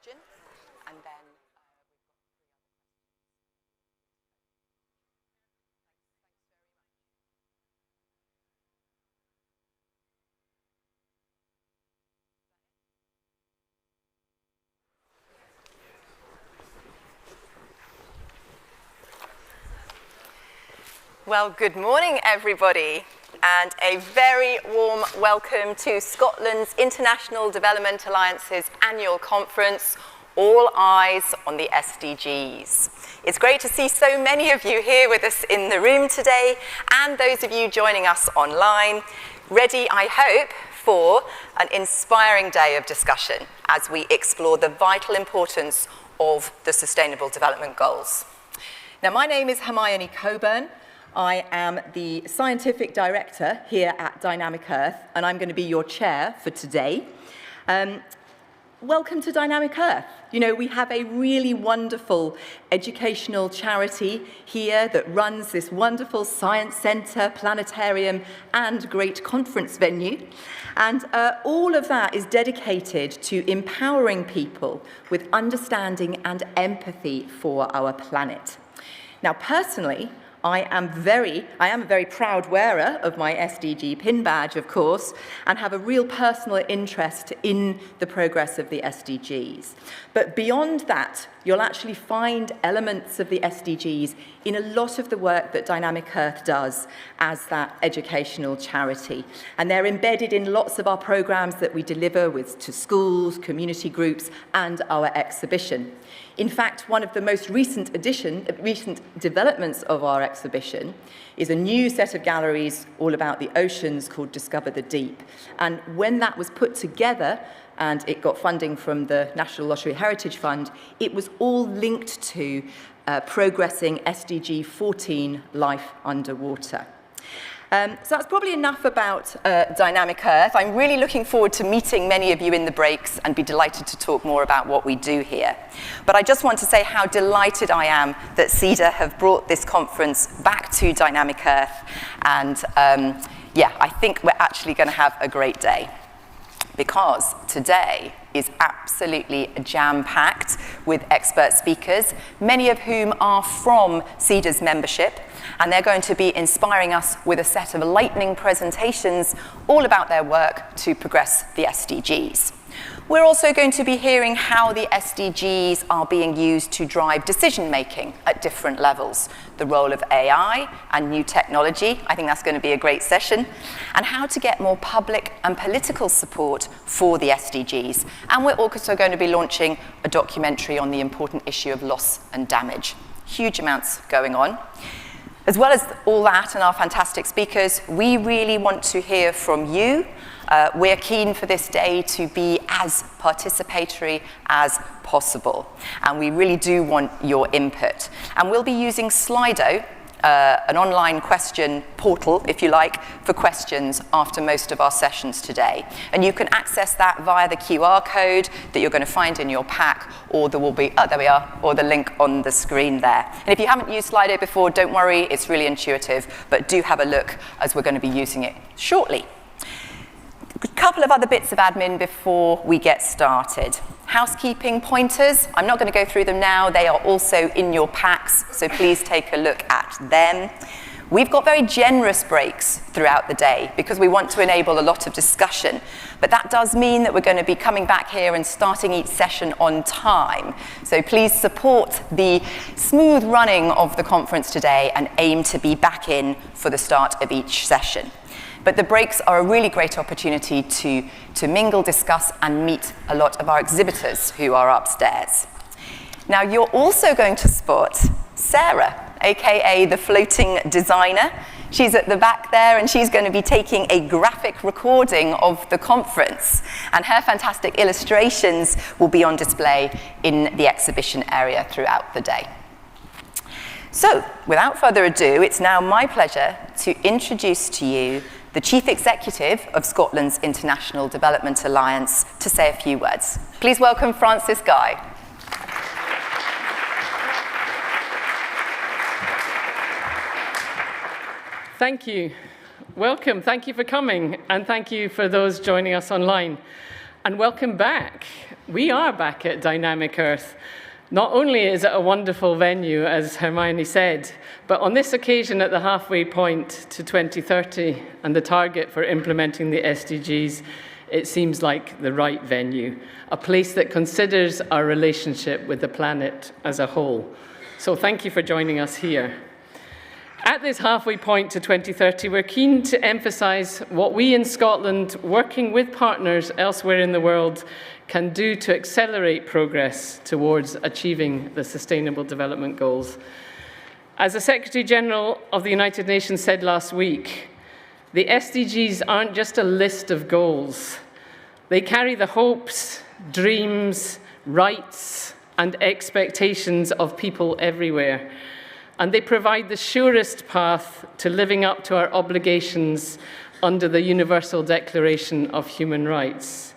question, and then well, good morning, everybody, and a very warm welcome to Scotland's International Development Alliance's annual conference, All Eyes on the SDGs. It's great to see so many of you here with us in the room today, and those of you joining us online, ready, I hope, for an inspiring day of discussion as we explore the vital importance of the Sustainable Development Goals. Now, my name is Hermione Cockburn. I am the Scientific Director here at Dynamic Earth, and I'm going to be your chair for today. Welcome to Dynamic Earth. You know, we have a really wonderful educational charity here that runs this wonderful science centre, planetarium, and great conference venue. And all of that is dedicated to empowering people with understanding and empathy for our planet. Now, personally, I am a very proud wearer of my SDG pin badge, of course, and have a real personal interest in the progress of the SDGs. But beyond that, you'll actually find elements of the SDGs in a lot of the work that Dynamic Earth does as that educational charity. And they're embedded in lots of our programs that we deliver to schools, community groups, and our exhibition. In fact, one of the most recent developments of our exhibition is a new set of galleries all about the oceans called Discover the Deep. And when that was put together, and it got funding from the National Lottery Heritage Fund, it was all linked to progressing SDG 14, Life Underwater. So that's probably enough about Dynamic Earth. I'm really looking forward to meeting many of you in the breaks and be delighted to talk more about what we do here. But I just want to say how delighted I am that SIDA have brought this conference back to Dynamic Earth. And yeah, I think we're actually going to have a great day, because today is absolutely jam-packed with expert speakers, many of whom are from SIDA's membership, and they're going to be inspiring us with a set of lightning presentations all about their work to progress the SDGs. We're also going to be hearing how the SDGs are being used to drive decision-making at different levels, the role of AI and new technology, I think that's going to be a great session, and how to get more public and political support for the SDGs. And we're also going to be launching a documentary on the important issue of loss and damage. Huge amounts going on. As well as all that and our fantastic speakers, we really want to hear from you. We're keen for this day to be as participatory as possible, and we really do want your input. And we'll be using Slido, an online question portal, if you like, for questions after most of our sessions today. And you can access that via the QR code that you're going to find in your pack, or there will be, oh, there we are, or the link on the screen there. And if you haven't used Slido before, don't worry, it's really intuitive, but do have a look as we're going to be using it shortly. A couple of other bits of admin before we get started. Housekeeping pointers, I'm not going to go through them now, they are also in your packs, so please take a look at them. We've got very generous breaks throughout the day because we want to enable a lot of discussion, but that does mean that we're going to be coming back here and starting each session on time. So please support the smooth running of the conference today and aim to be back in for the start of each session. But the breaks are a really great opportunity to mingle, discuss, and meet a lot of our exhibitors who are upstairs. Now, you're also going to spot Sarah, aka the floating designer. She's at the back there, and she's going to be taking a graphic recording of the conference. And her fantastic illustrations will be on display in the exhibition area throughout the day. So, without further ado, it's now my pleasure to introduce to you the Chief Executive of Scotland's International Development Alliance, to say a few words. Please welcome Francis Guy. Thank you. Welcome. Thank you for coming, and thank you for those joining us online. And welcome back. We are back at Dynamic Earth. Not only is it a wonderful venue, as Hermione said, but on this occasion at the halfway point to 2030 and the target for implementing the SDGs, it seems like the right venue, a place that considers our relationship with the planet as a whole. So thank you for joining us here. At this halfway point to 2030, we're keen to emphasise what we in Scotland, working with partners elsewhere in the world, can do to accelerate progress towards achieving the Sustainable Development Goals. As the Secretary-General of the United Nations said last week, the SDGs aren't just a list of goals. They carry the hopes, dreams, rights, and expectations of people everywhere. And they provide the surest path to living up to our obligations under the Universal Declaration of Human Rights.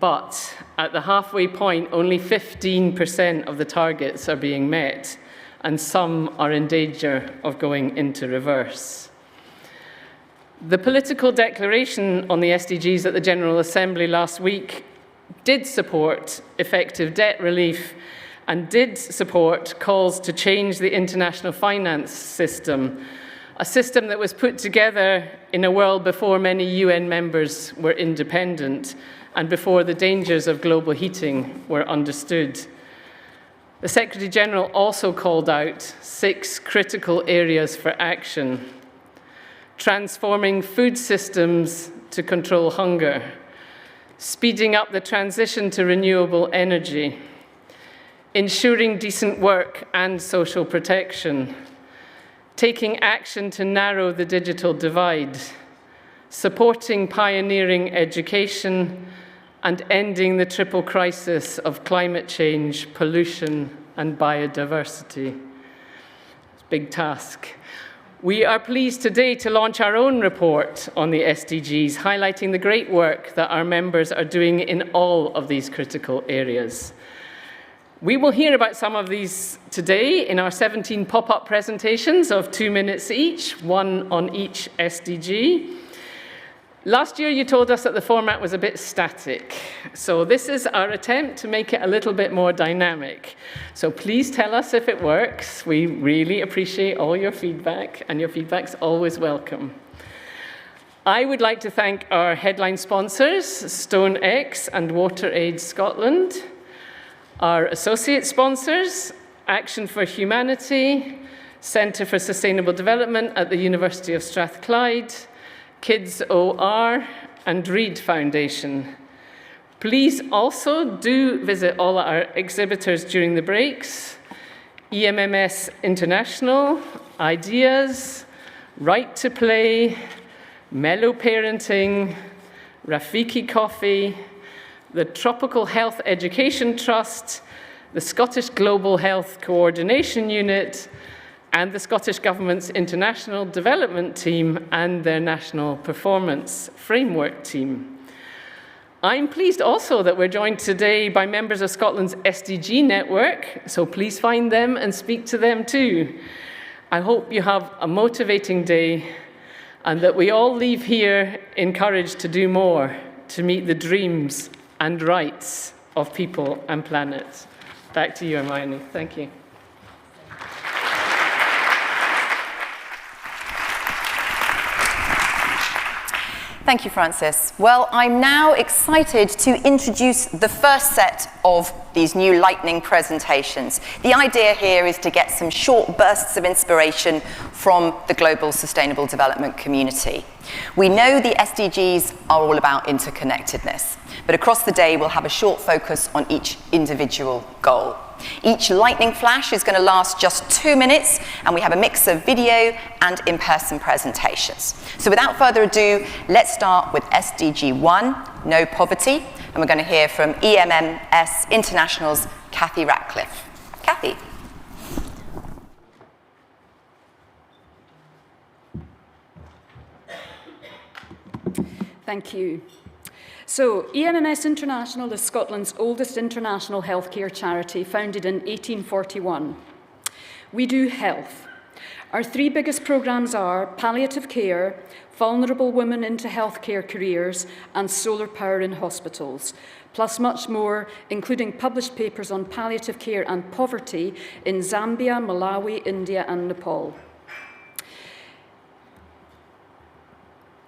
But at the halfway point, only 15% of the targets are being met, and some are in danger of going into reverse. The political declaration on the SDGs at the General Assembly last week did support effective debt relief and did support calls to change the international finance system, a system that was put together in a world before many UN members were independent and before the dangers of global heating were understood. The Secretary-General also called out 6 critical areas for action: transforming food systems to control hunger, speeding up the transition to renewable energy, ensuring decent work and social protection, taking action to narrow the digital divide, supporting pioneering education, and ending the triple crisis of climate change, pollution, and biodiversity. It's a big task. We are pleased today to launch our own report on the SDGs, highlighting the great work that our members are doing in all of these critical areas. We will hear about some of these today in our 17 pop-up presentations of 2 minutes each, one on each SDG. Last year, you told us that the format was a bit static. So this is our attempt to make it a little bit more dynamic. So please tell us if it works. We really appreciate all your feedback, and your feedback's always welcome. I would like to thank our headline sponsors, StoneX and WaterAid Scotland, our associate sponsors, Action for Humanity, Centre for Sustainable Development at the University of Strathclyde, KidsOR, and Reed Foundation. Please also do visit all our exhibitors during the breaks: EMMS International, Ideas, Right to Play, Mellow Parenting, Rafiki Coffee, the Tropical Health Education Trust, the Scottish Global Health Coordination Unit, and the Scottish Government's International Development Team and their National Performance Framework Team. I'm pleased also that we're joined today by members of Scotland's SDG network, so please find them and speak to them too. I hope you have a motivating day and that we all leave here encouraged to do more to meet the dreams and rights of people and planet. Back to you, Hermione. Thank you. Thank you, Francis. Well, I'm now excited to introduce the first set of these new lightning presentations. The idea here is to get some short bursts of inspiration from the global sustainable development community. We know the SDGs are all about interconnectedness, but across the day we'll have a short focus on each individual goal. Each lightning flash is going to last just 2 minutes, and we have a mix of video and in-person presentations. So without further ado, let's start with SDG 1, No Poverty, and we're going to hear from EMMS International's Kathy Ratcliffe. Kathy. Thank you. So, EMMS International is Scotland's oldest international healthcare charity, founded in 1841. We do health. Our three biggest programmes are palliative care, vulnerable women into healthcare careers, and solar power in hospitals, plus much more, including published papers on palliative care and poverty in Zambia, Malawi, India, and Nepal.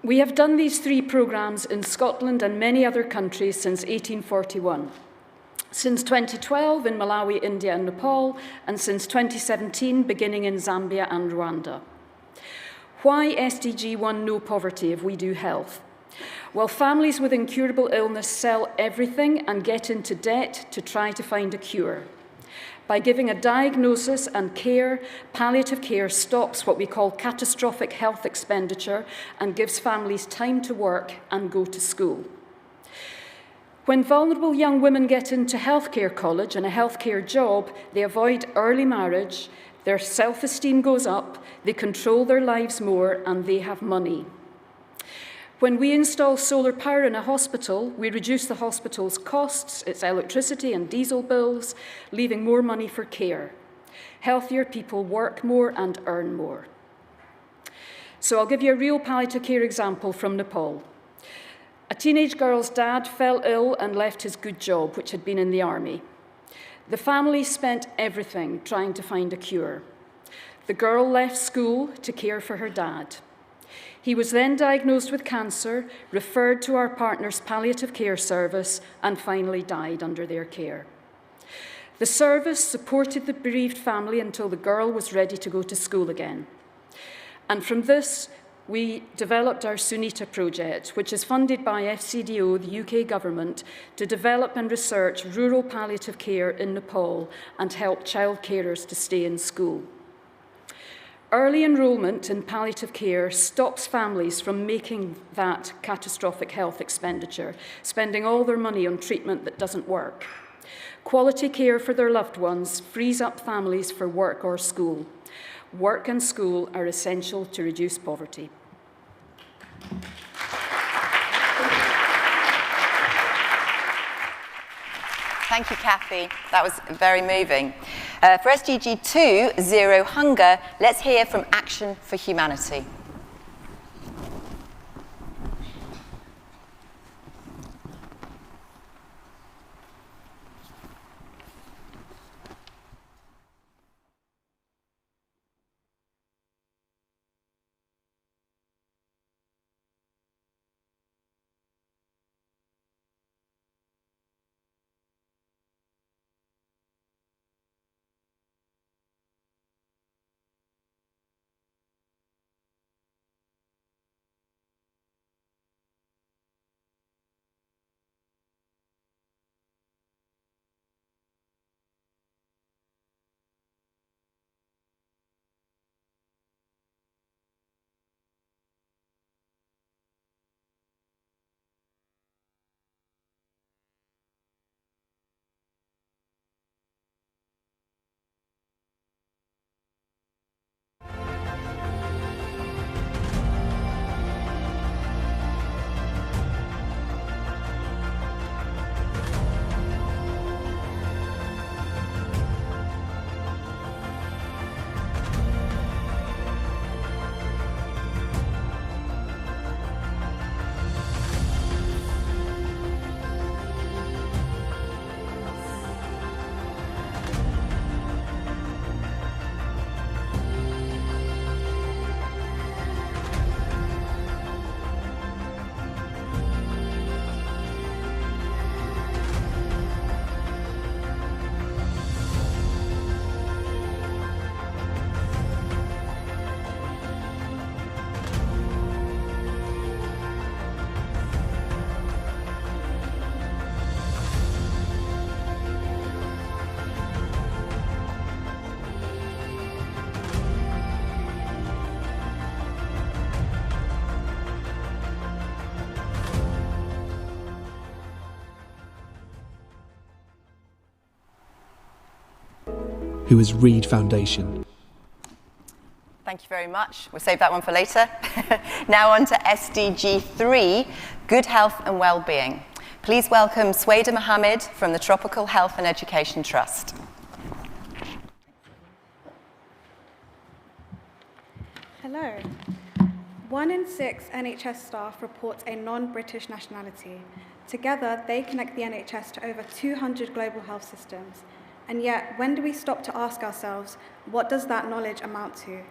We have done these three programmes in Scotland and many other countries since 1841. Since 2012 in Malawi, India and Nepal, and since 2017 beginning in Zambia and Rwanda. Why SDG 1 No Poverty if we do health? Well, families with incurable illness sell everything and get into debt to try to find a cure. By giving a diagnosis and care, palliative care stops what we call catastrophic health expenditure and gives families time to work and go to school. When vulnerable young women get into healthcare college and a healthcare job, they avoid early marriage, their self-esteem goes up, they control their lives more, and they have money. When we install solar power in a hospital, we reduce the hospital's costs, its electricity and diesel bills, leaving more money for care. Healthier people work more and earn more. So I'll give you a real palliative care example from Nepal. A teenage girl's dad fell ill and left his good job, which had been in the army. The family spent everything trying to find a cure. The girl left school to care for her dad. He was then diagnosed with cancer, referred to our partner's palliative care service, and finally died under their care. The service supported the bereaved family until the girl was ready to go to school again. And from this, we developed our Sunita project, which is funded by FCDO, the UK government, to develop and research rural palliative care in Nepal and help child carers to stay in school. Early enrolment in palliative care stops families from making that catastrophic health expenditure, spending all their money on treatment that doesn't work. Quality care for their loved ones frees up families for work or school. Work and school are essential to reduce poverty. Thank you, Kathy. That was very moving. For SDG 2, Zero Hunger, let's hear from Action for Humanity. who is Reed Foundation. Thank you very much. We'll save that one for later. Now on to SDG 3, Good Health and Wellbeing. Please welcome Swaida Mohammed from the Tropical Health and Education Trust. Hello. 1 in 6 NHS staff reports a non-British nationality. Together, they connect the NHS to over 200 global health systems. And yet, when do we stop to ask ourselves, what does that knowledge amount to?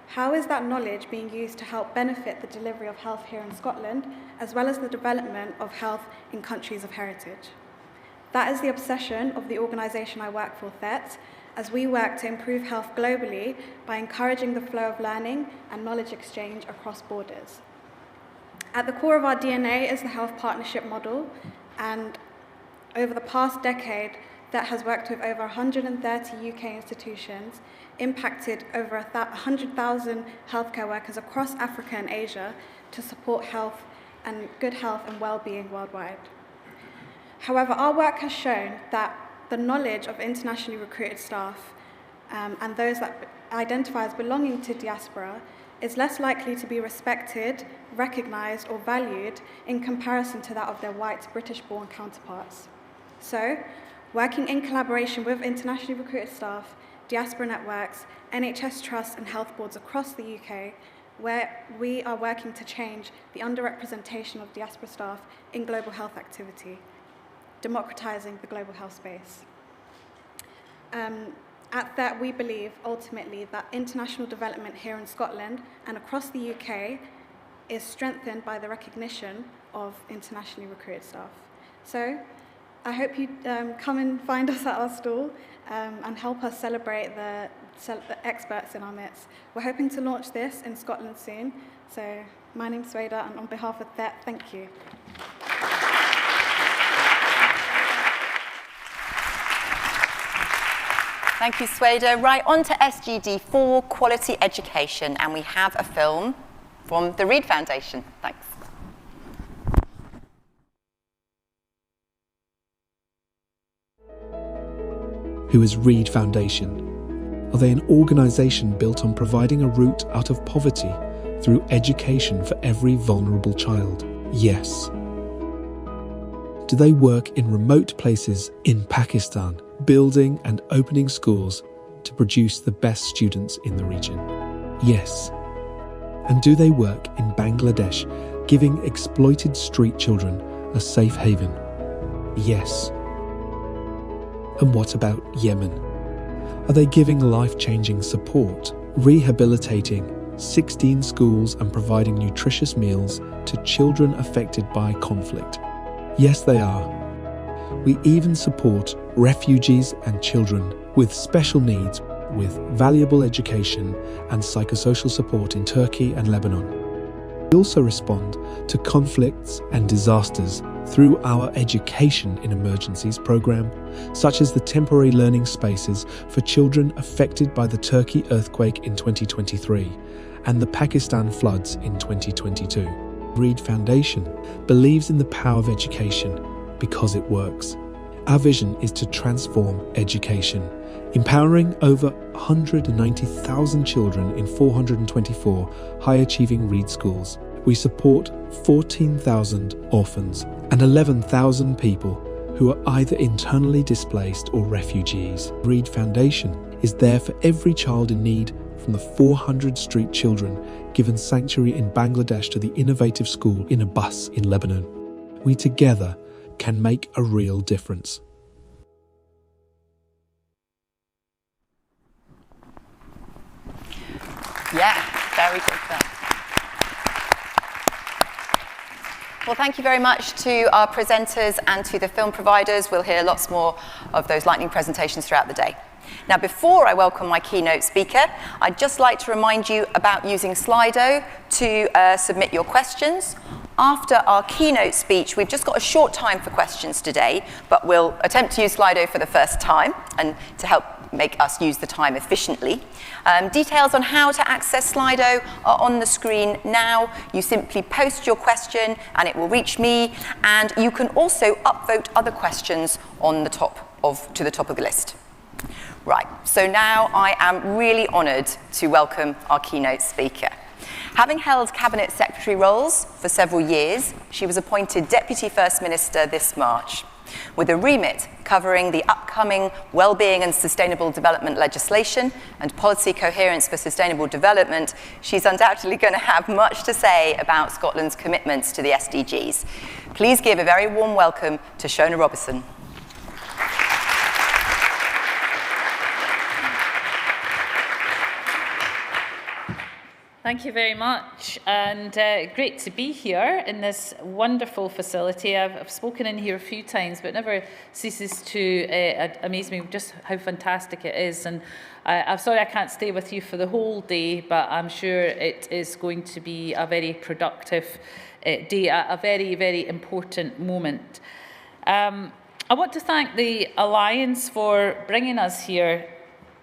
How is that knowledge being used to help benefit the delivery of health here in Scotland, as well as the development of health in countries of heritage? That is the obsession of the organisation I work for, THET, as we work to improve health globally by encouraging the flow of learning and knowledge exchange across borders. At the core of our DNA is the health partnership model, and over the past decade, THET has worked with over 130 UK institutions, impacted over 100,000 healthcare workers across Africa and Asia to support health and good health and well-being worldwide. However, our work has shown that the knowledge of internationally recruited staff and those that identify as belonging to Diaspora is less likely to be respected, recognised or valued in comparison to that of their white British-born counterparts. So, working in collaboration with internationally recruited staff, Diaspora networks, NHS trusts and health boards across the UK, where we are working to change the underrepresentation of Diaspora staff in global health activity, democratising the global health space. At THET, we believe, ultimately, that international development here in Scotland and across the UK is strengthened by the recognition of internationally recruited staff. So, I hope you come and find us at our stall and help us celebrate the experts in our midst. We're hoping to launch this in Scotland soon. So, my name's Sweda, and on behalf of THET, thank you. Thank you, Sweda. Right, on to SGD 4, quality education, and we have a film from the Reed Foundation. Thanks. Who is Reed Foundation? Are they an organisation built on providing a route out of poverty through education for every vulnerable child? Yes. Do they work in remote places in Pakistan, building and opening schools to produce the best students in the region? Yes. And do they work in Bangladesh, giving exploited street children a safe haven? Yes. And what about Yemen? Are they giving life-changing support, rehabilitating 16 schools and providing nutritious meals to children affected by conflict? Yes, they are. We even support refugees and children with special needs with valuable education and psychosocial support in Turkey and Lebanon. We also respond to conflicts and disasters through our Education in Emergencies program, such as the temporary learning spaces for children affected by the Turkey earthquake in 2023 and the Pakistan floods in 2022. Reed Foundation believes in the power of education because it works. Our vision is to transform education, empowering over 190,000 children in 424 high-achieving Reed schools. We support 14,000 orphans and 11,000 people who are either internally displaced or refugees. Reed Foundation is there for every child in need, from the 400 street children given sanctuary in Bangladesh to the innovative school in a bus in Lebanon. We together can make a real difference. Yeah, very good film. Well, thank you very much to our presenters and to the film providers. We'll hear lots more of those lightning presentations throughout the day. Now, before I welcome my keynote speaker, I'd just like to remind you about using Slido to submit your questions. After our keynote speech, we've just got a short time for questions today, but we'll attempt to use Slido for the first time and to help make us use the time efficiently. Details on how to access Slido are on the screen now. You simply post your question and it will reach me, and you can also upvote other questions on the to the top of the list. Right, so now I am really honoured to welcome our keynote speaker. Having held Cabinet Secretary roles for several years, she was appointed Deputy First Minister this March. with a remit covering the upcoming wellbeing and sustainable development legislation and policy coherence for sustainable development. She's undoubtedly going to have much to say about Scotland's commitments to the SDGs. Please give a very warm welcome to Shona Robison. Thank you very much, and great to be here in this wonderful facility. I've spoken in here a few times, but it never ceases to amaze me just how fantastic it is. And I'm sorry I can't stay with you for the whole day, but I'm sure it is going to be a very productive day, a very, very important moment. I want to thank the Alliance for bringing us here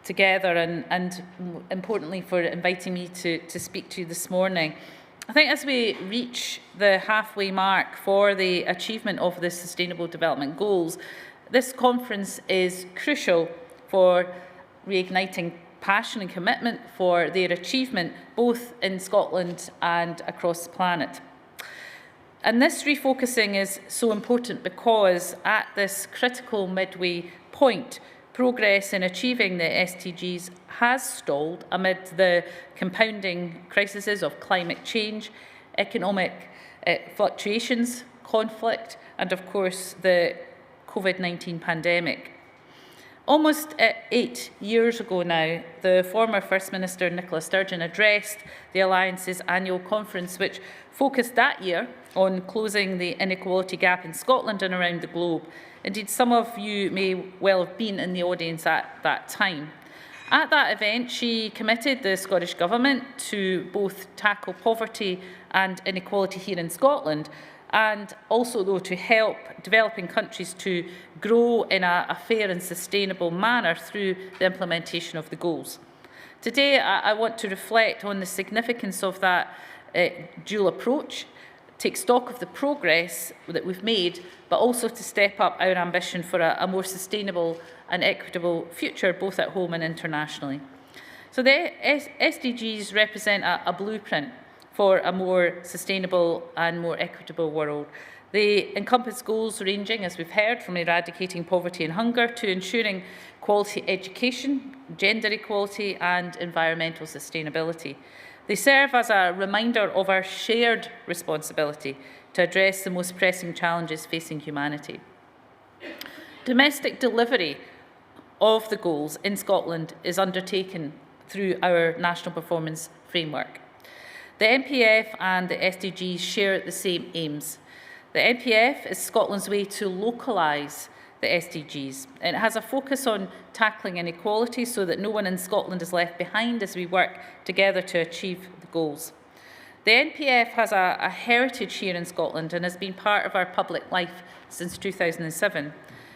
together and importantly for inviting me to speak to you this morning. I think as we reach the halfway mark for the achievement of the Sustainable Development Goals, this conference is crucial for reigniting passion and commitment for their achievement both in Scotland and across the planet. And this refocusing is so important because at this critical midway point, progress in achieving the SDGs has stalled amid the compounding crises of climate change, economic fluctuations, conflict, and of course the COVID-19 pandemic. Almost 8 years ago now, the former First Minister Nicola Sturgeon addressed the Alliance's annual conference, which focused that year on closing the inequality gap in Scotland and around the globe. Indeed, some of you may well have been in the audience at that time. At that event, she committed the Scottish Government to both tackle poverty and inequality here in Scotland, and also, though, to help developing countries to grow in a fair and sustainable manner through the implementation of the goals. Today, I want to reflect on the significance of that dual approach, take stock of the progress that we've made, but also to step up our ambition for a more sustainable and equitable future, both at home and internationally. So the SDGs represent a blueprint for a more sustainable and more equitable world. They encompass goals ranging, as we've heard, from eradicating poverty and hunger to ensuring quality education, gender equality and environmental sustainability. They serve as a reminder of our shared responsibility to address the most pressing challenges facing humanity. Domestic delivery of the goals in Scotland is undertaken through our National Performance Framework. The NPF and the SDGs share the same aims. The NPF is Scotland's way to localise the SDGs. And it has a focus on tackling inequality so that no one in Scotland is left behind as we work together to achieve the goals. The NPF has a heritage here in Scotland and has been part of our public life since 2007.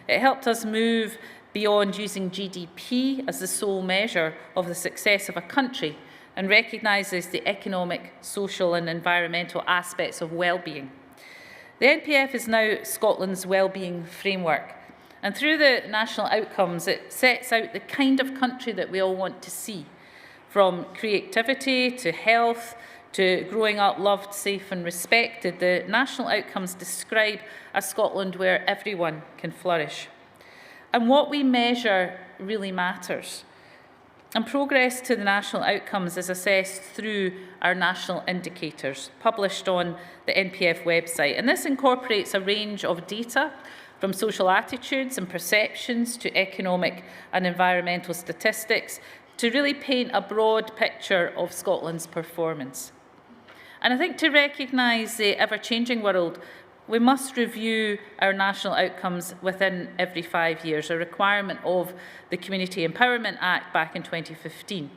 It helped us move beyond using GDP as the sole measure of the success of a country and recognises the economic, social and environmental aspects of well-being. The NPF is now Scotland's wellbeing framework, and through the national outcomes it sets out the kind of country that we all want to see, from creativity to health to growing up loved, safe and respected. The national outcomes describe a Scotland where everyone can flourish. And what we measure really matters. And progress to the national outcomes is assessed through our national indicators, published on the NPF website. And this incorporates a range of data from social attitudes and perceptions to economic and environmental statistics to really paint a broad picture of Scotland's performance. And I think to recognise the ever-changing world, we must review our national outcomes within every 5 years, a requirement of the Community Empowerment Act back in 2015.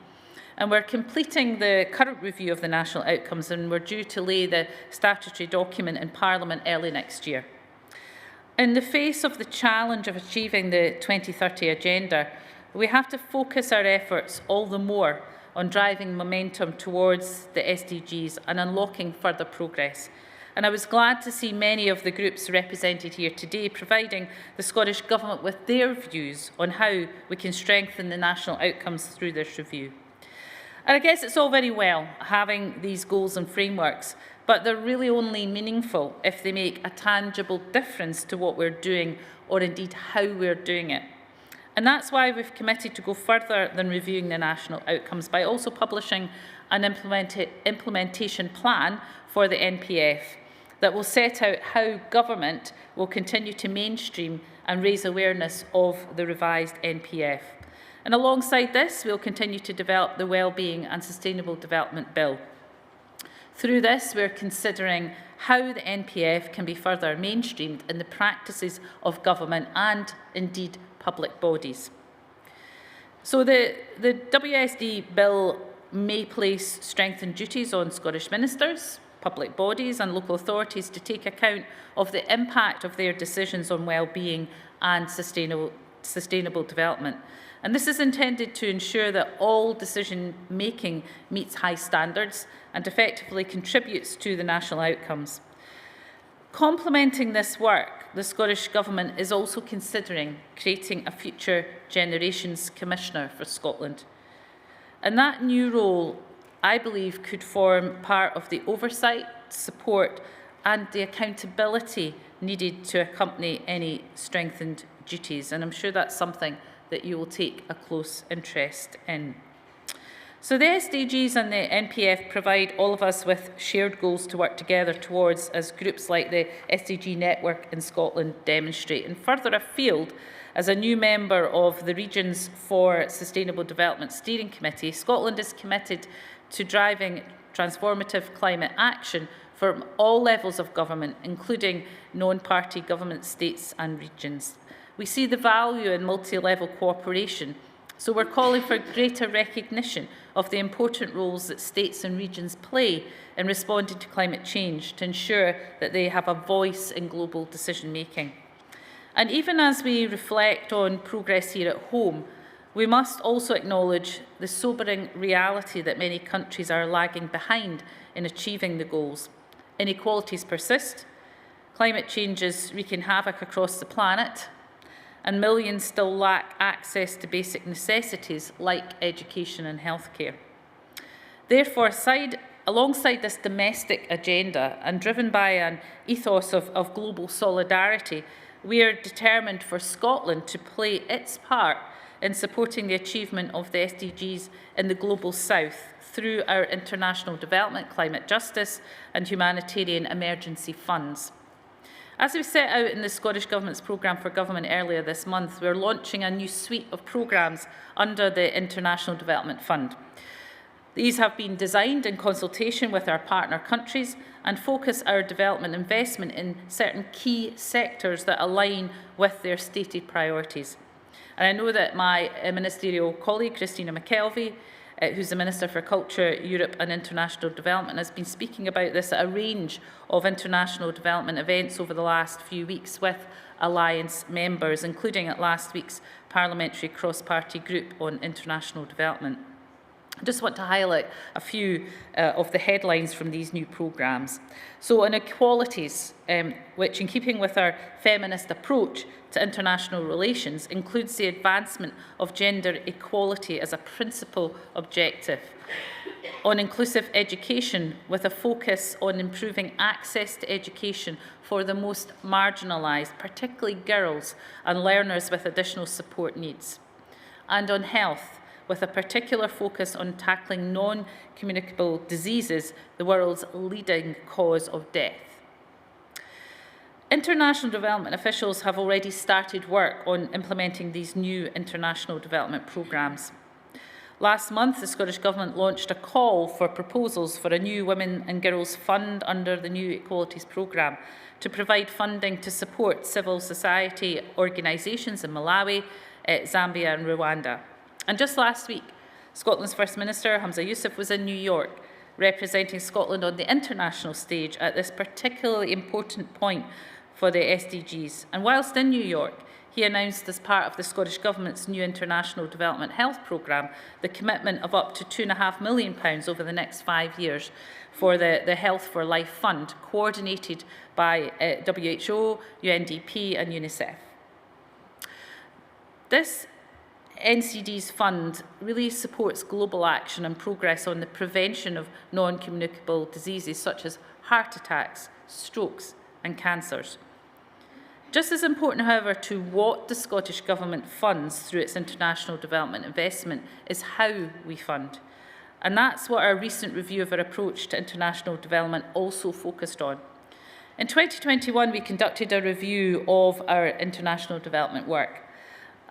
And we're completing the current review of the national outcomes, and we're due to lay the statutory document in Parliament early next year. In the face of the challenge of achieving the 2030 agenda, we have to focus our efforts all the more on driving momentum towards the SDGs and unlocking further progress. And I was glad to see many of the groups represented here today providing the Scottish Government with their views on how we can strengthen the national outcomes through this review. And I guess it's all very well having these goals and frameworks, but they're really only meaningful if they make a tangible difference to what we're doing, or indeed how we're doing it. And that's why we've committed to go further than reviewing the national outcomes by also publishing an implementation plan for the NPF that will set out how government will continue to mainstream and raise awareness of the revised NPF. And alongside this, we'll continue to develop the Wellbeing and Sustainable Development Bill. Through this, we're considering how the NPF can be further mainstreamed in the practices of government and indeed public bodies. So the WSD bill may place strengthened duties on Scottish ministers, public bodies and local authorities to take account of the impact of their decisions on well-being and sustainable development. And this is intended to ensure that all decision-making meets high standards and effectively contributes to the national outcomes. Complementing this work, the Scottish Government is also considering creating a Future Generations Commissioner for Scotland. And that new role, I believe, could form part of the oversight, support and the accountability needed to accompany any strengthened duties. And I'm sure that's something that you will take a close interest in. So the SDGs and the NPF provide all of us with shared goals to work together towards, as groups like the SDG Network in Scotland demonstrate. And further afield, as a new member of the Regions for Sustainable Development Steering Committee, Scotland is committed to driving transformative climate action from all levels of government, including non-party government, states and regions. We see the value in multi-level cooperation, so we're calling for greater recognition of the important roles that states and regions play in responding to climate change to ensure that they have a voice in global decision-making. And even as we reflect on progress here at home, we must also acknowledge the sobering reality that many countries are lagging behind in achieving the goals. Inequalities persist, climate change is wreaking havoc across the planet, and millions still lack access to basic necessities like education and healthcare. Therefore, alongside this domestic agenda and driven by an ethos of global solidarity, we are determined for Scotland to play its part in supporting the achievement of the SDGs in the Global South through our international development, climate justice and humanitarian emergency funds. As we set out in the Scottish Government's programme for government earlier this month, we're launching a new suite of programmes under the International Development Fund. These have been designed in consultation with our partner countries and focus our development investment in certain key sectors that align with their stated priorities. And I know that my ministerial colleague, Christina McKelvey, who's the Minister for Culture, Europe and International Development, has been speaking about this at a range of international development events over the last few weeks with Alliance members, including at last week's Parliamentary Cross-Party Group on International Development. I just want to highlight a few of the headlines from these new programmes. So inequalities, which in keeping with our feminist approach to international relations, includes the advancement of gender equality as a principal objective. On inclusive education, with a focus on improving access to education for the most marginalised, particularly girls and learners with additional support needs. And on health, with a particular focus on tackling non-communicable diseases, the world's leading cause of death. International development officials have already started work on implementing these new international development programmes. Last month, the Scottish Government launched a call for proposals for a new Women and Girls Fund under the new Equalities Programme to provide funding to support civil society organisations in Malawi, Zambia and Rwanda. And just last week, Scotland's First Minister, Hamza Yusuf, was in New York, representing Scotland on the international stage at this particularly important point for the SDGs. And whilst in New York, he announced as part of the Scottish Government's new International Development Health Programme the commitment of up to £2.5 million over the next 5 years for the Health for Life Fund, coordinated by WHO, UNDP and UNICEF. This NCD's fund really supports global action and progress on the prevention of non-communicable diseases such as heart attacks, strokes and cancers. Just as important, however, to what the Scottish Government funds through its international development investment is how we fund. And that's what our recent review of our approach to international development also focused on. In 2021, we conducted a review of our international development work.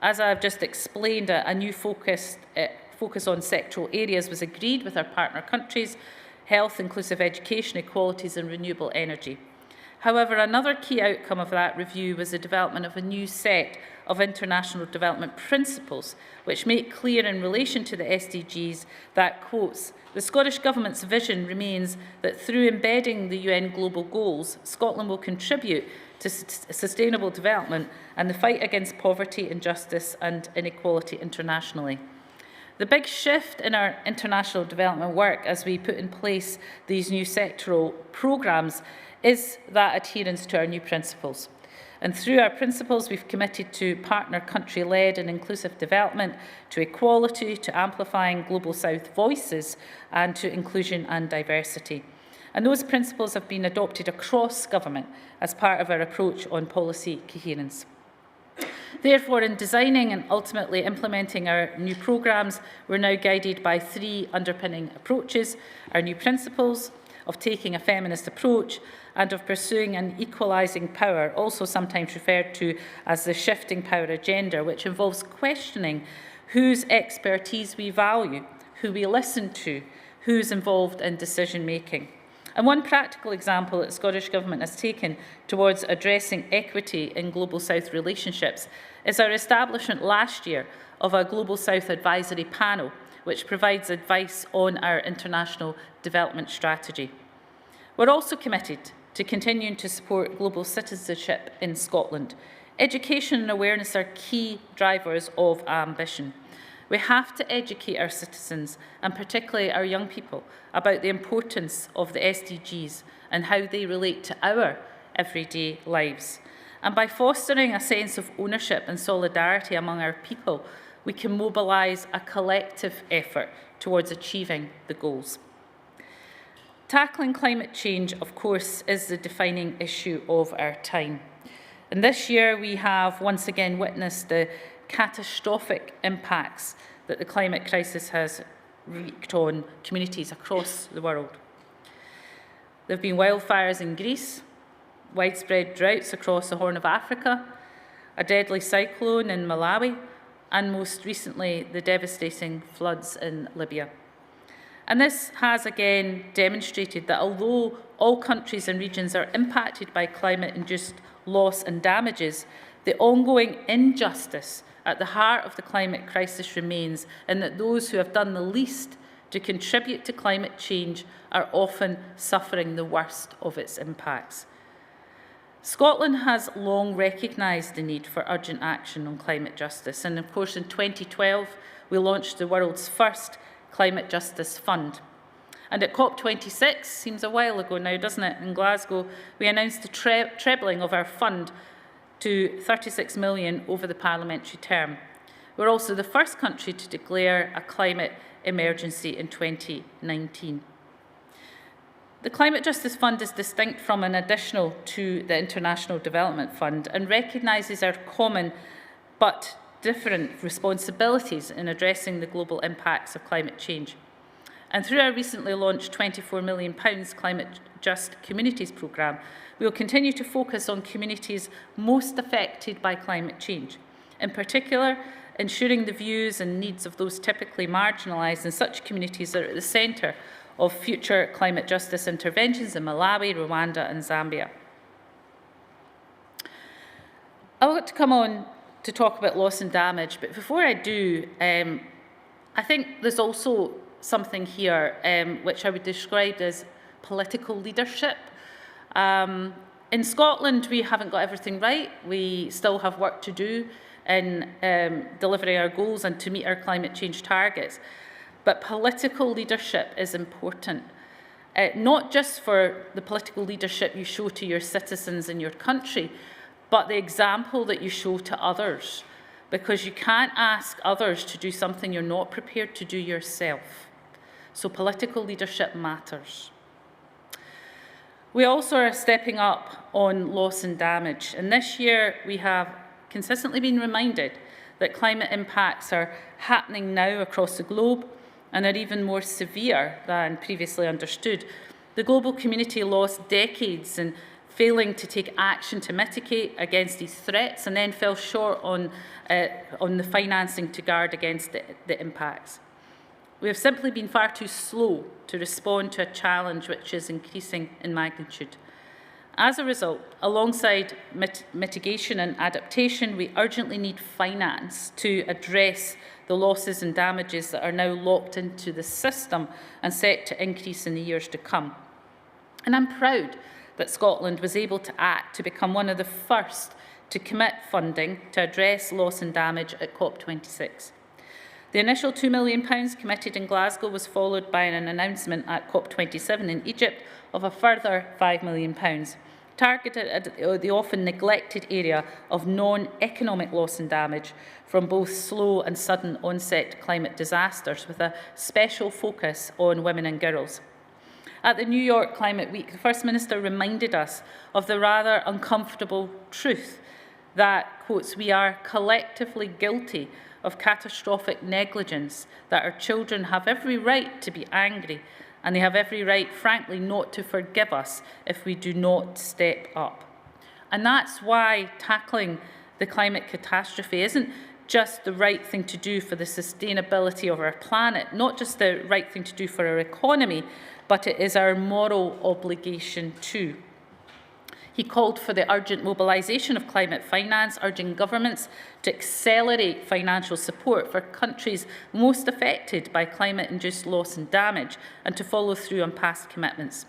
As I've just explained, a new focus on sectoral areas was agreed with our partner countries: health, inclusive education, equalities and renewable energy. However, another key outcome of that review was the development of a new set of international development principles, which make clear in relation to the SDGs that, quotes, "The Scottish Government's vision remains that through embedding the UN global goals, Scotland will contribute to sustainable development and the fight against poverty, injustice and inequality internationally." The big shift in our international development work as we put in place these new sectoral programmes is that adherence to our new principles. And through our principles, we've committed to partner country-led and inclusive development, to equality, to amplifying Global South voices, and to inclusion and diversity. And those principles have been adopted across government as part of our approach on policy coherence. Therefore, in designing and ultimately implementing our new programmes, we're now guided by three underpinning approaches: our new principles, of taking a feminist approach, and of pursuing an equalising power, also sometimes referred to as the shifting power agenda, which involves questioning whose expertise we value, who we listen to, who's involved in decision making. And one practical example that the Scottish Government has taken towards addressing equity in Global South relationships is our establishment last year of a Global South advisory panel, which provides advice on our international development strategy. We're also committed to continuing to support global citizenship in Scotland. Education and awareness are key drivers of ambition. We have to educate our citizens, and particularly our young people, about the importance of the SDGs and how they relate to our everyday lives. And by fostering a sense of ownership and solidarity among our people, we can mobilise a collective effort towards achieving the goals. Tackling climate change, of course, is the defining issue of our time. And this year we have once again witnessed the catastrophic impacts that the climate crisis has wreaked on communities across the world. There have been wildfires in Greece, widespread droughts across the Horn of Africa, a deadly cyclone in Malawi, and most recently the devastating floods in Libya. And this has again demonstrated that although all countries and regions are impacted by climate-induced loss and damages, the ongoing injustice at the heart of the climate crisis remains, and that those who have done the least to contribute to climate change are often suffering the worst of its impacts. Scotland has long recognised the need for urgent action on climate justice, and of course in 2012 we launched the world's first Climate Justice Fund. And at COP26, seems a while ago now, doesn't it, in Glasgow, we announced the trebling of our fund to 36 million over the parliamentary term. We're also the first country to declare a climate emergency in 2019. The Climate Justice Fund is distinct from and additional to the International Development Fund and recognises our common but different responsibilities in addressing the global impacts of climate change. And through our recently launched £24 million Climate Just Communities programme, we will continue to focus on communities most affected by climate change. In particular, ensuring the views and needs of those typically marginalised in such communities are at the centre of future climate justice interventions in Malawi, Rwanda and Zambia. I want to come on to talk about loss and damage, but before I do, I think there's also something here which I would describe as political leadership. In Scotland, we haven't got everything right. We still have work to do in delivering our goals and to meet our climate change targets. But political leadership is important, not just for the political leadership you show to your citizens in your country, but the example that you show to others, because you can't ask others to do something you're not prepared to do yourself. So political leadership matters. We also are stepping up on loss and damage, and this year we have consistently been reminded that climate impacts are happening now across the globe and are even more severe than previously understood. The global community lost decades in failing to take action to mitigate against these threats and then fell short on the financing to guard against the impacts. We have simply been far too slow to respond to a challenge which is increasing in magnitude. As a result, alongside mitigation and adaptation, we urgently need finance to address the losses and damages that are now locked into the system and set to increase in the years to come. And I'm proud that Scotland was able to act to become one of the first to commit funding to address loss and damage at COP26. The initial £2 million committed in Glasgow was followed by an announcement at COP27 in Egypt of a further £5 million, targeted at the often neglected area of non-economic loss and damage from both slow and sudden onset climate disasters, with a special focus on women and girls. At the New York Climate Week, the First Minister reminded us of the rather uncomfortable truth that, quotes, "we are collectively guilty of catastrophic negligence, that our children have every right to be angry, and they have every right, frankly, not to forgive us if we do not step up." And that's why tackling the climate catastrophe isn't just the right thing to do for the sustainability of our planet, not just the right thing to do for our economy, but it is our moral obligation too. He called for the urgent mobilisation of climate finance, urging governments to accelerate financial support for countries most affected by climate-induced loss and damage, and to follow through on past commitments.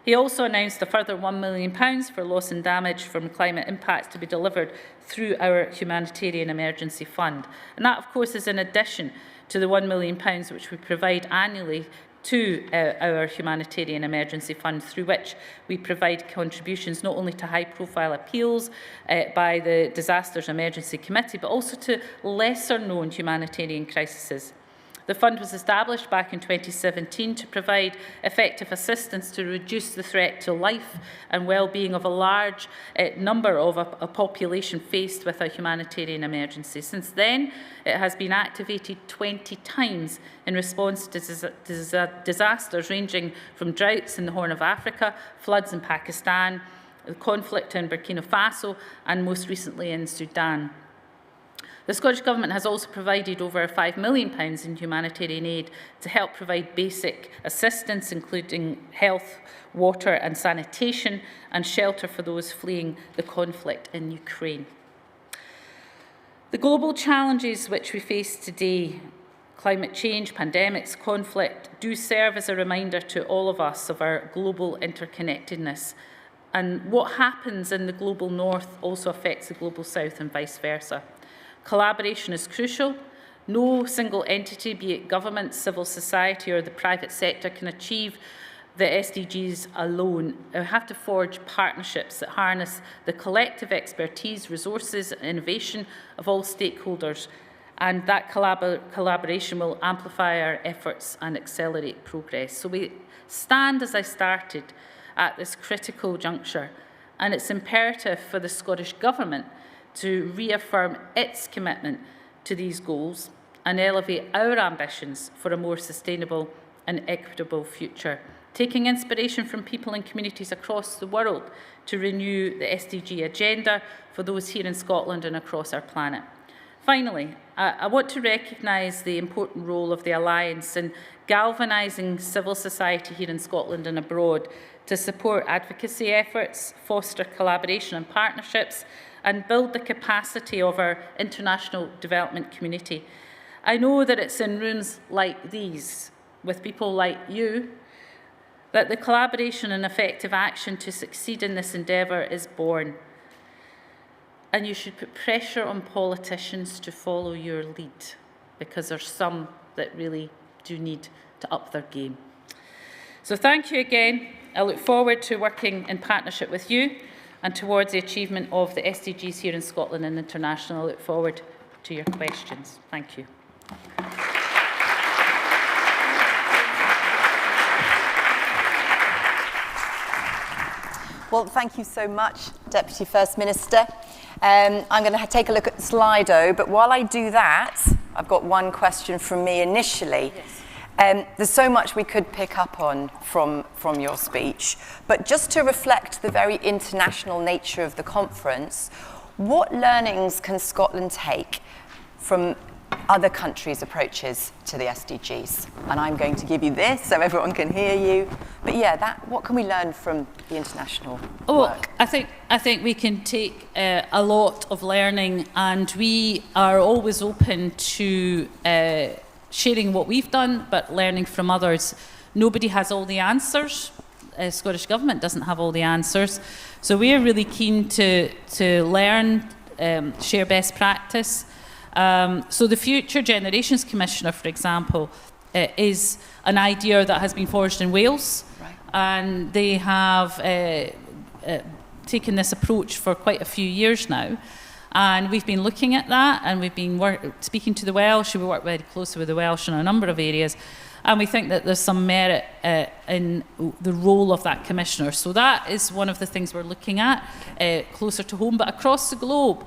He also announced a further £1 million for loss and damage from climate impacts to be delivered through our Humanitarian Emergency Fund. And that, of course, is in addition to the £1 million which we provide annually to our Humanitarian Emergency Fund, through which we provide contributions not only to high-profile appeals by the Disasters Emergency Committee, but also to lesser-known humanitarian crises. The fund was established back in 2017 to provide effective assistance to reduce the threat to life and well-being of a large number of a population faced with a humanitarian emergency. Since then, it has been activated 20 times in response to disasters ranging from droughts in the Horn of Africa, floods in Pakistan, the conflict in Burkina Faso, and most recently in Sudan. The Scottish Government has also provided over £5 million in humanitarian aid to help provide basic assistance, including health, water and sanitation, and shelter for those fleeing the conflict in Ukraine. The global challenges which we face today, climate change, pandemics, conflict, do serve as a reminder to all of us of our global interconnectedness. And what happens in the global north also affects the global south and vice versa. Collaboration is crucial. No single entity, be it government, civil society or the private sector, can achieve the SDGs alone. We have to forge partnerships that harness the collective expertise, resources and innovation of all stakeholders, and that collaboration will amplify our efforts and accelerate progress. So we stand, as I started, at this critical juncture, and it's imperative for the Scottish Government to reaffirm its commitment to these goals and elevate our ambitions for a more sustainable and equitable future, taking inspiration from people and communities across the world to renew the SDG agenda for those here in Scotland and across our planet. Finally, I want to recognise the important role of the Alliance in galvanising civil society here in Scotland and abroad to support advocacy efforts, foster collaboration and partnerships, and build the capacity of our international development community. I know that it's in rooms like these, with people like you, that the collaboration and effective action to succeed in this endeavour is born. And you should put pressure on politicians to follow your lead, because there's some that really do need to up their game. So thank you again. I look forward to working in partnership with you and towards the achievement of the SDGs here in Scotland and international. I look forward to your questions. Thank you. Well, thank you so much, Deputy First Minister. I'm going to take a look at Slido, but while I do that, I've got one question from me initially. Yes. There's so much we could pick up on from your speech, but just to reflect the very international nature of the conference, what learnings can Scotland take from other countries' approaches to the SDGs? And I'm going to give you this so everyone can hear you. But yeah, what can we learn from the international work? I think we can take a lot of learning, and we are always open to sharing what we've done, but learning from others. Nobody has all the answers. Scottish Government doesn't have all the answers. So we're really keen to learn, share best practice. So the Future Generations Commissioner, for example, is an idea that has been forged in Wales, right. And they have taken this approach for quite a few years now, and we've been looking at that, and we've been speaking to the Welsh. We work very closely with the Welsh in a number of areas, and we think that there's some merit in the role of that commissioner. So that is one of the things we're looking at closer to home, but across the globe.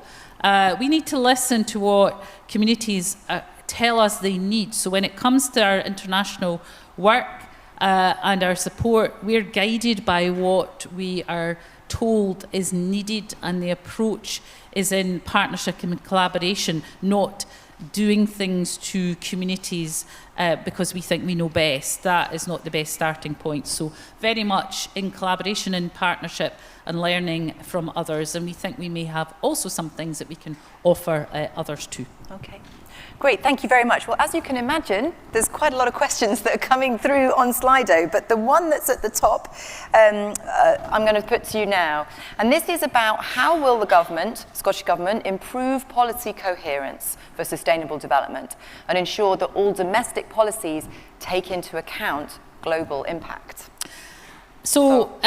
We need to listen to what communities tell us they need. So when it comes to our international work and our support, we're guided by what we are told is needed, and the approach is in partnership and collaboration, not doing things to communities because we think we know best. That is not the best starting point. So very much in collaboration and partnership and learning from others, and we think we may have also some things that we can offer others too. Okay. Great, thank you very much. Well, as you can imagine, there's quite a lot of questions that are coming through on Slido, but the one that's at the top, I'm going to put to you now. And this is about how will the government, Scottish Government, improve policy coherence for sustainable development and ensure that all domestic policies take into account global impact? So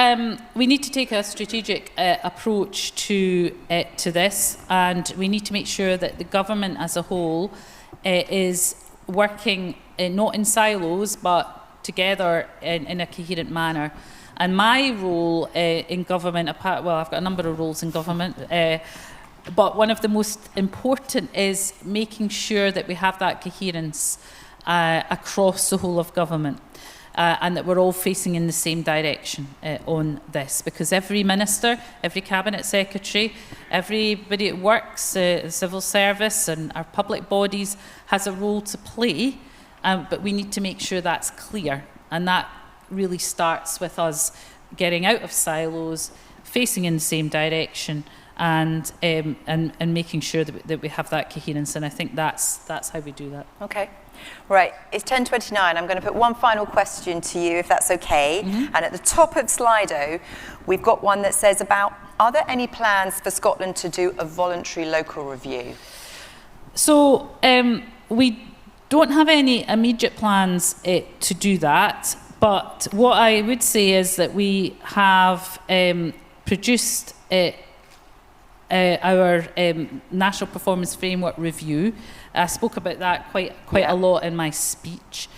we need to take a strategic approach to this, and we need to make sure that the government as a whole is working not in silos but together in a coherent manner. And my role in government, I've got a number of roles in government, but one of the most important is making sure that we have that coherence across the whole of government. And that we're all facing in the same direction on this, because every minister, every cabinet secretary, everybody that works, the civil service and our public bodies has a role to play, but we need to make sure that's clear, and that really starts with us getting out of silos, facing in the same direction, and making sure that we have that coherence, and I think that's how we do that. Okay. Right, it's 10:29. I'm going to put one final question to you, if that's okay. Mm-hmm. And at the top of Slido, we've got one that says are there any plans for Scotland to do a voluntary local review? So we don't have any immediate plans to do that, but what I would say is that we have produced our National Performance Framework Review. I spoke about that quite a lot in my speech.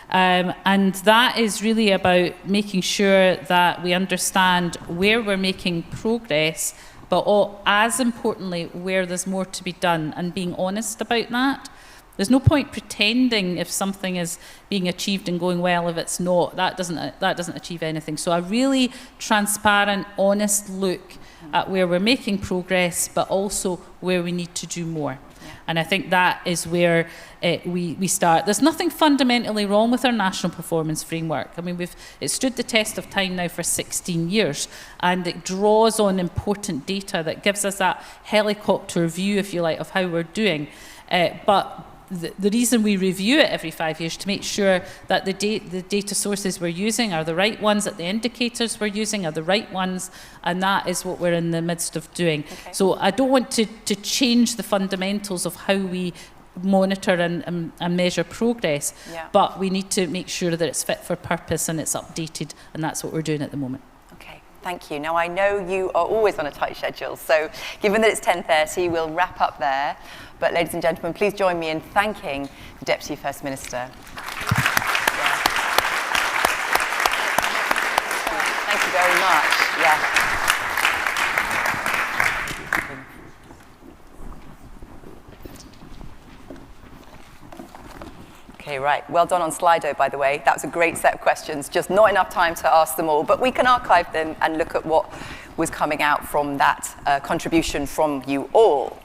And that is really about making sure that we understand where we're making progress, but as importantly, where there's more to be done, and being honest about that. There's no point pretending if something is being achieved and going well if it's not. That doesn't achieve anything. So a really transparent, honest look at where we're making progress, but also where we need to do more. And I think that is where we start. There's nothing fundamentally wrong with our National Performance Framework. I mean, it stood the test of time now for 16 years, and it draws on important data that gives us that helicopter view, if you like, of how we're doing. But the reason we review it every 5 years to make sure that the data sources we're using are the right ones, that the indicators we're using are the right ones, and that is what we're in the midst of doing. Okay. So I don't want to change the fundamentals of how we monitor and measure progress, but we need to make sure that it's fit for purpose and it's updated, and that's what we're doing at the moment. Okay, thank you. Now I know you are always on a tight schedule, so given that it's 10:30, we'll wrap up there. But ladies and gentlemen, please join me in thanking the Deputy First Minister. Thank you very much. Yeah. Okay, right. Well done on Slido, by the way. That was a great set of questions. Just not enough time to ask them all, but we can archive them and look at what was coming out from that contribution from you all.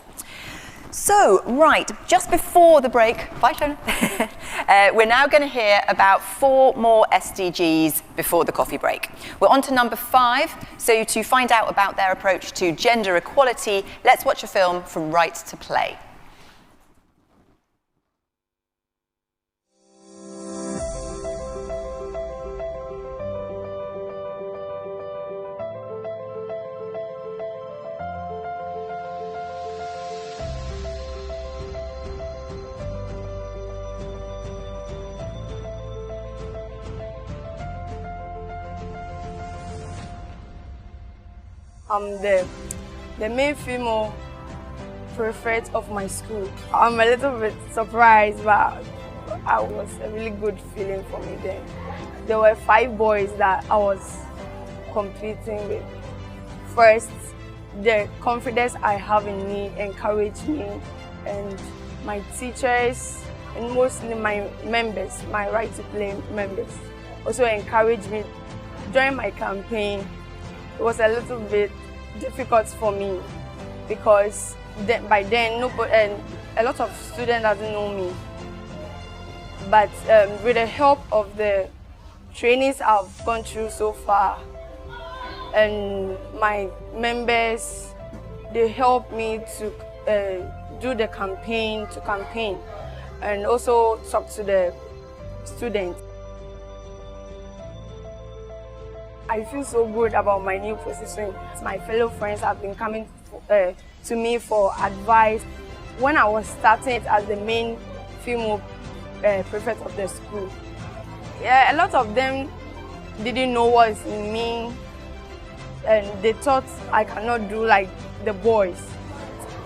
So, right, just before the break, bye Shona, we're now going to hear about 4 more SDGs before the coffee break. We're on to number 5, so to find out about their approach to gender equality, let's watch a film from Right to Play. I'm the main female prefect of my school. I'm a little bit surprised, but it was a really good feeling for me then. There were 5 boys that I was competing with. First, the confidence I have in me encouraged me, and my teachers and mostly my members, my Right to Play members, also encouraged me. During my campaign, it was a little bit difficult for me because by then a lot of students doesn't know me. But with the help of the trainings I've gone through so far and my members, they helped me to do the campaign and also talk to the students. I feel so good about my new position. My fellow friends have been coming to me for advice. When I was starting it as the main female prefect of the school, a lot of them didn't know what's in me, and they thought I cannot do like the boys.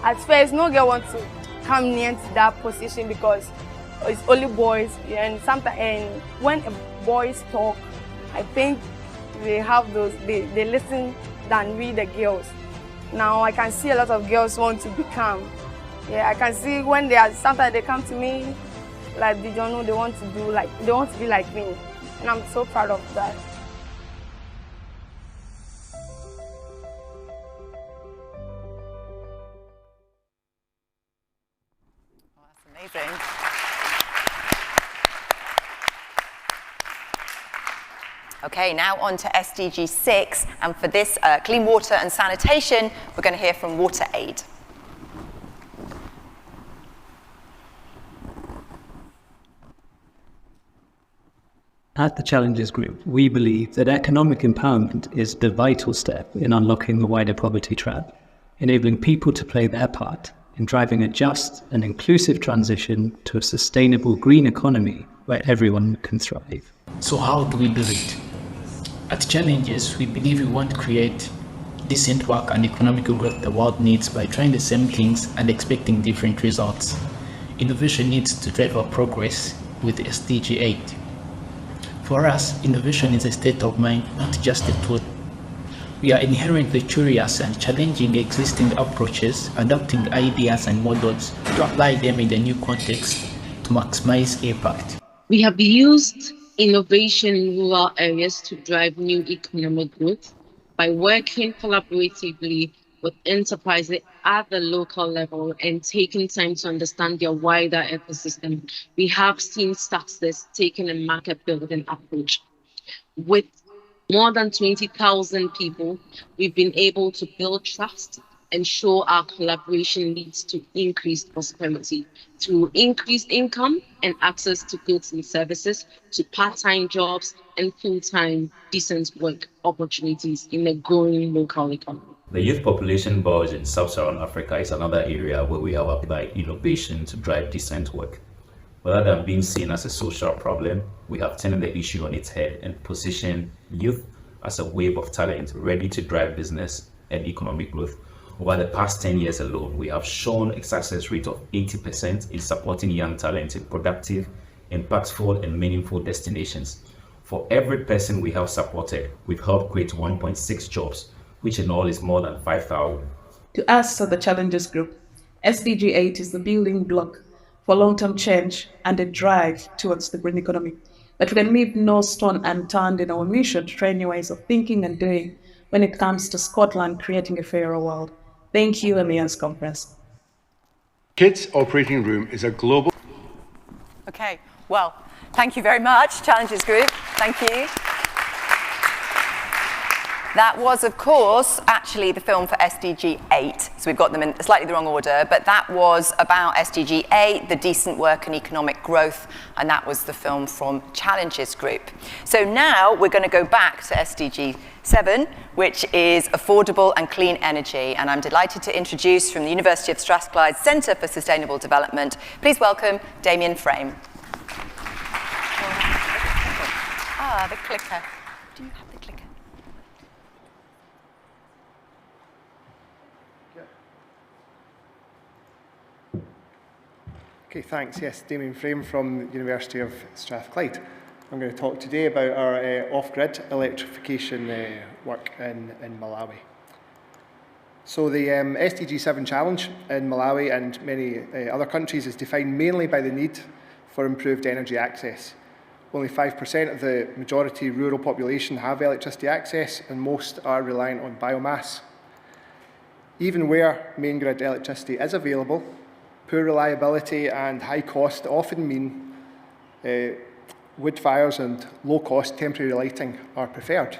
At first, no girl wants to come near to that position because it's only boys, and sometimes, and when boys talk, I think they have those, they listen than we the girls. Now I can see a lot of girls want to become. I can see when sometimes they come to me, like they don't know, they want to be like me. And I'm so proud of that. Oh, that's amazing. Okay, now on to SDG 6, and for this clean water and sanitation, we're going to hear from WaterAid. At the Challenges Group, we believe that economic empowerment is the vital step in unlocking the wider poverty trap, enabling people to play their part in driving a just and inclusive transition to a sustainable green economy where everyone can thrive. So how do we do it? At Challenges, we believe we want to create decent work and economic growth the world needs by trying the same things and expecting different results. Innovation needs to drive our progress with SDG 8. For us, innovation is a state of mind, not just a tool. We are inherently curious and challenging existing approaches, adopting ideas and models to apply them in a new context to maximize impact. We have used innovation in rural areas to drive new economic growth by working collaboratively with enterprises at the local level and taking time to understand their wider ecosystem. We have seen success taking a market building approach. With more than 20,000 people, we've been able to build trust and show our collaboration leads to increased prosperity through increased income and access to goods and services, to part-time jobs and full-time decent work opportunities in a growing local economy. The youth population bulge in sub-Saharan Africa is another area where we have applied innovation to drive decent work. Rather than being seen as a social problem, we have turned the issue on its head and positioned youth as a wave of talent ready to drive business and economic growth. Over the past 10 years alone, we have shown a success rate of 80% in supporting young talent in productive, impactful, and meaningful destinations. For every person we have supported, we've helped create 1.6 jobs, which in all is more than 5,000. To us at the Challenges Group, SDG 8 is the building block for long-term change and a drive towards the green economy. That we can leave no stone unturned in our mission to try new ways of thinking and doing when it comes to Scotland creating a fairer world. Thank you, EMMS Conference. Kids Operating Room is a global... Okay, well, thank you very much, Challenges Group. Thank you. That was, of course, actually the film for SDG 8. So we've got them in slightly the wrong order, but that was about SDG 8, the decent work and economic growth, and that was the film from Challenges Group. So now we're going to go back to SDG 7, which is affordable and clean energy. And I'm delighted to introduce from the University of Strathclyde Centre for Sustainable Development, please welcome Damien Frame. Ah, the clicker. Do you have the clicker? Okay, thanks. Yes, Damien Frame from the University of Strathclyde. I'm going to talk today about our off-grid electrification work in Malawi. So the SDG 7 challenge in Malawi and many other countries is defined mainly by the need for improved energy access. Only 5% of the majority rural population have electricity access, and most are reliant on biomass. Even where main grid electricity is available, poor reliability and high cost often mean wood fires and low-cost temporary lighting are preferred.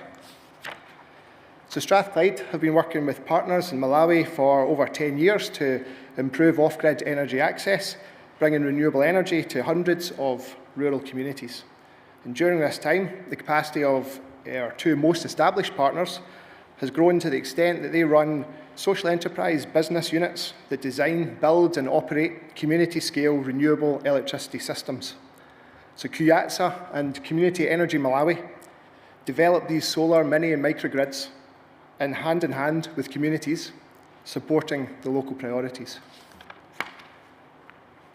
So Strathclyde have been working with partners in Malawi for over 10 years to improve off-grid energy access, bringing renewable energy to hundreds of rural communities. And during this time, the capacity of our two most established partners has grown to the extent that they run social enterprise business units that design, build and operate community-scale renewable electricity systems. So KidsOR and Community Energy Malawi develop these solar mini and microgrids in hand with communities, supporting the local priorities.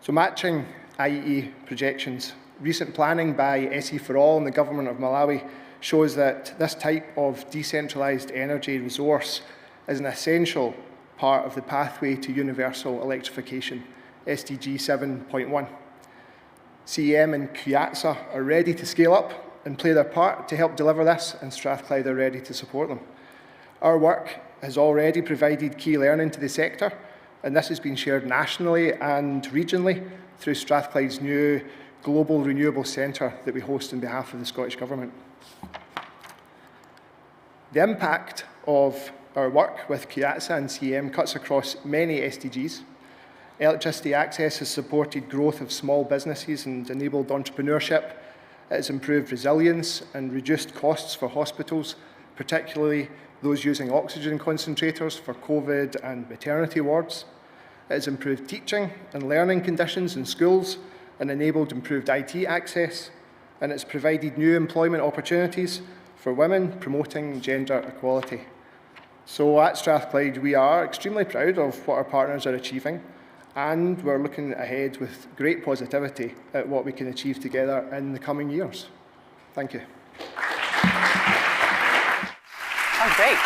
So matching IEE projections, recent planning by SE4All and the Government of Malawi shows that this type of decentralised energy resource is an essential part of the pathway to universal electrification, SDG 7.1. CEM and KidsOR are ready to scale up and play their part to help deliver this, and Strathclyde are ready to support them. Our work has already provided key learning to the sector, and this has been shared nationally and regionally through Strathclyde's new Global Renewable Centre that we host on behalf of the Scottish Government. The impact of our work with KidsOR and CEM cuts across many SDGs. Electricity access has supported growth of small businesses and enabled entrepreneurship. It has improved resilience and reduced costs for hospitals, particularly those using oxygen concentrators for COVID and maternity wards. It has improved teaching and learning conditions in schools and enabled improved IT access. And it's provided new employment opportunities for women, promoting gender equality. So at Strathclyde, we are extremely proud of what our partners are achieving, and we're looking ahead with great positivity at what we can achieve together in the coming years. Thank you. Oh, great.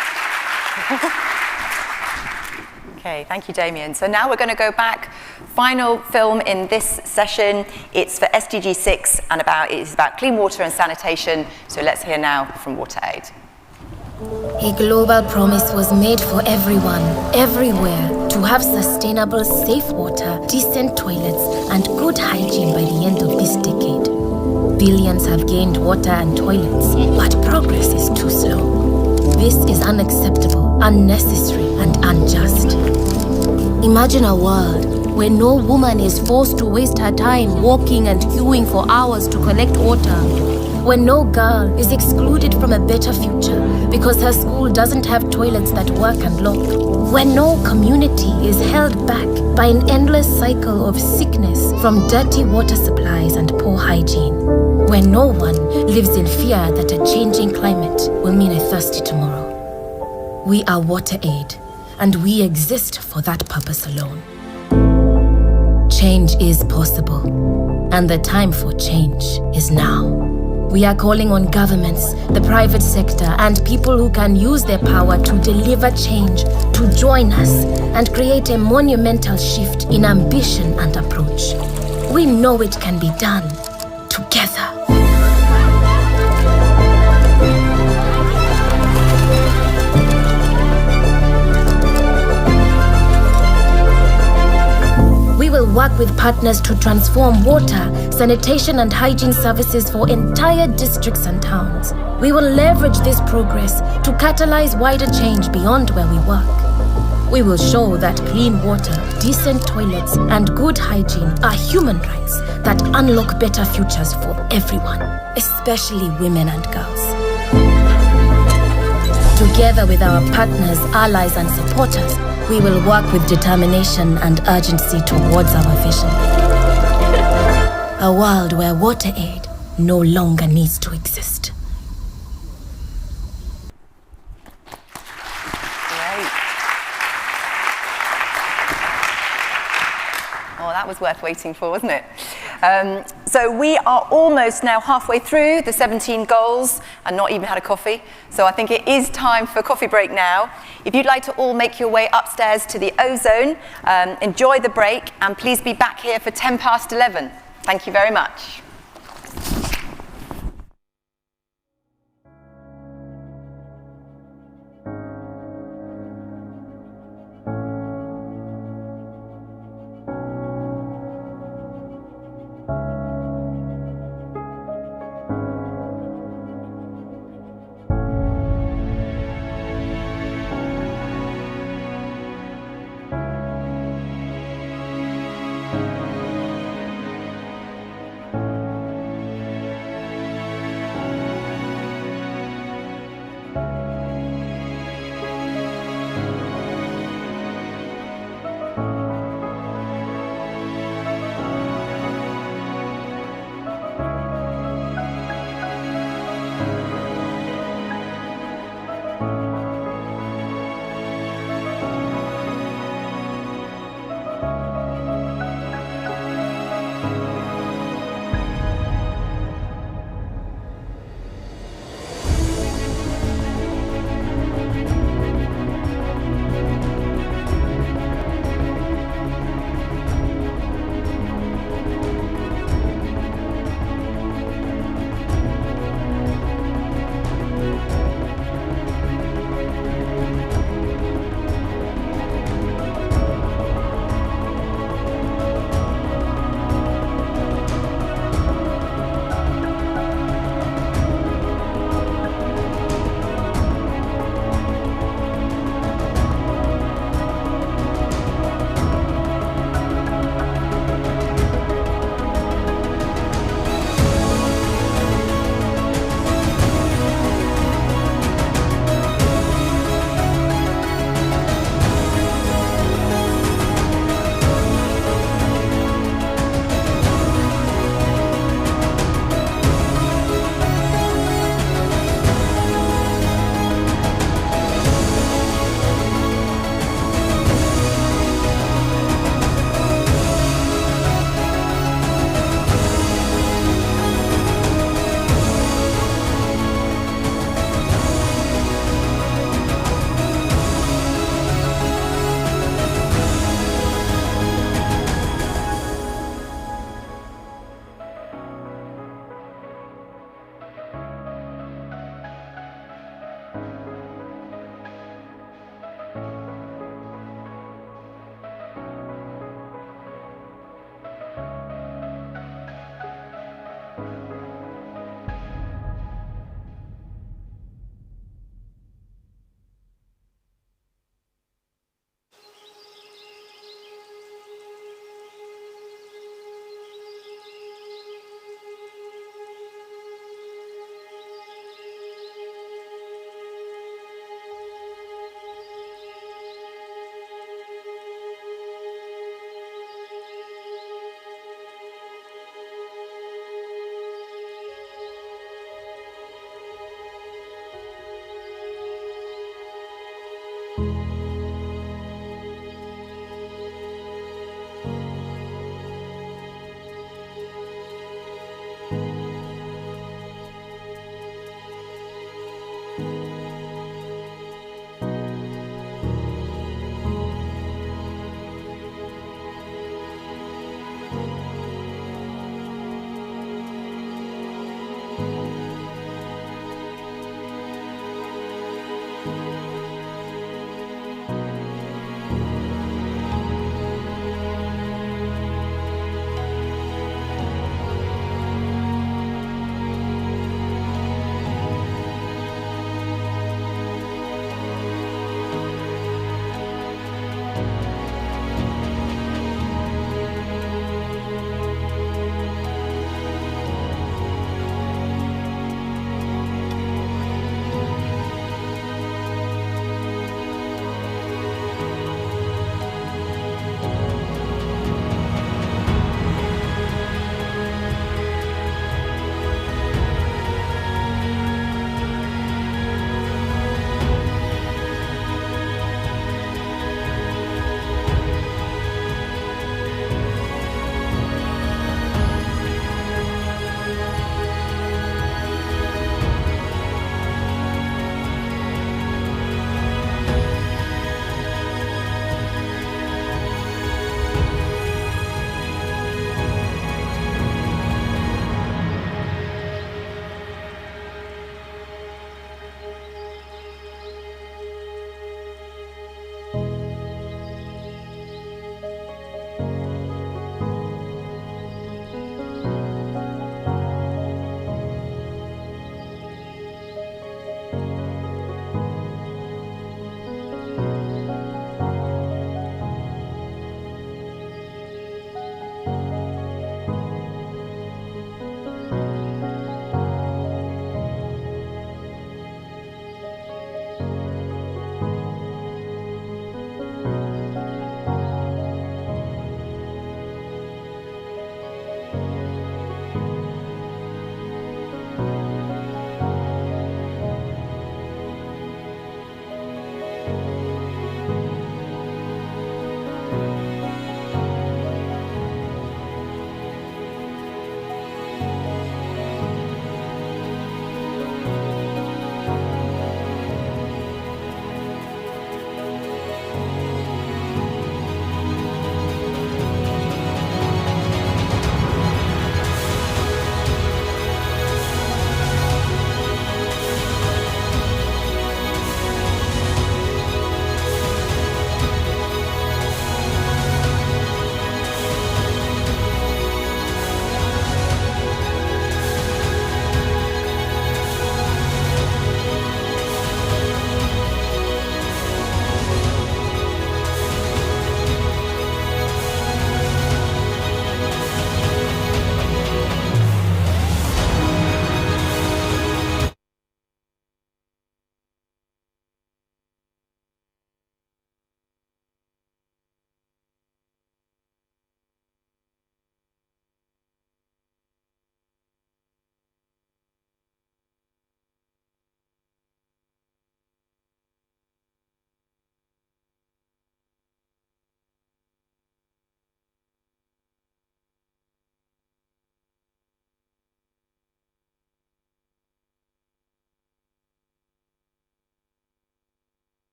Okay, thank you, Damien. So now we're going to go back. Final film in this session. It's for SDG 6 and it's about clean water and sanitation. So let's hear now from WaterAid. A global promise was made for everyone, everywhere, to have sustainable, safe water, decent toilets, and good hygiene by the end of this decade. Billions have gained water and toilets, but progress is too slow. This is unacceptable, unnecessary, and unjust. Imagine a world where no woman is forced to waste her time walking and queuing for hours to collect water, where no girl is excluded from a better future because her school doesn't have toilets that work and lock, where no community is held back by an endless cycle of sickness from dirty water supplies and poor hygiene, where no one lives in fear that a changing climate will mean a thirsty tomorrow. We are WaterAid, and we exist for that purpose alone. Change is possible, and the time for change is now. We are calling on governments, the private sector, and people who can use their power to deliver change to join us and create a monumental shift in ambition and approach. We know it can be done together. We will work with partners to transform water, sanitation and hygiene services for entire districts and towns. We will leverage this progress to catalyze wider change beyond where we work. We will show that clean water, decent toilets and good hygiene are human rights that unlock better futures for everyone, especially women and girls. Together with our partners, allies and supporters, we will work with determination and urgency towards our vision. A world where WaterAid no longer needs to exist. Great. Oh, that was worth waiting for, wasn't it? So we are almost now halfway through the 17 goals and not even had a coffee. So I think it is time for a coffee break now. If you'd like to all make your way upstairs to the ozone, enjoy the break and please be back here for 11:10. Thank you very much.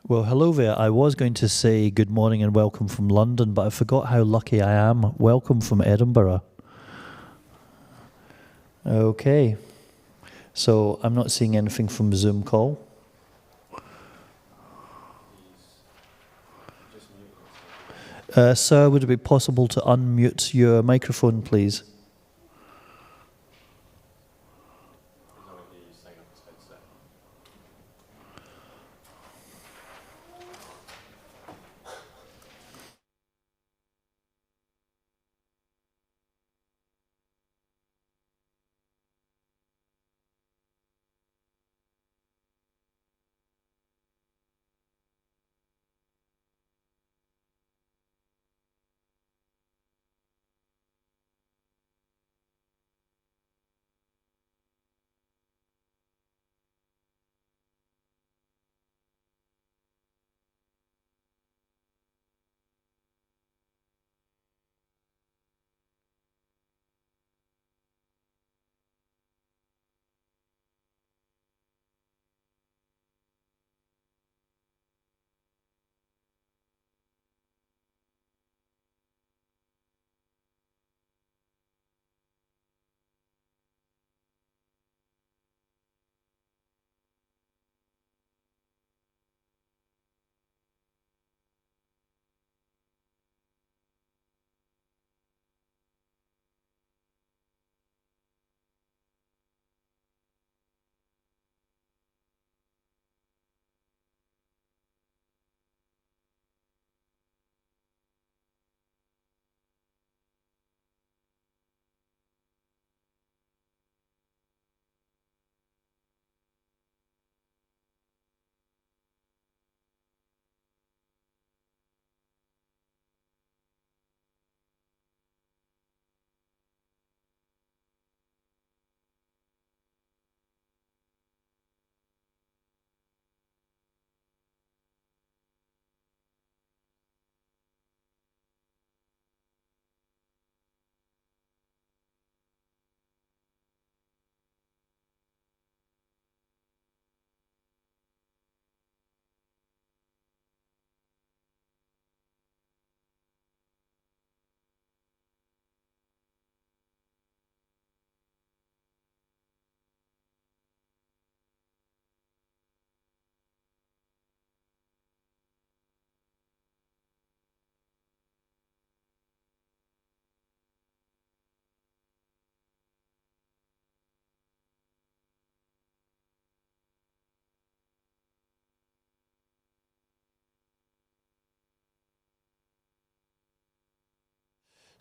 Well, hello there. I was going to say good morning and welcome from London, but I forgot how lucky I am. Welcome from Edinburgh. Okay. So I'm not seeing anything from the Zoom call. Sir, would it be possible to unmute your microphone, please?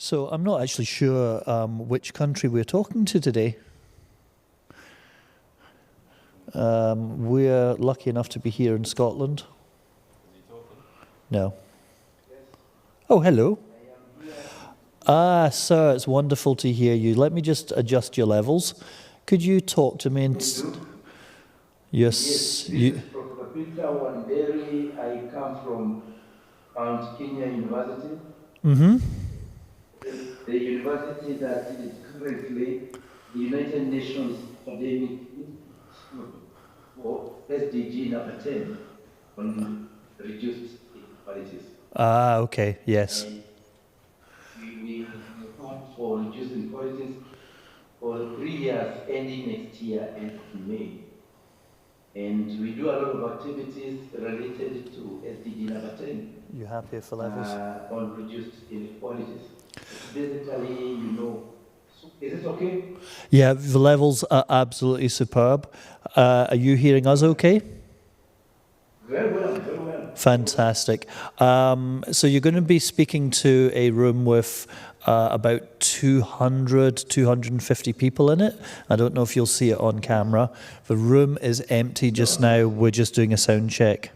So I'm not actually sure which country we're talking to today. We're lucky enough to be here in Scotland. No. Oh, hello. Ah, sir, it's wonderful to hear you. Let me just adjust your levels. Could you talk to me? Yes. You. I come from Mount Kenya University. Mm-hmm. The university that is currently the United Nations Academic for SDG number 10 on reduced inequalities. Ah, okay, yes. And we fought for reduced inequalities for 3 years, ending next year, end of May. And we do a lot of activities related to SDG number 10. You happy for levels? On reduced inequalities. Basically, you know, is it okay? Yeah, the levels are absolutely superb. Are you hearing us okay? Very well, very well. Fantastic. So you're going to be speaking to a room with about 200, 250 people in it. I don't know if you'll see it on camera. The room is empty just now. We're just doing a sound check.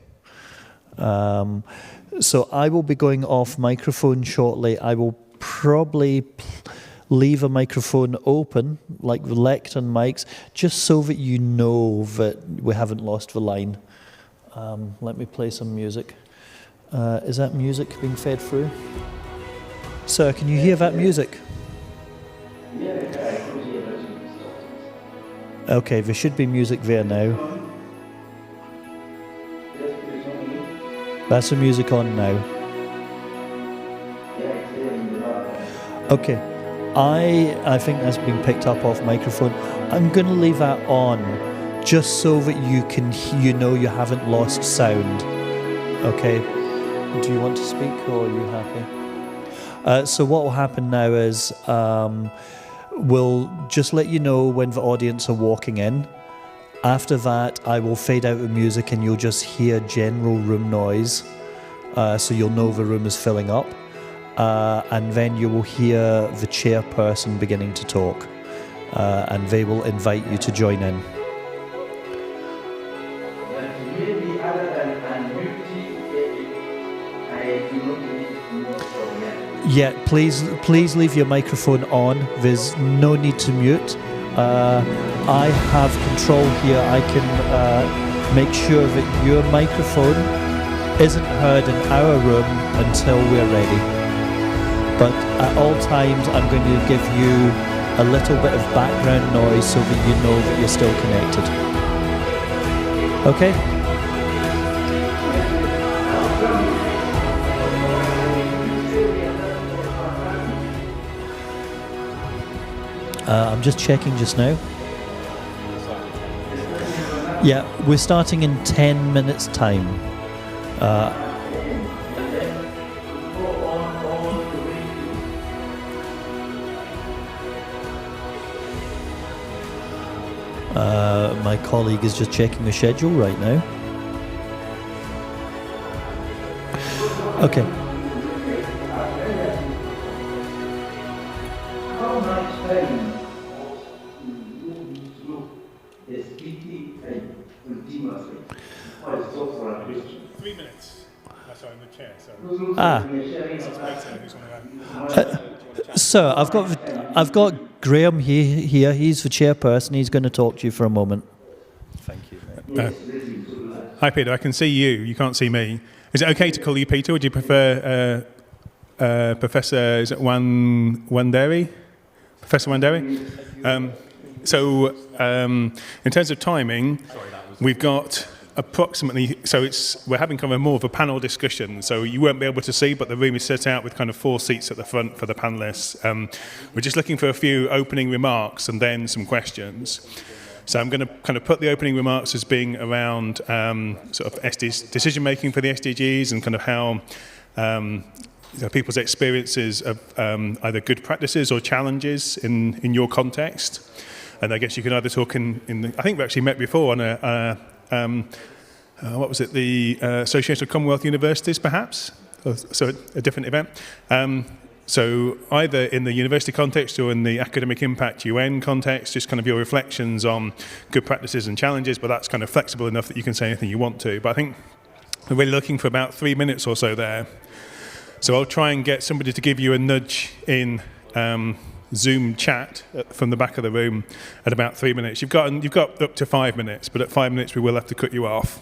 So I will be going off microphone shortly. I will probably leave a microphone open, like the lectern mics, just so that you know that we haven't lost the line. Let me play some music. Is that music being fed through? Sir, can you hear that music? Okay, there should be music there now. That's the music on now. Okay, I think that's being picked up off microphone. I'm going to leave that on, just so that you know you haven't lost sound. Okay. Do you want to speak, or are you happy? So what will happen now is we'll just let you know when the audience are walking in. After that, I will fade out the music and you'll just hear general room noise. So you'll know the room is filling up. And then you will hear the chairperson beginning to talk. And they will invite you to join in. Yeah, please leave your microphone on. There's no need to mute. I have control here. I can make sure that your microphone isn't heard in our room until we're ready. But at all times, I'm going to give you a little bit of background noise so that you know that you're still connected. Okay? I'm just checking just now. Yeah, we're starting in 10 minutes time. My colleague is just checking the schedule right now. Okay. Sir, I've got Graham here. He's the chairperson. He's going to talk to you for a moment. Thank you. Hi, Peter. I can see you. You can't see me. Is it okay to call you Peter? Would you prefer Professor? Is it Wanderi? Professor Wanderi? In terms of timing, we've got approximately, we're having kind of more of a panel discussion, so you won't be able to see, but the room is set out with kind of 4 seats at the front for the panellists. We're just looking for a few opening remarks and then some questions. So I'm going to kind of put the opening remarks as being around sort of decision making for the SDGs and kind of how people's experiences of either good practices or challenges in your context. And I guess you can either talk in the, I think we actually met before on what was it, the Association of Commonwealth Universities, perhaps? So a different event. So either in the university context or in the academic impact UN context, just kind of your reflections on good practices and challenges, but that's kind of flexible enough that you can say anything you want to. But I think we're really looking for about 3 minutes or so there. So I'll try and get somebody to give you a nudge in Zoom chat from the back of the room at about 3 minutes. You've got up to 5 minutes, but at 5 minutes we will have to cut you off.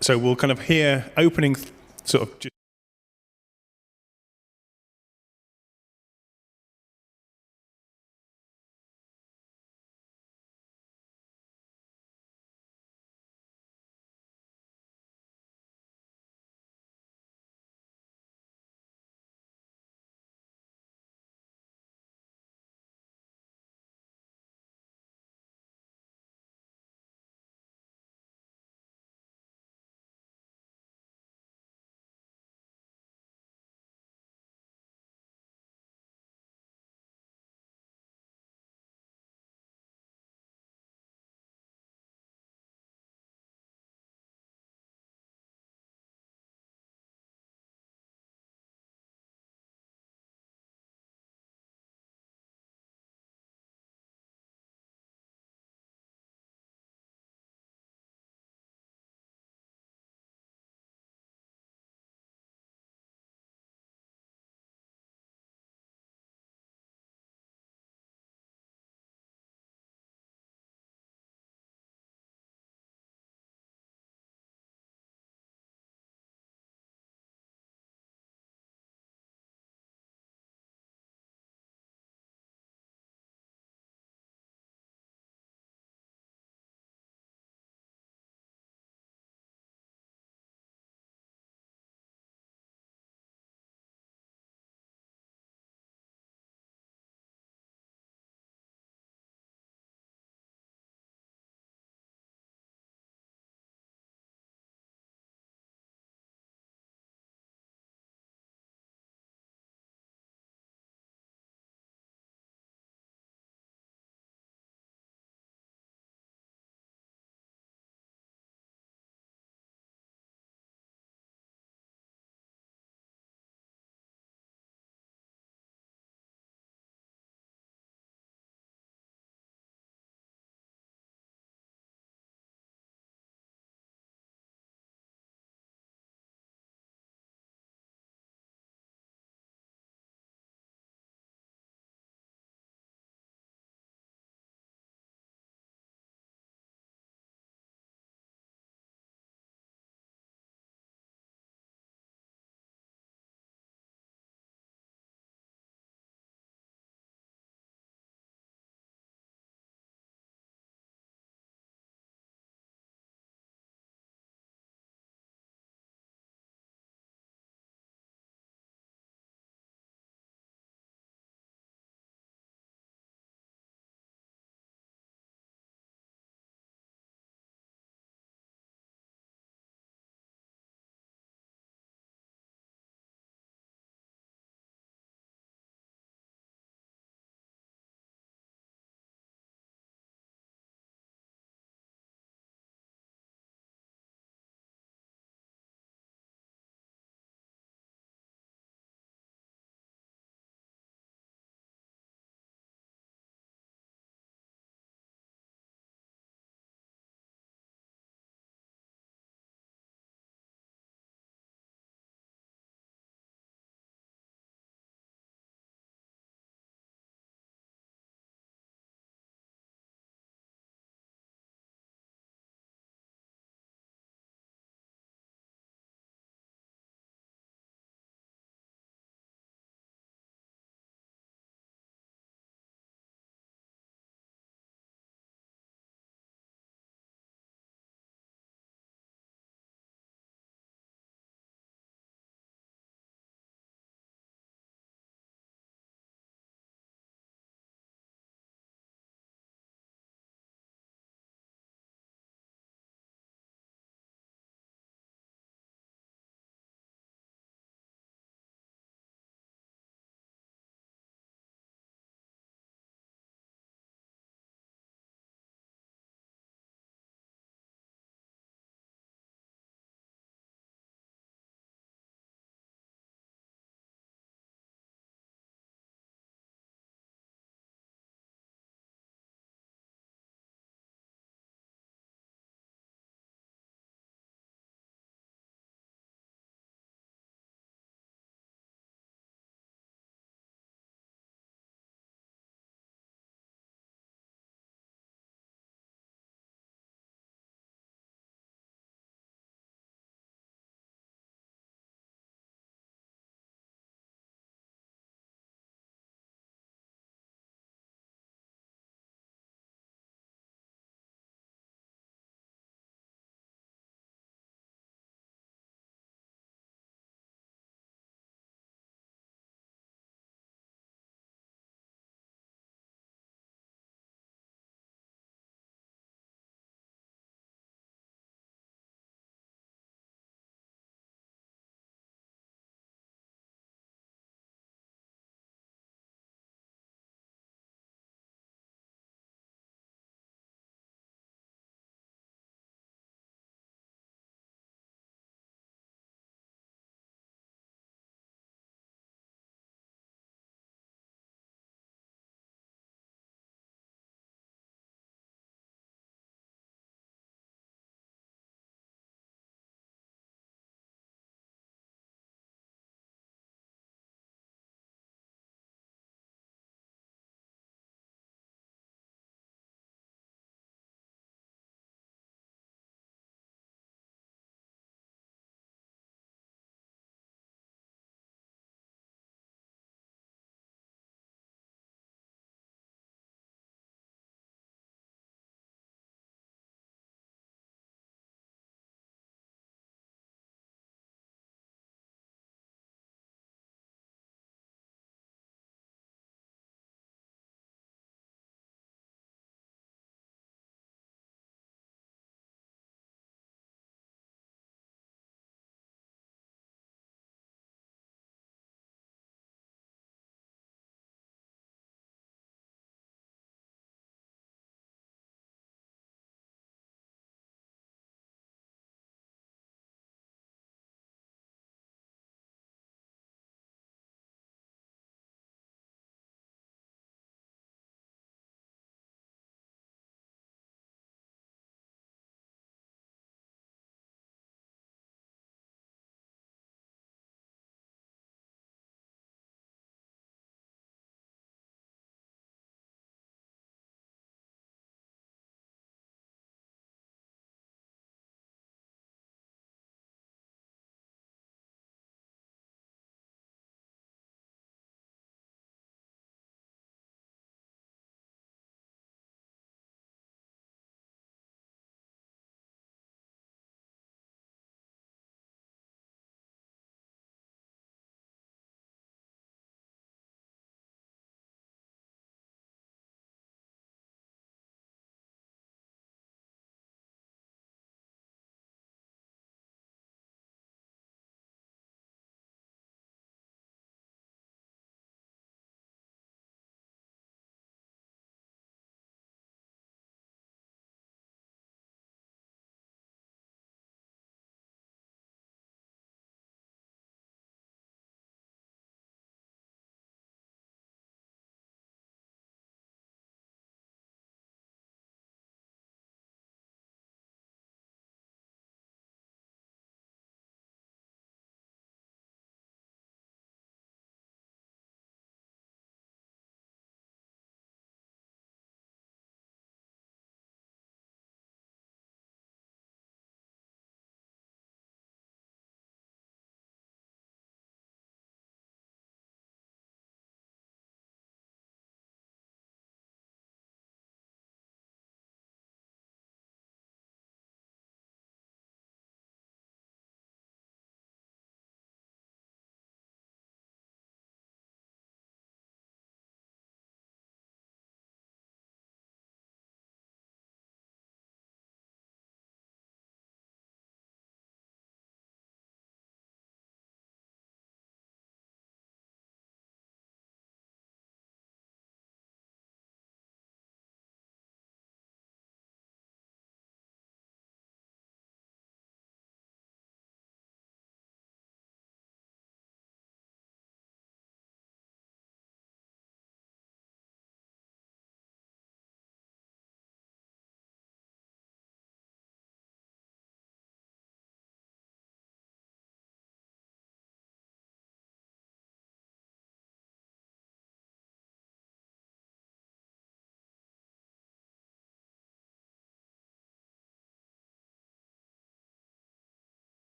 So we'll kind of hear opening sort of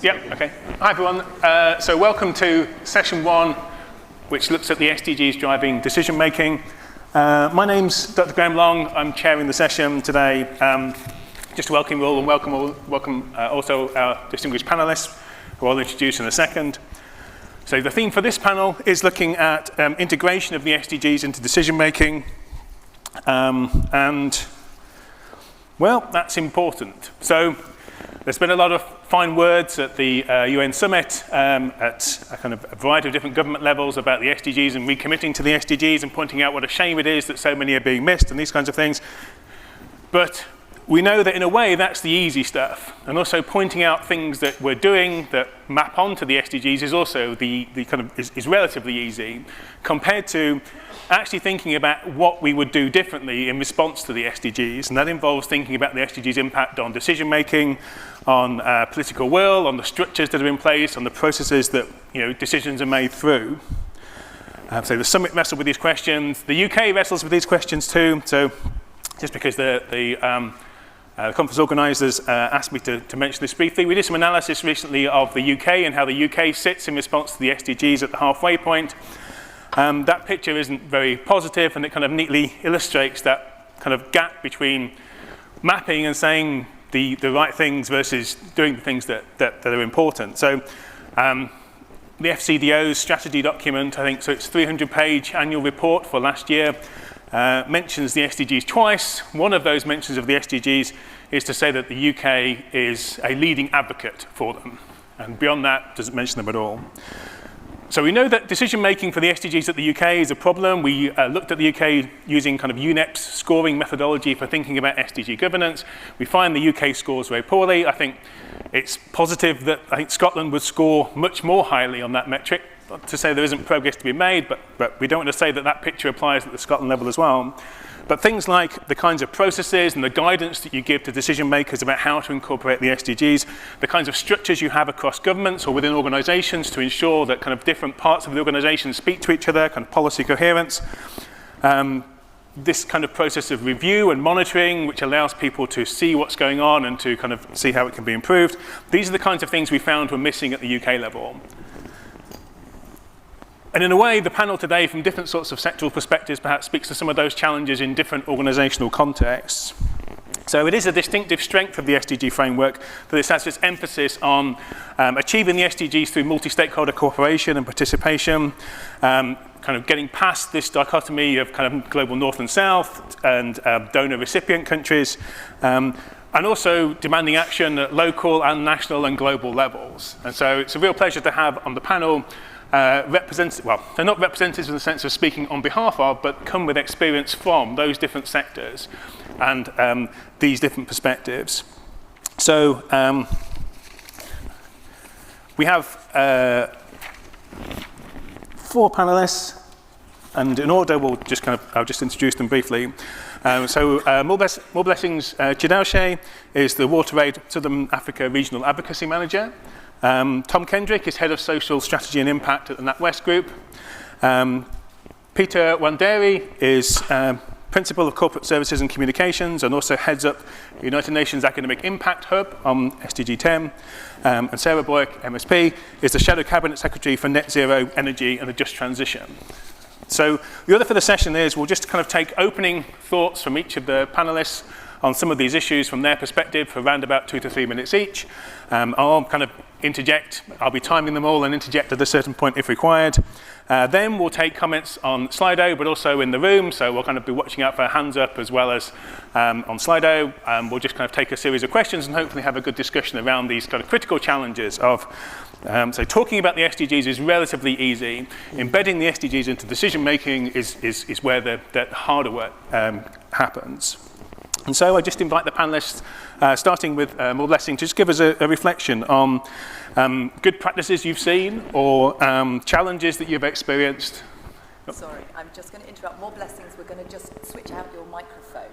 Yep, okay. Hi, everyone. So welcome to session 1, which looks at the SDGs driving decision-making. My name's Dr. Graham Long. I'm chairing the session today. Just to welcome you all and welcome also our distinguished panelists, who I'll introduce in a second. So the theme for this panel is looking at integration of the SDGs into decision-making. And, well, that's important. So there's been a lot of fine words at the UN summit at a kind of a variety of different government levels about the SDGs and recommitting to the SDGs and pointing out what a shame it is that so many are being missed and these kinds of things. But we know that in a way that's the easy stuff, and also pointing out things that we're doing that map onto the SDGs is also the kind of is relatively easy compared to actually thinking about what we would do differently in response to the SDGs, and that involves thinking about the SDGs' impact on decision making, on political will, on the structures that are in place, on the processes that decisions are made through. So the summit wrestled with these questions. The UK wrestles with these questions too. So just because the conference organisers asked me to mention this briefly, we did some analysis recently of the UK and how the UK sits in response to the SDGs at the halfway point. That picture isn't very positive, and it kind of neatly illustrates that kind of gap between mapping and saying the right things versus doing the things that are important. So the FCDO's strategy document, I think, so it's 300-page annual report for last year, mentions the SDGs twice. One of those mentions of the SDGs is to say that the UK is a leading advocate for them. And beyond that, doesn't mention them at all. So we know that decision-making for the SDGs at the UK is a problem. We looked at the UK using kind of UNEP's scoring methodology for thinking about SDG governance. We find the UK scores very poorly. I think it's positive that I think Scotland would score much more highly on that metric. Not to say there isn't progress to be made, but we don't want to say that that picture applies at the Scotland level as well. But things like the kinds of processes and the guidance that you give to decision makers about how to incorporate the SDGs, the kinds of structures you have across governments or within organisations to ensure that kind of different parts of the organisation speak to each other, kind of policy coherence. This kind of process of review and monitoring, which allows people to see what's going on and to kind of see how it can be improved. These are the kinds of things we found were missing at the UK level. And in a way, the panel today, from different sorts of sectoral perspectives, perhaps speaks to some of those challenges in different organisational contexts. So it is a distinctive strength of the SDG framework that it has this emphasis on achieving the SDGs through multi-stakeholder cooperation and participation, kind of getting past this dichotomy of kind of global north and south and donor-recipient countries, and also demanding action at local and national and global levels. And so it's a real pleasure to have on the panel well, they're not representatives in the sense of speaking on behalf of, but come with experience from those different sectors and these different perspectives. So we have 4 panelists, and in order, I'll just introduce them briefly. More Blessings Chidauche is the WaterAid Southern Africa Regional Advocacy Manager. Tom Kendrick is Head of Social Strategy and Impact at the NatWest Group. Peter Wanderi is Principal of Corporate Services and Communications and also heads up the United Nations Academic Impact Hub on SDG 10. And Sarah Boyack, MSP, is the Shadow Cabinet Secretary for Net Zero Energy and the Just Transition. So the order for the session is we'll just kind of take opening thoughts from each of the panelists on some of these issues from their perspective for around about 2 to 3 minutes each. I'll kind of interject, I'll be timing them all and interject at a certain point if required. Then we'll take comments on Slido, but also in the room, so we'll kind of be watching out for hands up as well as on Slido. We'll just kind of take a series of questions and hopefully have a good discussion around these kind of critical challenges of, so talking about the SDGs is relatively easy. Embedding the SDGs into decision making is where the harder work happens. And so I just invite the panelists, starting with More Blessing, to just give us a reflection on good practices you've seen or challenges that you've experienced. Sorry, I'm just going to interrupt. More Blessings, we're going to just switch out your microphone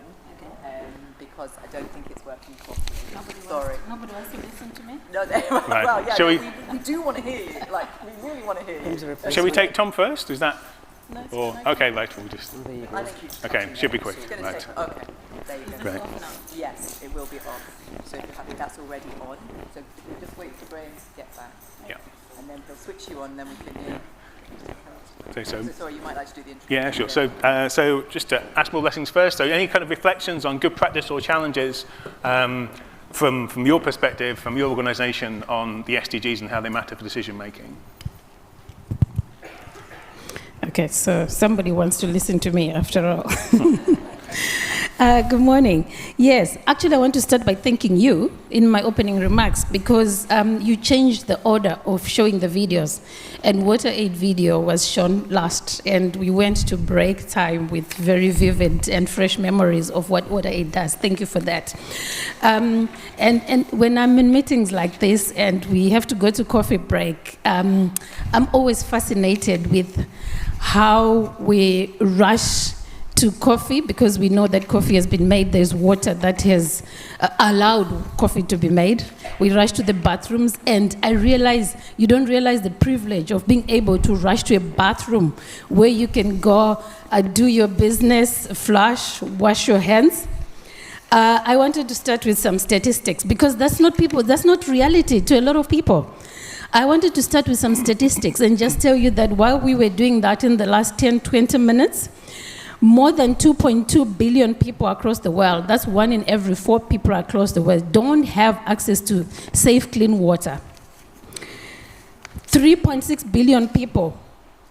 because I don't think it's working properly. Nobody wants to listen to me? No, right. Well, yeah, Shall we do want to hear you. Like, we really want to hear you. Shall we take Tom first? Is that? No, or, okay, right, we'll just... I think okay, should be quick. Right. Okay. There you go. Great. Yes, it will be on. So if you're happy, that's already on. So if you just wait for Graham to get back. Yeah. And then he'll switch you on, then we can... So, sorry, you might like to do the intro. yeah, sure. So just to ask more blessings first. So any kind of reflections on good practice or challenges from your perspective, from your organisation on the SDGs and how they matter for decision making? Okay, so somebody wants to listen to me after all. Good morning. Yes, actually I want to start by thanking you in my opening remarks because you changed the order of showing the videos, and WaterAid video was shown last, and we went to break time with very vivid and fresh memories of what WaterAid does. Thank you for that. And when I'm in meetings like this and we have to go to coffee break, I'm always fascinated with how we rush to coffee because we know that coffee has been made. There's water that has allowed coffee to be made. We rush to the bathrooms, and I realize you don't realize the privilege of being able to rush to a bathroom where you can go do your business, flush, wash your hands. I wanted to start with some statistics because that's not reality to a lot of people. I wanted to start with some statistics and just tell you that while we were doing that in the last 10, 20 minutes, more than 2.2 billion people across the world, that's 1 in every 4 people across the world, don't have access to safe, clean water. 3.6 billion people,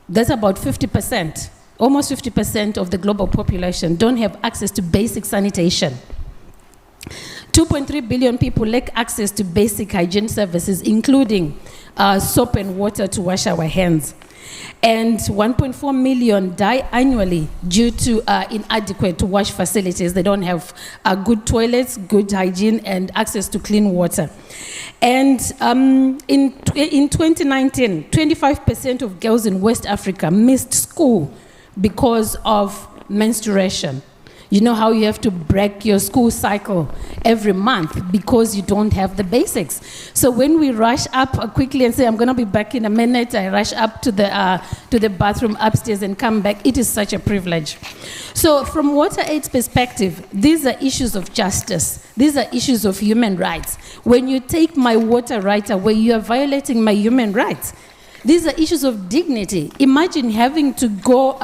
that's about 50%, almost 50% of the global population don't have access to basic sanitation. 2.3 billion people lack access to basic hygiene services, including soap and water to wash our hands. And 1.4 million die annually due to inadequate wash facilities. They don't have good toilets, good hygiene, and access to clean water. And in 2019, 25% of girls in West Africa missed school because of menstruation. You know how you have to break your school cycle every month because you don't have the basics. So when we rush up quickly and say, I'm going to be back in a minute, I rush up to the bathroom upstairs and come back, it is such a privilege. So from WaterAid's perspective, these are issues of justice. These are issues of human rights. When you take my water right away, you are violating my human rights. These are issues of dignity. Imagine having to go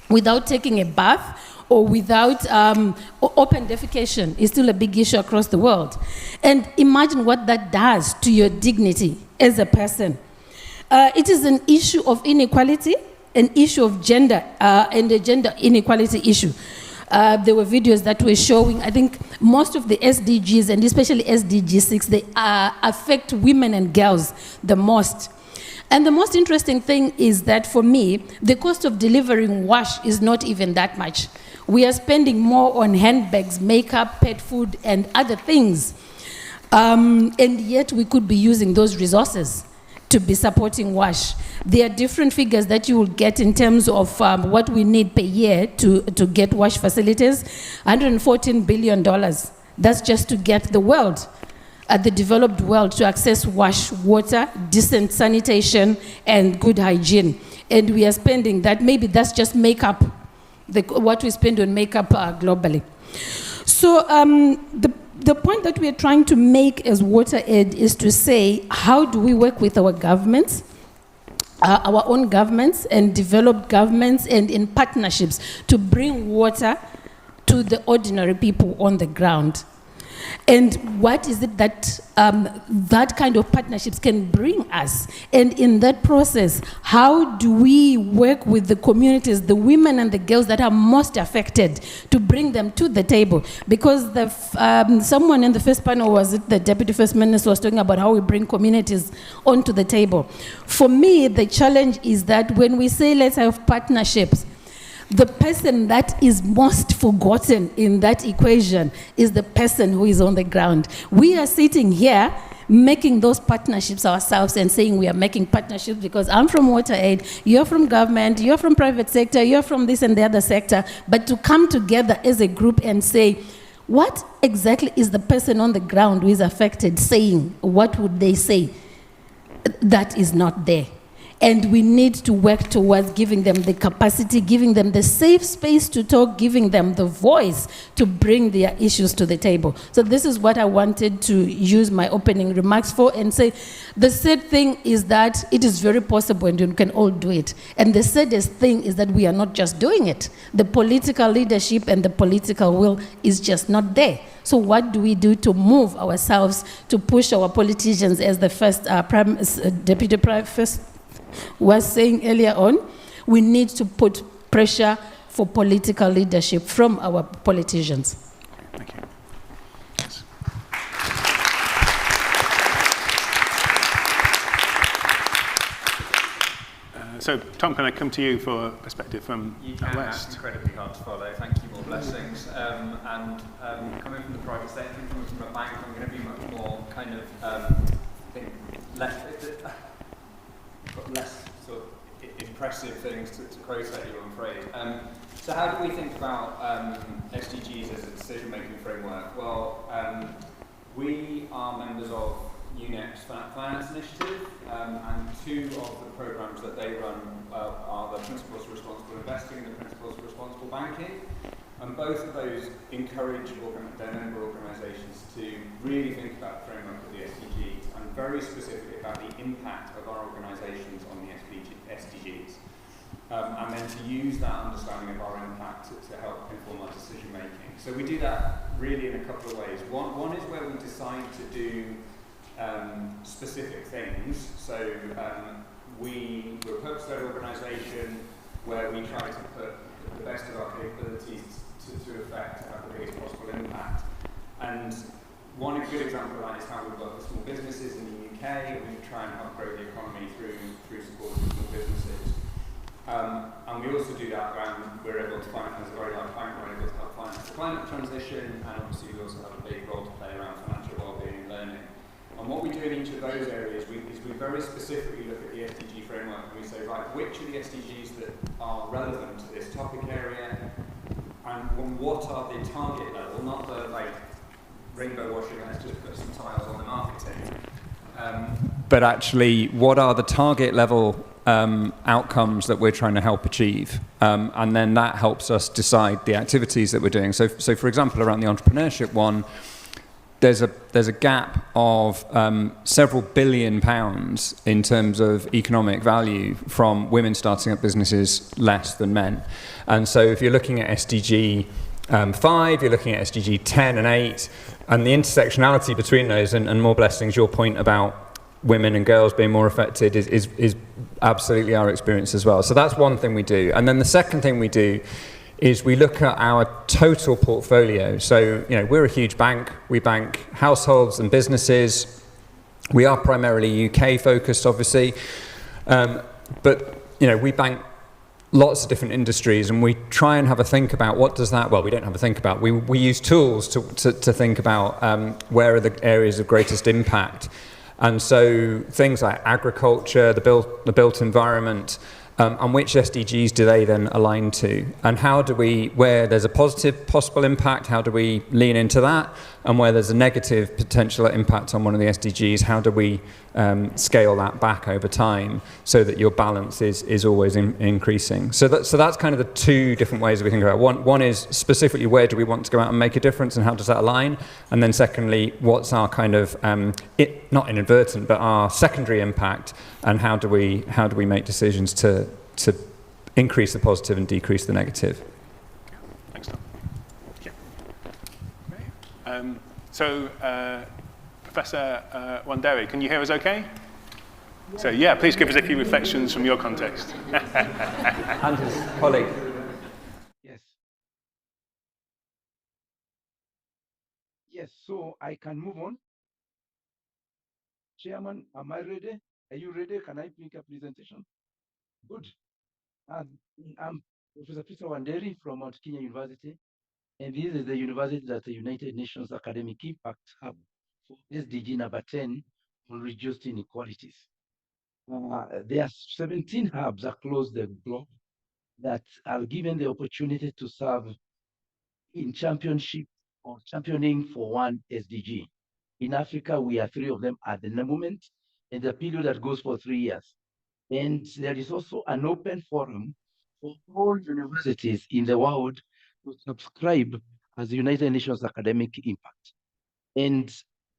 without taking a bath, or without open defecation is still a big issue across the world. And imagine what that does to your dignity as a person. It is an issue of inequality, an issue of gender, and a gender inequality issue. There were videos that were showing, I think most of the SDGs, and especially SDG 6, they affect women and girls the most. And the most interesting thing is that for me, the cost of delivering wash is not even that much. We are spending more on handbags, makeup, pet food, and other things. And yet we could be using those resources to be supporting WASH. There are different figures that you will get in terms of what we need per year to get WASH facilities. $114 billion. That's just to get the world, the developed world, to access WASH water, decent sanitation, and good hygiene. And we are spending that. Maybe that's just makeup, what we spend on makeup globally. So the point that we are trying to make as WaterAid is to say, how do we work with our governments, our own governments and developed governments, and in partnerships to bring water to the ordinary people on the ground? And what is it that that kind of partnerships can bring us? And in that process, how do we work with the communities, the women and the girls that are most affected, to bring them to the table? Because someone in the first panel, was it the Deputy First Minister, was talking about how we bring communities onto the table. For me, the challenge is that when we say let's have partnerships, the person that is most forgotten in that equation is the person who is on the ground. We are sitting here making those partnerships ourselves and saying we are making partnerships because I'm from WaterAid, you're from government, you're from private sector, you're from this and the other sector, but to come together as a group and say, what exactly is the person on the ground who is affected saying? What would they say? That is not there. And we need to work towards giving them the capacity, giving them the safe space to talk, giving them the voice to bring their issues to the table. So this is what I wanted to use my opening remarks for, and say the sad thing is that it is very possible and you can all do it. And the saddest thing is that we are not just doing it. The political leadership and the political will is just not there. So what do we do to move ourselves, to push our politicians, as the first Deputy Prime Minister was saying earlier on? We need to put pressure for political leadership from our politicians. Thank you. So, Tom, can I come to you for a perspective from West? West? That's incredibly hard to follow. Thank you, more blessings. Coming from the private sector, coming from a bank, I'm going to be much more kind of less sort of impressive things to quote at you, I'm afraid. So how do we think about SDGs as a decision-making framework? Well, we are members of UNEP's Finance Initiative, and two of the programs that they run are the Principles for Responsible Investing and the Principles for Responsible Banking. And both of those encourage their member organisations to really think about the framework of the SDGs and very specifically about the impact of our organisations on the SDGs. And then to use that understanding of our impact to help inform our decision making. So we do that really in a couple of ways. One is where we decide to do specific things. So we're a purpose-led organisation where we try to put the best of our capabilities to effect to have the biggest possible impact. And one good example of that is how we work with small businesses in the UK, and we try and help grow the economy through support for small businesses. And we also do that when we're able to finance a very large bank, we're able to help finance the climate transition, and obviously we also have a big role to play around financial well-being and learning. And what we do in each of those areas is we very specifically look at the SDG framework and we say, right, which are the SDGs that are relevant to this topic area, and what are the target level, not the rainbow washing, let's just put some tiles on the marketing. But actually, what are the target level outcomes that we're trying to help achieve? And then that helps us decide the activities that we're doing. So for example, around the entrepreneurship one, there's a gap of several £billion in terms of economic value from women starting up businesses less than men. And so if you're looking at SDG 5, you're looking at SDG 10 and 8, and the intersectionality between those, and more blessings, your point about women and girls being more affected is absolutely our experience as well. So that's one thing we do. And then the second thing we do is we look at our total portfolio. So, we're a huge bank. We bank households and businesses. We are primarily UK focused, obviously. But, we bank lots of different industries, and we try and have a think about what does that, well, we don't have a think about, we use tools to think about where are the areas of greatest impact. And so things like agriculture, the built environment, and which SDGs do they then align to? And how do we, where there's a positive possible impact, how do we lean into that? And where there's a negative potential impact on one of the SDGs, how do we scale that back over time so that your balance is always increasing? So that's kind of the two different ways that we think about it. One is specifically where do we want to go out and make a difference and how does that align? And then secondly, what's our kind of, not inadvertent, but our secondary impact, and how do we make decisions to increase the positive and decrease the negative? Thanks, Tom. So, Professor Wanderi, can you hear us okay? Yeah. So, yeah, please give us a few reflections from your context. And his colleague. Yes. Yes, so I can move on. Chairman, am I ready? Are you ready? Can I make a presentation? Good. I'm Professor Peter Wanderi from Mount Kenya University. And this is the university that the United Nations Academic Impact Hub for SDG number 10 on reduced inequalities. There are 17 hubs across the globe that are given the opportunity to serve in championship or championing for one SDG. In Africa, we are 3 of them at the moment, in the period that goes for 3 years. And there is also an open forum for all universities in the world to subscribe as United Nations Academic Impact. And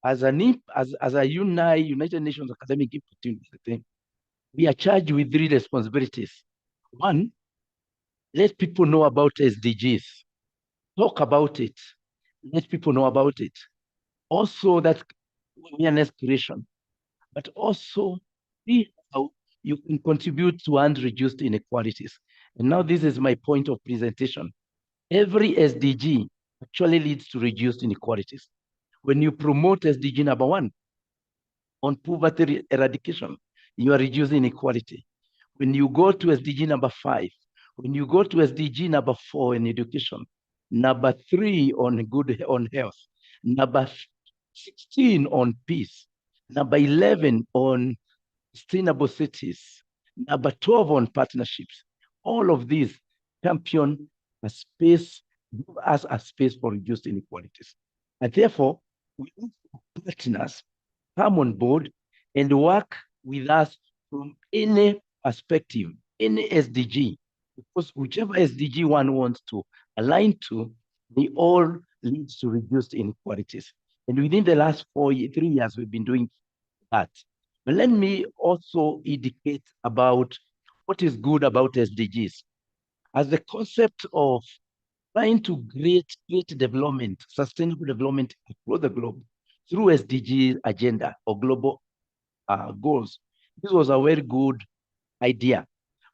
as a United Nations Academic Impact University, we are charged with 3 responsibilities. 1, let people know about SDGs. Talk about it. Let people know about it. Also, that awareness creation, but also see how you can contribute to unreduced inequalities. And now this is my point of presentation. Every SDG actually leads to reduced inequalities. When you promote SDG number 1 on poverty eradication, you are reducing inequality. When you go to SDG number 5, when you go to SDG number 4 in education, number 3 on health, number 16 on peace, number 11 on sustainable cities, number 12 on partnerships, all of these champion a space, give us a space for reduced inequalities. And therefore, we need partners come on board and work with us from any perspective, any SDG, because whichever SDG one wants to align to, they all lead to reduced inequalities. And within the last 3 years, we've been doing that. But let me also indicate about what is good about SDGs. As the concept of trying to create development, sustainable development across the globe through SDG agenda or global goals, this was a very good idea.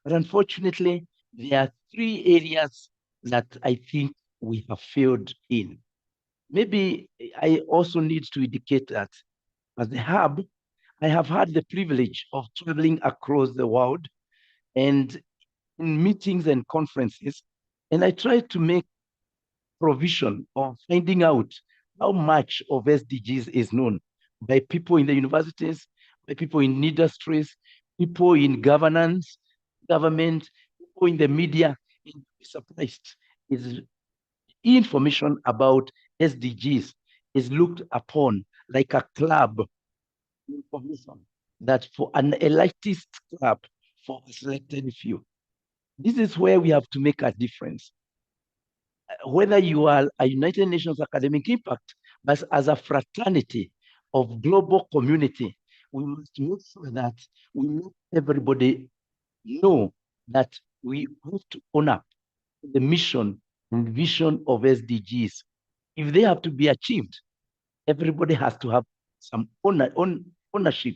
But unfortunately, there are 3 areas that I think we have failed in. Maybe I also need to indicate that as the hub, I have had the privilege of traveling across the world and in meetings and conferences, and I try to make provision of finding out how much of SDGs is known by people in the universities, by people in industries, people in governance, government, people in the media. You'll be surprised. Is information about SDGs is looked upon like a club information that for an elitist club for a selected few. This is where we have to make a difference. Whether you are a United Nations Academic Impact, but as a fraternity of global community, we must make sure that we make everybody know that we have to own up the mission and vision of SDGs. If they have to be achieved, everybody has to have some ownership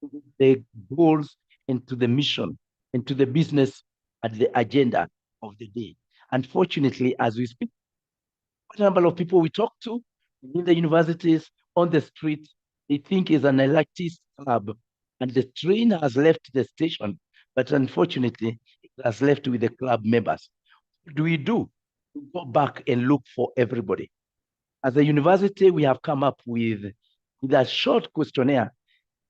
to the goals and to the mission and to the business at the agenda of the day. Unfortunately, as we speak, what number of people we talk to in the universities, on the street, they think is an elitist club, and the train has left the station, but unfortunately, it has left with the club members. What do? We go back and look for everybody. As a university, we have come up with a short questionnaire,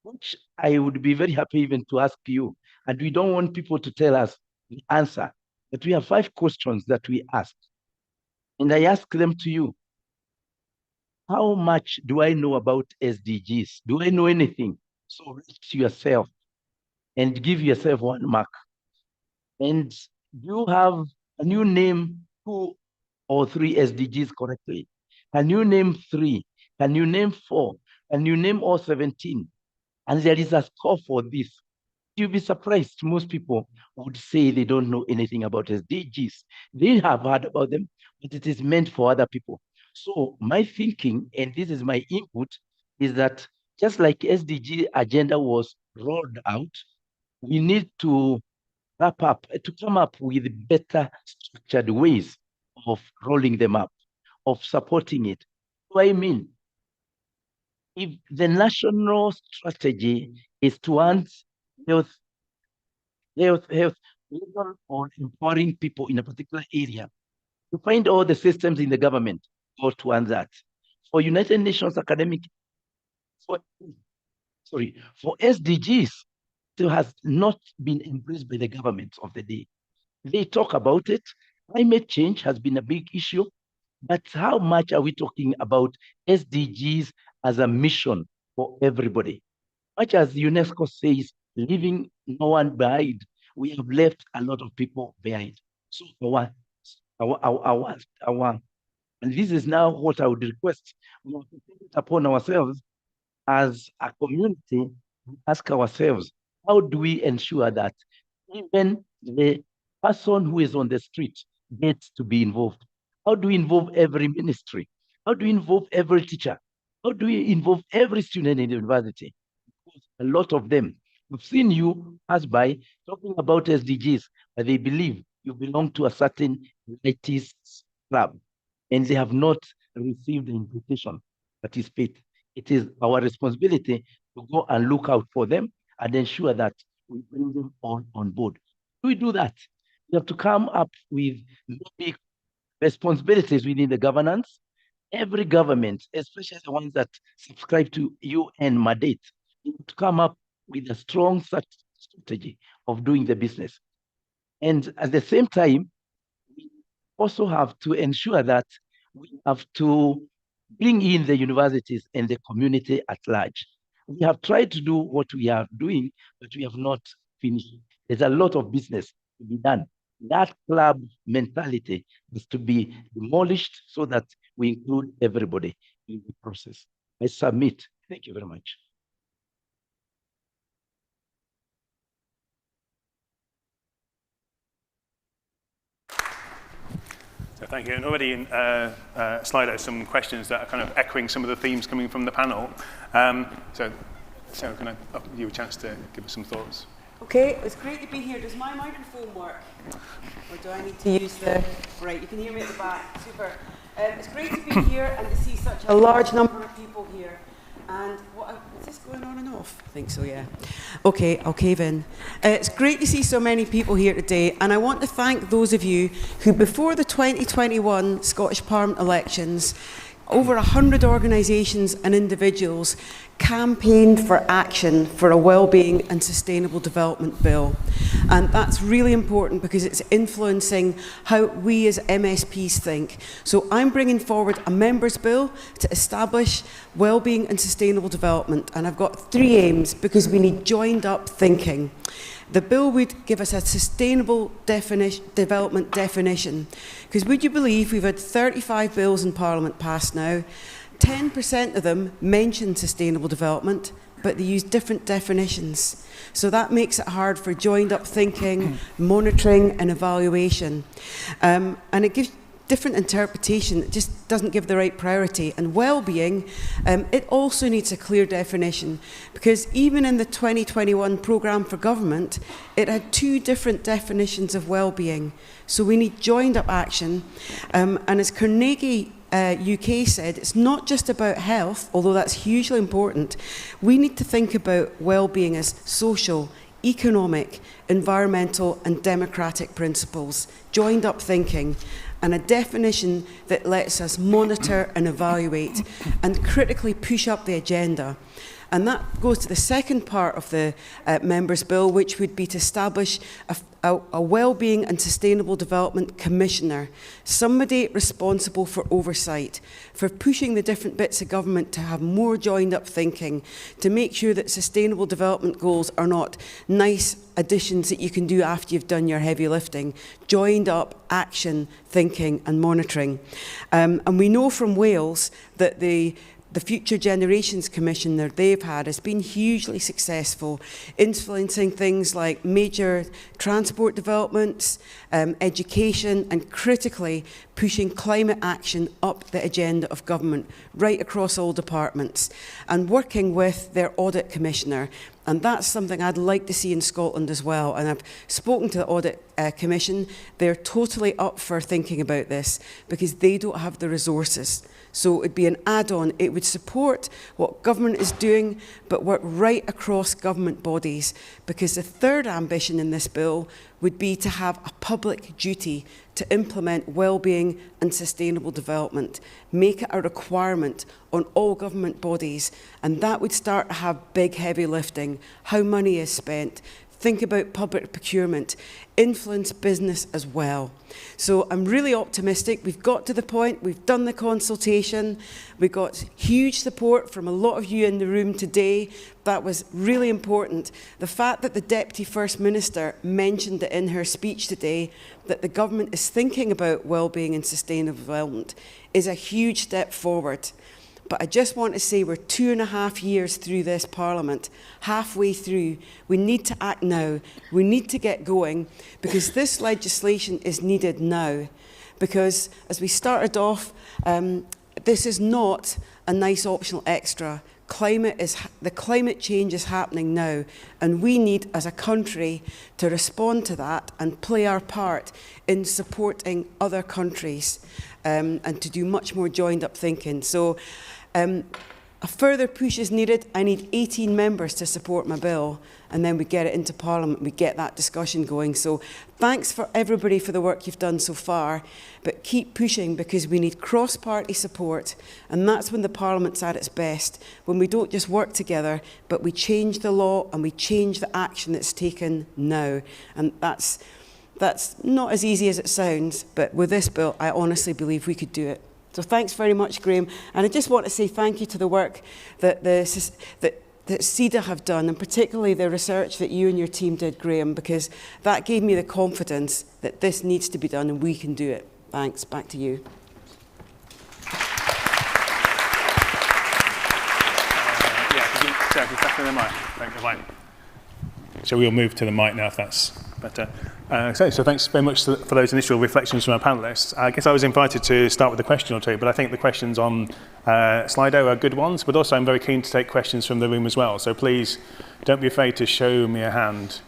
which I would be very happy even to ask you. And we don't want people to tell us the answer, but we have 5 questions that we ask. And I ask them to you. How much do I know about SDGs? Do I know anything? So rate yourself and give yourself 1 mark. And you have, can you name 2 or 3 SDGs correctly? Can you name 3? Can you name 4? Can you name all 17? And there is a score for this. You'll be surprised. Most people would say they don't know anything about SDGs. They have heard about them, but it is meant for other people. So my thinking, and this is my input, is that just like SDG agenda was rolled out, we need to wrap up, to come up with better structured ways of rolling them up, of supporting it. What do I mean? If the national strategy is towards health, or empowering people in a particular area, you find all the systems in the government go towards that. For United Nations Academic, for SDGs, it has not been embraced by the governments of the day. They talk about it. Climate change has been a big issue, but how much are we talking about SDGs as a mission for everybody? Much as UNESCO says leaving no one behind. We have left a lot of people behind. So and this is now what I would request. We have to take it upon ourselves as a community, ask ourselves, how do we ensure that even the person who is on the street gets to be involved? How do we involve every ministry? How do we involve every teacher? How do we involve every student in the university? Because a lot of them, we've seen you pass by talking about SDGs, but they believe you belong to a certain elitist club, and they have not received the invitation to participate. It is our responsibility to go and look out for them and ensure that we bring them all on board. Do we do that? We have to come up with maybe responsibilities within the governance. Every government, especially the ones that subscribe to UN mandate, to come up with a strong strategy of doing the business. And at the same time, we also have to ensure that we have to bring in the universities and the community at large. We have tried to do what we are doing, but we have not finished. There's a lot of business to be done. That club mentality is to be demolished so that we include everybody in the process. I submit. Thank you very much. So thank you. And already in Slido, some questions that are kind of echoing some of the themes coming from the panel. So Sarah, can I offer you a chance to give us some thoughts? Okay, it's great to be here. Does my microphone work? Or do I need to use the... Right, you can hear me at the back. Super. It's great to be here and to see such a large number of people here. And is this going on and off? I think so, yeah. Okay, I'll cave in. It's great to see so many people here today, and I want to thank those of you who, before the 2021 Scottish Parliament elections, over 100 organisations and individuals campaigned for action for a wellbeing and sustainable development bill. And that's really important because it's influencing how we as MSPs think. So I'm bringing forward a members' bill to establish wellbeing and sustainable development. And I've got 3 aims because we need joined up thinking. The bill would give us a sustainable development definition. Because would you believe we've had 35 bills in Parliament passed now, 10% of them mention sustainable development, but they use different definitions. So that makes it hard for joined up thinking, monitoring and evaluation. And it gives different interpretation. It just doesn't give the right priority. And well-being, it also needs a clear definition, because even in the 2021 programme for government, it had 2 different definitions of well-being. So we need joined up action. And as Carnegie UK said, it's not just about health, although that's hugely important. We need to think about well-being as social, economic, environmental and democratic principles, joined up thinking, and a definition that lets us monitor and evaluate and critically push up the agenda. And that goes to the second part of the Members' Bill, which would be to establish a Wellbeing and Sustainable Development Commissioner, somebody responsible for oversight, for pushing the different bits of government to have more joined-up thinking, to make sure that sustainable development goals are not nice additions that you can do after you've done your heavy lifting, joined-up action, thinking and monitoring. And we know from Wales that the Future Generations Commission that they've had has been hugely successful, influencing things like major transport developments, education, and critically pushing climate action up the agenda of government, right across all departments, and working with their audit commissioner. And that's something I'd like to see in Scotland as well. And I've spoken to the Audit Commission. They're totally up for thinking about this because they don't have the resources. So it'd be an add-on. It would support what government is doing, but work right across government bodies. Because the third ambition in this bill would be to have a public duty to implement wellbeing and sustainable development, make it a requirement on all government bodies, and that would start to have big heavy lifting, how money is spent, think about public procurement, influence business as well. So I'm really optimistic. We've got to the point, we've done the consultation, we got huge support from a lot of you in the room today. That was really important. The fact that the Deputy First Minister mentioned it in her speech today, that the government is thinking about wellbeing and sustainable development, is a huge step forward. But I just want to say we're 2.5 years through this Parliament, halfway through. We need to act now. We need to get going, because this legislation is needed now. Because as we started off, this is not a nice optional extra. The climate change is happening now, and we need, as a country, to respond to that and play our part in supporting other countries, and to do much more joined-up thinking. So a further push is needed. I need 18 members to support my bill, and then we get it into Parliament, we get that discussion going. So thanks for everybody for the work you've done so far, but keep pushing, because we need cross-party support, and that's when the Parliament's at its best, when we don't just work together, but we change the law and we change the action that's taken now. And that's not as easy as it sounds, but with this bill, I honestly believe we could do it. So thanks very much, Graham. And I just want to say thank you to the work that SIDA have done, and particularly the research that you and your team did, Graham, because that gave me the confidence that this needs to be done and we can do it. Thanks. Back to you. So we'll move to the mic now, if that's better. So thanks very much for those initial reflections from our panellists. I guess I was invited to start with a question or two, but I think the questions on Slido are good ones, but also I'm very keen to take questions from the room as well. So please don't be afraid to show me a hand.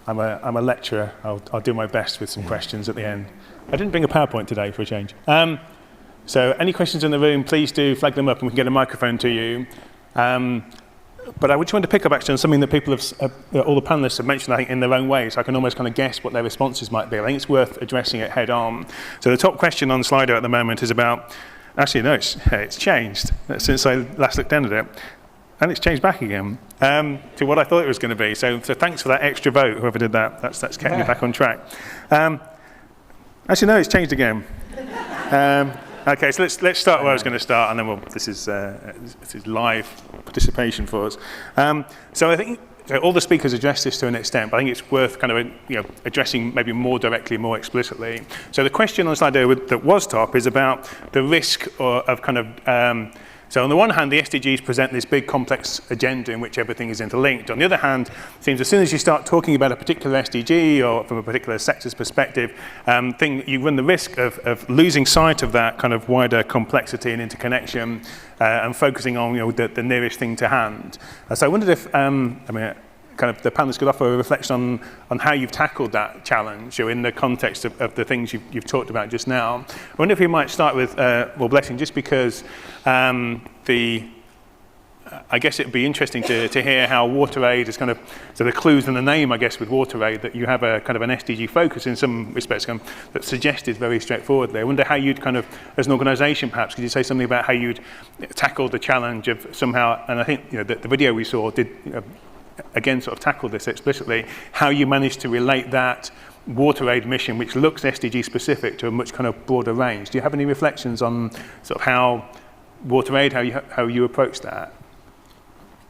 I'm a lecturer. I'll do my best with some questions at the end. I didn't bring a PowerPoint today for a change. So any questions in the room, please do flag them up and we can get a microphone to you. But I just want to pick up actually on something that people have, all the panellists have mentioned, I think, in their own way, so I can almost kind of guess what their responses might be. I think it's worth addressing it head on. So the top question on Slido at the moment is about, actually no, it's changed since I last looked down at it, and it's changed back again to what I thought it was going to be. So thanks for that extra vote, whoever did that. That's kept me back on track. Actually no, it's changed again. Okay, so let's start where I was going to start, and then this is live participation for us. So I think all the speakers addressed this to an extent, but I think it's worth kind of addressing maybe more directly, more explicitly. So the question on the slide there that was top is about the risk of kind of so on the one hand, the SDGs present this big complex agenda in which everything is interlinked. On the other hand, it seems as soon as you start talking about a particular SDG or from a particular sector's perspective, you run the risk of losing sight of that kind of wider complexity and interconnection and focusing on the nearest thing to hand. So I wondered if, kind of the panelists could offer a reflection on how you've tackled that challenge, in the context of the things you've talked about just now. I wonder if we might start with Blessing, just because I guess it would be interesting to hear how WaterAid is kind of, so the clues in the name, I guess, with WaterAid, that you have a kind of an SDG focus in some respects that's suggested very straightforwardly. I wonder how you'd kind of, as an organisation perhaps, could you say something about how you'd tackle the challenge of somehow, and I think the video we saw did, again, sort of tackle this explicitly, how you managed to relate that WaterAid mission, which looks SDG specific, to a much kind of broader range. Do you have any reflections on sort of how WaterAid, how you approach that?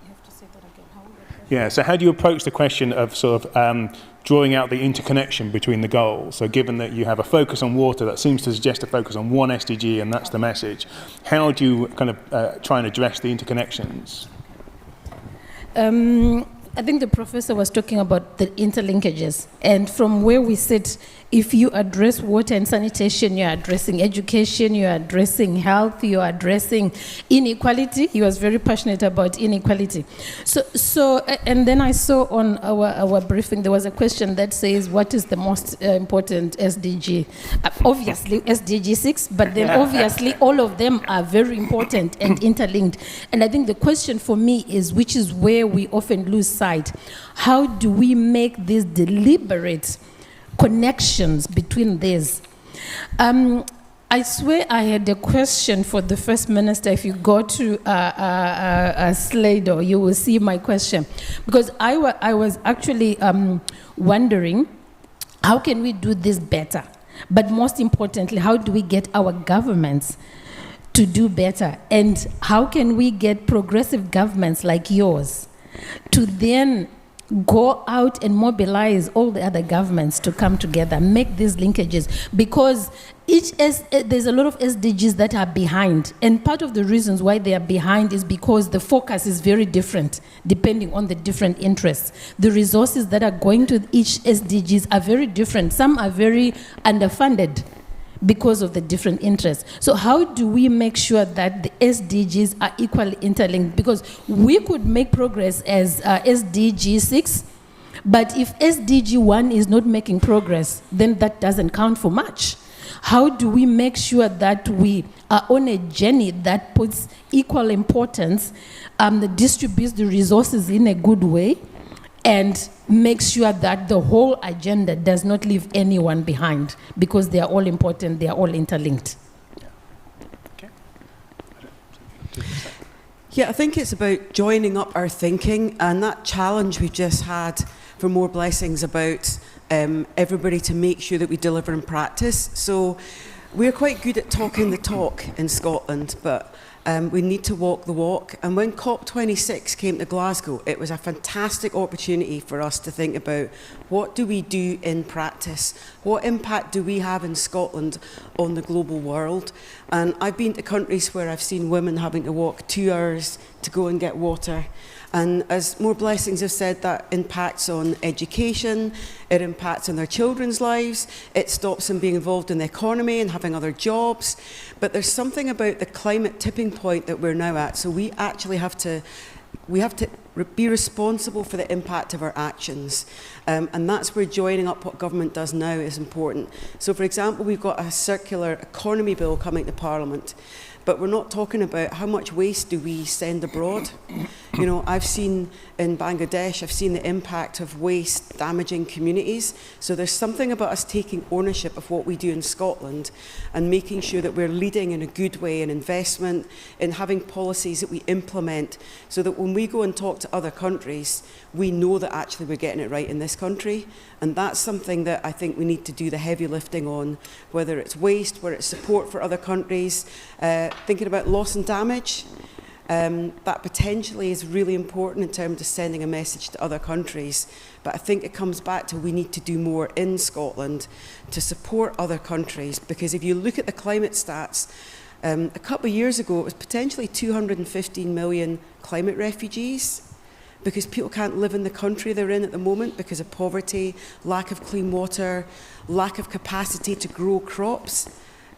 You have to say that again. Yeah, so how do you approach the question of sort of drawing out the interconnection between the goals? So given that you have a focus on water that seems to suggest a focus on one SDG and that's the message, how do you kind of try and address the interconnections? I think the professor was talking about the interlinkages, and from where we sit, if you address water and sanitation, you're addressing education, you're addressing health, you're addressing inequality. He was very passionate about inequality. So, and then I saw on our briefing, there was a question that says, what is the most important SDG? Obviously, SDG 6, but then obviously all of them are very important and interlinked. And I think the question for me is, which is where we often lose sight. How do we make these deliberate connections between these? I I swear I had a question for the First Minister. If you go to Slido, you will see my question. Because I was actually wondering, how can we do this better? But most importantly, how do we get our governments to do better? And how can we get progressive governments like yours to then go out and mobilize all the other governments to come together, make these linkages? Because there's a lot of SDGs that are behind, and part of the reasons why they are behind is because the focus is very different depending on the different interests. The resources that are going to each SDGs are very different. Some are very underfunded because of the different interests. So how do we make sure that the SDGs are equally interlinked? Because we could make progress as SDG 6, but if SDG 1 is not making progress, then that doesn't count for much. How do we make sure that we are on a journey that puts equal importance, that distributes the resources in a good way, and make sure that the whole agenda does not leave anyone behind, because they are all important, they are all interlinked? Yeah, I think it's about joining up our thinking, and that challenge we just had for More Blessings about everybody to make sure that we deliver in practice. So we're quite good at talking the talk in Scotland, but we need to walk the walk. And when COP26 came to Glasgow, it was a fantastic opportunity for us to think about, what do we do in practice? What impact do we have in Scotland on the global world? And I've been to countries where I've seen women having to walk 2 hours to go and get water. And as More Blessings have said, that impacts on education, it impacts on their children's lives, it stops them being involved in the economy and having other jobs. But there's something about the climate tipping point that we're now at. So we actually have to be responsible for the impact of our actions. And that's where joining up what government does now is important. So for example, we've got a circular economy bill coming to Parliament, but we're not talking about how much waste do we send abroad. You know, I've seen in Bangladesh, I've seen the impact of waste damaging communities. So there's something about us taking ownership of what we do in Scotland and making sure that we're leading in a good way in investment, in having policies that we implement, so that when we go and talk to other countries, we know that actually we're getting it right in this country. And that's something that I think we need to do the heavy lifting on, whether it's waste, whether it's support for other countries, thinking about loss and damage. That potentially is really important in terms of sending a message to other countries. But I think it comes back to, we need to do more in Scotland to support other countries, because if you look at the climate stats, a couple of years ago it was potentially 215 million climate refugees, because people can't live in the country they're in at the moment because of poverty, lack of clean water, lack of capacity to grow crops.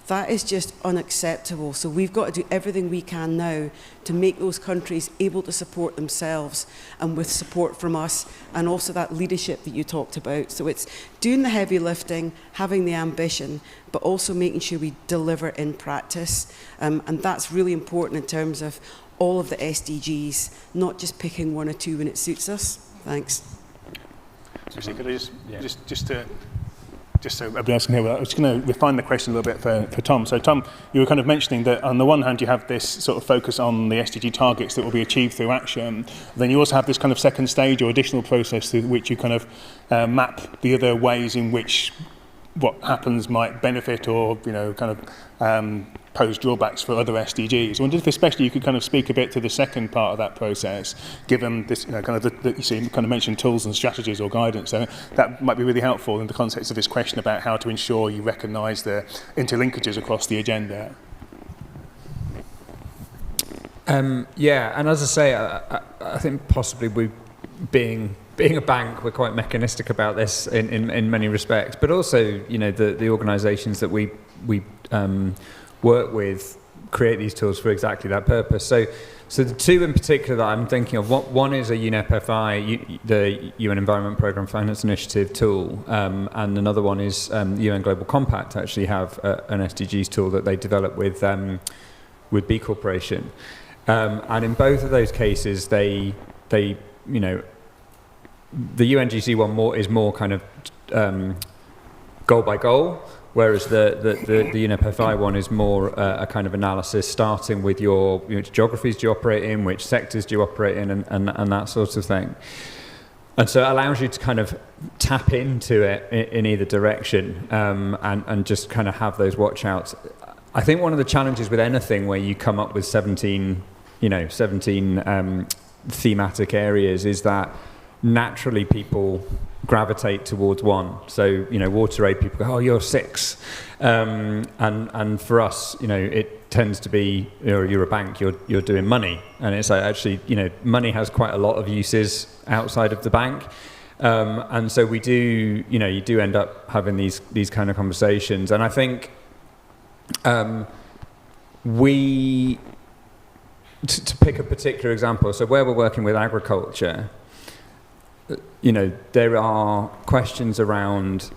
That is just unacceptable. So we've got to do everything we can now to make those countries able to support themselves, and with support from us, and also that leadership that you talked about. So it's doing the heavy lifting, having the ambition, but also making sure we deliver in practice. And that's really important in terms of all of the SDGs, not just picking one or two when it suits us. Thanks. Actually, could I just so everybody else can hear, I was going to refine the question a little bit for Tom. So Tom, you were kind of mentioning that on the one hand you have this sort of focus on the SDG targets that will be achieved through action. Then you also have this kind of second stage or additional process through which you kind of map the other ways in which what happens might benefit or, you know, kind of pose drawbacks for other SDGs. I wondered if especially you could kind of speak a bit to the second part of that process, given this, you know, kind of you kind of mentioned tools and strategies or guidance. So that might be really helpful in the context of this question about how to ensure you recognise the interlinkages across the agenda. Yeah, and as I say, I think possibly we, being a bank, we're quite mechanistic about this in many respects, but also, you know, the organisations that we work with create these tools for exactly that purpose. So the two in particular that I'm thinking of, one is a UNEP-FI, the UN Environment Programme Finance Initiative tool, and another one is UN Global Compact actually have an SDGs tool that they developed with B Corporation. And in both of those cases, they you know, the UNGC one is more kind of goal by goal, Whereas the UNEP-FI one is more a kind of analysis, starting with which geographies do you operate in, which sectors do you operate in, and that sort of thing. And so it allows you to kind of tap into it in either direction, and just kind of have those watch outs. I think one of the challenges with anything where you come up with 17 thematic areas is that naturally people gravitate towards one. So, WaterAid, people go, oh, you're 6. And for us, it tends to be, you're a bank, you're doing money. And it's like, actually, money has quite a lot of uses outside of the bank. And so we do, you do end up having these kind of conversations. And I think to pick a particular example, so where we're working with agriculture, there are questions around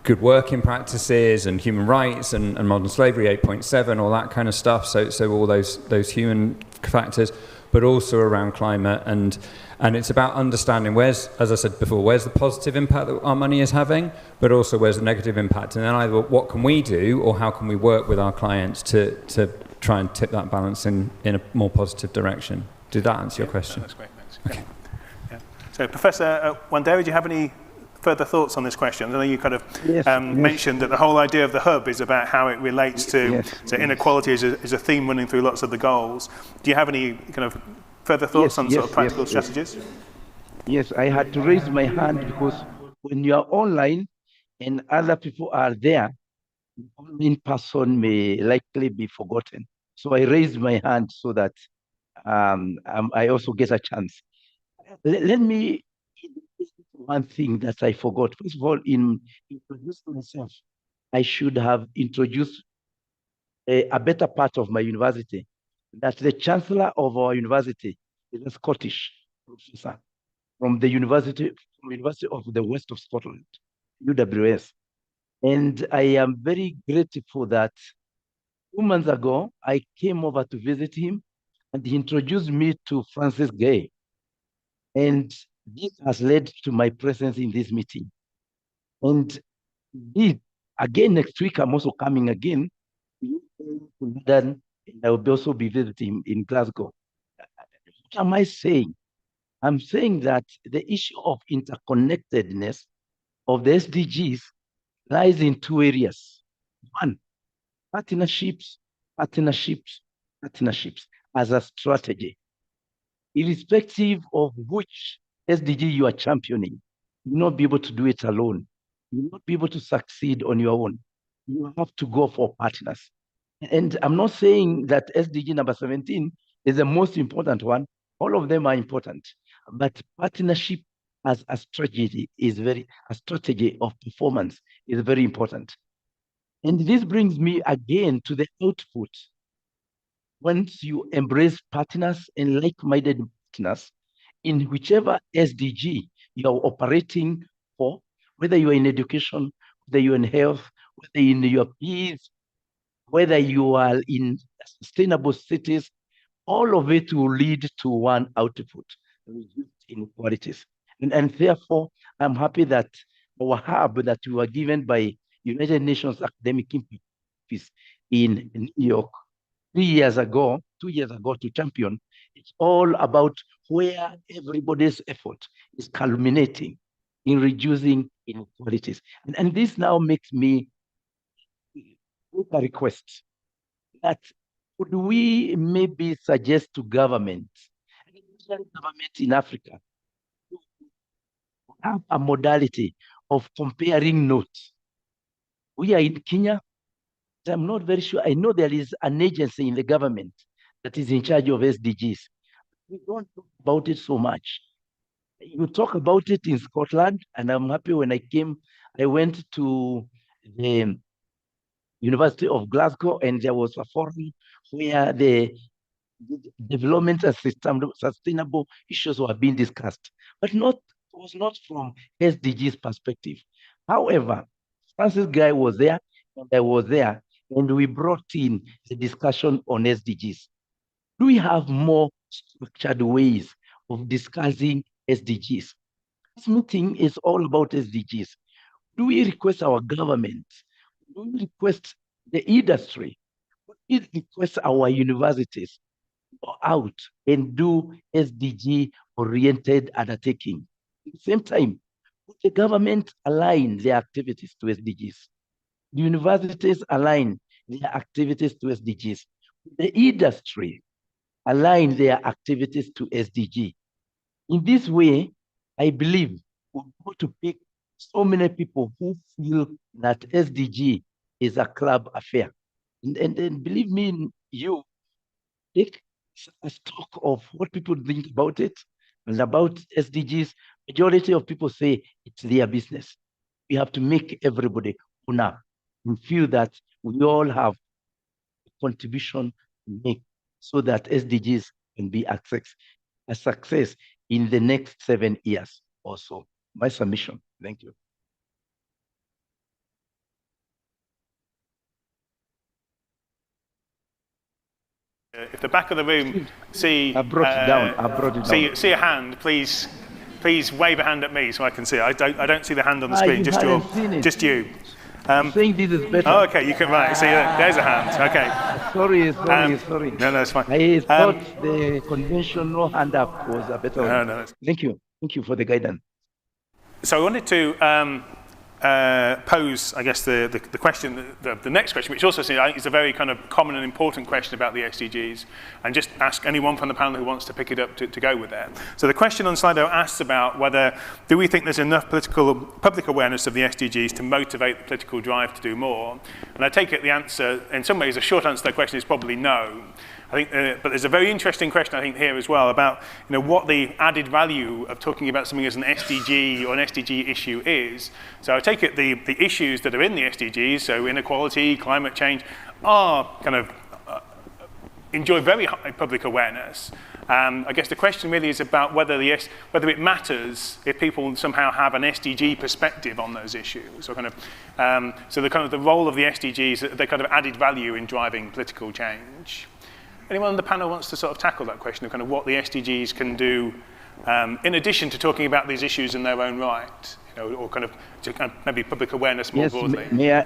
good working practices and human rights and modern slavery 8.7, all that kind of stuff. So all those human factors, but also around climate, and it's about understanding as I said before, where's the positive impact that our money is having, but also where's the negative impact, and then either what can we do or how can we work with our clients to try and tip that balance in a more positive direction. Did that answer your question? That's great, thanks. Okay. Yeah. So, Professor Wanderi, do you have any further thoughts on this question? I know you kind of mentioned that the whole idea of the hub is about how it relates to inequality is a theme running through lots of the goals. Do you have any kind of further thoughts on sort of practical strategies? Yes, I had to raise my hand because when you are online and other people are there, in person may likely be forgotten. So I raised my hand so that I also get a chance. Let me one thing that I forgot. First of all, in introducing myself, I should have introduced a better part of my university. That the chancellor of our university is a Scottish professor from the University of the West of Scotland, UWS. And I am very grateful that 2 months ago, I came over to visit him and he introduced me to Francis Gay. And this has led to my presence in this meeting. And again, next week, I'm also coming again to London, and I will also be visiting in Glasgow. What am I saying? I'm saying that the issue of interconnectedness of the SDGs lies in 2 areas. One, partnerships as a strategy. Irrespective of which SDG you are championing, you will not be able to do it alone. You will not be able to succeed on your own. You have to go for partners. And I'm not saying that SDG number 17 is the most important one. All of them are important. But partnership as a strategy of performance is very important. And this brings me again to the output. Once you embrace partners and like-minded partners in whichever SDG you are operating for, whether you are in education, whether you're in health, whether in your peace, whether you are in sustainable cities, all of it will lead to one output, reduced inequalities. And therefore, I'm happy that our hub that we were given by United Nations Academic Impact Office in New York 2 years ago to champion, it's all about where everybody's effort is culminating in reducing inequalities. And this now makes me make a request that could we maybe suggest to government in Africa to have a modality of comparing notes. We are in Kenya. I'm not very sure. I know there is an agency in the government that is in charge of SDGs. We don't talk about it so much. You talk about it in Scotland, and I'm happy when I came, I went to the University of Glasgow, and there was a forum where the development and sustainable issues were being discussed, but it was not from SDGs perspective. However, Francis Guy was there, and I was there, and we brought in the discussion on SDGs. Do we have more structured ways of discussing SDGs? This meeting is all about SDGs. Do we request our government? Do we request the industry? Do we request our universities to go out and do SDG-oriented undertaking? At the same time, would the government align their activities to SDGs? The universities align their activities to SDGs. The industry align their activities to SDG. In this way, I believe we're going to pick so many people who feel that SDG is a club affair. And believe me, you take a stock of what people think about it and about SDGs. Majority of people say it's their business. We have to make everybody own up and feel that we all have a contribution to make so that SDGs can be a success in the next 7 years or so. My submission. Thank you. If the back of the room see I brought it down. I brought it down. See a hand, please wave a hand at me so I can see it. I don't see the hand on the screen. Just you. I think this is better. Oh, okay. You can see there's a hand. Okay. Sorry. No, it's fine. I thought the conventional hand up was a better one. No. Thank you for the guidance. So I wanted to pose, I guess, the question, the next question, which also I think is a very kind of common and important question about the SDGs, and just ask anyone from the panel who wants to pick it up to go with that. So the question on Slido asks about whether, do we think there's enough public awareness of the SDGs to motivate the political drive to do more? And I take it the answer, in some ways, the short answer to that question is probably no. I think, but there's a very interesting question, I think, here as well about what the added value of talking about something as an SDG or an SDG issue is. So I take it the issues that are in the SDGs, so inequality, climate change, are kind of enjoy very high public awareness. I guess the question really is about whether it matters if people somehow have an SDG perspective on those issues, or so the role of the SDGs, the kind of added value in driving political change. Anyone on the panel wants to sort of tackle that question of kind of what the SDGs can do in addition to talking about these issues in their own right, or kind of maybe public awareness more broadly? May I?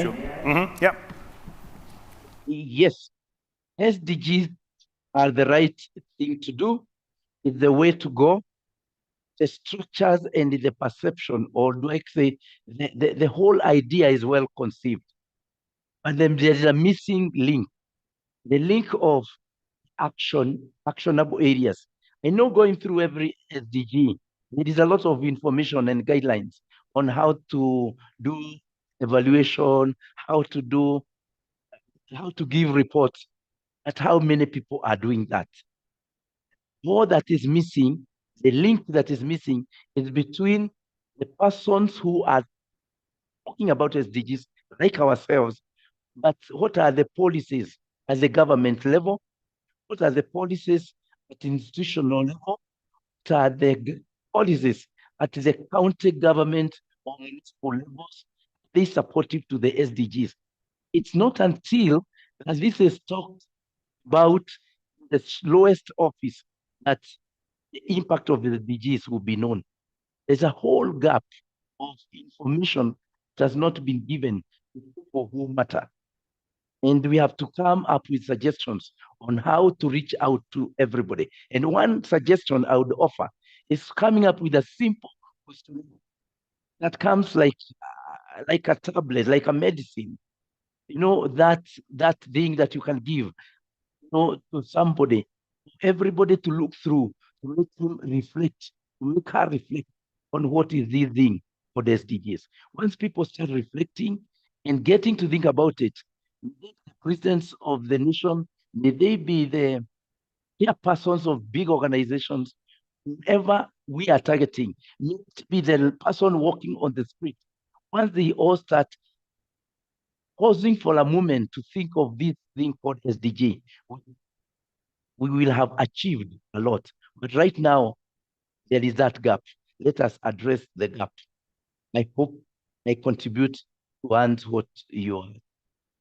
Sure. Mm-hmm. Yeah. Yes, SDGs are the right thing to do. It's the way to go. The structures and the perception, or do I say the whole idea is well conceived, but then there's a missing link. The link of actionable areas. I know going through every SDG, there is a lot of information and guidelines on how to do evaluation, how to give reports, at how many people are doing that. More that is missing, the link that is missing is between the persons who are talking about SDGs, like ourselves, but what are the policies at the government level? What are the policies at institutional level? What are the policies at the county government or municipal levels? They supportive to the SDGs. It's not until this is talked about the lowest office that the impact of the SDGs will be known. There's a whole gap of information that has not been given to people who matter. And we have to come up with suggestions on how to reach out to everybody. And one suggestion I would offer is coming up with a simple question that comes like a tablet, like a medicine. That thing that you can give to somebody, everybody to look through, to make him reflect, to make her reflect on what is this thing for the SDGs. Once people start reflecting and getting to think about it, the presidents of the nation, may they be the chairpersons of big organizations, whoever we are targeting, may it be the person walking on the street. Once they all start pausing for a moment to think of this thing called SDG, we will have achieved a lot. But right now, there is that gap. Let us address the gap. I hope I contribute to answer what your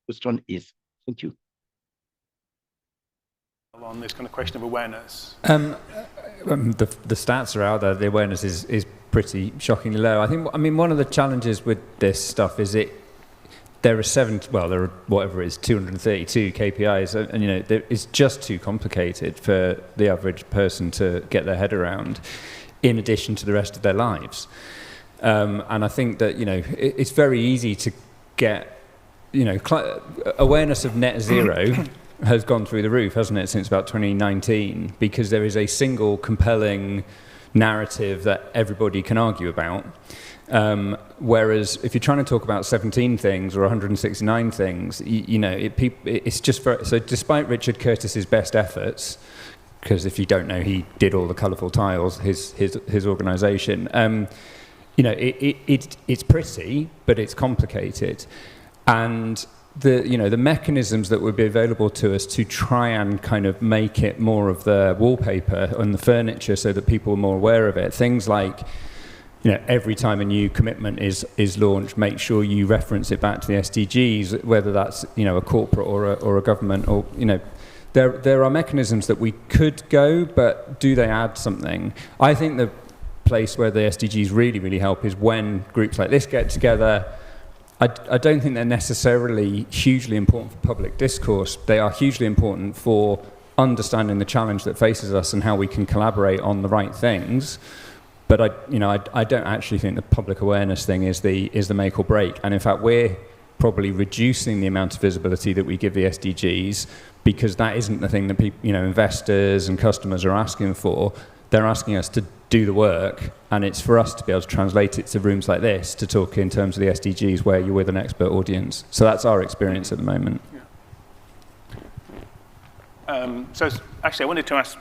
question is. Thank you. On this kind of question of awareness. the stats are out there. The awareness is pretty shockingly low. I mean, one of the challenges with this stuff is there are whatever it is, 232 KPIs, and you know, it's just too complicated for the average person to get their head around, in addition to the rest of their lives. And I think that, you know, it's very easy to get, you know, awareness of net zero has gone through the roof, hasn't it, since about 2019, because there is a single compelling narrative that everybody can argue about. Whereas if you're trying to talk about 17 things or 169 things, you know, it's just so despite Richard Curtis's best efforts, because if you don't know, he did all the colourful tiles, his organisation, you know, it's pretty, but it's complicated. And the mechanisms that would be available to us to try and kind of make it more of the wallpaper and the furniture so that people are more aware of it. Things like, you know, every time a new commitment is launched, make sure you reference it back to the SDGs, whether that's, you know, a corporate or a government, or, you know, there are mechanisms that we could go, but do they add something? I think the place where the SDGs really, really help is when groups like this get together. I don't think they're necessarily hugely important for public discourse. They are hugely important for understanding the challenge that faces us and how we can collaborate on the right things. But I don't actually think the public awareness thing is the make or break. And in fact, we're probably reducing the amount of visibility that we give the SDGs, because that isn't the thing that people, you know, investors and customers are asking for. They're asking us to do the work, and it's for us to be able to translate it to rooms like this to talk in terms of the SDGs where you're with an expert audience. So that's our experience at the moment. So actually, I wanted to ask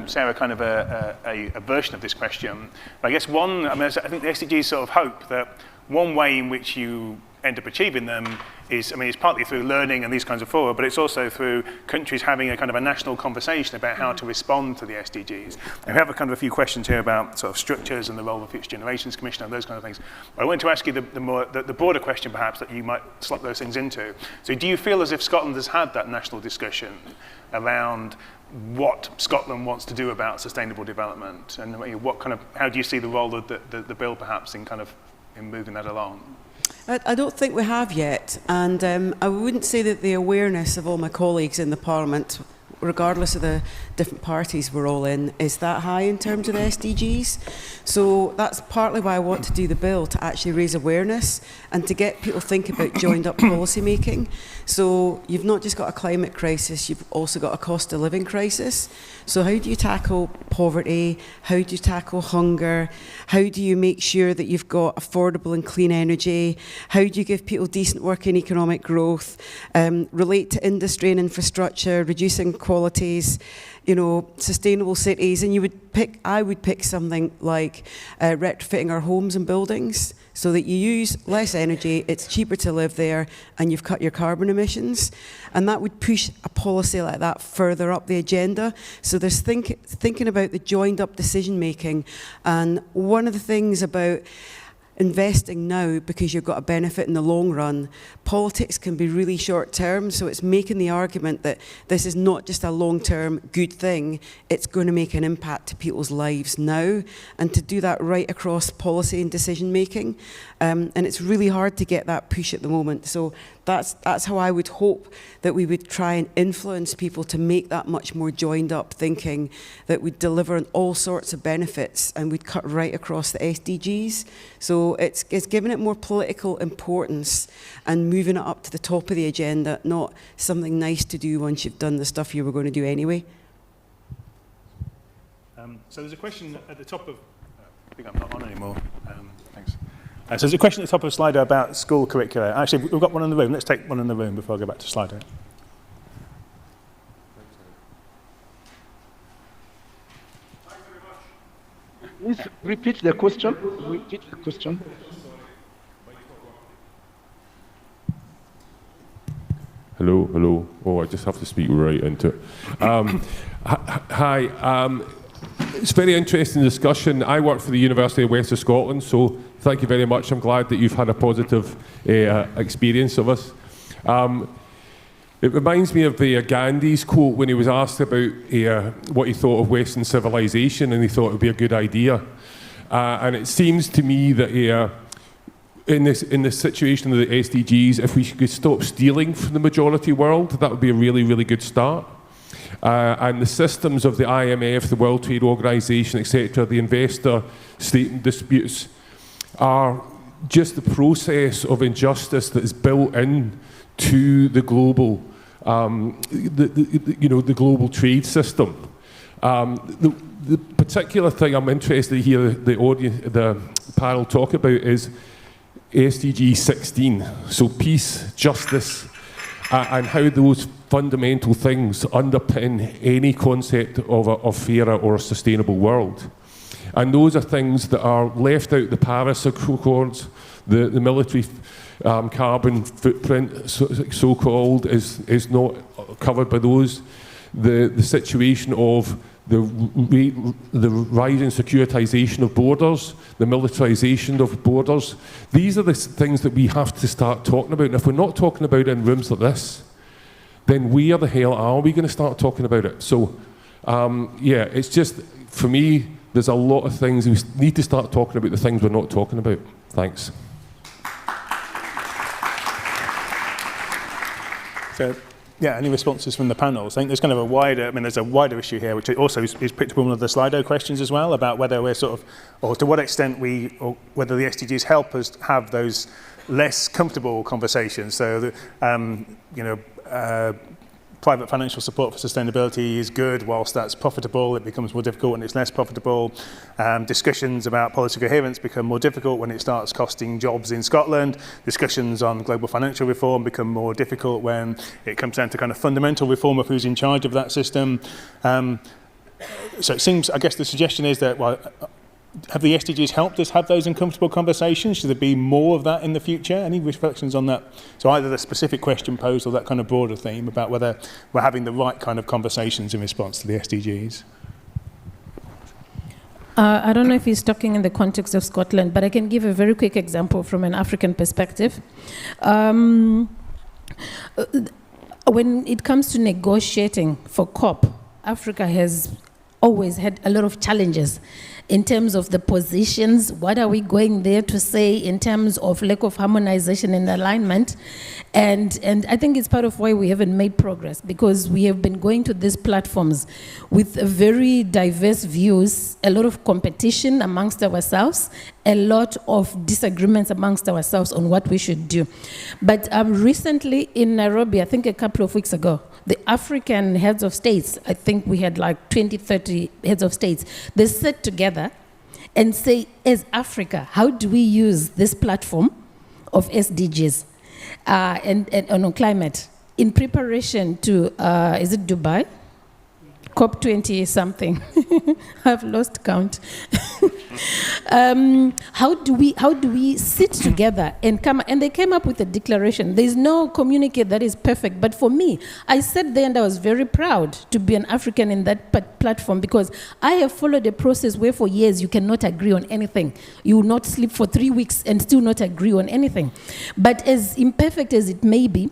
Sarah kind of a version of this question. But I guess I think the SDGs sort of hope that one way in which you end up achieving them is, I mean, it's partly through learning and these kinds of fora, but it's also through countries having a kind of a national conversation about how to respond to the SDGs. And we have a kind of a few questions here about sort of structures and the role of the Future Generations Commission and those kind of things. But I wanted to ask you the broader question, perhaps, that you might slot those things into. So do you feel as if Scotland has had that national discussion around what Scotland wants to do about sustainable development, and how do you see the role of the bill perhaps in moving that along? I don't think we have yet, and I wouldn't say that the awareness of all my colleagues in the Parliament, regardless of the different parties we're all in, is that high in terms of the SDGs. So that's partly why I want to do the bill, to actually raise awareness and to get people thinking about joined up policy making. So you've not just got a climate crisis, you've also got a cost of living crisis. So how do you tackle poverty? How do you tackle hunger? How do you make sure that you've got affordable and clean energy? How do you give people decent work and economic growth? Relate to industry and infrastructure, reducing qualities, you know, sustainable cities. And I would pick something like retrofitting our homes and buildings so that you use less energy, it's cheaper to live there, and you've cut your carbon emissions. And that would push a policy like that further up the agenda. So there's thinking about the joined up decision making. And one of the things about investing now, because you've got a benefit in the long run, politics can be really short term, so it's making the argument that this is not just a long term good thing, it's going to make an impact to people's lives now, and to do that right across policy and decision making. And it's really hard to get that push at the moment. So that's how I would hope that we would try and influence people to make that much more joined up thinking, that would deliver on all sorts of benefits and we'd cut right across the SDGs. So it's giving it more political importance and moving it up to the top of the agenda, not something nice to do once you've done the stuff you were going to do anyway. So there's a question at the top of, I think I'm not on anymore, thanks. So there's a question at the top of Slido about school curricula. Actually, we've got one in the room. Let's take one in the room before I go back to Slido. Please repeat the question. Repeat the question. Hello, hello. Oh, I just have to speak right into it. Hi. It's a very interesting discussion. I work for the University of West of Scotland, so thank you very much. I'm glad that you've had a positive experience of us. It reminds me of Gandhi's quote when he was asked about what he thought of Western civilization, and he thought it would be a good idea. And it seems to me that in this situation of the SDGs, if we could stop stealing from the majority world, that would be a really, really good start. And the systems of the IMF, the World Trade Organization, etc., the investor-state disputes are just the process of injustice that is built in to the global, the global trade system. The particular thing I'm interested to hear the panel talk about is SDG 16, so peace, justice, and how those fundamental things underpin any concept of a fairer or a sustainable world. And those are things that are left out the Paris Accords, the military carbon footprint, so-called, is not covered by those. The situation of the rising securitization of borders, the militarization of borders. These are the things that we have to start talking about. And if we're not talking about it in rooms like this, then where the hell are we going to start talking about it? So, yeah, it's just, for me, there's a lot of things. We need to start talking about the things we're not talking about. Thanks. So, yeah, any responses from the panels? I think there's kind of a wider, there's a wider issue here, which also is picked up on one of the Slido questions as well, about whether we're sort of, or to what extent or whether the SDGs help us have those less comfortable conversations. So, private financial support for sustainability is good whilst that's profitable. It becomes more difficult when it's less profitable. Discussions about policy coherence become more difficult when it starts costing jobs in Scotland. Discussions on global financial reform become more difficult when it comes down to kind of fundamental reform of who's in charge of that system. So it seems, I guess the suggestion is that, well, have the SDGs helped us have those uncomfortable conversations? Should there be more of that in the future? Any reflections on that? So either the specific question posed or that kind of broader theme about whether we're having the right kind of conversations in response to the SDGs. I don't know if he's talking in the context of Scotland, but I can give a very quick example from an African perspective. When it comes to negotiating for COP, Africa has always had a lot of challenges in terms of the positions. What are we going there to say in terms of lack of harmonization and alignment? And I think it's part of why we haven't made progress, because we have been going to these platforms with very diverse views, a lot of competition amongst ourselves, a lot of disagreements amongst ourselves on what we should do. But recently in Nairobi, I think a couple of weeks ago, the African heads of states, I think we had like 20, 30 heads of states, they sat together and say, as Africa, how do we use this platform of SDGs and on climate in preparation to, is it Dubai? COP20 something. I've lost count. How do we sit together and come? And they came up with a declaration. There's no communique that is perfect, but for me, I sat there and I was very proud to be an African in that platform, because I have followed a process where for years you cannot agree on anything. You will not sleep for 3 weeks and still not agree on anything. But as imperfect as it may be,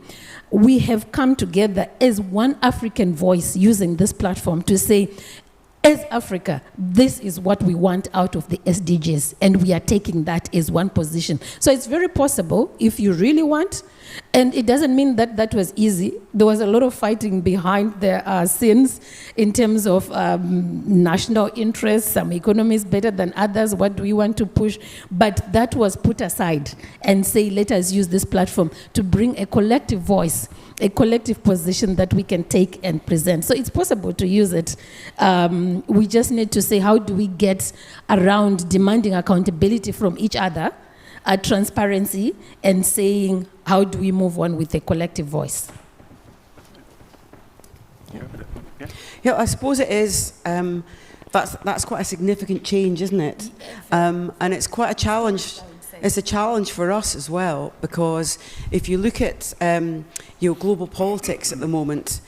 we have come together as one African voice using this platform to say, as Africa, this is what we want out of the SDGs, and we are taking that as one position. So it's very possible if you really want, and it doesn't mean that that was easy. There was a lot of fighting behind the scenes in terms of national interests, some economies better than others, what do we want to push? But that was put aside and say, let us use this platform to bring a collective voice, a collective position that we can take and present. So it's possible to use it. We just need to say, how do we get around demanding accountability from each other, transparency, and saying, how do we move on with a collective voice? Yeah, I suppose it is. That's quite a significant change, isn't it? And it's quite a challenge. It's a challenge for us as well, because if you look at global politics at the moment,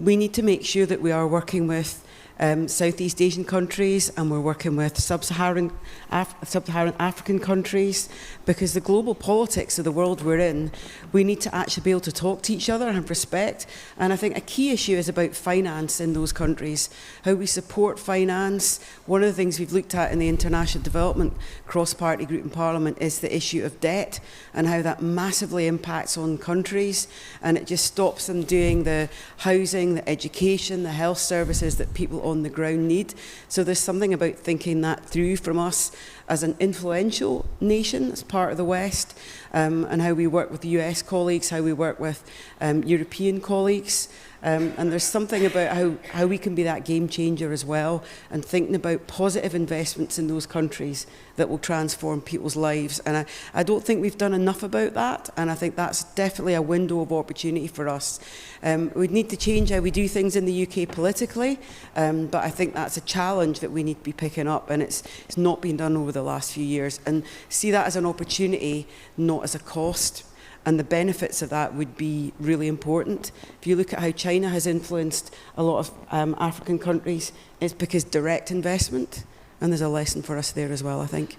we need to make sure that we are working with Southeast Asian countries, and we're working with Sub-Saharan African countries, because the global politics of the world we're in, we need to actually be able to talk to each other and have respect. And I think a key issue is about finance in those countries, how we support finance. One of the things we've looked at in the International Development Cross-Party Group in Parliament is the issue of debt and how that massively impacts on countries, and it just stops them doing the housing, the education, the health services that people on the ground need. So there's something about thinking that through from us as an influential nation, as part of the West, and how we work with the US colleagues, how we work with European colleagues. And there's something about how we can be that game changer as well, and thinking about positive investments in those countries that will transform people's lives. And I don't think we've done enough about that, and I think that's definitely a window of opportunity for us. We need to change how we do things in the UK politically, but I think that's a challenge that we need to be picking up, and it's not been done over the last few years. And see that as an opportunity, not as a cost. And the benefits of that would be really important. If you look at how China has influenced a lot of African countries, it's because direct investment, and there's a lesson for us there as well, I think.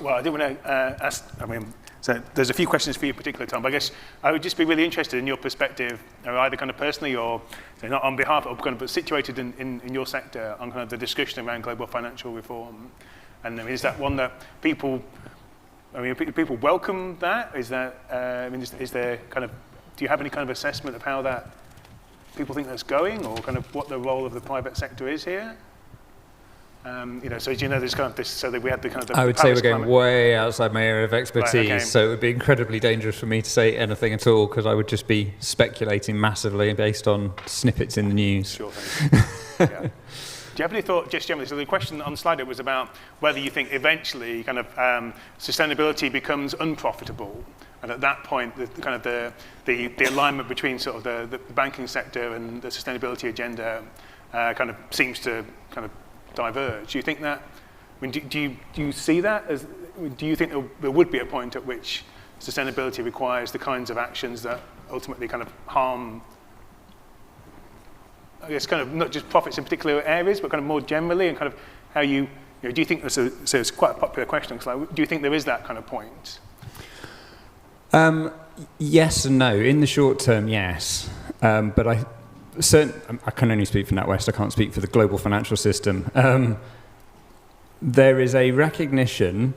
Well, I did want to ask, so there's a few questions for you particular, Tom, but I guess I would just be really interested in your perspective, either kind of personally or not on behalf of, kind of, but situated in your sector, on kind of the discussion around global financial reform. And is that one that people welcome that? Is that, is there kind of, do you have any kind of assessment of how that people think that's going, or kind of what the role of the private sector is here? So there's kind of this, so that we had the kind of. I would say we're going way outside my area of expertise, right, okay. So it would be incredibly dangerous for me to say anything at all, because I would just be speculating massively based on snippets in the news. Sure thing. Yeah. Do you have any thought, just generally, so the question on the slide was about whether you think eventually kind of sustainability becomes unprofitable, and at that point the alignment between sort of the banking sector and the sustainability agenda kind of seems to kind of diverge. Do you think that, do you see that as, do you think there would be a point at which sustainability requires the kinds of actions that ultimately kind of harm, I guess, kind of not just profits in particular areas, but kind of more generally, and kind of how do you think, so it's quite a popular question, because do you think there is that kind of point? Yes and no. In the short term, yes. But I can only speak for NatWest, I can't speak for the global financial system. There is a recognition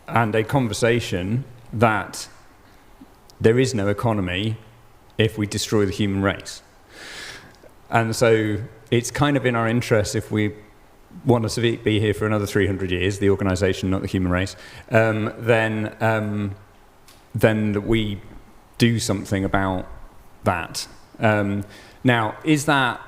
and a conversation that there is no economy if we destroy the human race. And so it's kind of in our interest, if we want to be here for another 300 years, the organisation, not the human race, then that we do something about that. Now, is that,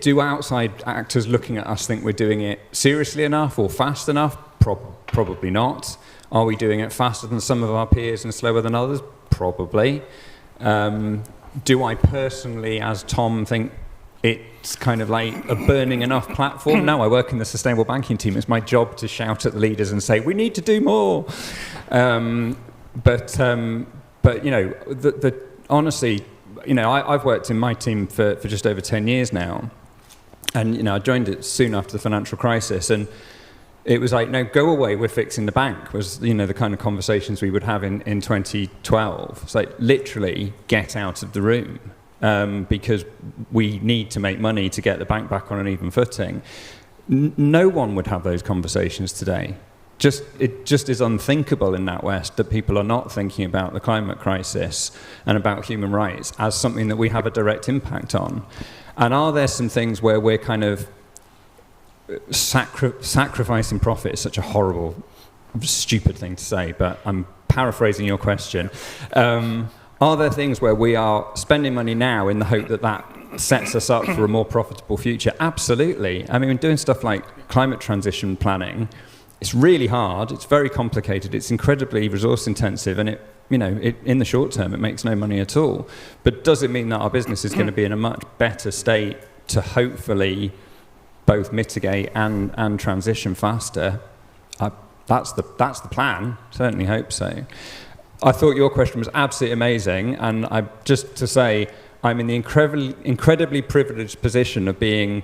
do outside actors looking at us think we're doing it seriously enough or fast enough? Probably not. Are we doing it faster than some of our peers and slower than others? Probably. Do I personally, as Tom, think it's kind of like a burning enough platform? No, I work in the sustainable banking team. It's my job to shout at the leaders and say, we need to do more. But honestly, I've worked in my team for just over 10 years now. And, I joined it soon after the financial crisis. And it was like, no, go away, we're fixing the bank, was, the kind of conversations we would have in 2012. It's like, literally, get out of the room, because we need to make money to get the bank back on an even footing. No one would have those conversations today. It just is unthinkable in NatWest that people are not thinking about the climate crisis and about human rights as something that we have a direct impact on. And are there some things where we're kind of sacrificing profit is such a horrible, stupid thing to say, but I'm paraphrasing your question. Are there things where we are spending money now in the hope that that sets us up for a more profitable future? Absolutely. I mean, doing stuff like climate transition planning, it's really hard, it's very complicated, it's incredibly resource intensive, and in the short term, it makes no money at all. But does it mean that our business is going to be in a much better state to hopefully both mitigate and transition faster? That's the plan. Certainly hope so. I thought your question was absolutely amazing, and just to say, I'm in the incredibly privileged position of being,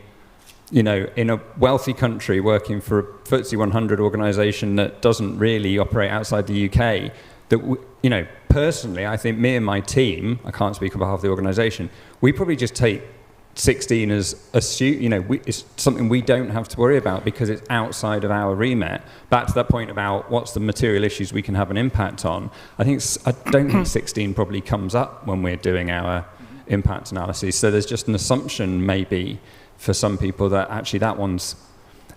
you know, in a wealthy country working for a FTSE 100 organisation that doesn't really operate outside the UK. That, you know, personally, I think me and my team, I can't speak on behalf of the organisation, we probably just take 16 as you know, it's something we don't have to worry about because it's outside of our remit. Back to that point about what's the material issues we can have an impact on. I don't think 16 probably comes up when we're doing our impact analysis. So there's just an assumption maybe for some people that actually that one's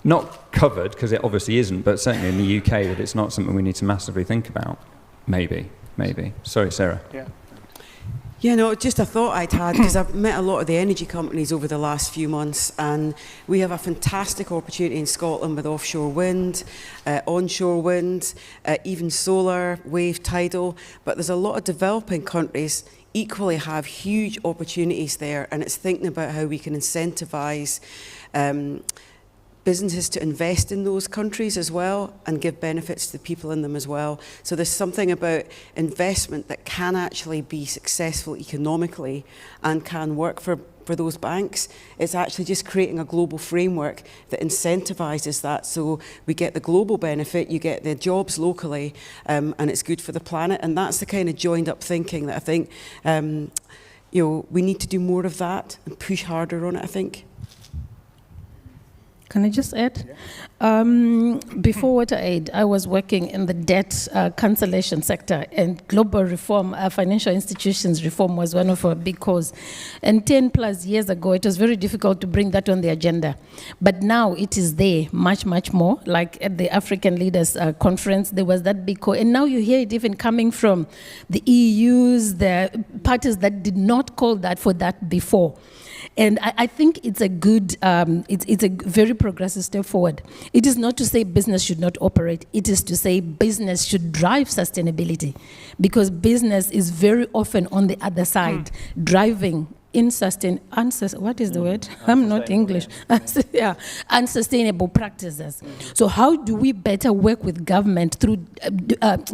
not covered, because it obviously isn't, but certainly in the UK that it's not something we need to massively think about. Maybe. Sorry, Sarah. Yeah. Yeah, no, just a thought I'd had, because I've met a lot of the energy companies over the last few months, and we have a fantastic opportunity in Scotland with offshore wind, onshore wind, even solar, wave, tidal, but there's a lot of developing countries equally have huge opportunities there, and it's thinking about how we can incentivise businesses to invest in those countries as well and give benefits to the people in them as well. So there's something about investment that can actually be successful economically and can work for those banks. It's actually just creating a global framework that incentivises that, so we get the global benefit, you get the jobs locally, and it's good for the planet. And that's the kind of joined up thinking that I think you know, we need to do more of that and push harder on it, I think. Can I just add? Before WaterAid, I was working in the debt cancellation sector, and global reform, financial institutions reform was one of our big cause. And 10 plus years ago, it was very difficult to bring that on the agenda. But now it is there much, much more. Like at the African Leaders Conference, there was that big call. And now you hear it even coming from the EUs, the parties that did not call that for that before. And I think it's a good, it's a very progressive step forward. It is not to say business should not operate. It is to say business should drive sustainability, because business is very often on the other side, driving what is the word? I'm not English. Yeah, unsustainable practices. So how do we better work with government through,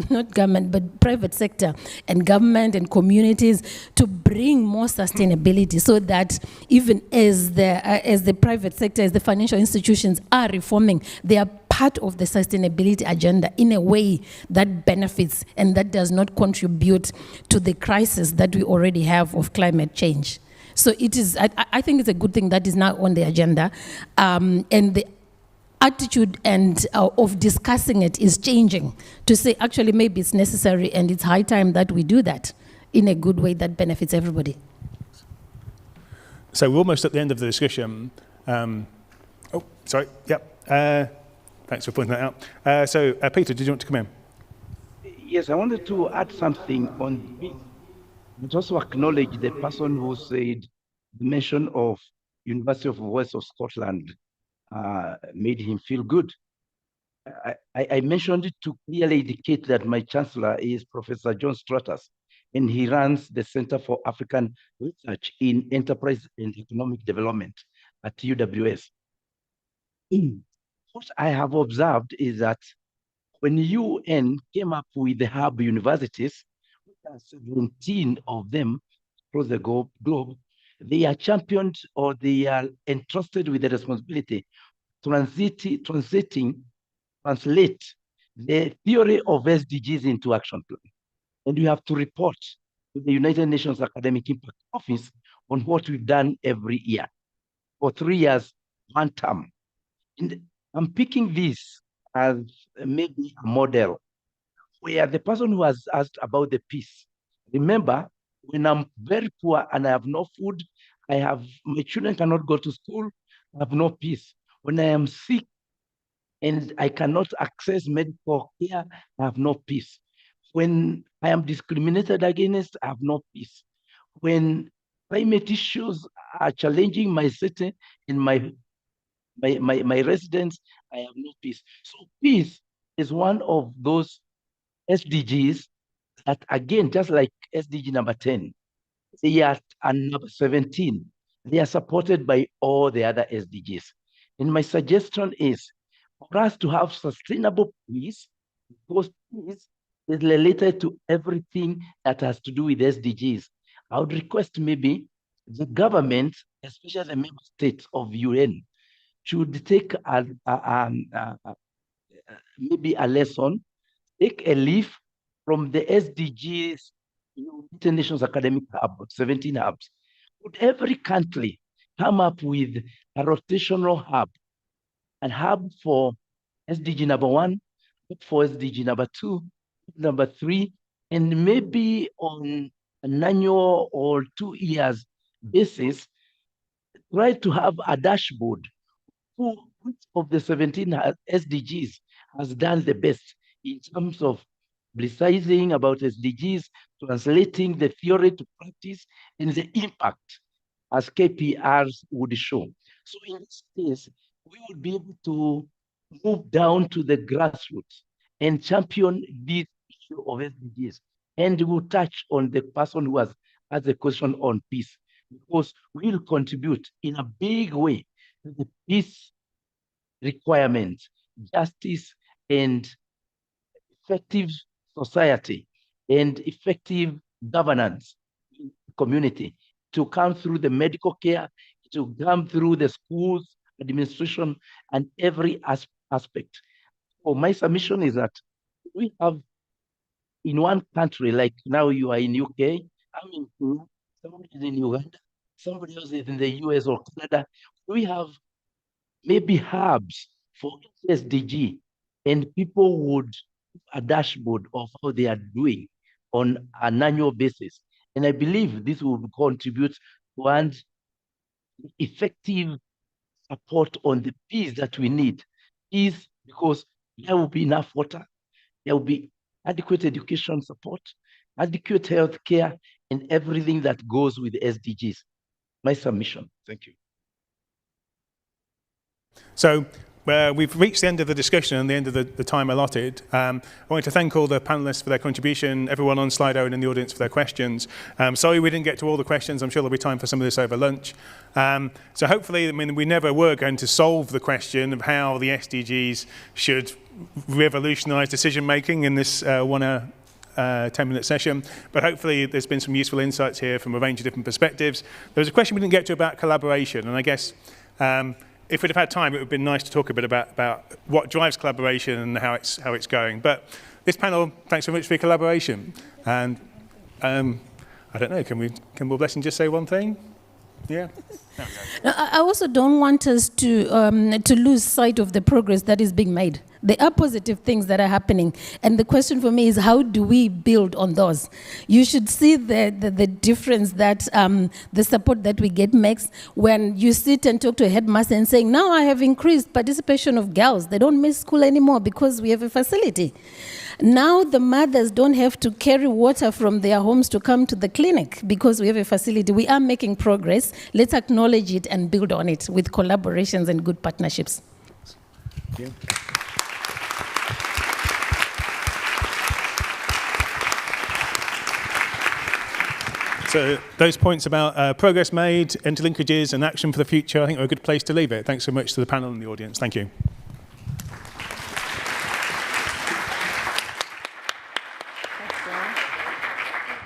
not government, but private sector and government and communities to bring more sustainability, so that even as the private sector, as the financial institutions are reforming, they are part of the sustainability agenda in a way that benefits and that does not contribute to the crisis that we already have of climate change. So it is, I think it's a good thing that is now on the agenda, and the attitude of discussing it is changing to say actually maybe it's necessary and it's high time that we do that in a good way that benefits everybody. So we're almost at the end of the discussion. Oh, sorry, yep. Thanks for pointing that out. So Peter, did you want to come in? Yes, I wanted to add something on this, but also acknowledge the person who said the mention of University of West of Scotland made him feel good. I mentioned it to clearly indicate that my chancellor is Professor John Strathclyde, and he runs the Center for African Research in Enterprise and Economic Development at UWS. What I have observed is that when UN came up with the hub universities, 17 of them across the globe, they are championed, or they are entrusted with the responsibility translate the theory of SDGs into action plan. And we have to report to the United Nations Academic Impact Office on what we've done every year, for 3 years, one term. And I'm picking this as maybe a model where the person who has asked about the peace, remember, when I'm very poor and I have no food, my children cannot go to school, I have no peace. When I am sick and I cannot access medical care, I have no peace. When I am discriminated against, I have no peace. When climate issues are challenging my city and my residents, I have no peace. So peace is one of those SDGs that, again, just like SDG number 10, they are number 17. They are supported by all the other SDGs. And my suggestion is for us to have sustainable peace, because peace is related to everything that has to do with SDGs. I would request maybe the government, especially the member states of UN, should take maybe a lesson, take a leaf from the SDGs, United Nations Academic Hub, 17 hubs. Would every country come up with a rotational hub, a hub for SDG number 1, for SDG number 2, number 3, and maybe on an annual or 2 years basis, try to have a dashboard for which of the 17 SDGs has done the best in terms of publicizing about SDGs, translating the theory to practice, and the impact as KPRs would show. So in this case, we would be able to move down to the grassroots and champion this issue of SDGs. And we'll touch on the person who has asked the question on peace, because we'll contribute in a big way to the peace requirement, justice, and effective society, and effective governance in the community to come through the medical care, to come through the schools, administration, and every aspect. So my submission is that we have in one country, like now you are in UK, I'm in Peru, somebody is in Uganda, somebody else is in the US or Canada. We have maybe hubs for SDG, and people would a dashboard of how they are doing on an annual basis. And I believe this will contribute towards effective support on the peace that we need. Peace, because there will be enough water, there will be adequate education support, adequate health care, and everything that goes with the SDGs. My submission. Thank you. So we've reached the end of the discussion and the end of the time allotted. I wanted to thank all the panelists for their contribution, everyone on Slido and in the audience for their questions. Sorry we didn't get to all the questions. I'm sure there'll be time for some of this over lunch. So hopefully, I mean, we never were going to solve the question of how the SDGs should revolutionise decision-making in this 1 hour 10-minute session, but hopefully there's been some useful insights here from a range of different perspectives. There was a question we didn't get to about collaboration, and I guess if we'd have had time, it would have been nice to talk a bit about what drives collaboration and how it's going. But this panel, thanks very much for your collaboration. And I don't know, can Will Blessing just say one thing? Yeah. I also don't want us to lose sight of the progress that is being made. There are positive things that are happening, and the question for me is, how do we build on those? You should see the difference that the support that we get makes when you sit and talk to a headmaster and saying, now I have increased participation of girls. They don't miss school anymore because we have a facility. Now the mothers don't have to carry water from their homes to come to the clinic because we have a facility. We are making progress. Let's acknowledge it and build on it with collaborations and good partnerships. Thank you. So those points about progress made, interlinkages and action for the future, I think are a good place to leave it. Thanks so much to the panel and the audience. Thank you.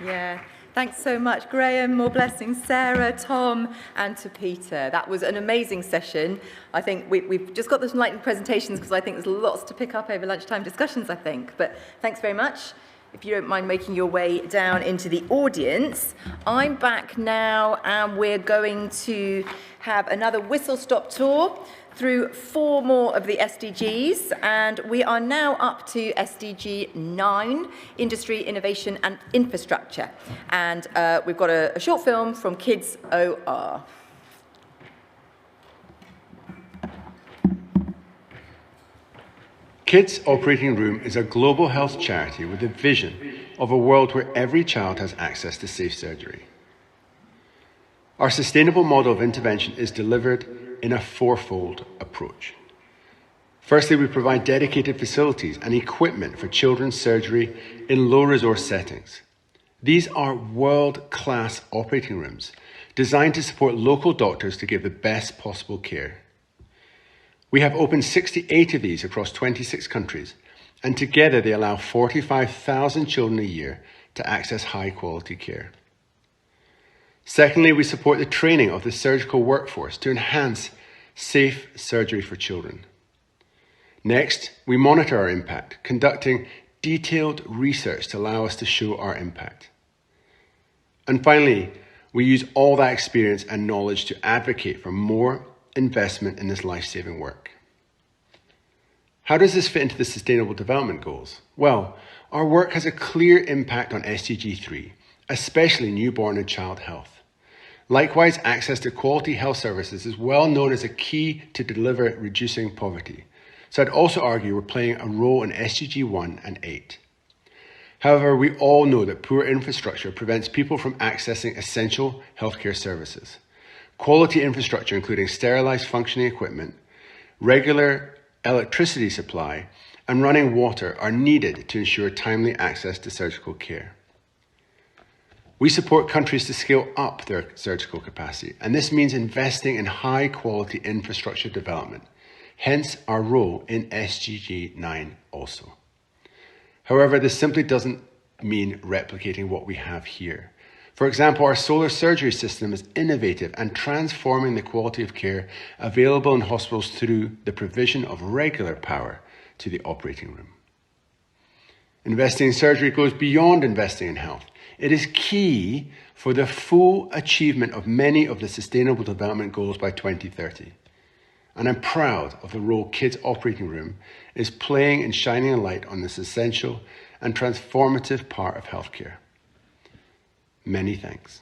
Yeah, thanks so much, Graham. More blessings, Sarah, Tom, and to Peter. That was an amazing session. I think we've just got those enlightening presentations because I think there's lots to pick up over lunchtime discussions, I think. But thanks very much. If you don't mind making your way down into the audience, I'm back now and we're going to have another whistle-stop tour through 4 more of the SDGs, and we are now up to SDG 9, Industry, Innovation and Infrastructure. And we've got a short film from KidsOR. Kids Operating Room is a global health charity with a vision of a world where every child has access to safe surgery. Our sustainable model of intervention is delivered in a 4-fold approach. Firstly, we provide dedicated facilities and equipment for children's surgery in low-resource settings. These are world-class operating rooms designed to support local doctors to give the best possible care. We have opened 68 of these across 26 countries, and together they allow 45,000 children a year to access high-quality care. Secondly, we support the training of the surgical workforce to enhance safe surgery for children. Next, we monitor our impact, conducting detailed research to allow us to show our impact. And finally, we use all that experience and knowledge to advocate for more investment in this life-saving work. How does this fit into the Sustainable Development Goals? Well, our work has a clear impact on SDG 3, especially newborn and child health. Likewise, access to quality health services is well known as a key to deliver reducing poverty. So I'd also argue we're playing a role in SDG 1 and 8. However, we all know that poor infrastructure prevents people from accessing essential healthcare services. Quality infrastructure, including sterilized functioning equipment, regular electricity supply, and running water are needed to ensure timely access to surgical care. We support countries to scale up their surgical capacity, and this means investing in high-quality infrastructure development, hence our role in SDG 9 also. However, this simply doesn't mean replicating what we have here. For example, our solar surgery system is innovative and transforming the quality of care available in hospitals through the provision of regular power to the operating room. Investing in surgery goes beyond investing in health. It is key for the full achievement of many of the Sustainable Development Goals by 2030. And I'm proud of the role Kids Operating Room is playing in shining a light on this essential and transformative part of healthcare. Many thanks.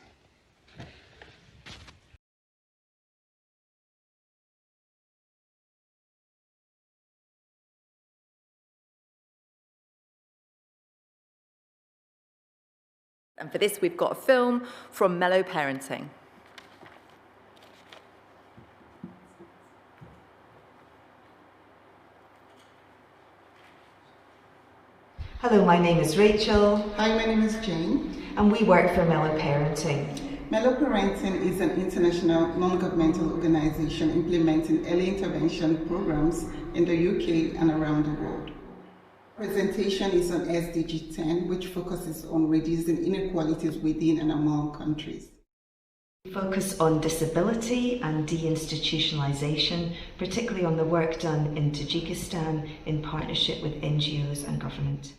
And for this, we've got a film from Mellow Parenting. Hello, my name is Rachel. Hi, my name is Jane. And we work for Mellow Parenting. Mellow Parenting is an international non-governmental organization implementing early intervention programs in the UK and around the world. Presentation is on SDG 10, which focuses on reducing inequalities within and among countries. We focus on disability and deinstitutionalization, particularly on the work done in Tajikistan in partnership with NGOs and government.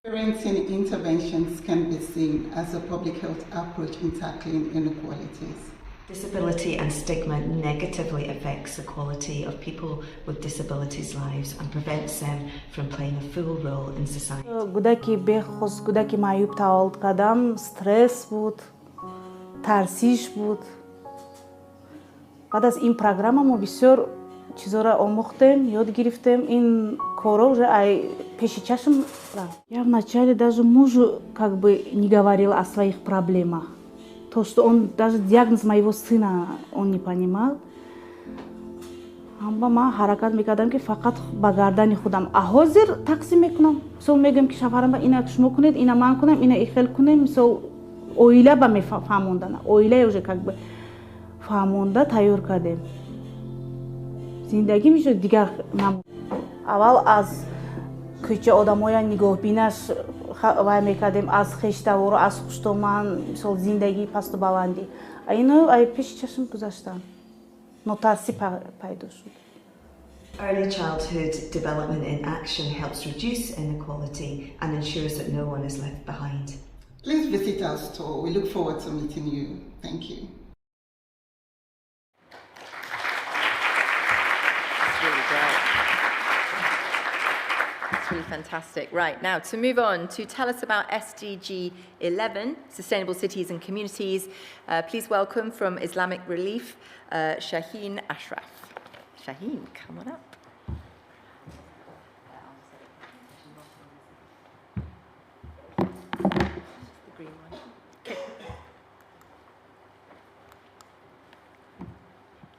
Parenting interventions can be seen as a public health approach in tackling inequalities. Disability and stigma negatively affects the quality of people with disabilities' lives and prevents them from playing a full role in society. Гудаки бехос, гудаки маюб тавалд кадам, стресс буд, тарсиш буд. Баъд аз ин программа мо бисёр чизора омӯхтем, ёд гирифтем, ин кора уже ай пеши чашм. Я вначале даже мужу как бы не говорила о своих проблемах. То, что он даже диагноз моего сына он не понимал. Амба ма ҳаракат мекардам ки фақат ба гардани худам. А ҳозир тақсим мекунам. Мисол мегӯям ки шавҳарам ина шумо кунед, ина ман кунам, ина ихел кунем. Мисол оила ба мефаҳмондана. Оила уже как бы фаҳмонда тайёр кардем. Зиндагӣ мешуд дигар нам. Аввал аз кӯча одамоя нигоҳбинаш вай мекардем, аз хештавору, аз хуштоман, мисол зиндагии пасту баланди. А ино ай пеши чашм гузаштанд. Нотарсӣ пайдо шуд. Early childhood development in action helps reduce inequality and ensures that no one is left behind. Please visit our store. We look forward to meeting you. Thank you. It's really fantastic. Right, now to move on to tell us about SDG 11, Sustainable Cities and Communities, please welcome from Islamic Relief, Shaheen Ashraf. Shaheen, come on up.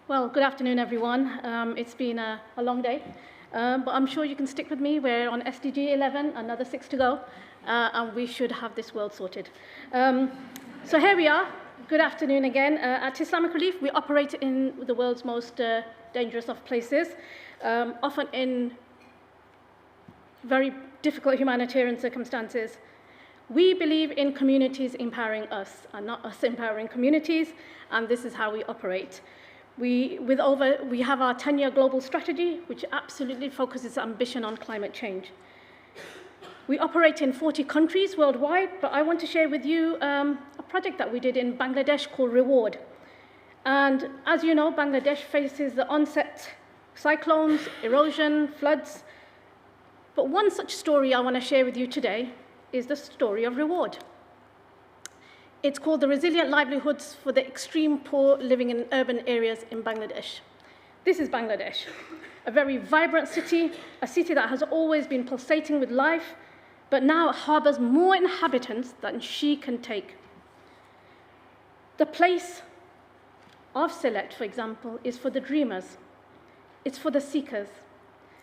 Well, good afternoon, everyone. It's been a long day, but I'm sure you can stick with me. We're on SDG 11, another 6 to go, and we should have this world sorted. So here we are. Good afternoon again. At Islamic Relief, we operate in the world's most dangerous of places, often in very difficult humanitarian circumstances. We believe in communities empowering us and not us empowering communities, and this is how we operate. We have our 10-year global strategy, which absolutely focuses ambition on climate change. We operate in 40 countries worldwide, but I want to share with you a project that we did in Bangladesh called Reward. And as you know, Bangladesh faces the onset cyclones, erosion, floods. But one such story I want to share with you today is the story of Reward. It's called The Resilient Livelihoods for the Extreme Poor Living in Urban Areas in Bangladesh. This is Bangladesh, a very vibrant city, a city that has always been pulsating with life, but now harbors more inhabitants than she can take. The place of Sylhet, for example, is for the dreamers, it's for the seekers,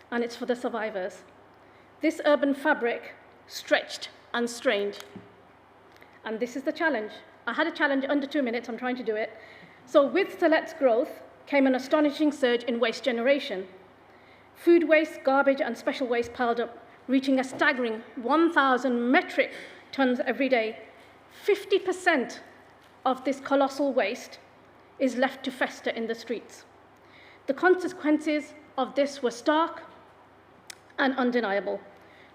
and it's for the survivors. This urban fabric stretched and strained. And this is the challenge. I had a challenge under 2 minutes, I'm trying to do it. So with Sylhet's growth came an astonishing surge in waste generation. Food waste, garbage, and special waste piled up, reaching a staggering 1,000 metric tons every day. 50% of this colossal waste is left to fester in the streets. The consequences of this were stark and undeniable.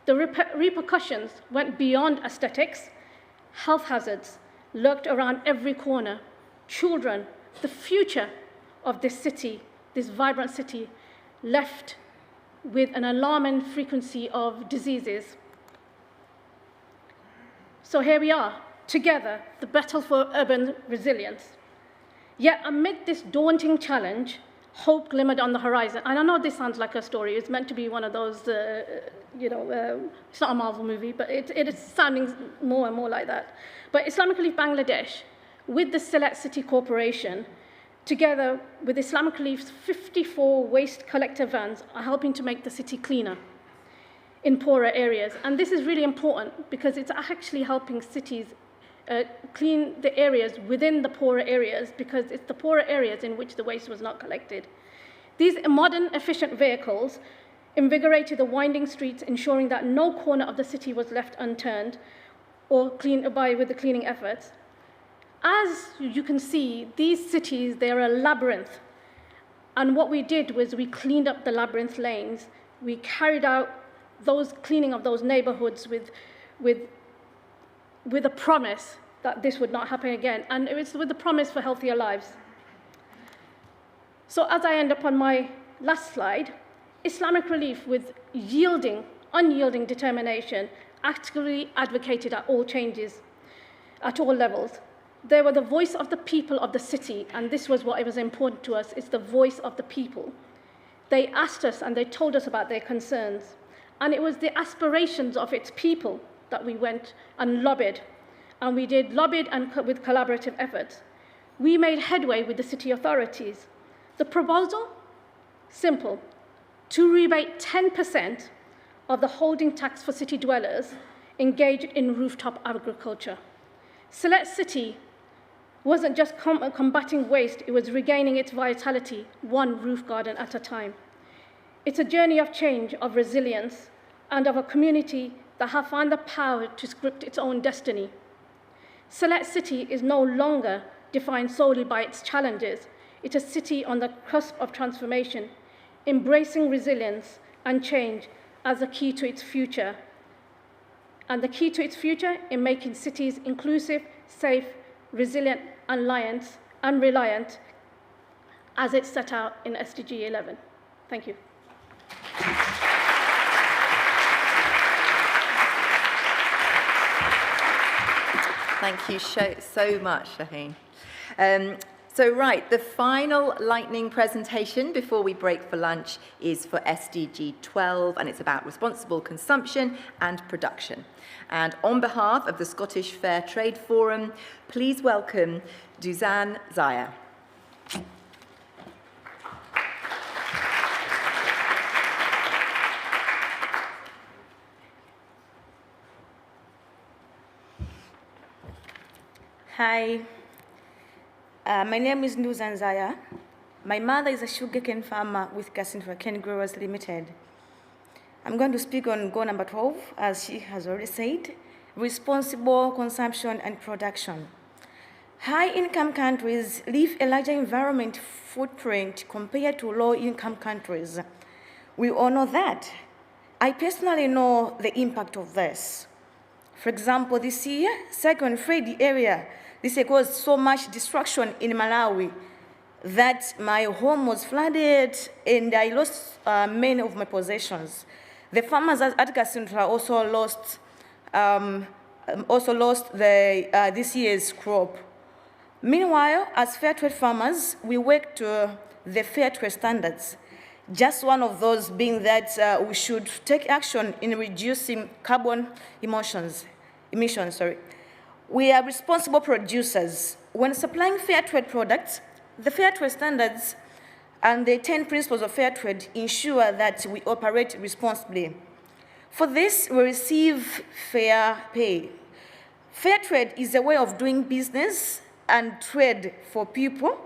The repercussions went beyond aesthetics. Health hazards lurked around every corner. Children, the future of this city, this vibrant city, left with an alarming frequency of diseases. So here we are, together, the battle for urban resilience. Yet amid this daunting challenge, hope glimmered on the horizon. And I know this sounds like a story. It's meant to be one of those, it's not a Marvel movie, but it is sounding more and more like that. But Islamic Relief Bangladesh, with the Sylhet City Corporation, together with Islamic Relief's 54 waste collector vans, are helping to make the city cleaner in poorer areas. And this is really important because it's actually helping cities clean the areas within the poorer areas, because it's the poorer areas in which the waste was not collected. These modern, efficient vehicles invigorated the winding streets, ensuring that no corner of the city was left unturned or cleaned by with the cleaning efforts. As you can see, these cities, they're a labyrinth. And what we did was we cleaned up the labyrinth lanes. We carried out those cleaning of those neighborhoods with a promise that this would not happen again. And it was with the promise for healthier lives. So as I end up on my last slide, Islamic Relief, with unyielding determination, actively advocated at all changes, at all levels. They were the voice of the people of the city, and this was what was important to us, it's the voice of the people. They asked us and they told us about their concerns. And it was the aspirations of its people that we went and lobbied. And we did lobbied and with collaborative efforts. We made headway with the city authorities. The proposal? Simple. To rebate 10% of the holding tax for city dwellers engaged in rooftop agriculture. Sylhet City wasn't just combating waste, it was regaining its vitality, one roof garden at a time. It's a journey of change, of resilience, and of a community that have found the power to script its own destiny. Sylhet City is no longer defined solely by its challenges. It's a city on the cusp of transformation, embracing resilience and change as a key to its future. And the key to its future in making cities inclusive, safe, resilient, and reliant, as it's set out in SDG 11. Thank you. Thank you so much, Shaheen. The final lightning presentation before we break for lunch is for SDG 12, and it's about responsible consumption and production. And on behalf of the Scottish Fair Trade Forum, please welcome Duzan Zaya. Hi, my name is Duzan Zaya. My mother is a sugarcane farmer with Cassin for Cane Growers Limited. I'm going to speak on goal number 12, as she has already said, responsible consumption and production. High-income countries leave a larger environment footprint compared to low-income countries. We all know that. I personally know the impact of this. For example, this year, second Freddy area, this caused so much destruction in Malawi that my home was flooded and I lost many of my possessions. The farmers at Kasintra also lost this year's crop. Meanwhile, as fair trade farmers, we work to the fair trade standards. Just one of those being that we should take action in reducing carbon emissions. We are responsible producers. When supplying fair trade products, the fair trade standards and the 10 principles of fair trade ensure that we operate responsibly. For this, we receive fair pay. Fair trade is a way of doing business and trade for people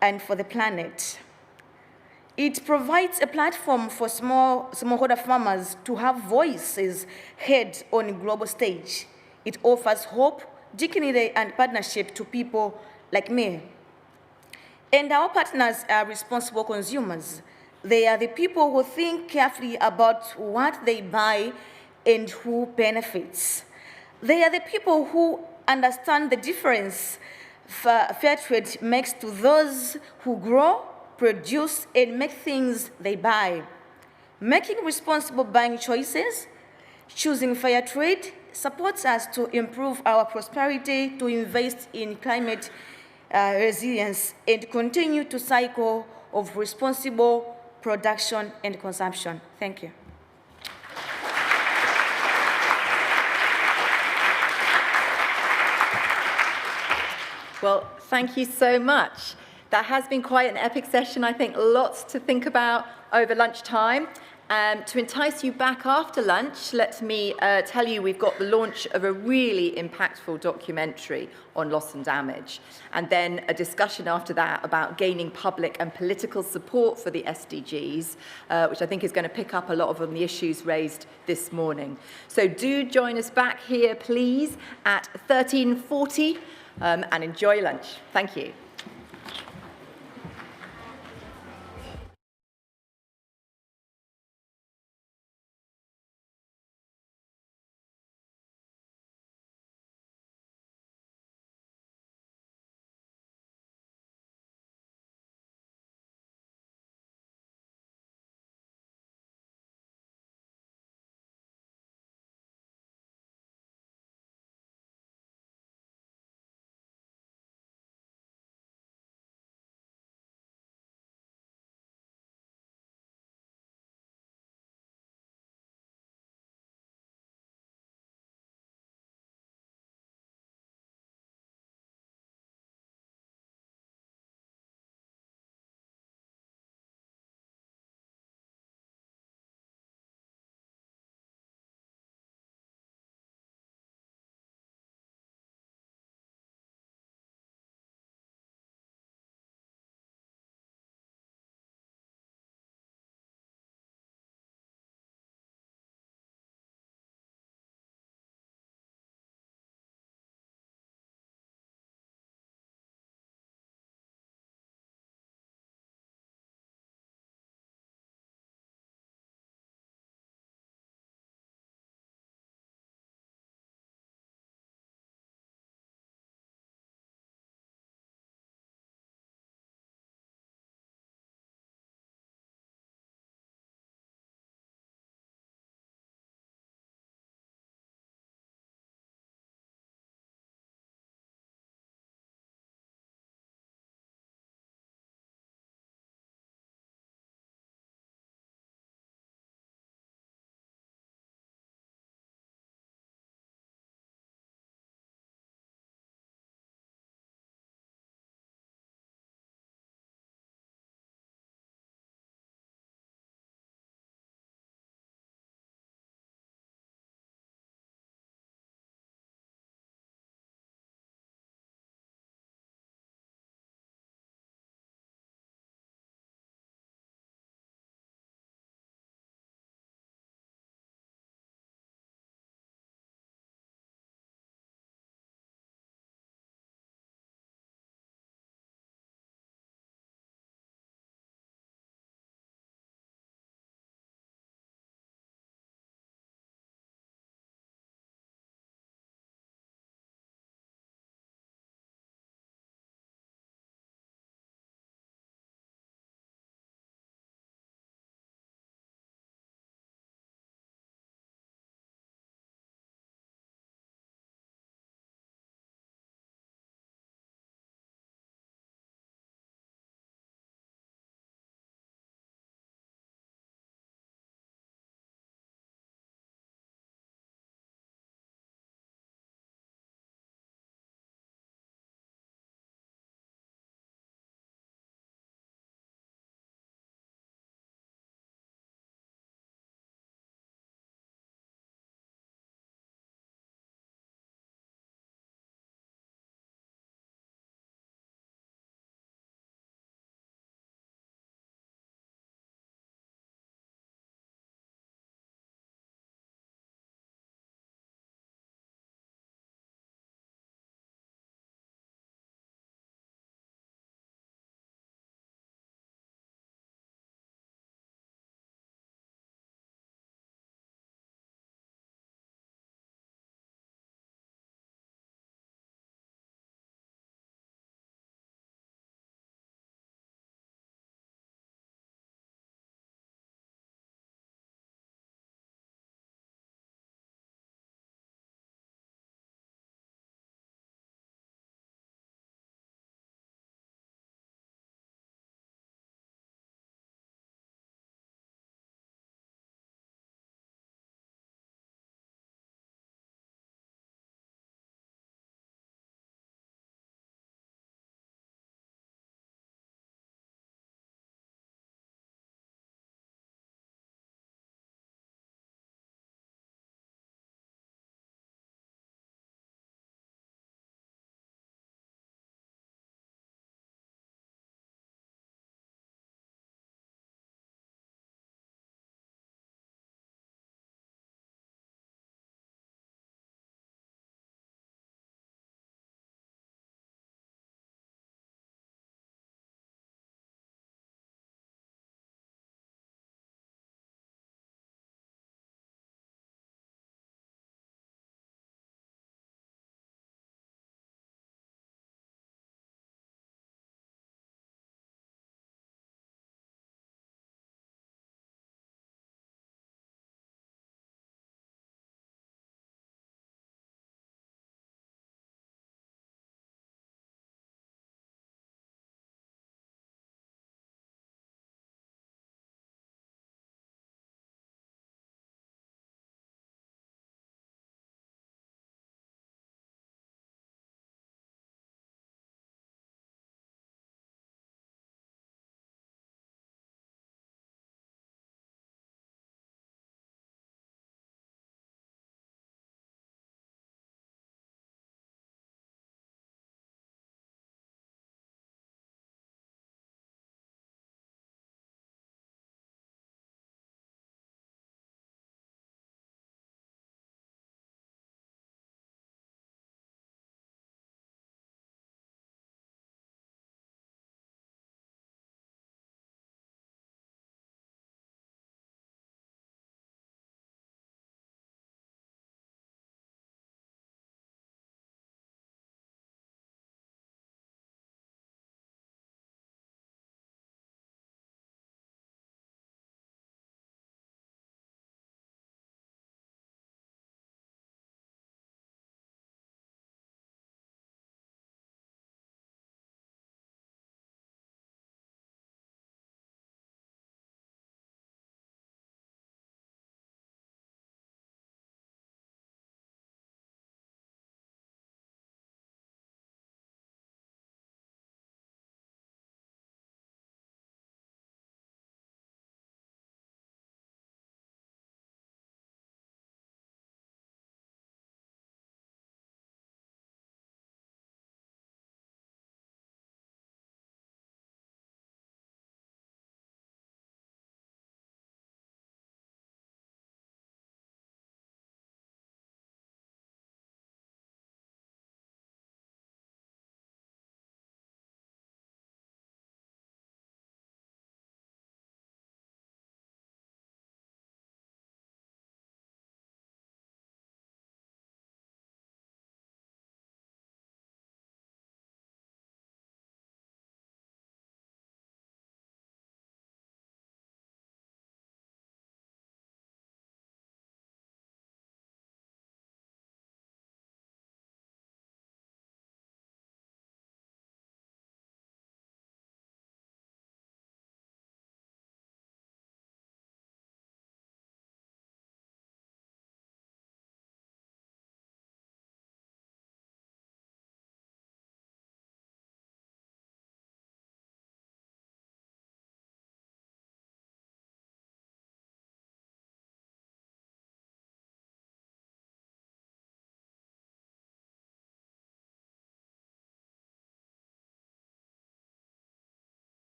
and for the planet. It provides a platform for smallholder farmers to have voices heard on a global stage. It offers hope, dignity, and partnership to people like me. And our partners are responsible consumers. They are the people who think carefully about what they buy and who benefits. They are the people who understand the difference fair trade makes to those who grow, produce, and make things they buy. Making responsible buying choices, choosing fair trade, supports us to improve our prosperity, to invest in climate resilience, and continue to cycle of responsible production and consumption. Thank you. Well, thank you so much. That has been quite an epic session. I think lots to think about over lunchtime. To entice you back after lunch, let me tell you we've got the launch of a really impactful documentary on loss and damage, and then a discussion after that about gaining public and political support for the SDGs, which I think is going to pick up a lot of the issues raised this morning. So do join us back here, please, at 13:40, and enjoy lunch. Thank you.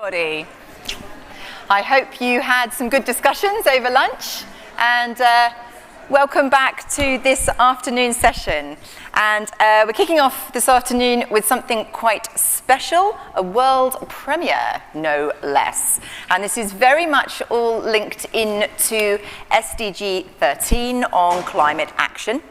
Everybody. I hope you had some good discussions over lunch, and welcome back to this afternoon session. And we're kicking off this afternoon with something quite special, a world premiere, no less. And this is very much all linked into SDG 13 on climate action.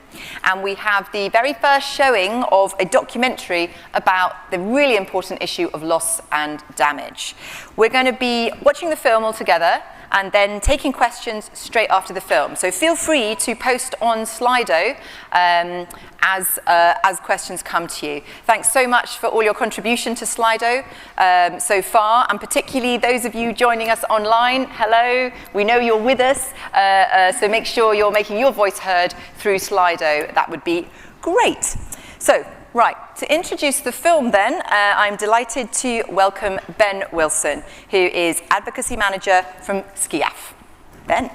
And we have the very first showing of a documentary about the really important issue of loss and damage. We're going to be watching the film all together and then taking questions straight after the film. So feel free to post on Slido as questions come to you. Thanks so much for all your contribution to Slido so far, and particularly those of you joining us online. Hello, we know you're with us, so make sure you're making your voice heard through Slido. That would be great. So, right, to introduce the film then, I'm delighted to welcome Ben Wilson, who is Advocacy Manager from SCIAF. Ben.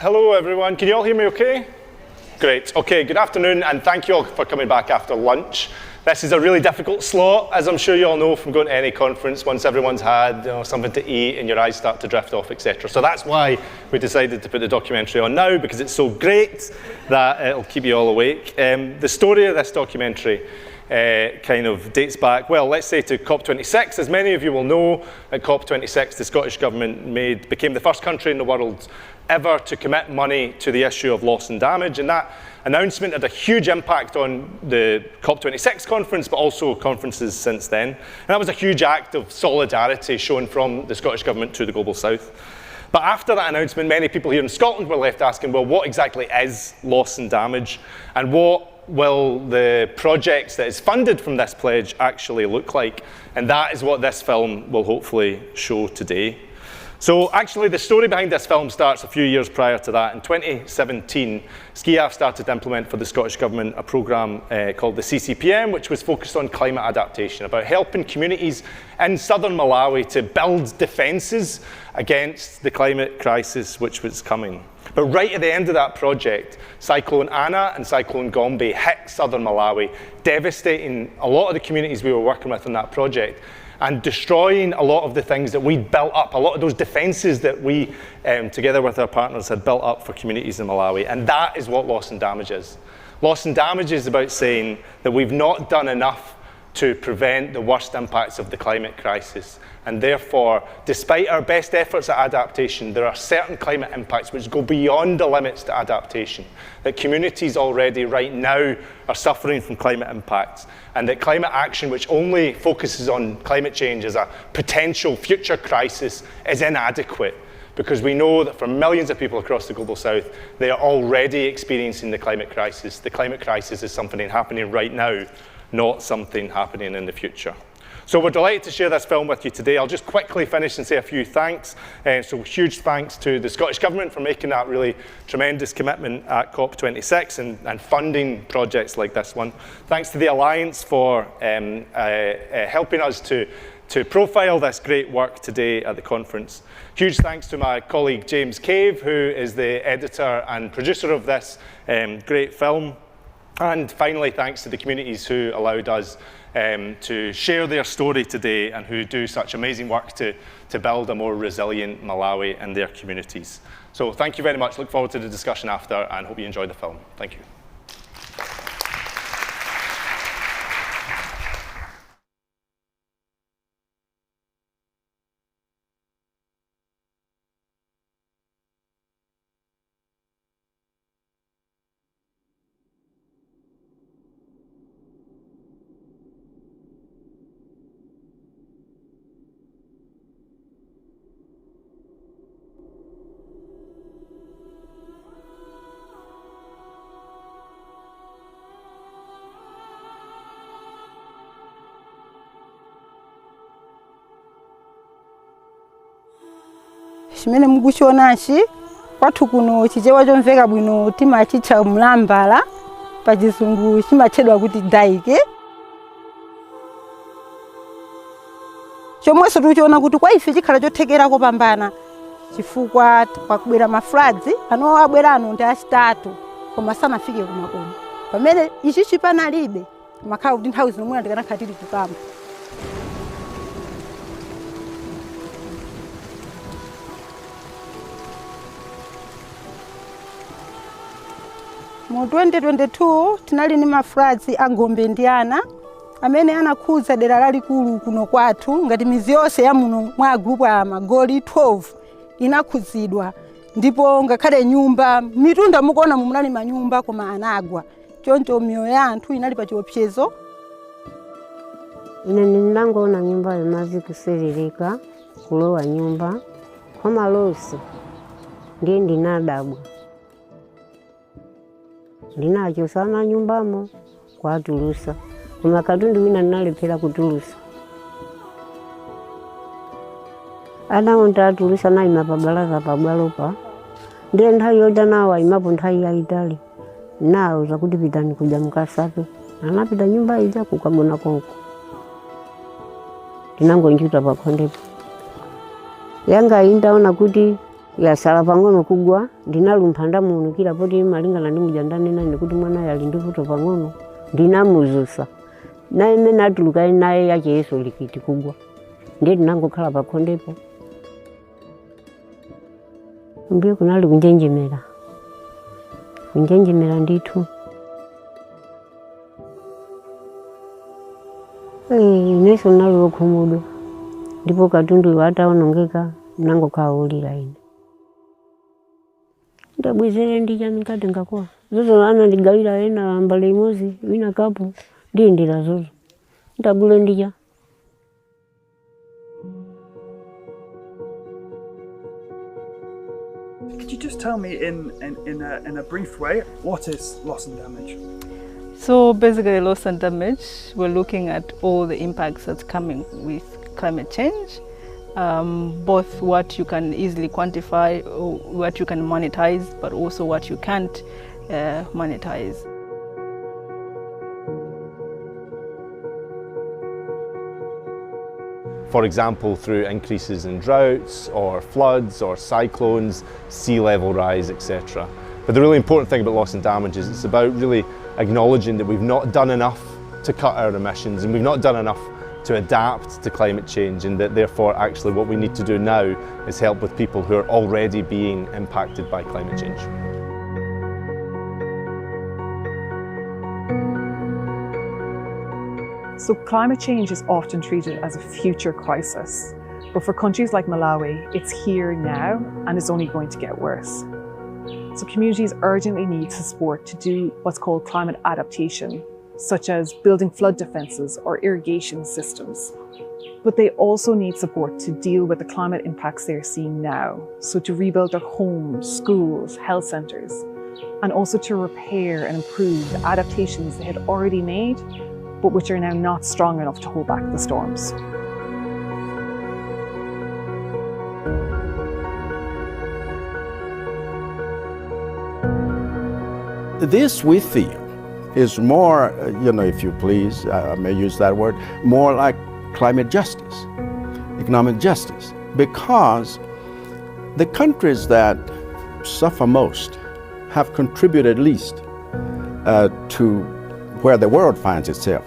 Hello everyone, can you all hear me okay? Great, okay, good afternoon and thank you all for coming back after lunch. This is a really difficult slot, as I'm sure you all know from going to any conference. Once everyone's had something to eat and your eyes start to drift off, etc. So that's why we decided to put the documentary on now, because it's so great that it'll keep you all awake. The story of this documentary kind of dates back, well, let's say to COP26. As many of you will know, at COP26, the Scottish Government became the first country in the world ever to commit money to the issue of loss and damage. And that announcement had a huge impact on the COP26 conference, but also conferences since then. And that was a huge act of solidarity shown from the Scottish Government to the Global South. But after that announcement, many people here in Scotland were left asking, well, what exactly is loss and damage? And what will the projects that is funded from this pledge actually look like? And that is what this film will hopefully show today. So actually the story behind this film starts a few years prior to that. In 2017, SCIAF started to implement for the Scottish Government a programme called the CCPM, which was focused on climate adaptation, about helping communities in southern Malawi to build defences against the climate crisis which was coming. But right at the end of that project, Cyclone Anna and Cyclone Gombe hit southern Malawi, devastating a lot of the communities we were working with in that project, and destroying a lot of the things that we'd built up, a lot of those defences that we, together with our partners, had built up for communities in Malawi. And that is what loss and damage is. Loss and damage is about saying that we've not done enough to prevent the worst impacts of the climate crisis. And therefore, despite our best efforts at adaptation, there are certain climate impacts which go beyond the limits to adaptation, that communities already right now are suffering from climate impacts, and that climate action which only focuses on climate change as a potential future crisis is inadequate, because we know that for millions of people across the Global South, they are already experiencing the climate crisis. The climate crisis is something happening right now, not something happening in the future. So we're delighted to share this film with you today. I'll just quickly finish and say a few thanks. So huge thanks to the Scottish Government for making that really tremendous commitment at COP26 and funding projects like this one. Thanks to the Alliance for helping us to profile this great work today at the conference. Huge thanks to my colleague James Cave, who is the editor and producer of this great film. And finally, thanks to the communities who allowed us to share their story today and who do such amazing work to build a more resilient Malawi and their communities. So thank you very much. Look forward to the discussion after and hope you enjoy the film. Thank you. Chimene mukuchionachi kwathu kuno chichewa chomveka bwino timachitcha mlambala pa chizungu chimatchedwa kuti daike. Chomweso tikuchiona kuti kwa ife chikhala chothekera kopambana chifukwa pakubwera mafladzi abwera ano ndi achitatu koma sanafike kumakomo. Pamene ichi chipanalibe makhala kuti nthawi zino mwina tikanakhala tili kukamba. Mu 2022 tinali ni mafloods a Gombe ndi ana amene anakhudza dera lalikulu kuno kwathu ngati mizi yonse ya muno mwa group ya magoli 12 inakhudzidwa ndipo ngakhale nyumba mitunda mukuona munali manyumba koma anagwa choncho miyoyo ya anthu inali pa chiopsezo. Ine ndinangoona nyumba imaze kuserereka kulowa nyumba kwa malosi ndiye ndinadabwa. Ndinachosana nyumbamo kwatulusa koma katundu wina ndinalephera kutulusa. Adaonta atulusa naima pabalaza pabwalopa ndiye nthawi yota nawo ayimapo nthawi yayitali nawo zakuti pitani kuja mukasape anapita nyumba ija kukagona konko ndinangonjuta pakhondepo yanga indaona kuti yasala pang'ono kugwa ndinalumpha ndamuwunikira poti malingana ndi muja ndanena ndikuti mwana yali ndi vuto pang'ono ndinamuzusa naye mmene atuluka naye yache yeso likiti kugwa ndiye ndinangokhala pakhondepo. Mbuye kunali kunjenjemera ndithu. Ineso nali wokhumudwa ndipo katundu ataonongeka nangokawulira ine. Ndabwezere ndija nkati ngakuwa zozo ana ndigawira ena mbale imozi wina kapo ndiyendera zozo ndagule ndija. Could you just tell me in a brief way, what is loss and damage? So basically loss and damage, we're looking at all the impacts that's coming with climate change, both what you can easily quantify, or what you can monetize, but also what you can't monetize. For example, through increases in droughts or floods or cyclones, sea level rise, etc. But the really important thing about loss and damage is it's about really acknowledging that we've not done enough to cut our emissions and we've not done enough to adapt to climate change, and that therefore actually what we need to do now is help with people who are already being impacted by climate change. So climate change is often treated as a future crisis, but for countries like Malawi, it's here now and is only going to get worse. So communities urgently need support to do what's called climate adaptation, such as building flood defences or irrigation systems. But they also need support to deal with the climate impacts they're seeing now, so to rebuild their homes, schools, health centres, and also to repair and improve the adaptations they had already made, but which are now not strong enough to hold back the storms. This we feel is more, if you please, I may use that word, more like climate justice, economic justice, because the countries that suffer most have contributed least to where the world finds itself.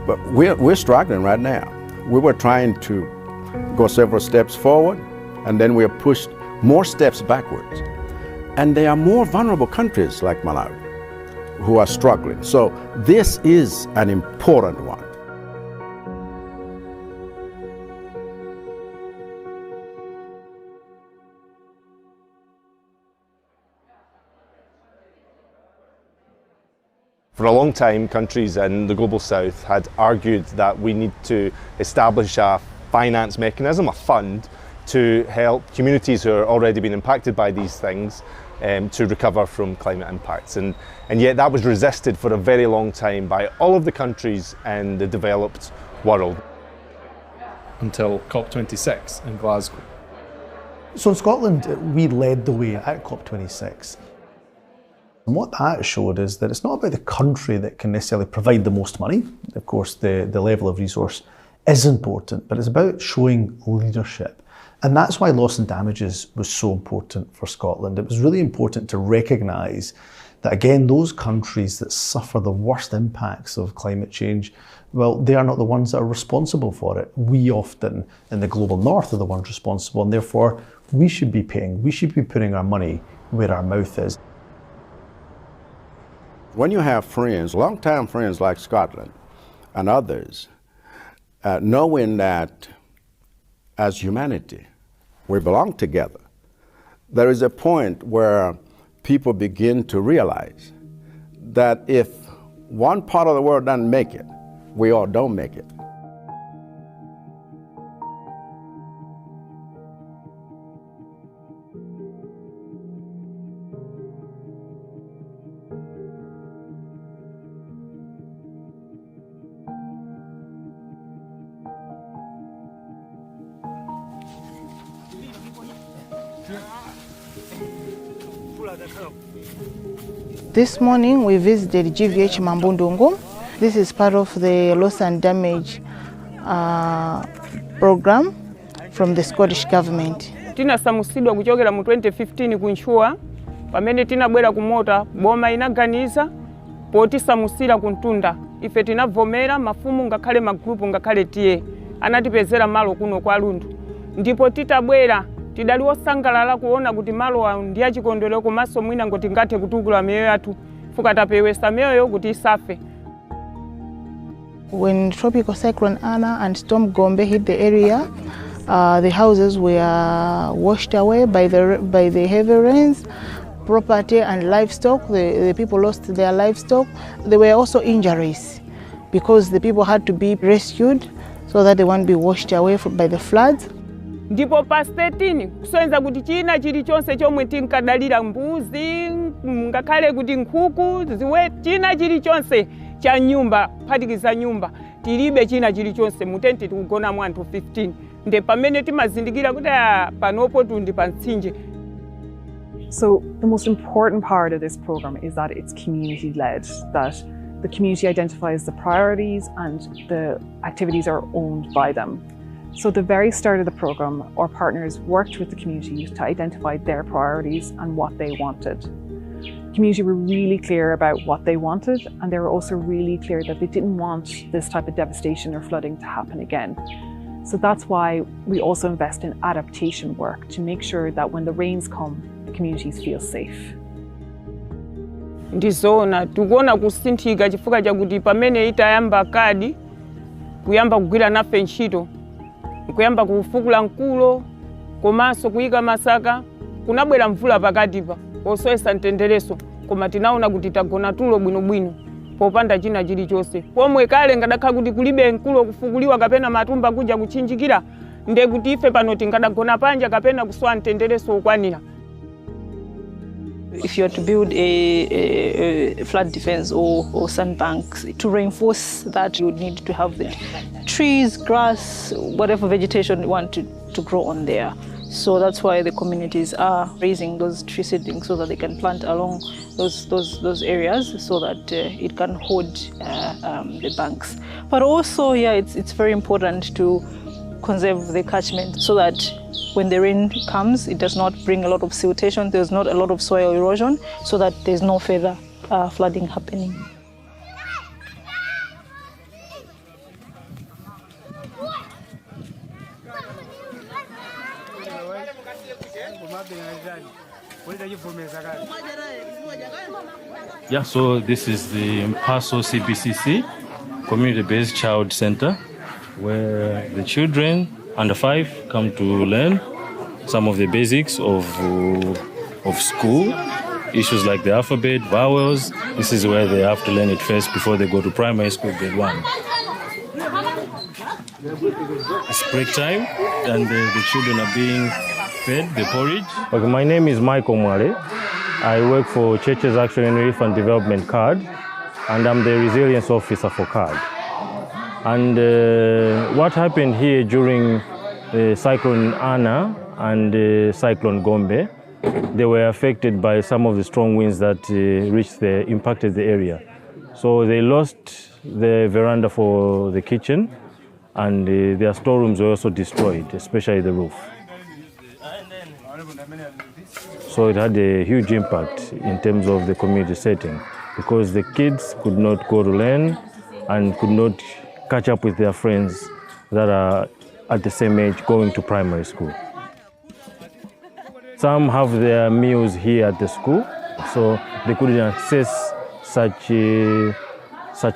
But we're struggling right now. We were trying to go several steps forward, and then we are pushed more steps backwards. And there are more vulnerable countries like Malawi who are struggling. So this is an important one. For a long time, countries in the Global South had argued that we need to establish a finance mechanism, a fund, to help communities who are already being impacted by these things to recover from climate impacts. And yet that was resisted for a very long time by all of the countries in the developed world. Until COP26 in Glasgow. So in Scotland, we led the way at COP26. And what that showed is that it's not about the country that can necessarily provide the most money. Of course, the level of resource is important, but it's about showing leadership. And that's why loss and damages was so important for Scotland. It was really important to recognise that again, those countries that suffer the worst impacts of climate change, well, they are not the ones that are responsible for it. We often, in the global north, are the ones responsible, and therefore we should be paying, we should be putting our money where our mouth is. When you have friends, long-time friends like Scotland and others, knowing that as humanity, we belong together, there is a point where people begin to realize that if one part of the world doesn't make it, we all don't make it. This morning we visited GVH Mambundungu. This is part of the loss and damage program from the Scottish government. Tinasamusidwa kuchokera mu 2015 kunchua pamene tinabwera kumota boma inaganiza potisamusira kuntunda ife tinavomera mafumu ngakhale magrupu ngakhale tiye anatipezera malo kuno kwa Lundu ndipo titabwera tidali osangalala kuona kuti malo ndi achikondwerero komanso mwina ngoti ngathe kutukula miyoyo yathu fuka tapewesa miyoyo kuti isafe. When Tropical Cyclone Anna and Storm Gombe hit the area, the houses were washed away by the heavy rains. Property and livestock, the people lost their livestock. There were also injuries because the people had to be rescued so that they won't be washed away by the floods. Ndipo pa 13 kusenza kuti china chilichonse chomwe tinkadalira mbuzi ngakhale kuti nkhuku ziwe china chilichonse cha nyumba phatikiza nyumba tilibe china chilichonse mutenti tikugona mu anthu 15 nde pamene timazindikira kuti panopo tundi pa mtsinje. So the most important part of this program is that it's community-led, that the community identifies the priorities and the activities are owned by them. So at the very start of the program, our partners worked with the community to identify their priorities and what they wanted. The community were really clear about what they wanted, and they were also really clear that they didn't want this type of devastation or flooding to happen again. So that's why we also invest in adaptation work to make sure that when the rains come, the communities feel safe. Ndizona tukuona kusinthika chifukwa chakuti pamene itayamba kadi kuyamba kugwira nafe ntchito kuyamba kufukula mkulo komanso kuyika masaka kunabwera mvula pakatipa osoyesa mtendereso koma tinaona kuti tagona tulo bwinobwino popanda china chilichonse pomwe kale ngadakha kuti kulibe mkulo kufukuliwa kapena matumba kuja kuchinjikira nde kuti ife pano tingadagona panja kapena kuswa mtendereso okwanira. If you are to build a flood defense or sandbanks, to reinforce that you would need to have the trees, grass, whatever vegetation you want to grow on there. So that's why the communities are raising those tree seedlings so that they can plant along those areas so that it can hold the banks. But also, yeah, it's very important to conserve the catchment so that when the rain comes, it does not bring a lot of siltation, there's not a lot of soil erosion, so that there's no further flooding happening. Yeah, so this is the Mpaso CBCC, Community-Based Child Center, where the children under 5 come to learn some of the basics of school, issues like the alphabet, vowels. This is where they have to learn it first before they go to primary school, grade 1. It's break time, and the children are being fed the porridge. Okay, my name is Michael Mwale. I work for Churches Action and Relief and Development CARD, and I'm the resilience officer for CARD. And what happened here during Cyclone Anna and Cyclone Gombe, they were affected by some of the strong winds that impacted the area. So they lost the veranda for the kitchen, and their storerooms were also destroyed, especially the roof. So it had a huge impact in terms of the community setting because the kids could not go to learn and could not catch up with their friends that are at the same age going to primary school. Some have their meals here at the school, so they couldn't access such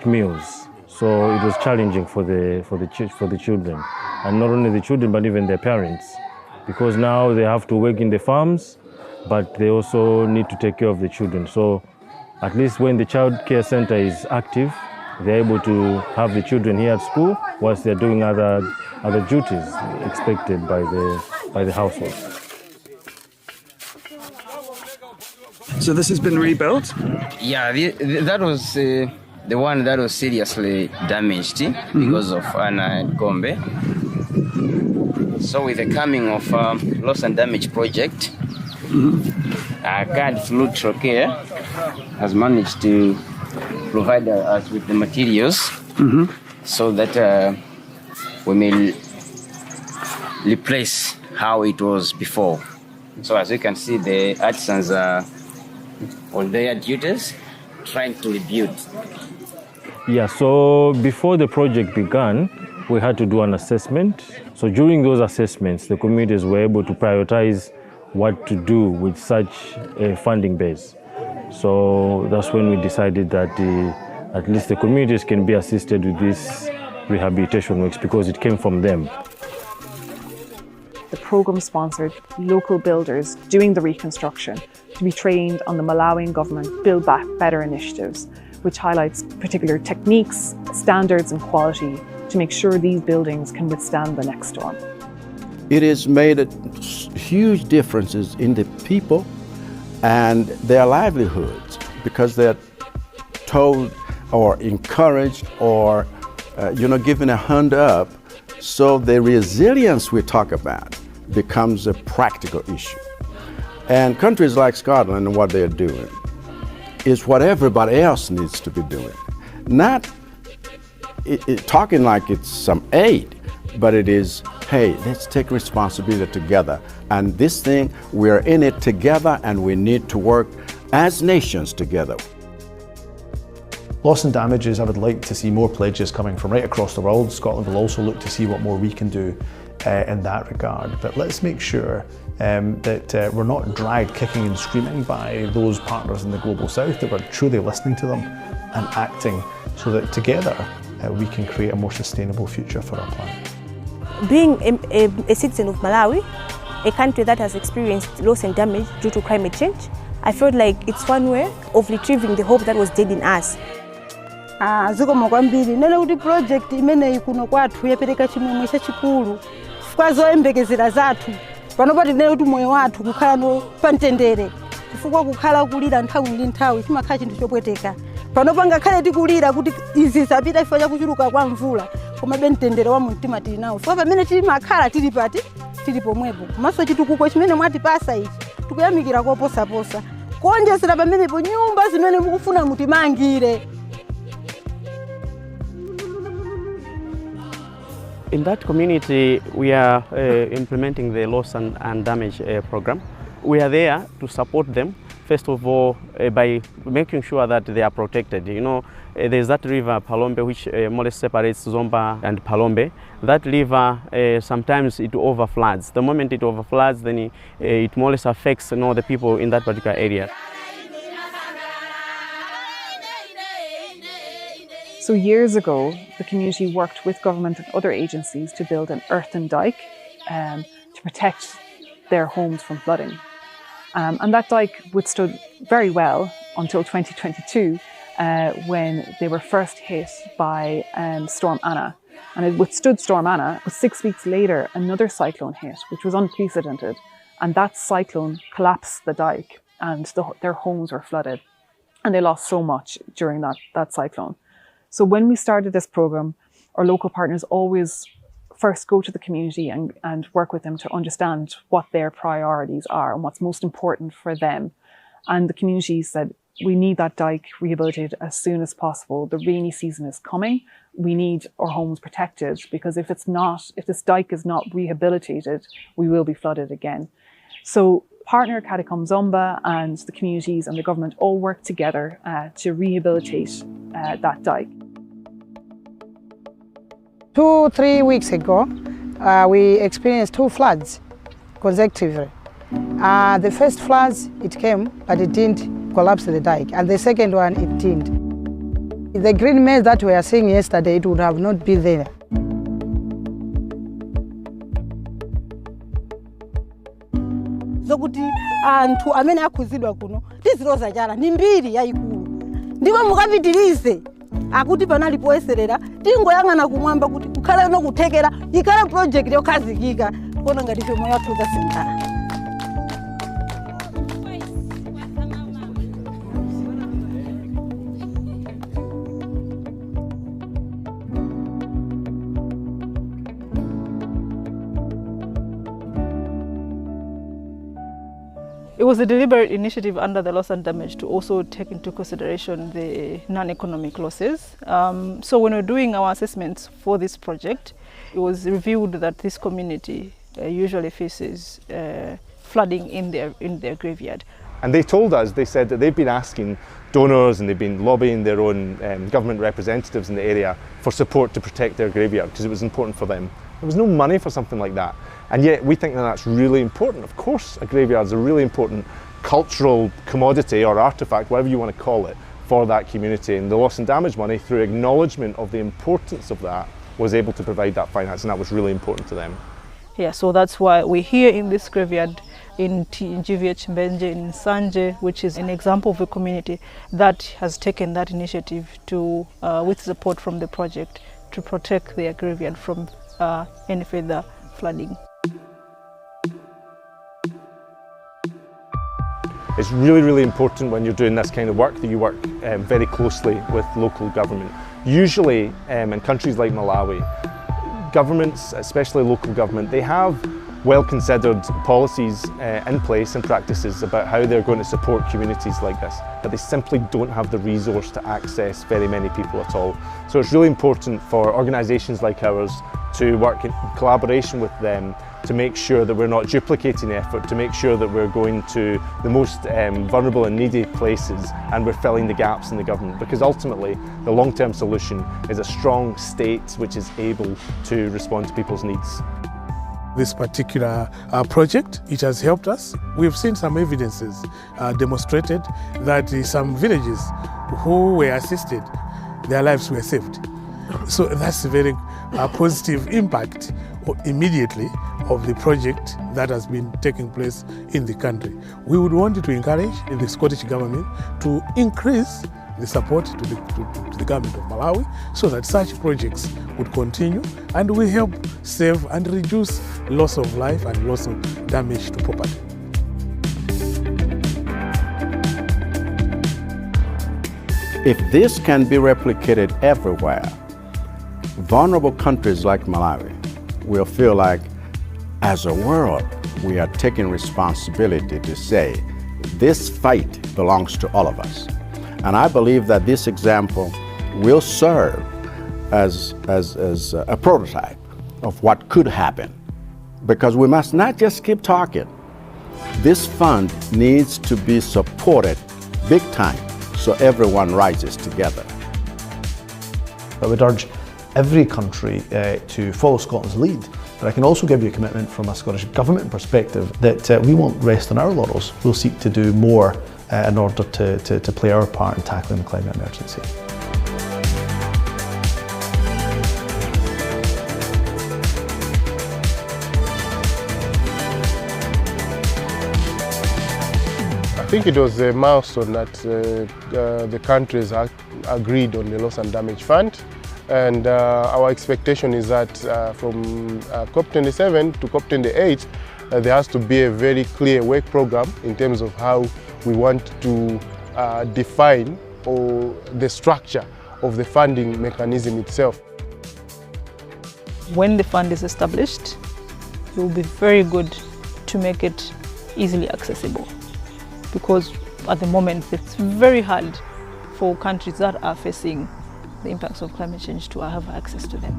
meals. So it was challenging for the children, and not only the children but even their parents, because now they have to work in the farms, but they also need to take care of the children. So at least when the child care center is active, they're able to have the children here at school whilst they're doing other duties expected by the household. So this has been rebuilt? Yeah, that was the one that was seriously damaged because of Anna and Gombe. So with the coming of loss and damage project, GAD through Trocare has managed to provide us with the materials so that we may replace how it was before. So as you can see, the artisans are on their duties trying to rebuild. Yeah, so before the project began, we had to do an assessment. So during those assessments, the communities were able to prioritize what to do with such a funding base. So that's when we decided that at least the communities can be assisted with this rehabilitation works because it came from them. The programme sponsored local builders doing the reconstruction to be trained on the Malawian government Build Back Better initiatives, which highlights particular techniques, standards and quality to make sure these buildings can withstand the next storm. It has made huge differences in the people and their livelihoods because they're told or encouraged or given a hand up. So the resilience we talk about becomes a practical issue. And countries like Scotland and what they're doing is what everybody else needs to be doing. Not talking like it's some aid, but it is, hey, let's take responsibility together. And this thing, we're in it together and we need to work as nations together. Loss and damages, I would like to see more pledges coming from right across the world. Scotland will also look to see what more we can do in that regard. But let's make sure that we're not dragged kicking and screaming by those partners in the Global South, that we're truly listening to them and acting so that together we can create a more sustainable future for our planet. Being a citizen of Malawi, a country that has experienced loss and damage due to climate change, I felt like it's one way of retrieving the hope that was dead in us. Zikomo kwambiri nene kuti project imeneyi kuno kwathu yapereka chimwemwe chachikulu chifukwa zoyembekezera zathu panopo tinene kuti moyo wathu kukhala no pamtendere chifukwa kukhala kulira nthawi ndi nthawi chimakhala chinthu chopweteka panopo ngakhale tikulira kuti izi zapita chifukwa chakuchuluka kwa mvula komabe mtendere wa mumtima tili nawo so pamene timakhala tili pati tili pomwepo komanso chitukuko chimene mwatipasa ichi tikuyamikira koposaposa kuonjezera pamenepo nyumba zimene mukufuna mutimangire. In that community, we are implementing the loss and damage program. We are there to support them, first of all, by making sure that they are protected. You know, there's that river, Palombe, which more or less separates Zomba and Palombe. That river, sometimes it overfloods. The moment it overfloods, then it more or less affects the people in that particular area. So years ago, the community worked with government and other agencies to build an earthen dike to protect their homes from flooding. And that dike withstood very well until 2022, when they were first hit by Storm Anna. And it withstood Storm Anna, but 6 weeks later, another cyclone hit, which was unprecedented. And that cyclone collapsed the dike and their homes were flooded. And they lost so much during that cyclone. So when we started this program, our local partners always first go to the community and work with them to understand what their priorities are and what's most important for them. And the community said, we need that dike rehabilitated as soon as possible. The rainy season is coming. We need our homes protected because if this dike is not rehabilitated, we will be flooded again. So partner, Katakomzomba, and the communities and the government all worked together to rehabilitate that dike. 2-3 weeks ago, we experienced 2 floods consecutively. The first floods, it came, but it didn't collapse the dike, and the second one, it didn't. The green maize that we were seeing yesterday, it would have not been there. Zokuti anthu amene akhuzidwa kuno tiziloza chala ndi mbiri yayikulu ndipo mukapitirize akuti panali poyeserera tingoyang'ana kumwamba kuti kukhale nokuthekera ikale project yokhazikika kuona ngati chomwe yathu zasintha. It was a deliberate initiative under the loss and damage to also take into consideration the non-economic losses. So when we're doing our assessments for this project, it was revealed that this community usually faces flooding in their graveyard. And they told us, they said that they've been asking donors and they've been lobbying their own government representatives in the area for support to protect their graveyard because it was important for them. There was no money for something like that. And yet we think that that's really important. Of course, a graveyard is a really important cultural commodity or artifact, whatever you want to call it, for that community. And the loss and damage money, through acknowledgement of the importance of that, was able to provide that finance, and that was really important to them. Yeah, so that's why we're here in this graveyard in GVH Mbenje in Sanje, which is an example of a community that has taken that initiative to, with support from the project, to protect their graveyard from any further flooding. It's really, really important when you're doing this kind of work that you work very closely with local government. Usually in countries like Malawi, governments, especially local government, they have well-considered policies in place and practices about how they're going to support communities like this, but they simply don't have the resource to access very many people at all. So it's really important for organisations like ours to work in collaboration with them to make sure that we're not duplicating effort, to make sure that we're going to the most vulnerable and needy places and we're filling the gaps in the government, because ultimately the long-term solution is a strong state which is able to respond to people's needs. This particular project, it has helped us. We've seen some evidences demonstrated that some villages who were assisted, their lives were saved. So that's a very positive impact immediately of the project that has been taking place in the country. We would want to encourage the Scottish Government to increase the support to the government of Malawi so that such projects would continue and will help save and reduce loss of life and loss of damage to property. If this can be replicated everywhere, vulnerable countries like Malawi will feel like, as a world, we are taking responsibility to say, this fight belongs to all of us. And I believe that this example will serve as a prototype of what could happen. Because we must not just keep talking. This fund needs to be supported big time so everyone rises together. I would urge every country to follow Scotland's lead. But I can also give you a commitment from a Scottish Government perspective that we won't rest on our laurels. We'll seek to do more in order to play our part in tackling the climate emergency. I think it was a milestone that the countries agreed on the loss and damage fund. And our expectation is that from COP27 to COP28, there has to be a very clear work program in terms of how we want to define the structure of the funding mechanism itself. When the fund is established, it will be very good to make it easily accessible, because at the moment it's very hard for countries that are facing the impacts of climate change to have access to them.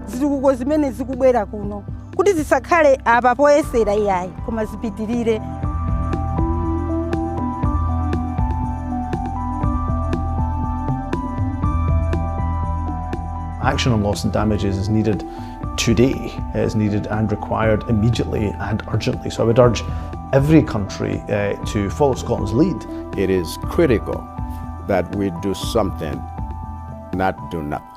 Zitukuko zimene zikubwera kuno kuti zisakhale apa poyesera iyayi koma zipitirire. Action on loss and damages is needed today, is needed and required immediately and urgently. So I would urge every country to follow Scotland's lead. It is critical that we do something, not do nothing.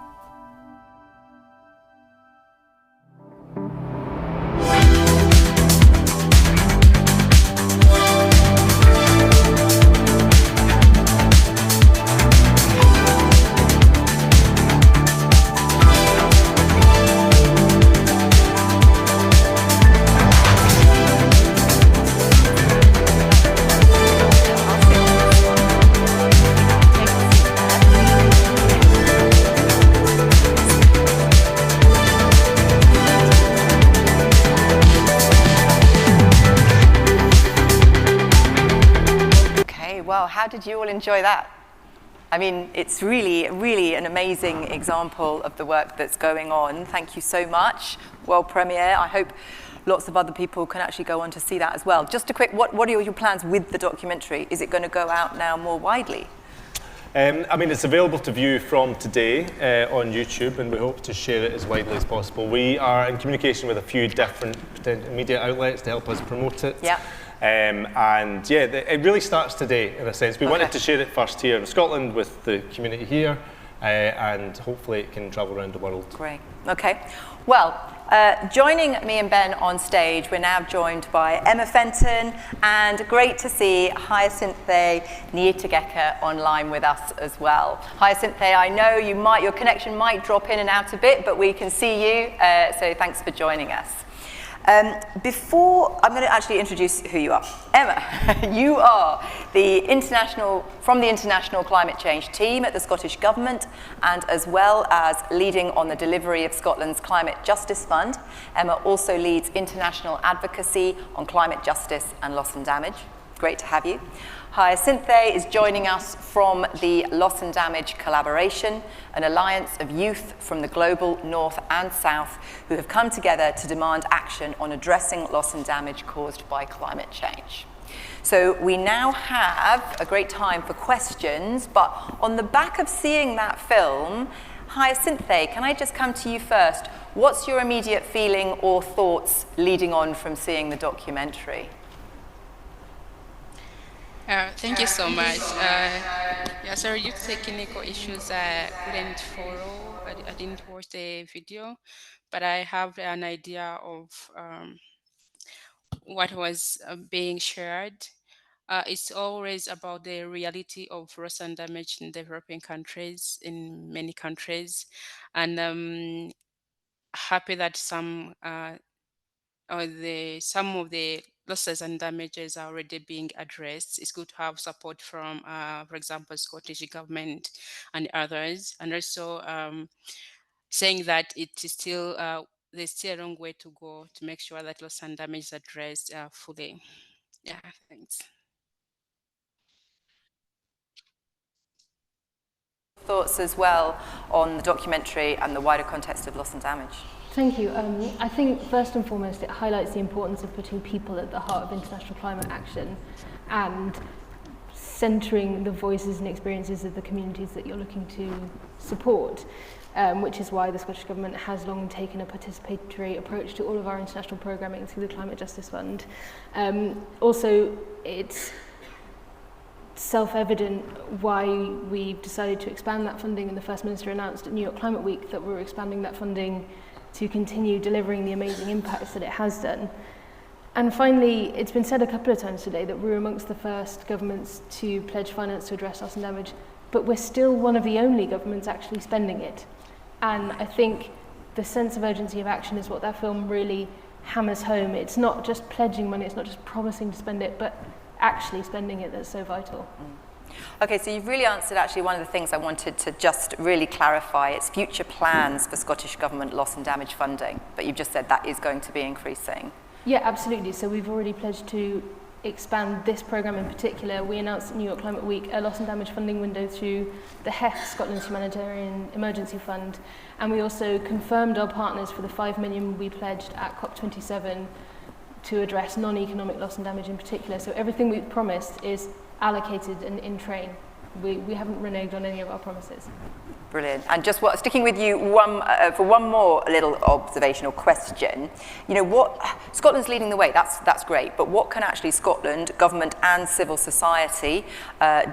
Well, how did you all enjoy that? I mean, it's really an amazing example of the work that's going on. Thank you so much. World premiere. I hope lots of other people can actually go on to see that as well. Just a quick, what are your plans with the documentary? Is it going to go out now more widely? I mean, it's available to view from today on YouTube, and we hope to share it as widely as possible. We are in communication with a few different media outlets to help us promote it. Yeah. And yeah, it really starts today in a sense. We wanted to share it first here in Scotland with the community here, and hopefully it can travel around the world. Great. Okay. Well, joining me and Ben on stage, we're now joined by Emma Fenton, and great to see Hyacinthe Niyitegeka online with us as well. Hyacinthe, I know your connection might drop in and out a bit, but we can see you, so thanks for joining us. Before, I'm going to actually introduce who you are. Emma, you are from the International Climate Change team at the Scottish Government, and as well as leading on the delivery of Scotland's Climate Justice Fund. Emma also leads international advocacy on climate justice and loss and damage. Great to have you. Hyacinthe is joining us from the Loss and Damage Collaboration, an alliance of youth from the global north and south who have come together to demand action on addressing loss and damage caused by climate change. So we now have a great time for questions, but on the back of seeing that film, Hyacinthe, can I just come to you first? What's your immediate feeling or thoughts leading on from seeing the documentary? Thank you so much. Yeah, sorry, due to technical issues, I couldn't follow. I didn't watch the video, but I have an idea of what was being shared. It's always about the reality of loss and damage in developing countries, in many countries, and I'm happy that some of the losses and damages are already being addressed. It's good to have support from, for example, Scottish Government and others, and also saying that it is still there's still a long way to go to make sure that loss and damage is addressed fully. Yeah, thanks. Thoughts as well on the documentary and the wider context of loss and damage? Thank you. I think first and foremost it highlights the importance of putting people at the heart of international climate action and centering the voices and experiences of the communities that you're looking to support, which is why the Scottish Government has long taken a participatory approach to all of our international programming through the Climate Justice Fund. Also, it's self-evident why we've decided to expand that funding, and the First Minister announced at New York Climate Week that we're expanding that funding to continue delivering the amazing impacts that it has done. And finally, it's been said a couple of times today that we're amongst the first governments to pledge finance to address loss and damage, but we're still one of the only governments actually spending it. And I think the sense of urgency of action is what that film really hammers home. It's not just pledging money, it's not just promising to spend it, but actually spending it that's so vital. Okay, so you've really answered actually one of the things I wanted to just really clarify. It's future plans for Scottish Government loss and damage funding, but you've just said that is going to be increasing. Yeah, absolutely. So we've already pledged to expand this programme in particular, we announced at New York Climate Week a loss and damage funding window through the THET, Scotland's Humanitarian Emergency Fund, and we also confirmed our partners for the 5 million we pledged at COP27 to address non-economic loss and damage in particular. So everything we've promised is allocated and in train. We haven't reneged on any of our promises. Brilliant. And just sticking with you for one more little observational question. You know, what Scotland's leading the way. That's great. But what can actually Scotland, government, and civil society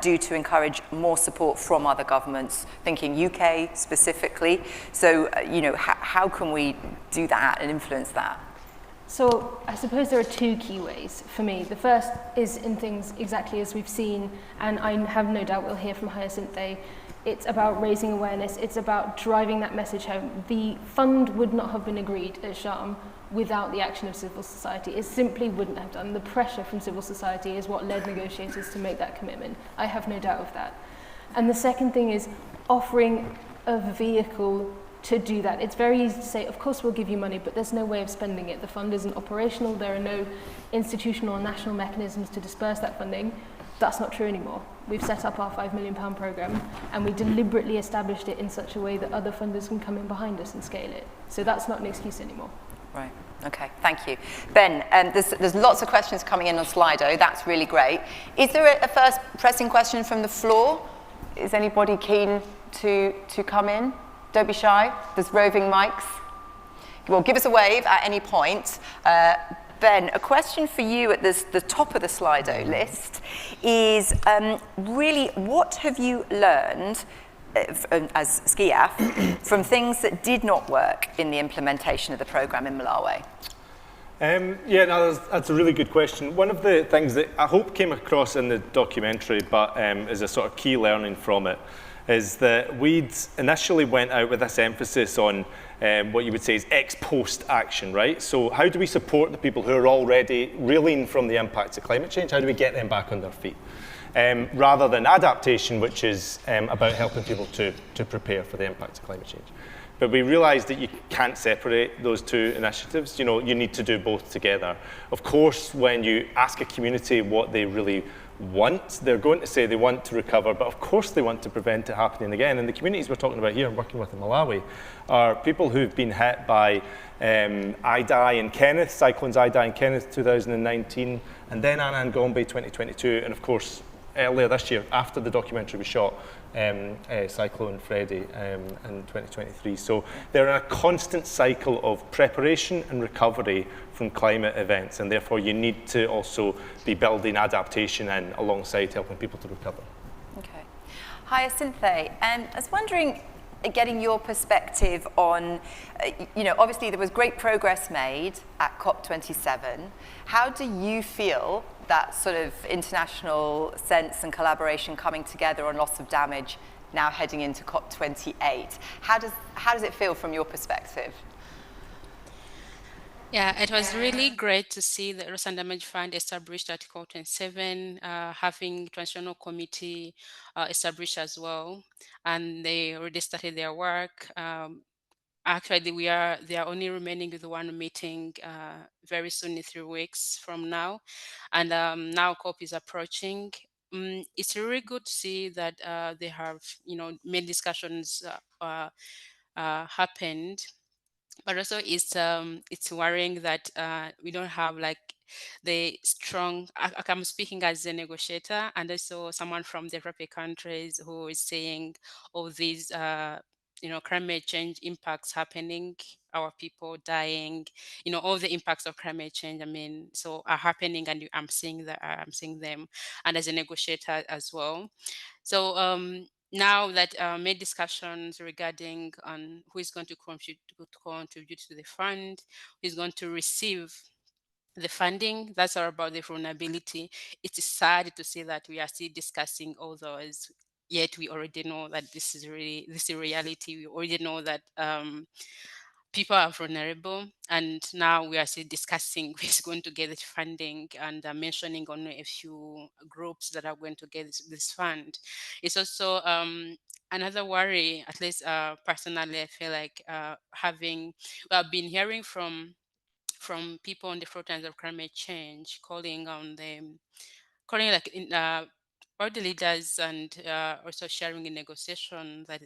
do to encourage more support from other governments? Thinking UK specifically. So, you know, how can we do that and influence that? So I suppose there are two key ways for me. The first is in things exactly as we've seen, and I have no doubt we'll hear from Hyacinthe. It's about raising awareness. It's about driving that message home. The fund would not have been agreed at Sharm without the action of civil society. It simply wouldn't have done. The pressure from civil society is what led negotiators to make that commitment. I have no doubt of that. And the second thing is offering a vehicle to do that. It's very easy to say, of course we'll give you money, but there's no way of spending it. The fund isn't operational. There are no institutional or national mechanisms to disperse that funding. That's not true anymore. We've set up our £5 million programme, and we deliberately established it in such a way that other funders can come in behind us and scale it. So that's not an excuse anymore. Right. Okay, thank you. Ben, there's lots of questions coming in on Slido. That's really great. Is there a first pressing question from the floor? Is anybody keen to come in? Don't be shy. There's roving mics. Well, give us a wave at any point. Ben, a question for you at the top of the Slido list is really what have you learned as SCIAF from things that did not work in the implementation of the programme in Malawi? Yeah, no, that's a really good question. One of the things that I hope came across in the documentary, but is a sort of key learning from it, is that we'd initially went out with this emphasis on what you would say is ex-post action, right? So how do we support the people who are already reeling from the impacts of climate change? How do we get them back on their feet? Rather than adaptation, which is about helping people to prepare for the impacts of climate change. But we realised that you can't separate those two initiatives. You know, you need to do both together. Of course, when you ask a community what they really want, they're going to say they want to recover, but of course they want to prevent it happening again. And the communities we're talking about here, working with in Malawi, are people who've been hit by Idai and Kenneth, cyclones Idai and Kenneth 2019, and then Anna and Gombe 2022, and of course earlier this year, after the documentary was shot, Cyclone Freddy in 2023. So they're in a constant cycle of preparation and recovery from climate events, and therefore you need to also be adaptation in alongside helping people to recover. Okay. Hyacinthe, I was wondering, getting your perspective on, you know, obviously there was great progress made at COP27. How do you feel that sort of international sense and collaboration coming together on loss of damage now heading into COP28? How does it feel from your perspective? Yeah, it was really great to see the Loss and Damage Fund established at COP27, having International Committee established as well, and they already started their work. Actually, they are only remaining with one meeting very soon, in 3 weeks from now, and now COP is approaching. It's really good to see that they have, many discussions happened, but also it's worrying that we don't have like the strong. I'm speaking as a negotiator, and also someone from the European countries who is saying all these climate change impacts happening, our people dying, all the impacts of climate change, so are happening, and I'm seeing them, and as a negotiator as well. So now that made discussions regarding on who is going to contribute to the fund, who is going to receive the funding, that's all about the vulnerability. It is sad to see that we are still discussing all those, yet we already know that this is reality. We already know that people are vulnerable, and now we are still discussing who's going to get the funding, and mentioning only a few groups that are going to get this fund. It's also another worry, at least personally, I feel like we have been hearing from from people on the front lines of climate change, calling on them, calling like all the leaders, and also sharing in negotiation that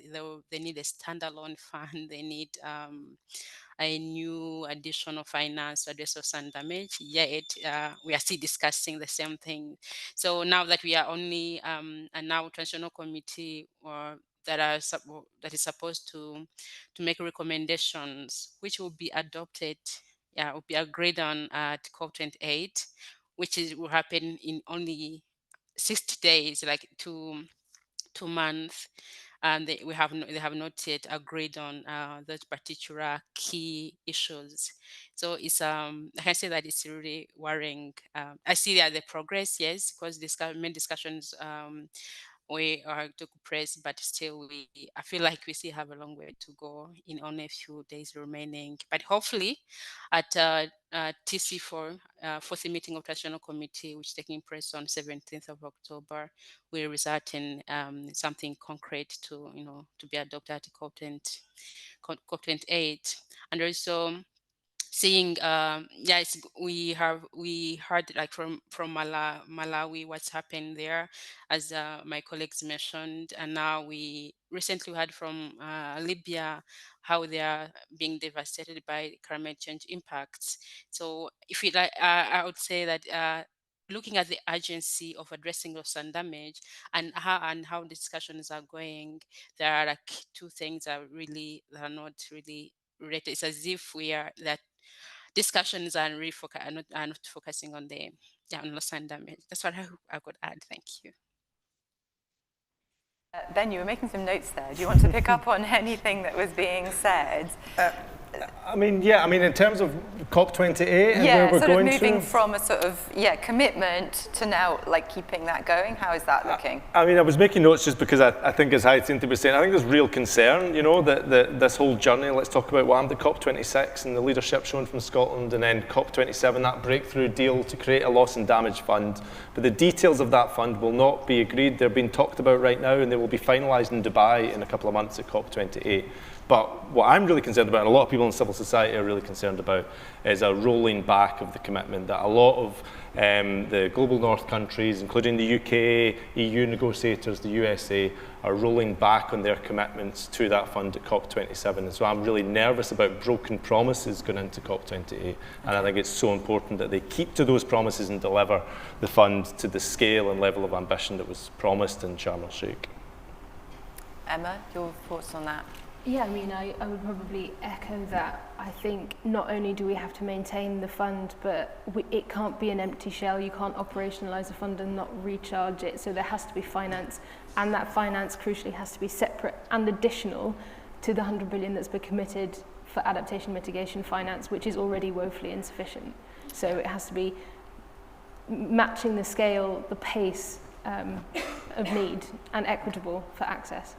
they need a standalone fund, they need a new additional finance to address sun damage. Yet we are still discussing the same thing. So now that we are only a now transitional committee that is supposed to make recommendations, which will be adopted, will be agreed on at COP28, which will happen in only 60 days, like 2 months, and they have not yet agreed on those particular key issues. So it's I can say that it's really worrying. I see that the progress, yes, because main discussions we took place, but still I feel like we still have a long way to go in only a few days remaining. But hopefully at TC4, fourth meeting of Transitional Committee, which is taking place on 17th of October, will result in something concrete to be adopted at COP28. And also seeing we heard like from Malawi what's happened there, as my colleagues mentioned, and now we recently heard from Libya how they are being devastated by climate change impacts. So if we like, I would say that looking at the urgency of addressing loss and damage and how discussions are going, there are like two things that are not really related. It's as if that discussions are really are not focusing on on loss and damage. That's what I could add. Thank you. Ben, you were making some notes there. Do you want to pick up on anything that was being said? I mean, in terms of COP28 and where we're sort going of moving to, from a sort of commitment to now like keeping that going. How is that looking? I mean, I was making notes just because I think, as Hyacinth was saying, I think there's real concern, that this whole journey. Let's talk about what happened at COP26 and the leadership shown from Scotland, and then COP27, that breakthrough deal to create a loss and damage fund. But the details of that fund will not be agreed. They're being talked about right now, and they will be finalised in Dubai in a couple of months at COP28. But what I'm really concerned about, and a lot of people in civil society are really concerned about, is a rolling back of the commitment that a lot of the global north countries, including the UK, EU negotiators, the USA, are rolling back on their commitments to that fund at COP27. And so I'm really nervous about broken promises going into COP28. And I think it's so important that they keep to those promises and deliver the fund to the scale and level of ambition that was promised in Sharm el-Sheikh. Emma, your thoughts on that? Yeah, I mean, I would probably echo that. I think not only do we have to maintain the fund, but it can't be an empty shell. You can't operationalise a fund and not recharge it. So there has to be finance, and that finance crucially has to be separate and additional to the 100 billion that's been committed for adaptation mitigation finance, which is already woefully insufficient. So it has to be matching the scale, the pace of need, and equitable for access.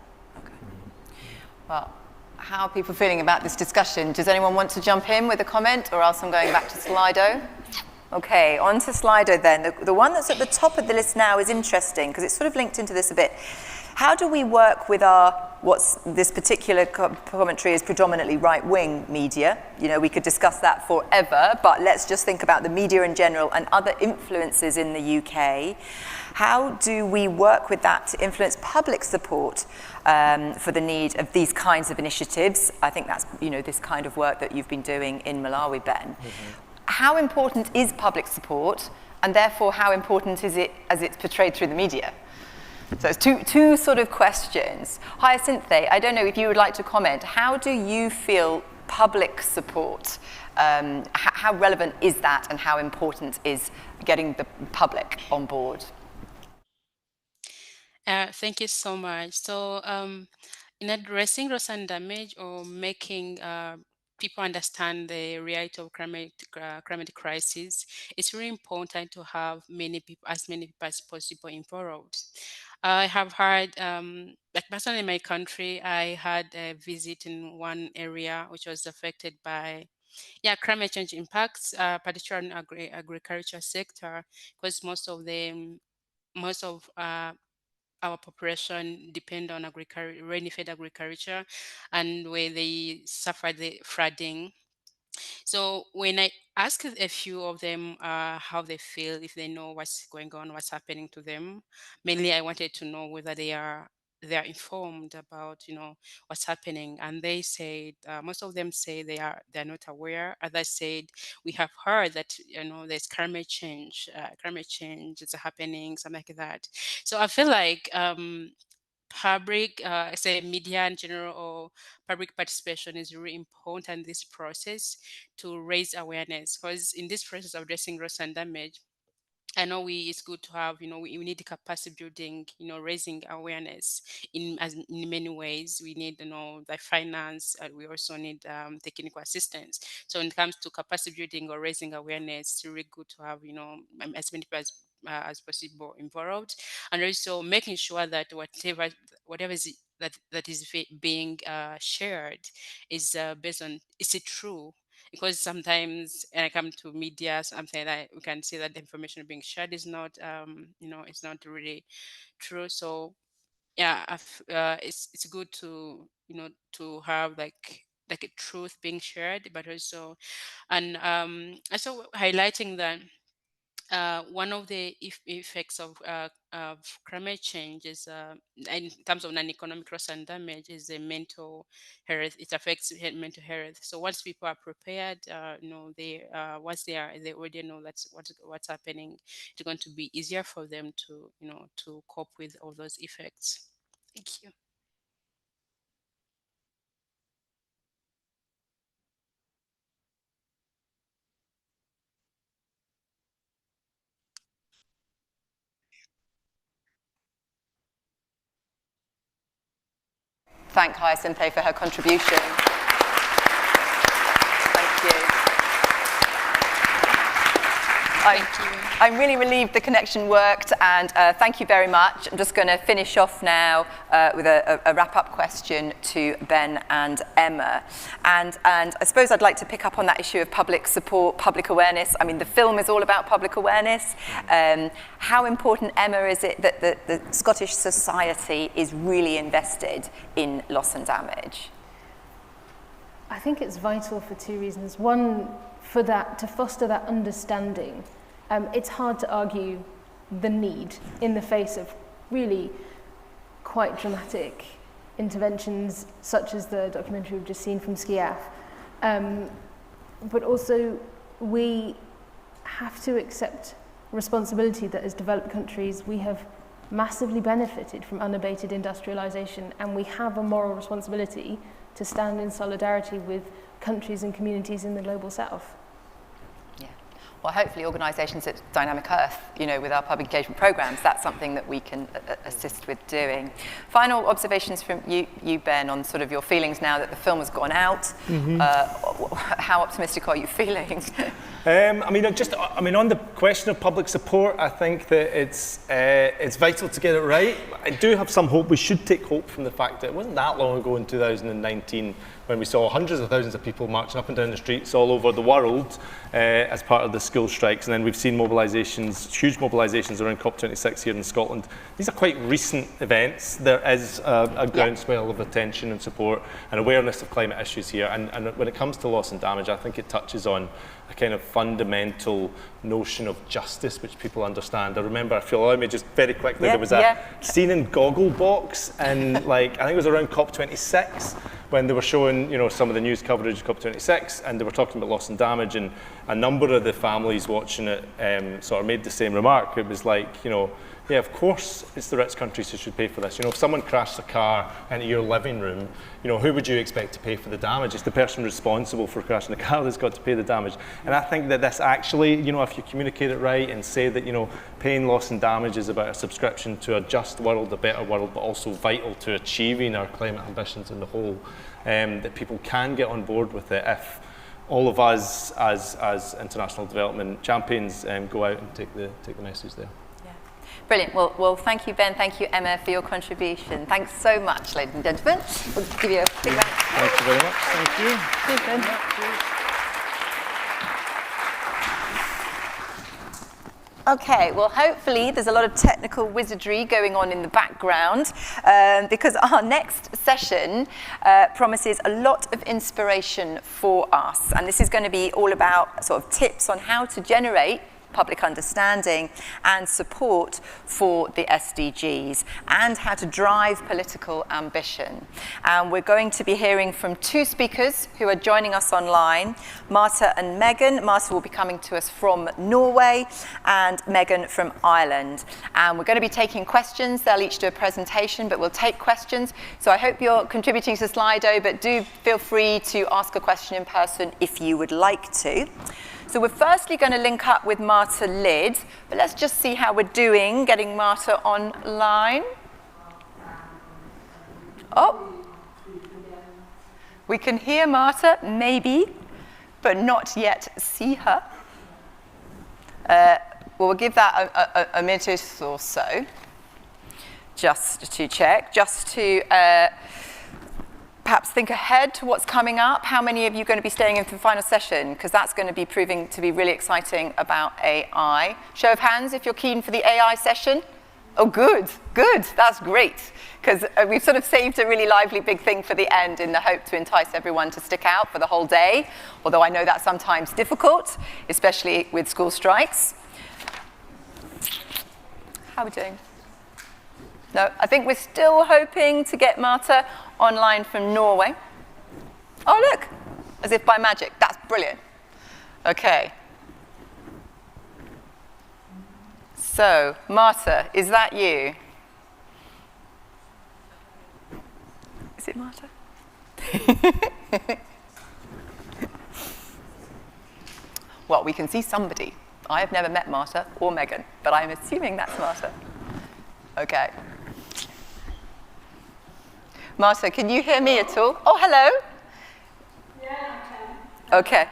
Well, how are people feeling about this discussion? Does anyone want to jump in with a comment, or else I'm going back to Slido? Okay, on to Slido then. The one that's at the top of the list now is interesting because it's sort of linked into this a bit. How do we work with this particular commentary is predominantly right-wing media. We could discuss that forever, but let's just think about the media in general and other influences in the UK. How do we work with that to influence public support for the need of these kinds of initiatives? I think that's, this kind of work that you've been doing in Malawi, Ben. Mm-hmm. How important is public support, and therefore how important is it as it's portrayed through the media? So it's two sort of questions. Hyacinth, I don't know if you would like to comment. How do you feel public support, how relevant is that, and how important is getting the public on board? Thank you so much. So in addressing loss and damage, or making people understand the reality of climate crisis, it's really important to have as many people as possible involved. I have heard, like personally in my country, I had a visit in one area which was affected by climate change impacts, particularly in agriculture sector, because most of our population depend on rainy-fed agriculture, and where they suffered the flooding, So when I asked a few of them how they feel, if they know what's going on, what's happening to them, mainly I wanted to know whether they are informed about what's happening, and they said most of them say they're not aware. Others said we have heard that there's climate change is happening, something like that. So I feel like public, say media in general, or public participation is really important in this process to raise awareness, because in this process of addressing loss and damage, I know it's good to have, we need capacity building, raising awareness in many ways. We need, the finance, we also need technical assistance. So when it comes to capacity building or raising awareness, it's really good to have, as many people as possible involved, and also making sure that whatever is that is being shared is based on, is it true? Because sometimes when I come to media, something that we can see that the information being shared is not, it's not really true. So yeah, it's good to to have like a truth being shared, but also, and also highlighting that one of the effects of climate change is, in terms of non-economic loss and damage, is the mental health. It affects mental health. So once people are prepared, they once they already know that's what's happening, it's going to be easier for them to to cope with all those effects. Thank you. Thank Hyacinth for her contribution. Thank you. I'm really relieved the connection worked, and thank you very much. I'm just going to finish off now with a wrap-up question to Ben and Emma. And I suppose I'd like to pick up on that issue of public support, public awareness. I mean, the film is all about public awareness. How important, Emma, is it that the Scottish society is really invested in loss and damage? I think it's vital for two reasons. One, for that, to foster that understanding. It's hard to argue the need in the face of really quite dramatic interventions, such as the documentary we've just seen from SCIAF. But also, we have to accept responsibility that as developed countries, we have massively benefited from unabated industrialization, and we have a moral responsibility to stand in solidarity with countries and communities in the global south. Well, hopefully organisations at Dynamic Earth, with our public engagement programmes, that's something that we can assist with doing. Final observations from you, Ben, on sort of your feelings now that the film has gone out. Mm-hmm. How optimistic are you feeling? On the question of public support, I think that it's vital to get it right. I do have some hope. We should take hope from the fact that it wasn't that long ago in 2019 when we saw hundreds of thousands of people marching up and down the streets all over the world as part of the school strikes. And then we've seen mobilisations, huge mobilisations around COP26 here in Scotland. These are quite recent events. There is a groundswell of attention and support and awareness of climate issues here. And when it comes to loss and damage, I think it touches on a kind of fundamental notion of justice which people understand. I remember, if you'll allow me just very quickly, there was a scene in Gogglebox, and I think it was around COP26 when they were showing some of the news coverage of COP26, and they were talking about loss and damage, and a number of the families watching it sort of made the same remark. It was like, yeah, of course it's the rich countries who should pay for this. If someone crashed a car into your living room, who would you expect to pay for the damage? It's the person responsible for crashing the car that's got to pay the damage. And I think that this actually, if you communicate it right and say that, paying loss and damage is about a subscription to a just world, a better world, but also vital to achieving our climate ambitions in the whole, that people can get on board with it if all of us as international development champions go out and take the message there. Brilliant. Well, thank you, Ben. Thank you, Emma, for your contribution. Thanks so much, ladies and gentlemen. We'll give you a big round. Thank you very much. Thank you. Cheers, Ben. Okay, well, hopefully there's a lot of technical wizardry going on in the background because our next session promises a lot of inspiration for us. And this is going to be all about sort of tips on how to generate public understanding and support for the SDGs and how to drive political ambition. And we're going to be hearing from two speakers who are joining us online, Marta and Megan. Marta will be coming to us from Norway and Megan from Ireland. And we're going to be taking questions. They'll each do a presentation, but we'll take questions. So I hope you're contributing to Slido, but do feel free to ask a question in person if you would like to. So we're firstly going to link up with Marta Lid, but let's just see how we're doing getting Marta online. Oh, we can hear Marta, maybe, but not yet see her. Well, we'll give that a minute or so, just to check, just to perhaps think ahead to what's coming up. How many of you are going to be staying in for the final session? Because that's going to be proving to be really exciting about AI. Show of hands if you're keen for the AI session. Oh, good, good, that's great. Because we've sort of saved a really lively big thing for the end in the hope to entice everyone to stick out for the whole day. Although I know that's sometimes difficult, especially with school strikes. How are we doing? No, I think we're still hoping to get Marta online from Norway. Oh, look, as if by magic. That's brilliant. Okay. So, Marta, is that you? Is it Marta? Well, we can see somebody. I have never met Marta or Megan, but I'm assuming that's Marta. Okay. Marta, can you hear me at all? Oh, hello. Yeah, I can. Okay.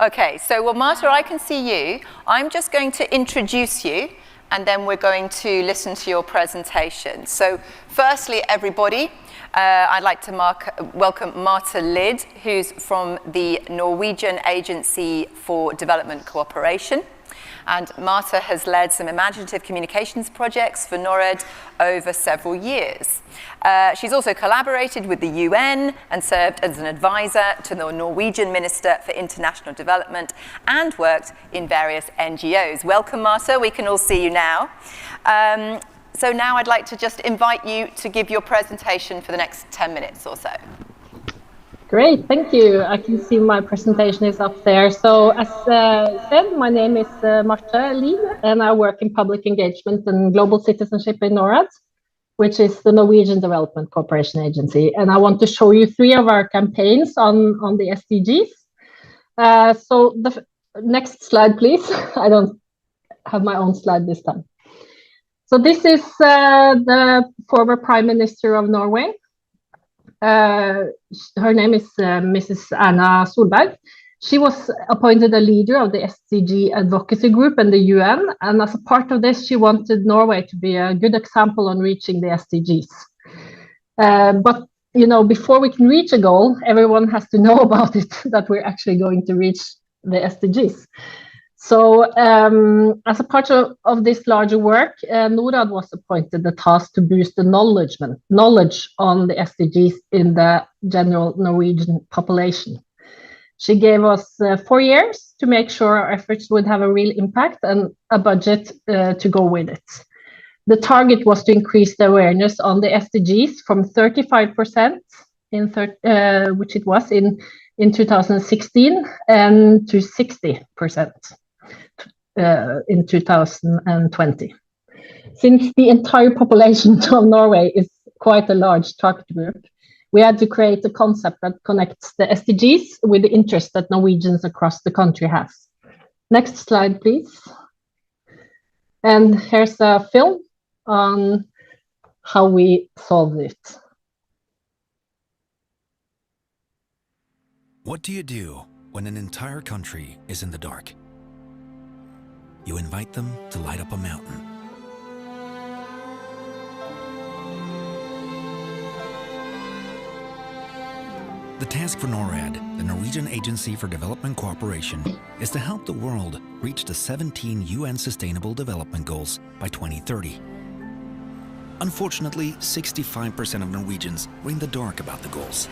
Okay, so well, Marta, I can see you. I'm just going to introduce you, and then we're going to listen to your presentation. So, firstly, everybody, I'd like to welcome Marta Lid, who's from the Norwegian Agency for Development Cooperation. And Marta has led some imaginative communications projects for NORAD over several years. She's also collaborated with the UN and served as an advisor to the Norwegian Minister for International Development and worked in various NGOs. Welcome, Marta. We can all see you now. So now I'd like to just invite you to give your presentation for the next 10 minutes or so. Great, thank you. I can see my presentation is up there. So as said, my name is Marta Lid, and I work in public engagement and global citizenship in NORAD, which is the Norwegian Development Cooperation Agency. And I want to show you 3 of our campaigns on the SDGs. So the next slide, please. I don't have my own slide this time. So this is the former Prime Minister of Norway. Her name is Mrs. Erna Solberg. She was appointed a leader of the SDG advocacy group in the UN, and as a part of this, she wanted Norway to be a good example on reaching the SDGs. But you know, before we can reach a goal, everyone has to know about it, that we're actually going to reach the SDGs. So as a part of this larger work, NORAD was appointed the task to boost the knowledge on the SDGs in the general Norwegian population. She gave us 4 years to make sure our efforts would have a real impact and a budget to go with it. The target was to increase the awareness on the SDGs from 35%, which it was in 2016, and to 60%. In 2020. Since the entire population of Norway is quite a large target group, we had to create a concept that connects the SDGs with the interest that Norwegians across the country has. Next slide, please. And here's a film on how we solved it. What do you do when an entire country is in the dark? You invite them to light up a mountain. The task for NORAD, the Norwegian Agency for Development Cooperation, is to help the world reach the 17 UN Sustainable Development Goals by 2030. Unfortunately, 65% of Norwegians were in the dark about the goals.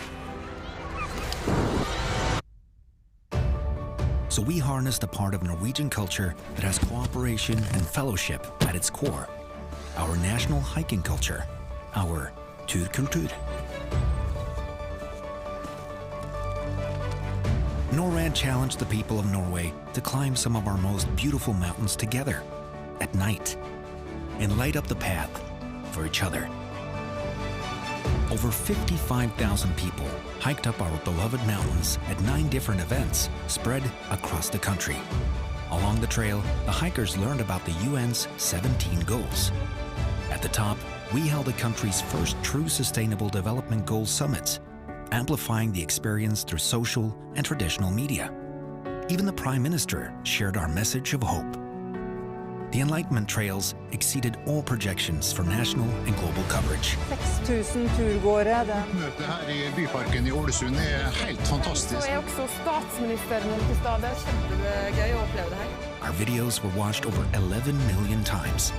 So we harnessed a part of Norwegian culture that has cooperation and fellowship at its core. Our national hiking culture, our turkultur. NORAD challenged the people of Norway to climb some of our most beautiful mountains together at night and light up the path for each other. Over 55,000 people hiked up our beloved mountains at 9 different events spread across the country. Along the trail, the hikers learned about the UN's 17 goals. At the top, we held the country's first true Sustainable Development Goals summits, amplifying the experience through social and traditional media. Even the Prime Minister shared our message of hope. The Enlightenment Trails exceeded all projections for national and global coverage. 6000 turgåere. Møtet her I byparken I Ålesund helt fantastisk. Så også statsministeren til stede. Kjempegøy å oppleve det her. Our videos were watched over 11 million times.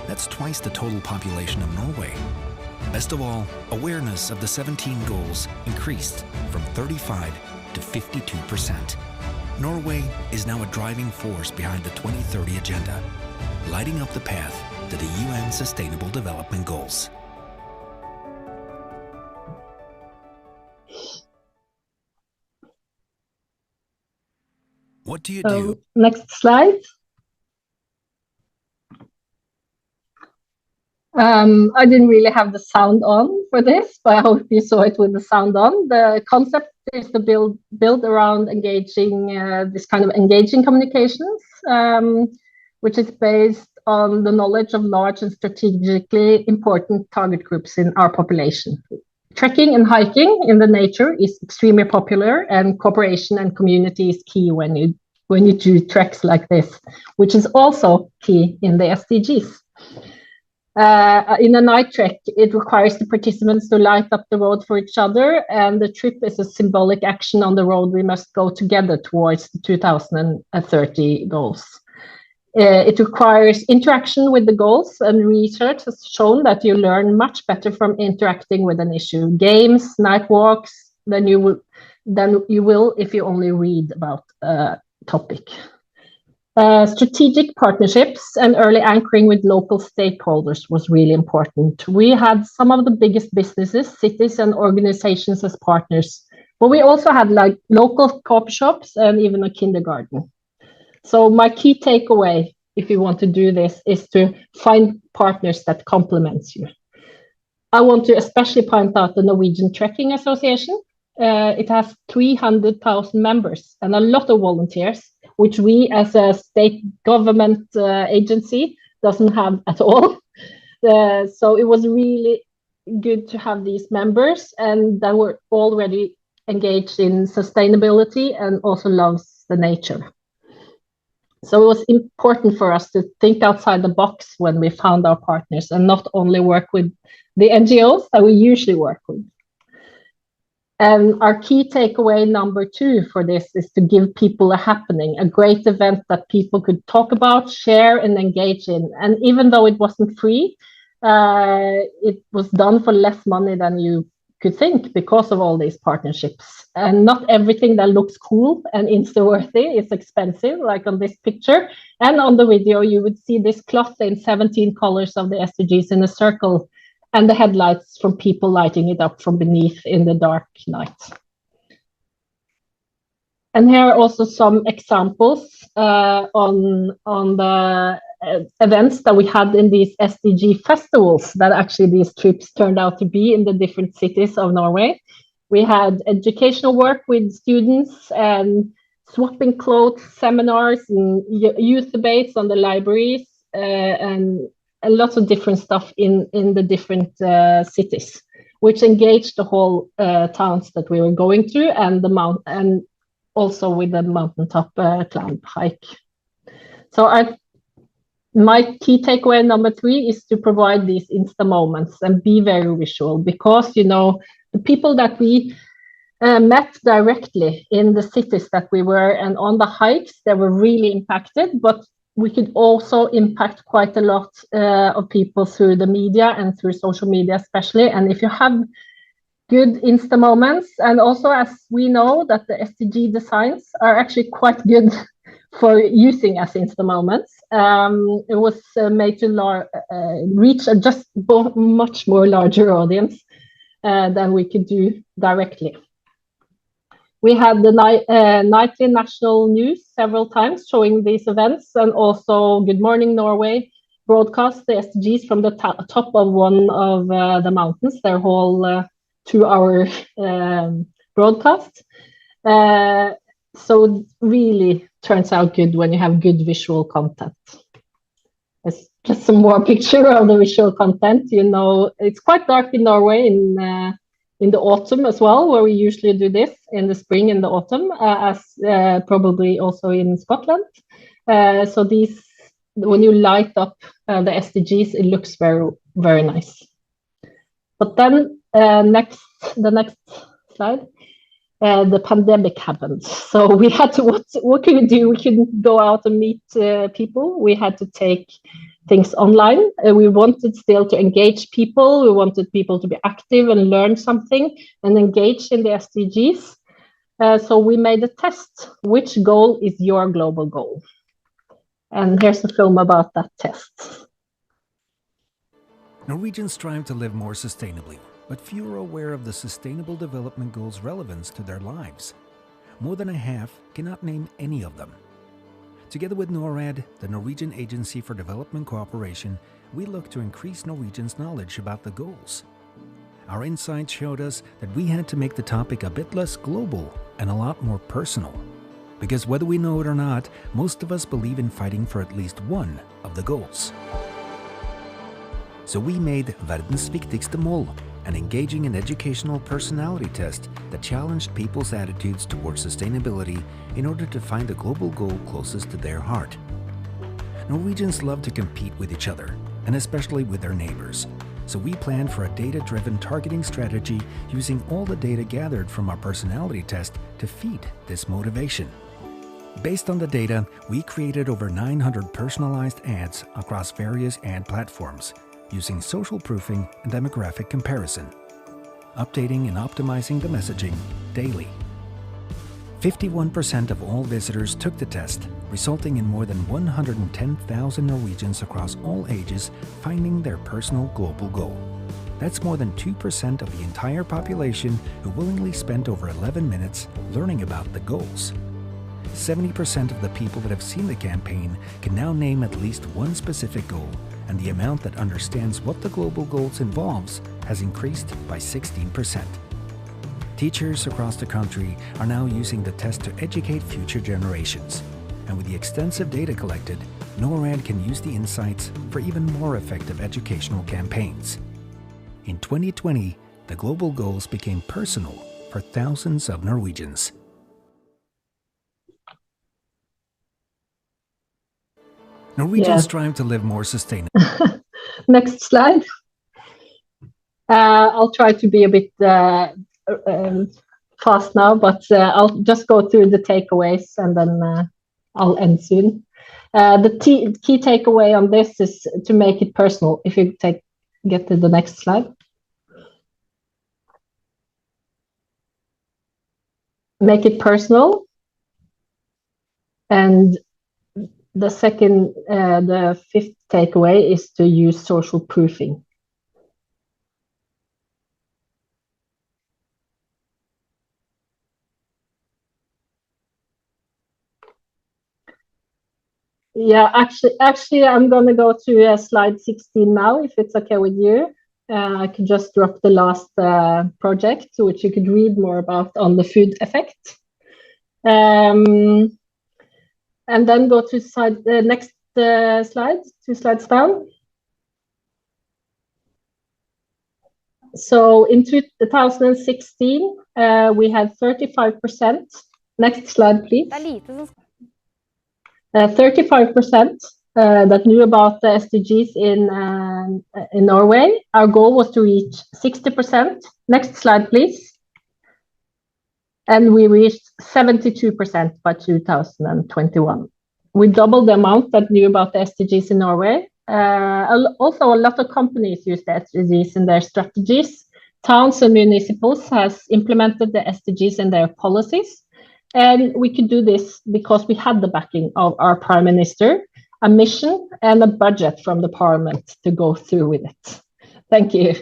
That's twice the total population of Norway. Best of all, awareness of the 17 goals increased from 35 to 52%. Norway is now a driving force behind the 2030 agenda, lighting up the path to the UN Sustainable Development Goals. What do you do? Next slide. I didn't really have the sound on for this, but I hope you saw it with the sound on. The concept is to build around engaging this kind of engaging communications, which is based on the knowledge of large and strategically important target groups in our population. Trekking and hiking in the nature is extremely popular, and cooperation and community is key when you do treks like this, which is also key in the SDGs. In a night trek, it requires the participants to light up the road for each other, and the trip is a symbolic action on the road we must go together towards the 2030 goals. It requires interaction with the goals, and research has shown that you learn much better from interacting with an issue. Games, night walks, than you will if you only read about a topic. Strategic partnerships and early anchoring with local stakeholders was really important. We had some of the biggest businesses, cities and organizations as partners, but we also had like local coffee shops and even a kindergarten. So my key takeaway, if you want to do this, is to find partners that complement you. I want to especially point out the Norwegian Trekking Association. It has 300,000 members and a lot of volunteers, which we as a state government agency doesn't have at all. So it was really good to have these members, and that were already engaged in sustainability and also loves the nature. So it was important for us to think outside the box when we found our partners and not only work with the NGOs that we usually work with. And our key takeaway number 2 for this is to give people a happening, a great event that people could talk about, share, and engage in. And even though it wasn't free, it was done for less money than you could think because of all these partnerships. And not everything that looks cool and Insta-worthy is expensive, like on this picture. And on the video, you would see this cloth in 17 colors of the SDGs in a circle, and the headlights from people lighting it up from beneath in the dark night. And here are also some examples on the events that we had in these SDG festivals that actually these trips turned out to be in the different cities of Norway. We had educational work with students and swapping clothes, seminars, and youth debates on the libraries, and lots of different stuff in the different cities, which engaged the whole towns that we were going through, and and also with the mountaintop climb hike. So my key takeaway number 3 is to provide these Insta moments and be very visual, because, you know, the people that we met directly in the cities that we were, and on the hikes, they were really impacted, but we could also impact quite a lot of people through the media and through social media especially. And if you have good Insta moments, and also as we know that the SDG designs are actually quite good for using as Insta moments, it was made to reach a just much more larger audience than we could do directly. We had the nightly national news several times showing these events, and also Good Morning Norway broadcast the SDGs from the top of one of the mountains, their whole 2-hour broadcast. So it really turns out good when you have good visual content. It's just some more picture of the visual content. You know, it's quite dark in Norway in the autumn as well, where we usually do this in the spring and the autumn, as probably also in Scotland. So these, when you light up the SDGs, it looks very, very nice. But then the next slide, the pandemic happened. So we had to, what could we do? We couldn't go out and meet people. We had to take things online. We wanted still to engage people. We wanted people to be active and learn something and engage in the SDGs. So we made a test. Which goal is your global goal? And here's a film about that test. Norwegians strive to live more sustainably, but few are aware of the Sustainable Development Goals' relevance to their lives. More than a half cannot name any of them. Together with NORAD, the Norwegian Agency for Development Cooperation, we look to increase Norwegians' knowledge about the goals. Our insights showed us that we had to make the topic a bit less global and a lot more personal. Because whether we know it or not, most of us believe in fighting for at least one of the goals. So we made Verdens viktigste mål, an engaging and educational personality test that challenged people's attitudes towards sustainability in order to find the global goal closest to their heart. Norwegians love to compete with each other, and especially with their neighbors. So we planned for a data-driven targeting strategy using all the data gathered from our personality test to feed this motivation. Based on the data, we created over 900 personalized ads across various ad platforms, using social proofing and demographic comparison, updating and optimizing the messaging daily. 51% of all visitors took the test, resulting in more than 110,000 Norwegians across all ages finding their personal global goal. That's more than 2% of the entire population who willingly spent over 11 minutes learning about the goals. 70% of the people that have seen the campaign can now name at least one specific goal, and the amount that understands what the global goals involves has increased by 16%. Teachers across the country are now using the test to educate future generations. And with the extensive data collected, NORAD can use the insights for even more effective educational campaigns. In 2020, the global goals became personal for thousands of Norwegians. Norwegians strive to live more sustainably. Next slide. I'll try to be a bit fast now, but I'll just go through the takeaways and then I'll end soon. The key takeaway on this is to make it personal. If you get to the next slide. Make it personal. And the second, the fifth takeaway is to use social proofing. Yeah, actually, I'm going to go to slide 16 now, if it's okay with you. I could just drop the last project, which you could read more about on the food effect. And then go to the next slide, 2 slides down. So in 2016, we had 35%. Next slide, please. 35% that knew about the SDGs in Norway. Our goal was to reach 60%. Next slide, please. and we reached 72% by 2021. We doubled the amount that knew about the SDGs in Norway. Also, a lot of companies use the SDGs in their strategies. Towns and municipals has implemented the SDGs in their policies. And we could do this because we had the backing of our Prime Minister, a mission and a budget from the Parliament to go through with it. Thank you.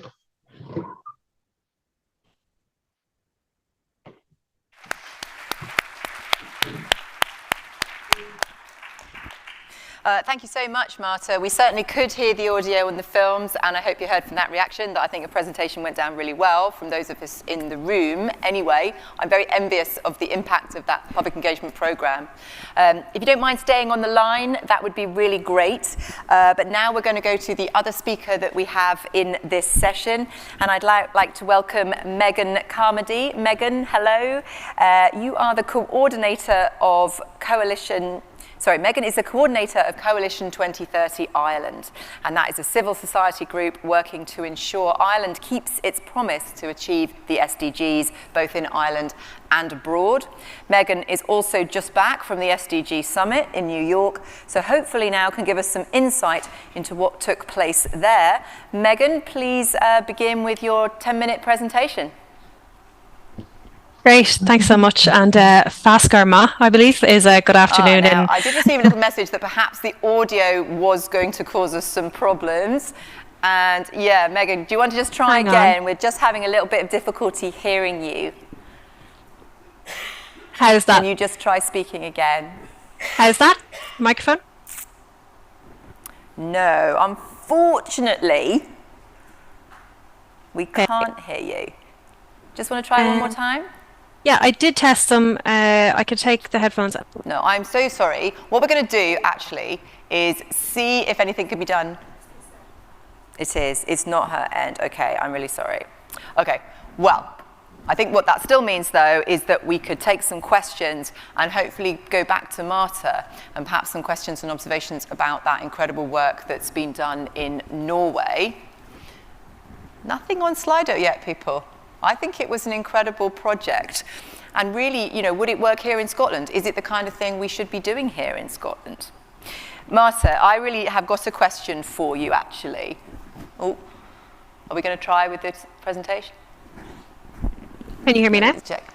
Thank you so much, Marta. We certainly could hear the audio and the films, and I hope you heard from that reaction that I think the presentation went down really well from those of us in the room. Anyway, I'm very envious of the impact of that public engagement programme. If you don't mind staying on the line, that would be really great. But now we're going to go to the other speaker that we have in this session, and I'd like to welcome Megan Carmody. Megan, hello. You are the coordinator of Megan is the coordinator of Coalition 2030 Ireland, and that is a civil society group working to ensure Ireland keeps its promise to achieve the SDGs, both in Ireland and abroad. Megan is also just back from the SDG Summit in New York, so hopefully now can give us some insight into what took place there. Megan, please begin with your 10-minute presentation. Great, thanks so much. And Faskar Ma, I believe, is a good afternoon. I did receive a little message that perhaps the audio was going to cause us some problems. And yeah, Megan, do you want to just try again? We're just having a little bit of difficulty hearing you. How's that? Can you just try speaking again? How's that? Microphone? No, unfortunately, we can't hear you. Just want to try one more time? Yeah, I did test them. I could take the headphones up. No, I'm so sorry. What we're going to do, actually, is see if anything can be done. It is. It's not her end. Okay, I'm really sorry. Okay, well, I think what that still means, though, is that we could take some questions and hopefully go back to Marta and perhaps some questions and observations about that incredible work that's been done in Norway. Nothing on Slido yet, people. I think it was an incredible project. And really, you know, would it work here in Scotland? Is it the kind of thing we should be doing here in Scotland? Marta, I really have got a question for you, actually. Oh, are we going to try with this presentation? Can you hear me now? Let's check.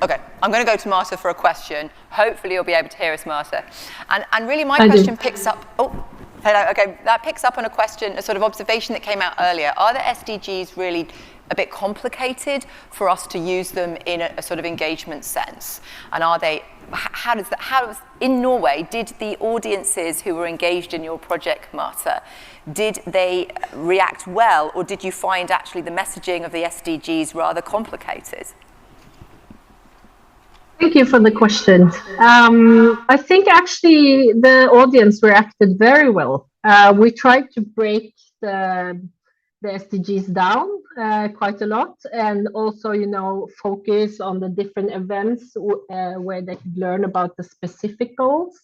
Okay, I'm going to go to Marta for a question. Hopefully you'll be able to hear us, Marta. And really my question picks up... Oh. Hello, okay, that picks up on a question, a sort of observation that came out earlier. Are the SDGs really a bit complicated for us to use them in a sort of engagement sense? And are they, in Norway, did the audiences who were engaged in your project, Marta, did they react well, or did you find actually the messaging of the SDGs rather complicated? Thank you for the question. I think actually the audience reacted very well. We tried to break the SDGs down quite a lot, and also, you know, focus on the different events where they could learn about the specific goals,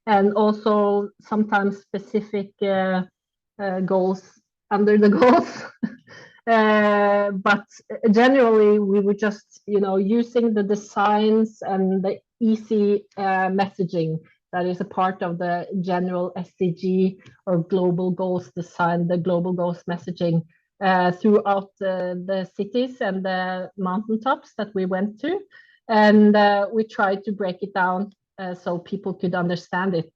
and also sometimes specific goals under the goals. But generally, we were just, you know, using the designs and the easy messaging that is a part of the general SDG or global goals design, the global goals messaging throughout the cities and the mountaintops that we went to. And we tried to break it down so people could understand it.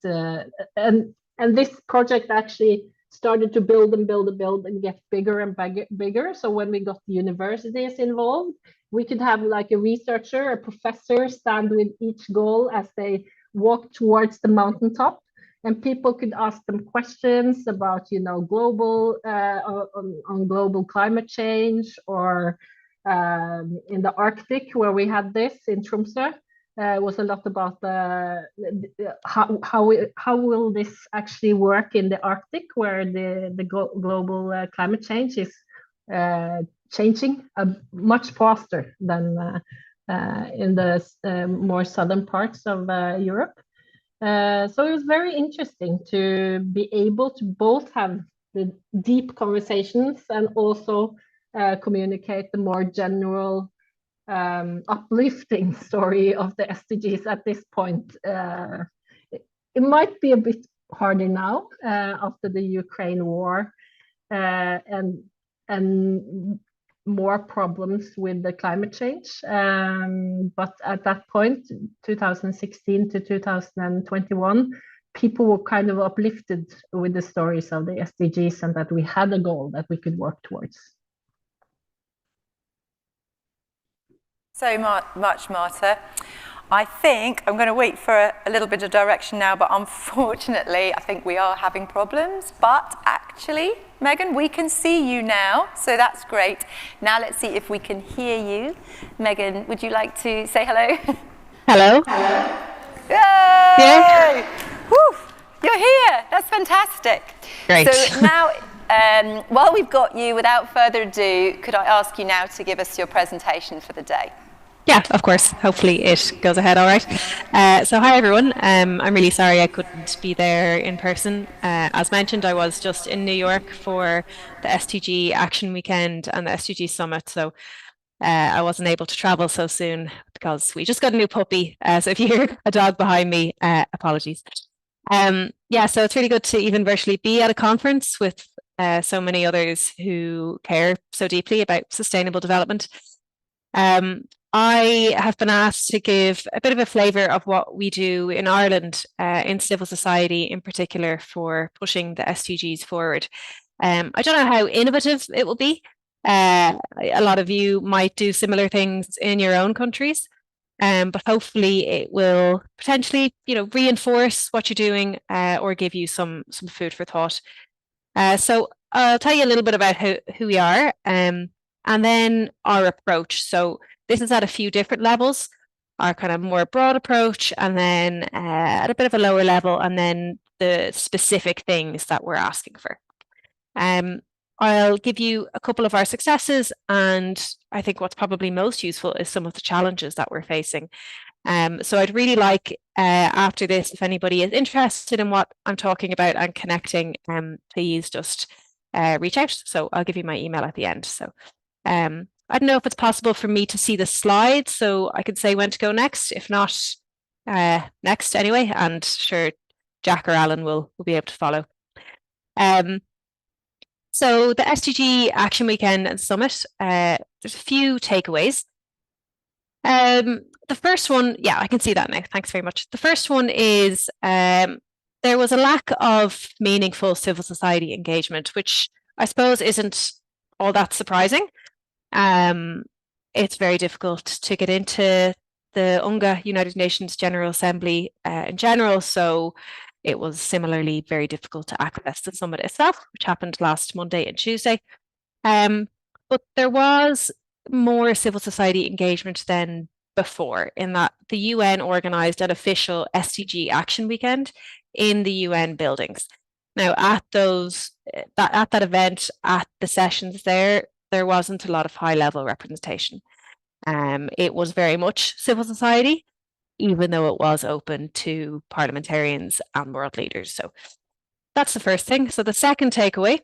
And this project actually started to build and get bigger and bigger. So when we got the universities involved, we could have like a researcher, a professor stand with each goal as they walk towards the mountaintop, and people could ask them questions about, you know, global on global climate change, or in the Arctic where we had this in Tromsø. Was a lot about how will this actually work in the Arctic, where the global climate change is changing much faster than in the more southern parts of Europe. So it was very interesting to be able to both have the deep conversations and also communicate the more general uplifting story of the SDGs at this point. It might be a bit harder now after the Ukraine war and more problems with the climate change. But at that point, 2016 to 2021, people were kind of uplifted with the stories of the SDGs and that we had a goal that we could work towards. So much, Marta. I think I'm going to wait for a little bit of direction now, but unfortunately, I think we are having problems. But actually, Megan, we can see you now, so that's great. Now let's see if we can hear you. Megan, would you like to say hello? Hello. Yay! Yeah. Woo! You're here. That's fantastic. Great. So now, while we've got you, without further ado, could I ask you now to give us your presentation for the day? Yeah, of course. Hopefully it goes ahead all right. So hi everyone. I'm really sorry I couldn't be there in person. As mentioned, I was just in New York for the SDG Action Weekend and the SDG Summit. So I wasn't able to travel so soon because we just got a new puppy. So if you hear a dog behind me, apologies. Yeah, so it's really good to even virtually be at a conference with so many others who care so deeply about sustainable development. I have been asked to give a bit of a flavour of what we do in Ireland in civil society in particular for pushing the SDGs forward. I don't know how innovative it will be. A lot of you might do similar things in your own countries, but hopefully it will potentially, reinforce what you're doing or give you some food for thought. So I'll tell you a little bit about who we are and then our approach. So this is at a few different levels, our kind of more broad approach, and then at a bit of a lower level, and then the specific things that we're asking for. I'll give you a couple of our successes, and I think what's probably most useful is some of the challenges that we're facing. So I'd really like, after this, if anybody is interested in what I'm talking about and connecting, please just reach out. So I'll give you my email at the end. So I don't know if it's possible for me to see the slides, so I could say when to go next. If not, next anyway, and sure, Jack or Alan will be able to follow. So the SDG Action Weekend and Summit, there's a few takeaways. The first one, yeah, I can see that now. Thanks very much. The first one is there was a lack of meaningful civil society engagement, which I suppose isn't all that surprising. It's very difficult to get into the UNGA, United Nations General Assembly in general, so it was similarly very difficult to access the summit itself, which happened last Monday and Tuesday. But there was more civil society engagement than before, in that the UN organised an official SDG Action Weekend in the UN buildings. Now, at that event, at the sessions there wasn't a lot of high-level representation. It was very much civil society, even though it was open to parliamentarians and world leaders. So that's the first thing. So the second takeaway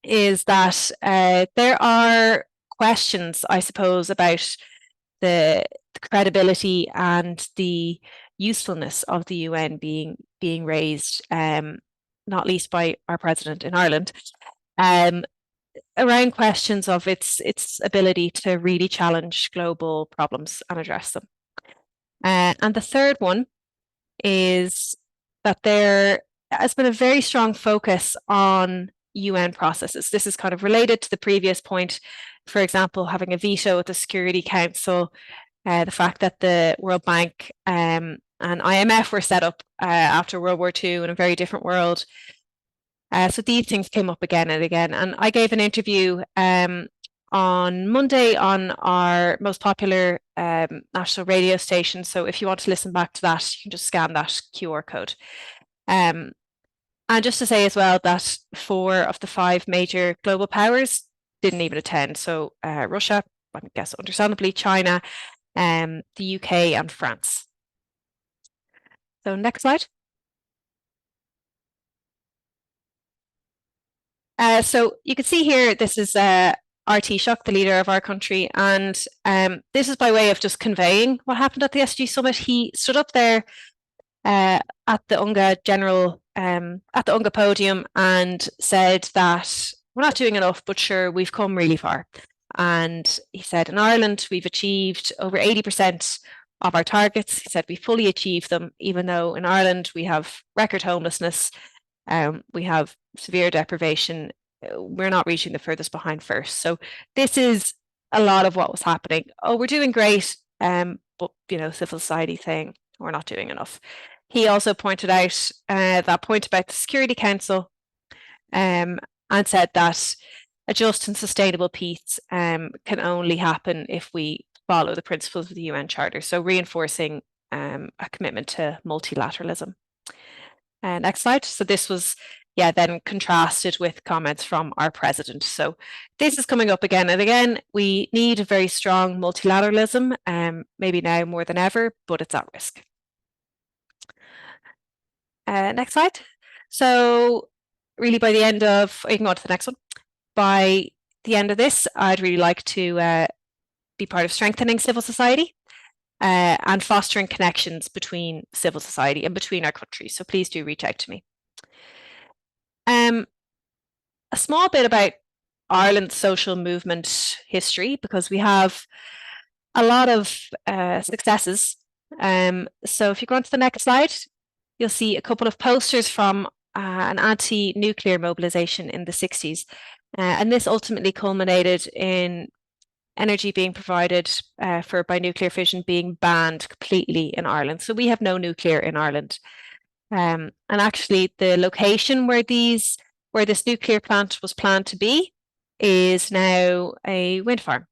is that there are questions, I suppose, about the credibility and the usefulness of the UN being raised, not least by our president in Ireland, around questions of its ability to really challenge global problems and address them. And the third one is that there has been a very strong focus on UN processes. This is kind of related to the previous point, for example, having a veto at the Security Council, the fact that the World Bank and IMF were set up after World War II in a very different world. So these things came up again and again. And I gave an interview on Monday on our most popular national radio station. So if you want to listen back to that, you can just scan that QR code. And just to say as well that 4 of the 5 major global powers didn't even attend. So Russia, I guess understandably, China, the UK and France. So next slide. So you can see here, this is Taoiseach, the leader of our country, and this is by way of just conveying what happened at the SDG Summit. He stood up there at the UNGA podium and said that we're not doing enough, but sure, we've come really far. And he said in Ireland, we've achieved over 80% of our targets. He said we fully achieved them, even though in Ireland we have record homelessness, we have severe deprivation, we're not reaching the furthest behind first. So this is a lot of what was happening. Oh, we're doing great, but civil society saying we're not doing enough. He also pointed out that point about the Security Council and said that a just and sustainable peace can only happen if we follow the principles of the UN Charter. So reinforcing a commitment to multilateralism. Next slide. So this was then contrasted with comments from our president. So this is coming up again and again. We need a very strong multilateralism, maybe now more than ever, but it's at risk. Next slide. So really by the end of, you can go on to the next one. By the end of this, I'd really like to be part of strengthening civil society and fostering connections between civil society and between our countries. So please do reach out to me. A small bit about Ireland's social movement history, because we have a lot of successes. So if you go on to the next slide, you'll see a couple of posters from an anti-nuclear mobilization in the 60s. And this ultimately culminated in energy being provided by nuclear fission being banned completely in Ireland. So we have no nuclear in Ireland. And actually the location where this nuclear plant was planned to be is now a wind farm.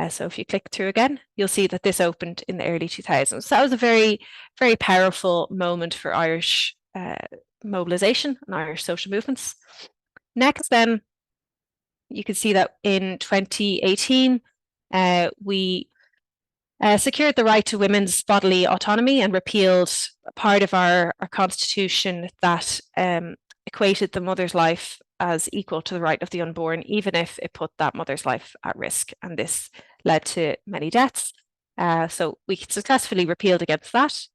So if you click through again, you'll see that this opened in the early 2000s. So that was a very, very powerful moment for Irish mobilization and Irish social movements. Next then, you can see that in 2018, we secured the right to women's bodily autonomy and repealed a part of our constitution that equated the mother's life as equal to the right of the unborn, even if it put that mother's life at risk. And this led to many deaths. So we successfully repealed against that.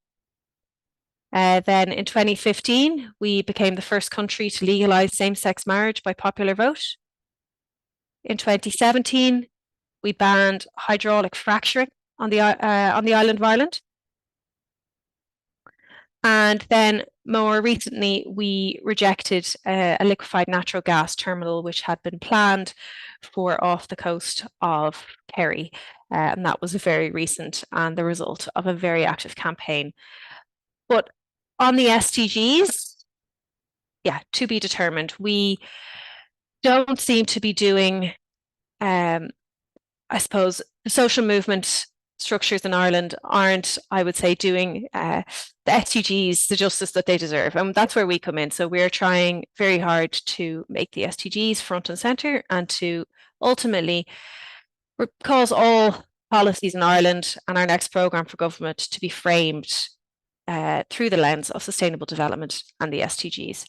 Then in 2015, we became the first country to legalize same-sex marriage by popular vote. In 2017, we banned hydraulic fracturing on the island of Ireland. And then more recently, we rejected a liquefied natural gas terminal, which had been planned for off the coast of Kerry. And that was very recent and the result of a very active campaign. But on the SDGs, to be determined. We don't seem to be doing, I suppose, the social movement structures in Ireland aren't, I would say, doing the SDGs the justice that they deserve. And that's where we come in. So we're trying very hard to make the SDGs front and centre and to ultimately cause all policies in Ireland and our next programme for government to be framed through the lens of sustainable development and the SDGs.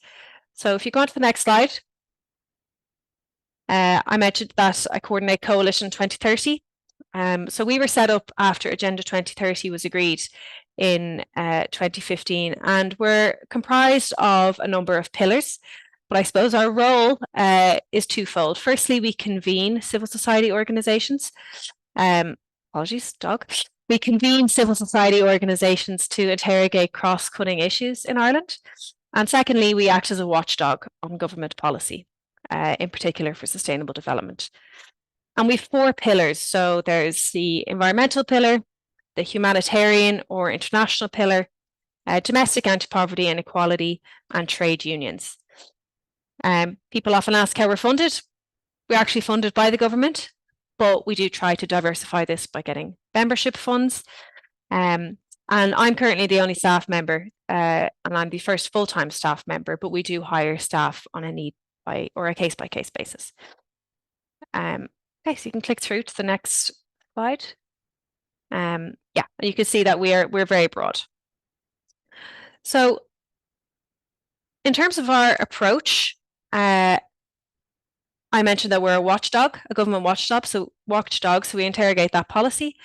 So if you go on to the next slide, I mentioned that I coordinate Coalition 2030. So we were set up after Agenda 2030 was agreed in 2015, and we're comprised of a number of pillars. But I suppose our role is twofold. Firstly, we convene civil society organisations. Apologies, dog. We convene civil society organisations to interrogate cross-cutting issues in Ireland. And secondly, we act as a watchdog on government policy, in particular for sustainable development. And we have 4 pillars. So there's the environmental pillar, the humanitarian or international pillar, domestic anti-poverty and equality, and trade unions. People often ask how we're funded. We're actually funded by the government, but we do try to diversify this by getting membership funds. And I'm currently the only staff member, and I'm the first full-time staff member, but we do hire staff on a need by or a case-by-case basis. Okay, so you can click through to the next slide. Yeah, you can see that we're very broad. So in terms of our approach, I mentioned that we're a watchdog, a government watchdog, so we interrogate that policy.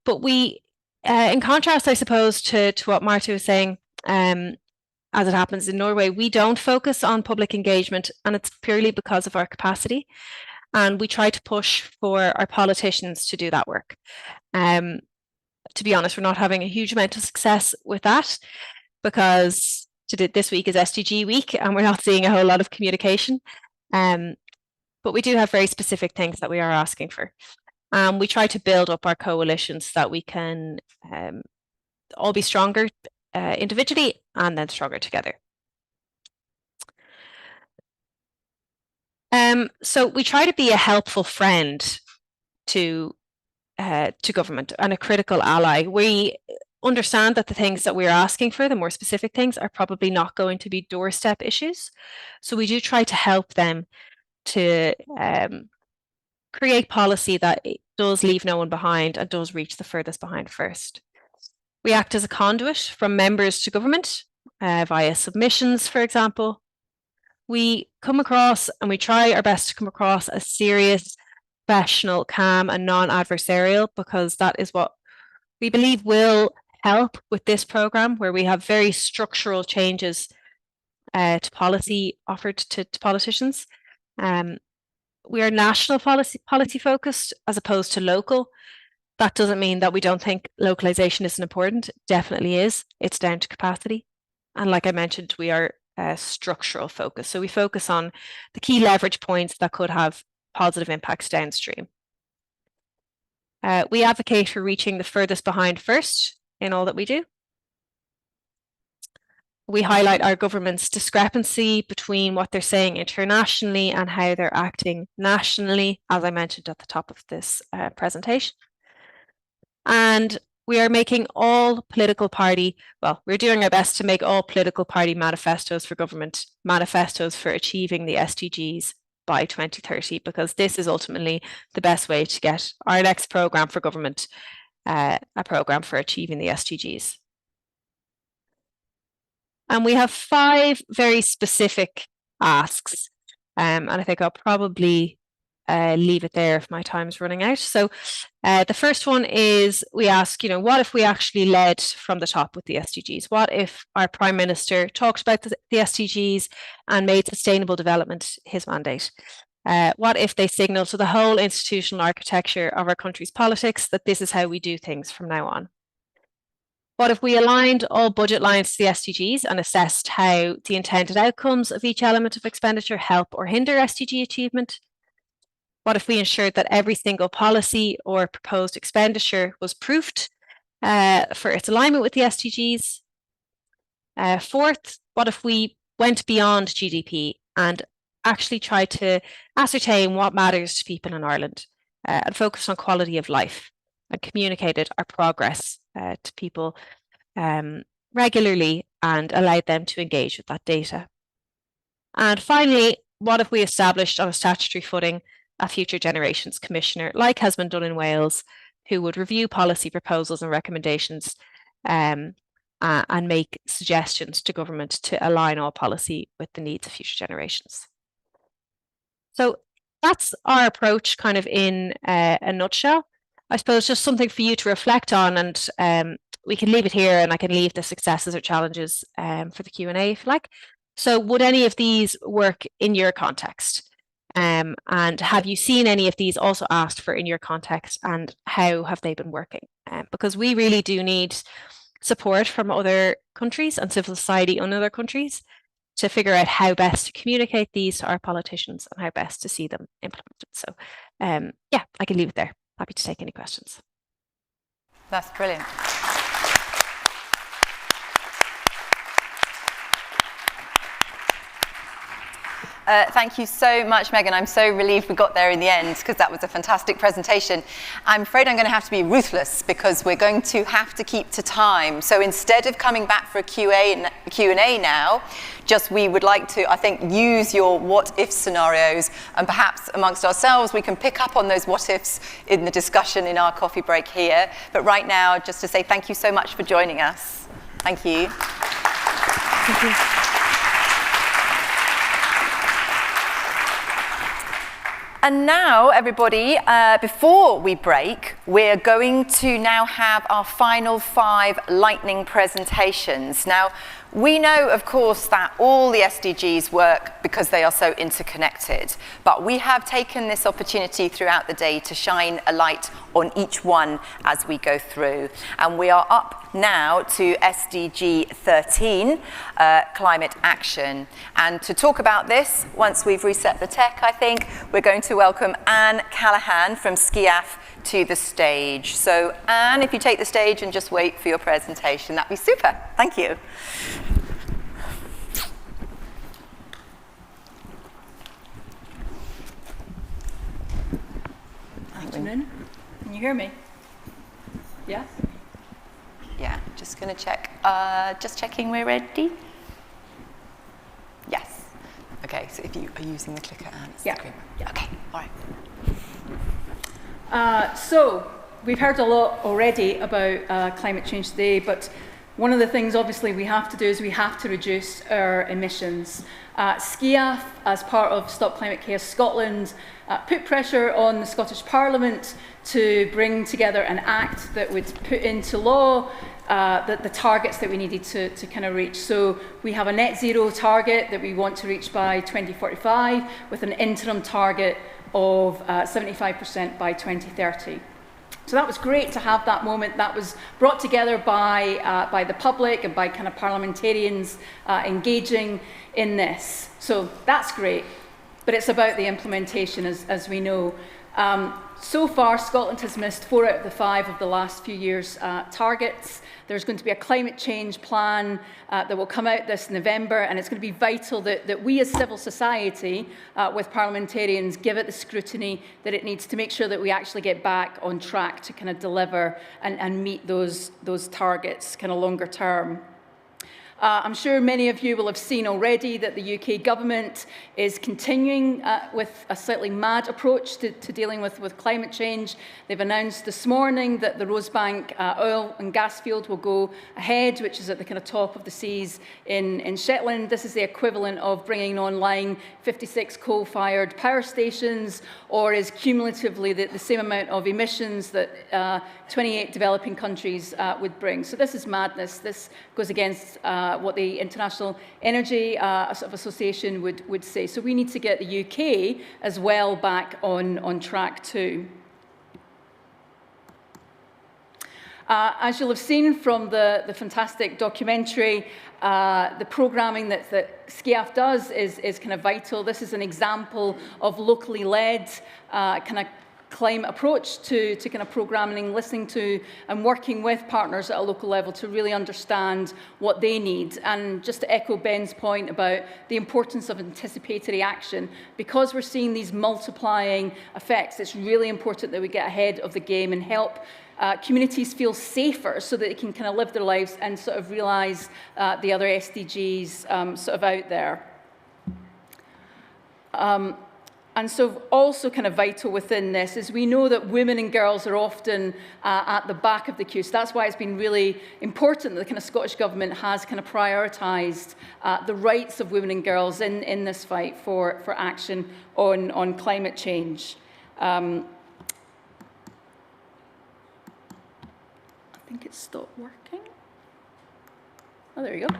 But we, in contrast, I suppose, to what Marta was saying, as it happens in Norway, we don't focus on public engagement, and it's purely because of our capacity. And we try to push for our politicians to do that work. To be honest, we're not having a huge amount of success with that, because this week is SDG week and we're not seeing a whole lot of communication. But we do have very specific things that we are asking for. We try to build up our coalitions so that we can all be stronger individually and then stronger together. So we try to be a helpful friend to government and a critical ally. We understand that the things that we're asking for, the more specific things, are probably not going to be doorstep issues. So we do try to help them to create policy that does leave no one behind and does reach the furthest behind first. We act as a conduit from members to government via submissions, for example. We come across, and we try our best to come across, as serious, professional, calm and non-adversarial, because that is what we believe will help with this programme, where we have very structural changes to policy offered to politicians. We are national policy focused as opposed to local. That doesn't mean that we don't think localization isn't important. It definitely is. It's down to capacity. And like I mentioned, we are structural focused. So we focus on the key leverage points that could have positive impacts downstream. We advocate for reaching the furthest behind first in all that we do. We highlight our government's discrepancy between what they're saying internationally and how they're acting nationally, as I mentioned at the top of this presentation. And we are making all political party, well, we're doing our best to make all political party manifestos for government manifestos for achieving the SDGs by 2030, because this is ultimately the best way to get our next programme for government a programme for achieving the SDGs. And we have 5 very specific asks, and I think I'll probably leave it there if my time's running out. So the first one is, we ask, what if we actually led from the top with the SDGs? What if our Prime Minister talked about the SDGs and made sustainable development his mandate? What if they signal to the whole institutional architecture of our country's politics that this is how we do things from now on? What if we aligned all budget lines to the SDGs and assessed how the intended outcomes of each element of expenditure help or hinder SDG achievement? What if we ensured that every single policy or proposed expenditure was proofed for its alignment with the SDGs? Fourth, what if we went beyond GDP and actually tried to ascertain what matters to people in Ireland and focused on quality of life and communicated our progress to people regularly and allowed them to engage with that data? And finally, what if we established on a statutory footing a Future Generations Commissioner, like has been done in Wales, who would review policy proposals and recommendations and make suggestions to government to align all policy with the needs of future generations? So that's our approach kind of in a nutshell. I suppose just something for you to reflect on, and we can leave it here, and I can leave the successes or challenges for the Q&A if you like. So would any of these work in your context? And have you seen any of these also asked for in your context, and how have they been working? Because we really do need support from other countries and civil society in other countries to figure out how best to communicate these to our politicians and how best to see them implemented. So yeah, I can leave it there. Happy to take any questions. That's brilliant. Thank you so much, Megan. I'm so relieved we got there in the end, because that was a fantastic presentation. I'm afraid I'm going to have to be ruthless, because we're going to have to keep to time. So instead of coming back for a Q&A now, we would like to, I think, use your what-if scenarios, and perhaps amongst ourselves we can pick up on those what-ifs in the discussion in our coffee break here. But right now, just to say thank you so much for joining us. Thank you. Thank you. And now, everybody, before we break, we're going to now have our final 5 lightning presentations. Now, we know, of course, that all the SDGs work because they are so interconnected, but we have taken this opportunity throughout the day to shine a light on each one as we go through. And we are up now to SDG 13, climate action. And to talk about this, once we've reset the tech, I think, we're going to welcome Anne Callahan from SCIAF to the stage. So Anne, if you take the stage and just wait for your presentation, that'd be super. Thank you. Afternoon. Can you hear me? Yes? Yeah, just going to check. Just checking we're ready. Yes. Okay, so if you are using the clicker, Anne, it's the green one. Yeah. Okay, all right. So we've heard a lot already about climate change today, but one of the things obviously we have to do is we have to reduce our emissions. SCIAF, as part of Stop Climate Chaos Scotland, put pressure on the Scottish Parliament to bring together an act that would put into law the targets that we needed to kind of reach. So we have a net zero target that we want to reach by 2045 with an interim target of 75% by 2030. So that was great to have that moment. That was brought together by the public and by kind of parliamentarians engaging in this. So that's great, but it's about the implementation, as we know. So far, Scotland has missed 4 out of the 5 of the last few years' targets. There's going to be a climate change plan that will come out this November, and it's going to be vital that we as civil society, with parliamentarians, give it the scrutiny that it needs to make sure that we actually get back on track to kind of deliver and meet those targets kind of longer term. I'm sure many of you will have seen already that the UK government is continuing with a slightly mad approach to dealing with climate change. They've announced this morning that the Rosebank oil and gas field will go ahead, which is at the kind of top of the seas in Shetland. This is the equivalent of bringing online 56 coal-fired power stations, or is cumulatively the same amount of emissions that 28 developing countries would bring. So this is madness. This goes against what the International Energy Association would say. So we need to get the UK as well back on track too. As you'll have seen from the fantastic documentary, the programming that SCIAF does is kind of vital. This is an example of locally led kind of climate approach to kind of programming, listening to and working with partners at a local level to really understand what they need. And just to echo Ben's point about the importance of anticipatory action, because we're seeing these multiplying effects, it's really important that we get ahead of the game and help communities feel safer so that they can kind of live their lives and sort of realise the other SDGs sort of out there. And so also kind of vital within this is we know that women and girls are often at the back of the queue. So that's why it's been really important that the kind of Scottish Government has kind of prioritised the rights of women and girls in this fight for action on climate change. I think it stopped working. Oh, there you go.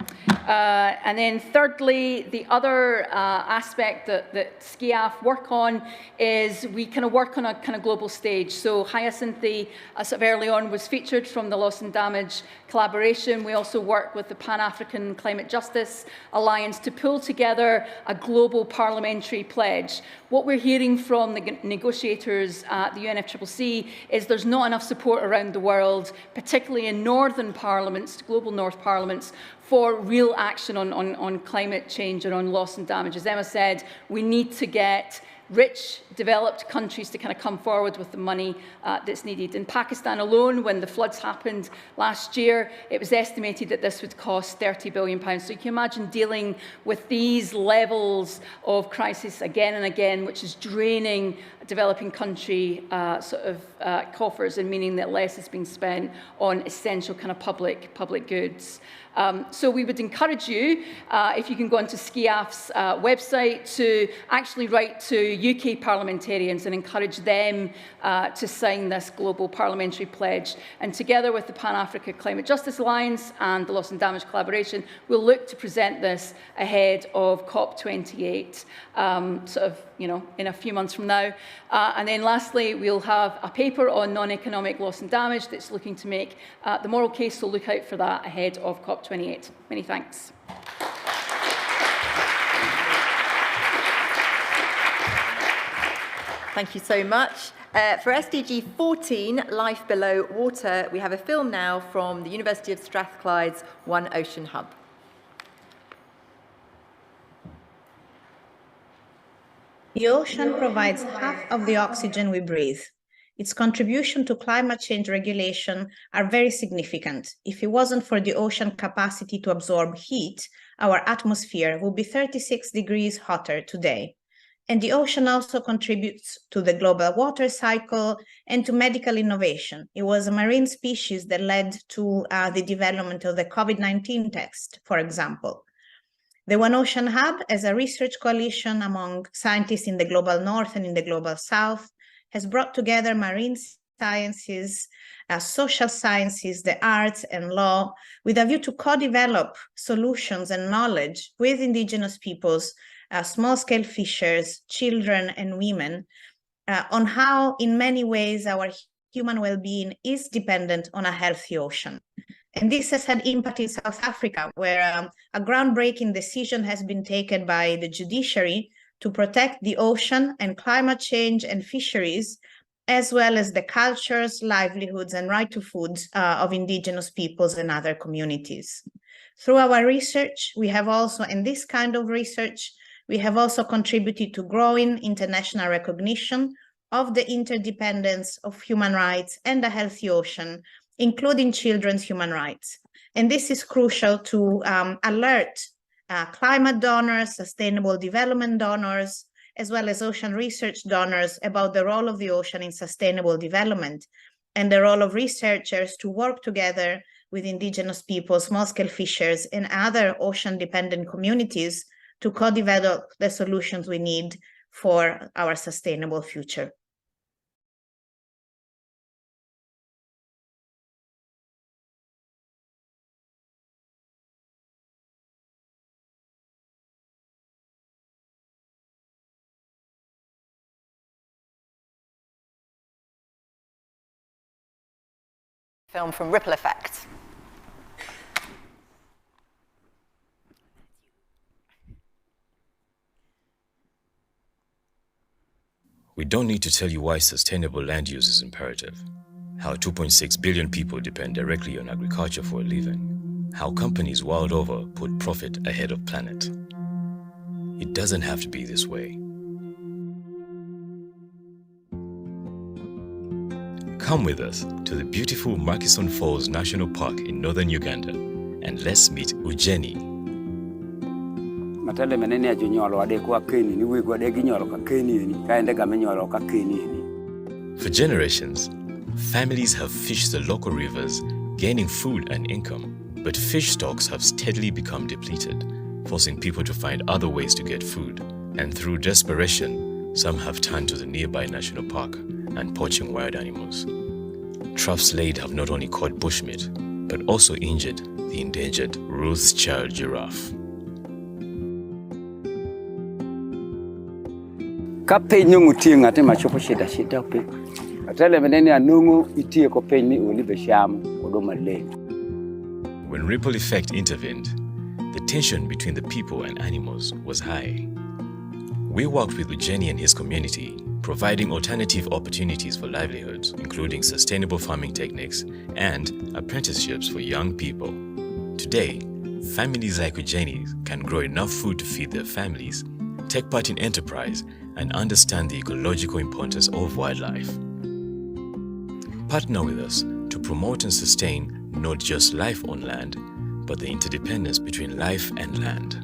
And then thirdly, the other aspect that SCIAF work on is we kind of work on a kind of global stage. So Hyacinthi, sort of early on, was featured from the Loss and Damage collaboration. We also work with the Pan-African Climate Justice Alliance to pull together a global parliamentary pledge. What we're hearing from the negotiators at the UNFCCC is there's not enough support around the world, particularly in northern parliaments, global north parliaments, for real action on climate change and on loss and damage. As Emma said, we need to get rich, developed countries to kind of come forward with the money that's needed. In Pakistan alone, when the floods happened last year, it was estimated that this would cost £30 billion. So you can imagine dealing with these levels of crisis again and again, which is draining developing country coffers, and meaning that less is being spent on essential kind of public goods. So we would encourage you, if you can go onto SCIAF's website, to actually write to UK parliamentarians and encourage them to sign this global parliamentary pledge. And together with the Pan-Africa Climate Justice Alliance and the Loss and Damage Collaboration, we'll look to present this ahead of COP28, sort of, you know, in a few months from now. And then lastly, we'll have a paper on non-economic loss and damage that's looking to make the moral case, so look out for that ahead of COP28. Many thanks. Thank you so much. For SDG 14, Life Below Water, we have a film now from the University of Strathclyde's One Ocean Hub. The ocean provides half of the oxygen we breathe. Its contribution to climate change regulation are very significant. If it wasn't for the ocean capacity to absorb heat, our atmosphere would be 36 degrees hotter today. And the ocean also contributes to the global water cycle and to medical innovation. It was a marine species that led to the development of the COVID-19 test, for example. The One Ocean Hub, as a research coalition among scientists in the global north and in the global south, has brought together marine sciences, social sciences, the arts and law, with a view to co-develop solutions and knowledge with indigenous peoples, small-scale fishers, children and women, on how in many ways our human well-being is dependent on a healthy ocean. And this has had impact in South Africa, where a groundbreaking decision has been taken by the judiciary to protect the ocean and climate change and fisheries, as well as the cultures, livelihoods, and right to food of indigenous peoples and other communities. Through our research, we have also, in this kind of research, we have also contributed to growing international recognition of the interdependence of human rights and a healthy ocean, including children's human rights. And this is crucial to alert climate donors, sustainable development donors, as well as ocean research donors about the role of the ocean in sustainable development and the role of researchers to work together with indigenous people, small-scale fishers, and other ocean-dependent communities to co-develop the solutions we need for our sustainable future. Film from Ripple Effect. We don't need to tell you why sustainable land use is imperative, how 2.6 billion people depend directly on agriculture for a living, how companies world over put profit ahead of planet. It doesn't have to be this way. Come with us to the beautiful Murchison Falls National Park in northern Uganda and let's meet Ujeni. For generations, families have fished the local rivers, gaining food and income, but fish stocks have steadily become depleted, forcing people to find other ways to get food. And through desperation, some have turned to the nearby national park and poaching wild animals. Traps laid have not only caught bushmeat, but also injured the endangered Ruth's Child giraffe. When Ripple Effect intervened, the tension between the people and animals was high. We worked with Ujeni and his community, providing alternative opportunities for livelihoods, including sustainable farming techniques and apprenticeships for young people. Today, families like Ujeni's can grow enough food to feed their families, take part in enterprise, and understand the ecological importance of wildlife. Partner with us to promote and sustain not just life on land, but the interdependence between life and land.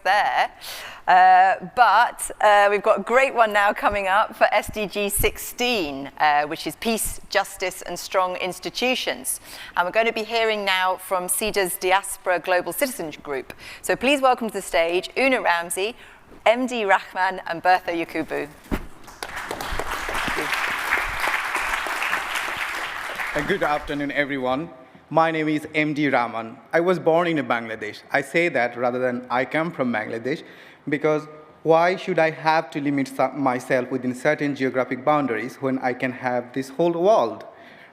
there. But we've got a great one now coming up for SDG 16, which is Peace, Justice and Strong Institutions. And we're going to be hearing now from SIDA's Diaspora Global Citizen Group. So please welcome to the stage Una Ramsey, MD Rahman and Bertha Yakubu. Good afternoon, everyone. My name is MD Rahman. I was born in Bangladesh. I say that rather than I come from Bangladesh, because why should I have to limit myself within certain geographic boundaries when I can have this whole world,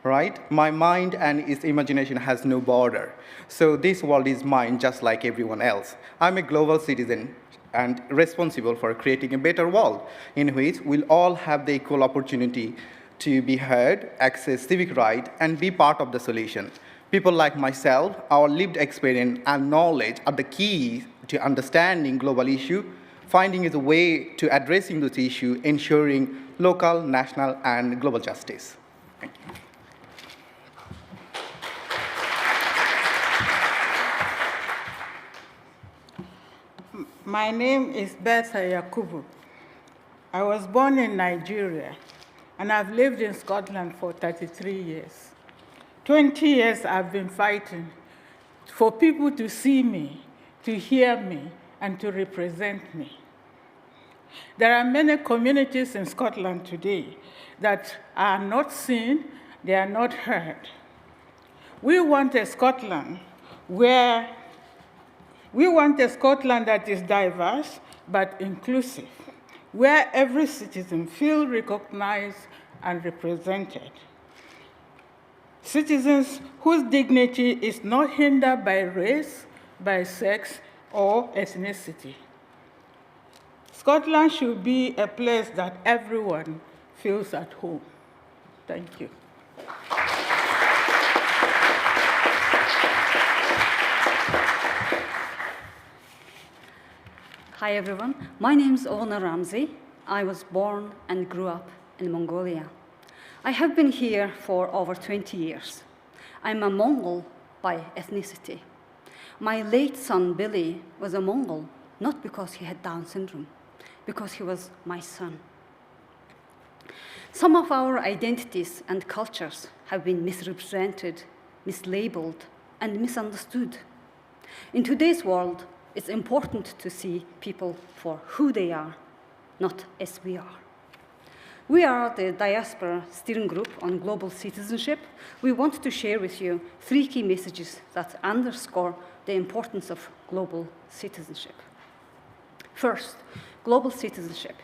right? My mind and its imagination has no border. So this world is mine just like everyone else. I'm a global citizen and responsible for creating a better world in which we'll all have the equal opportunity to be heard, access civic right, and be part of the solution. People like myself, our lived experience and knowledge are the keys to understanding global issue, finding a way to addressing this issue, ensuring local, national, and global justice. Thank you. My name is Bertha Yakubu. I was born in Nigeria, and I've lived in Scotland for 33 years. 20 years I've been fighting for people to see me, to hear me, and to represent me. There are many communities in Scotland today that are not seen, they are not heard. We want a Scotland that is diverse but inclusive, where every citizen feels recognized and represented. Citizens whose dignity is not hindered by race, by sex, or ethnicity. Scotland should be a place that everyone feels at home. Thank you. Hi everyone, my name is Una Ramsey. I was born and grew up in Mongolia. I have been here for over 20 years. I'm a Mongol by ethnicity. My late son Billy was a Mongol, not because he had Down syndrome, because he was my son. Some of our identities and cultures have been misrepresented, mislabeled, and misunderstood. In today's world, it's important to see people for who they are, not as we are. We are the Diaspora Steering Group on Global Citizenship. We want to share with you 3 key messages that underscore the importance of global citizenship. First, global citizenship.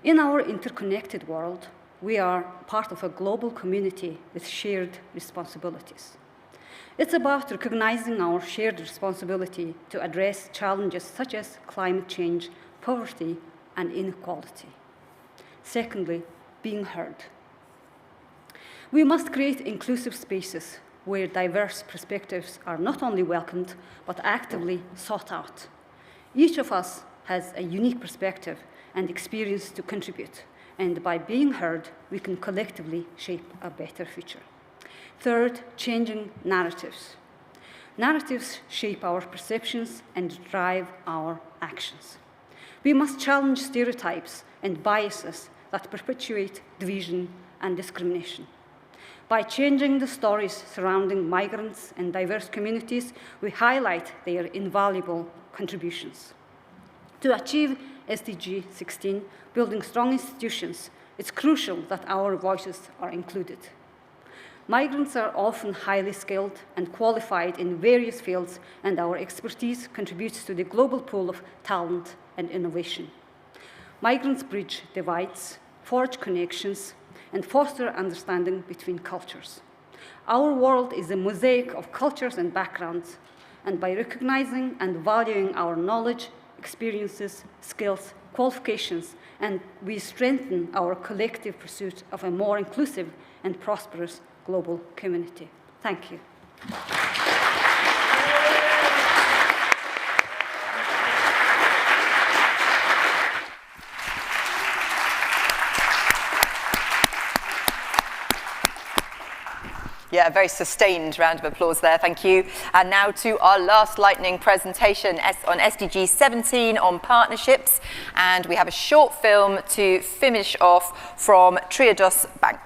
In our interconnected world, we are part of a global community with shared responsibilities. It's about recognizing our shared responsibility to address challenges such as climate change, poverty, and inequality. Secondly, being heard. We must create inclusive spaces where diverse perspectives are not only welcomed, but actively sought out. Each of us has a unique perspective and experience to contribute, and by being heard, we can collectively shape a better future. Third, changing narratives. Narratives shape our perceptions and drive our actions. We must challenge stereotypes and biases that perpetuate division and discrimination. By changing the stories surrounding migrants and diverse communities, we highlight their invaluable contributions. To achieve SDG 16, building strong institutions, it's crucial that our voices are included. Migrants are often highly skilled and qualified in various fields, and our expertise contributes to the global pool of talent and innovation. Migrants bridge divides, forge connections, and foster understanding between cultures. Our world is a mosaic of cultures and backgrounds, and by recognizing and valuing our knowledge, experiences, skills, qualifications, and we strengthen our collective pursuit of a more inclusive and prosperous global community. Thank you. Yeah, a very sustained round of applause there, thank you. And now to our last lightning presentation on SDG 17 on partnerships. And we have a short film to finish off from Triodos Bank.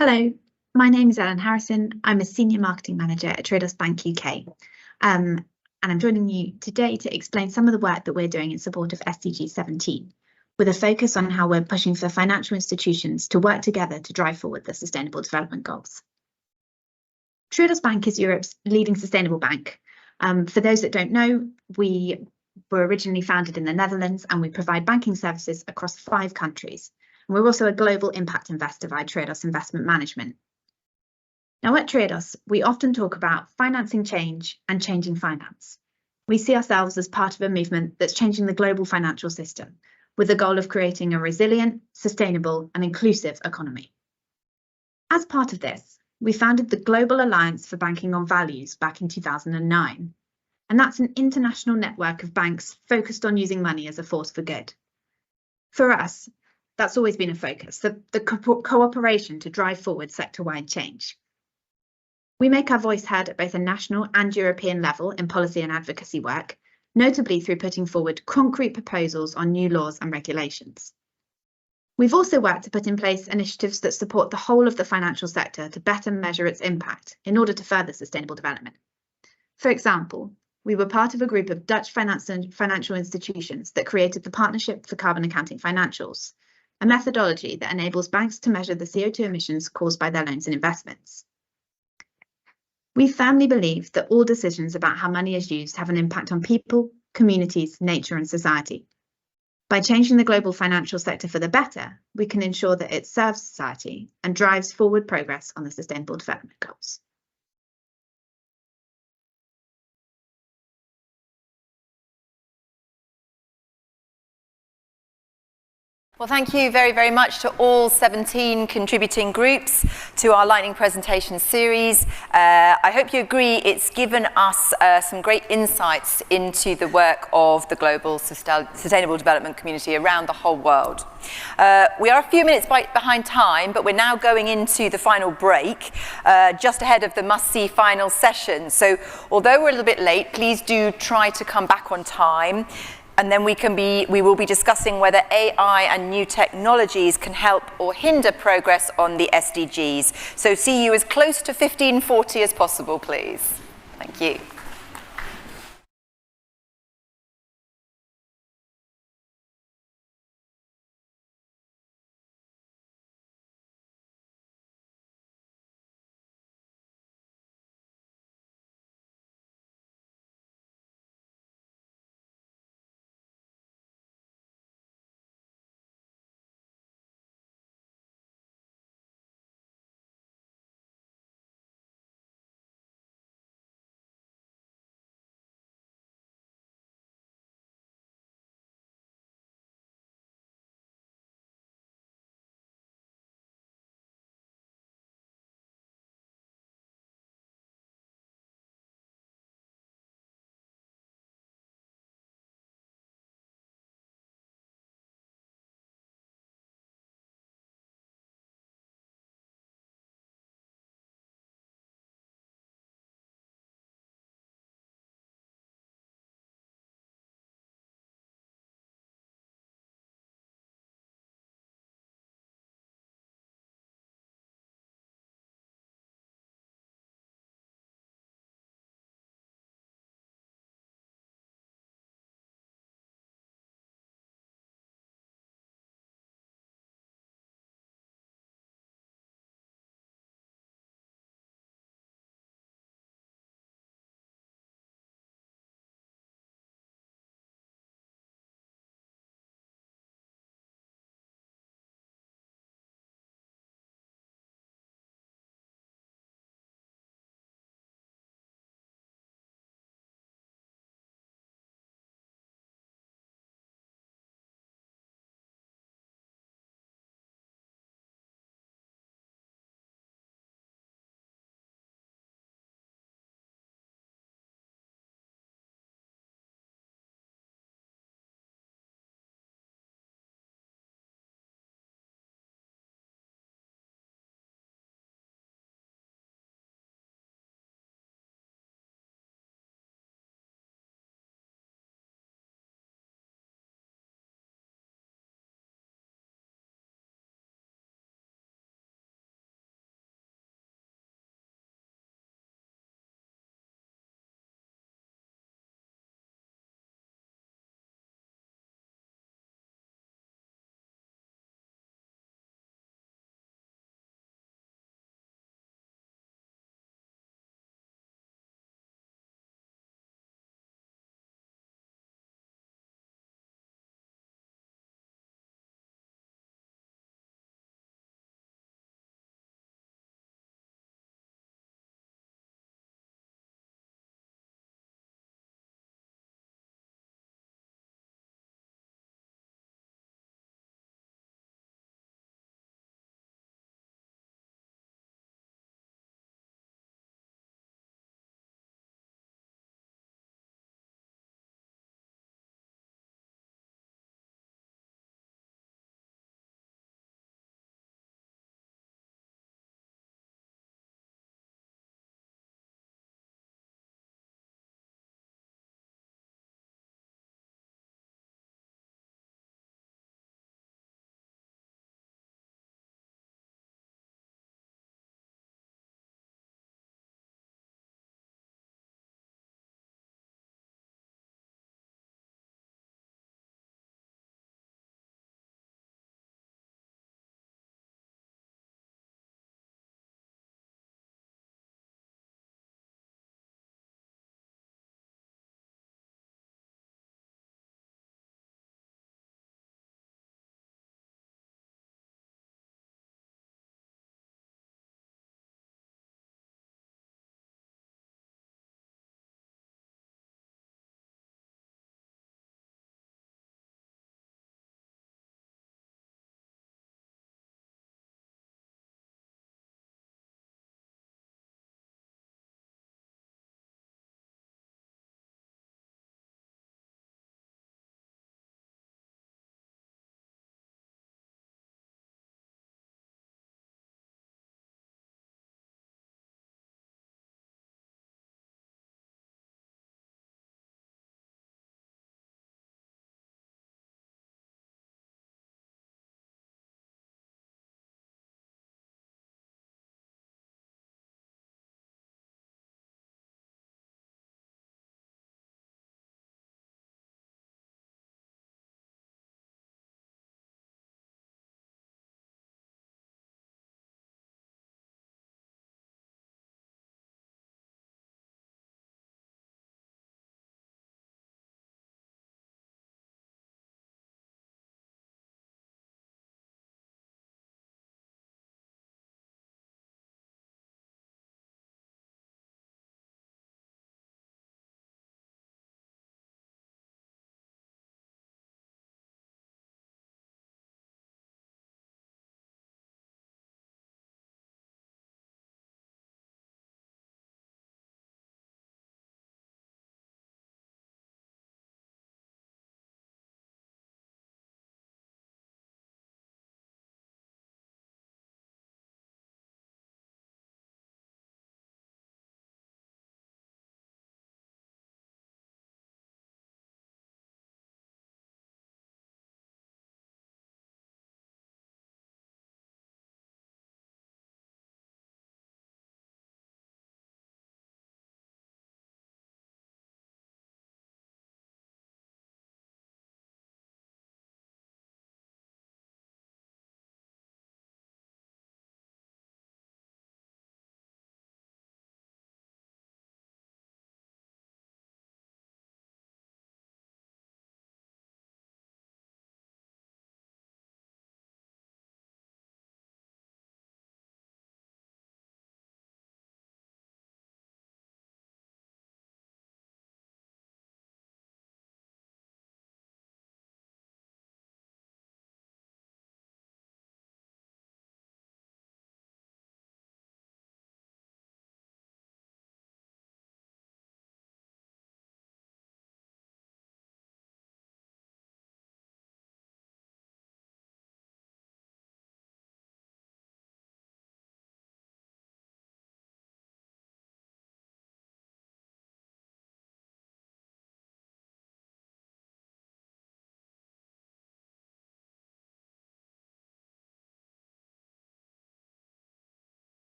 Hello, my name is Ellen Harrison. I'm a Senior Marketing Manager at Triodos Bank UK. And I'm joining you today to explain some of the work that we're doing in support of SDG 17, with a focus on how we're pushing for financial institutions to work together to drive forward the Sustainable Development Goals. Triodos Bank is Europe's leading sustainable bank. For those that don't know, we were originally founded in the Netherlands and we provide banking services across 5 countries. And we're also a global impact investor via Triodos Investment Management. Now at Triodos, we often talk about financing change and changing finance. We see ourselves as part of a movement that's changing the global financial system, with the goal of creating a resilient, sustainable and inclusive economy. As part of this, we founded the Global Alliance for Banking on Values back in 2009. And that's an international network of banks focused on using money as a force for good. For us, that's always been a focus, the cooperation to drive forward sector-wide change. We make our voice heard at both a national and European level in policy and advocacy work, notably through putting forward concrete proposals on new laws and regulations. We've also worked to put in place initiatives that support the whole of the financial sector to better measure its impact in order to further sustainable development. For example, we were part of a group of Dutch financial institutions that created the Partnership for Carbon Accounting Financials, a methodology that enables banks to measure the CO2 emissions caused by their loans and investments. We firmly believe that all decisions about how money is used have an impact on people, communities, nature and society. By changing the global financial sector for the better, we can ensure that it serves society and drives forward progress on the Sustainable Development Goals. Well, thank you very, very much to all 17 contributing groups to our lightning presentation series. I hope you agree it's given us some great insights into the work of the global sustainable development community around the whole world. We are a few minutes behind time, but we're now going into the final break, just ahead of the must-see final session. So although we're a little bit late, please do try to come back on time. And then we will be discussing whether AI and new technologies can help or hinder progress on the SDGs. So see you as close to 15:40 as possible, please. Thank you.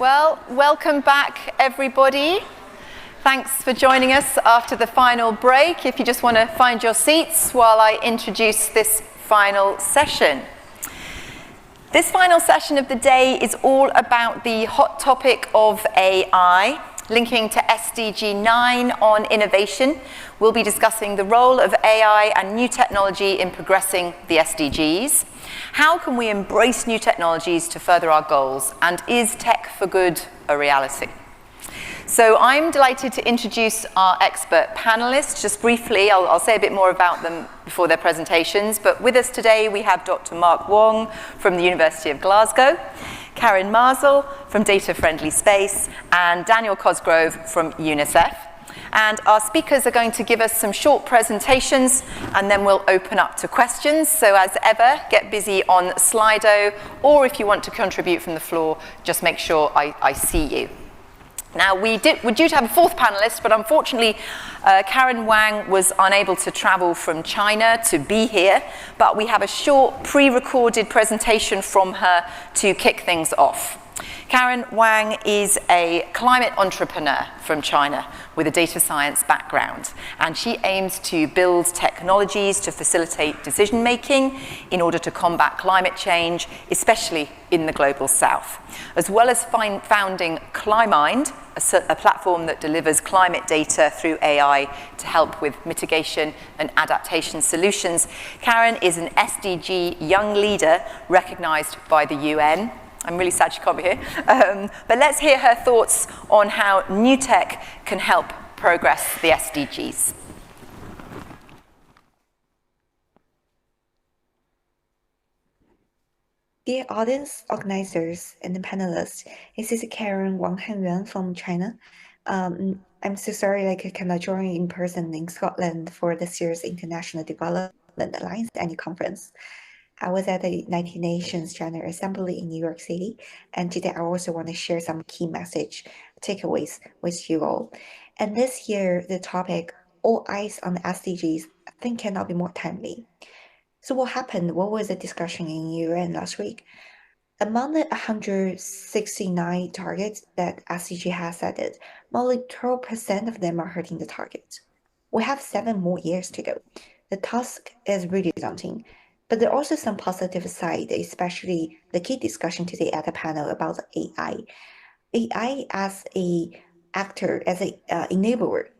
Well, welcome back, everybody. Thanks for joining us after the final break. If you just want to find your seats while I introduce this final session. This final session of the day is all about the hot topic of AI, linking to SDG 9 on innovation. We'll be discussing the role of AI and new technology in progressing the SDGs. How can we embrace new technologies to further our goals? And is tech for good a reality? So I'm delighted to introduce our expert panelists. Just briefly, I'll say a bit more about them before their presentations. But with us today, we have Dr. Mark Wong from the University of Glasgow, Karen Marsel from Data Friendly Space, and Daniel Cosgrove from UNICEF. And our speakers are going to give us some short presentations, and then we'll open up to questions. So as ever, get busy on Slido, or if you want to contribute from the floor, just make sure I see you. Now, we're due to have a fourth panelist, but unfortunately, Karen Wang was unable to travel from China to be here, but we have a short pre-recorded presentation from her to kick things off. Karen Wang is a climate entrepreneur from China with a data science background, and she aims to build technologies to facilitate decision-making in order to combat climate change, especially in the global south, as well as founding Clymind, a platform that delivers climate data through AI to help with mitigation and adaptation solutions. Karen is an SDG young leader recognized by the UN. I'm really sad she can't be here. But let's hear her thoughts on how new tech can help progress the SDGs. Dear audience, organizers, and the panelists, this is Karen Wang Hanyuan from China. I'm so sorry I cannot join in person in Scotland for this year's International Development Alliance annual conference. I was at the United Nations General Assembly in New York City, and today I also want to share some key takeaways with you all. And this year, the topic, All Eyes on the SDGs, I think cannot be more timely. So what happened? What was the discussion in UN last week? Among the 169 targets that SDG has set, only 12% of them are hitting the target. We have 7 more years to go. The task is really daunting. But there are also some positive side, especially the key discussion today at the panel about AI. AI as an actor, as an enabler,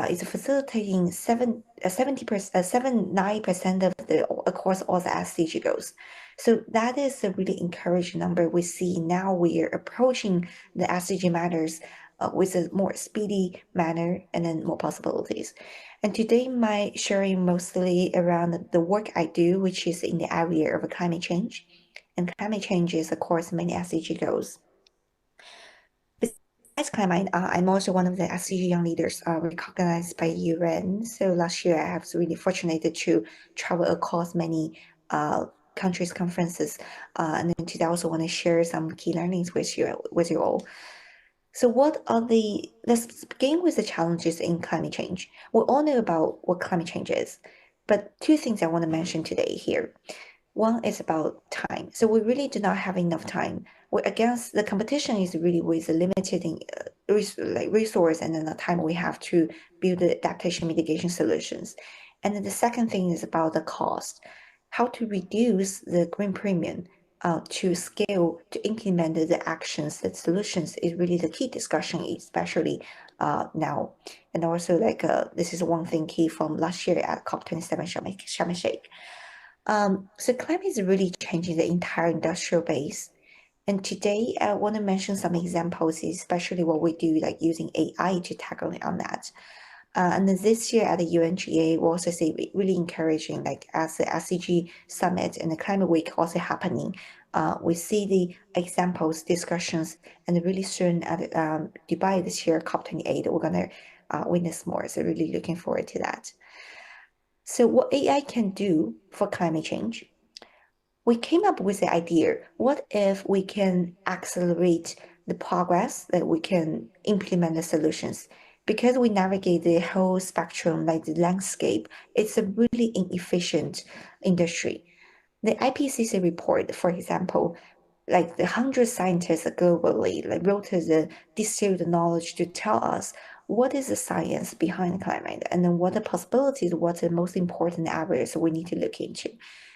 is facilitating 79% of across all the SDG goals. So that is a really encouraging number. We see now we are approaching the SDG matters with a more speedy manner and then more possibilities. And today, my sharing mostly around the work I do, which is in the area of climate change. And climate change is, of course, many SDG goals. Besides climate, I'm also one of the SDG young leaders recognized by UN. So last year, I was really fortunate to travel across many countries' conferences. And then today, I also want to share some key learnings with you all. So let's begin with the challenges in climate change. We all know about what climate change is, but 2 things I want to mention today here. One is about time. So we really do not have enough time. The competition is really with the limited resource and then the time we have to build the adaptation mitigation solutions. And then the second thing is about the cost, how to reduce the green premium to scale, to implement the actions, the solutions is really the key discussion, especially now. And also this is one thing key from last year at COP27 Sharm el-Sheikh. So climate is really changing the entire industrial base. And today I want to mention some examples, especially what we do using AI to tackle on that. And then this year at the UNGA, we also see really encouraging, as the SDG Summit and the Climate Week also happening, we see the examples, discussions, and really soon at Dubai this year, COP28, we're going to witness more. So really looking forward to that. So what AI can do for climate change? We came up with the idea, what if we can accelerate the progress that we can implement the solutions? Because we navigate the whole spectrum, the landscape, it's a really inefficient industry. The IPCC report, for example, like the 100 scientists globally like wrote the distilled knowledge to tell us what is the science behind climate, and then what the possibilities, what's the most important areas we need to look into.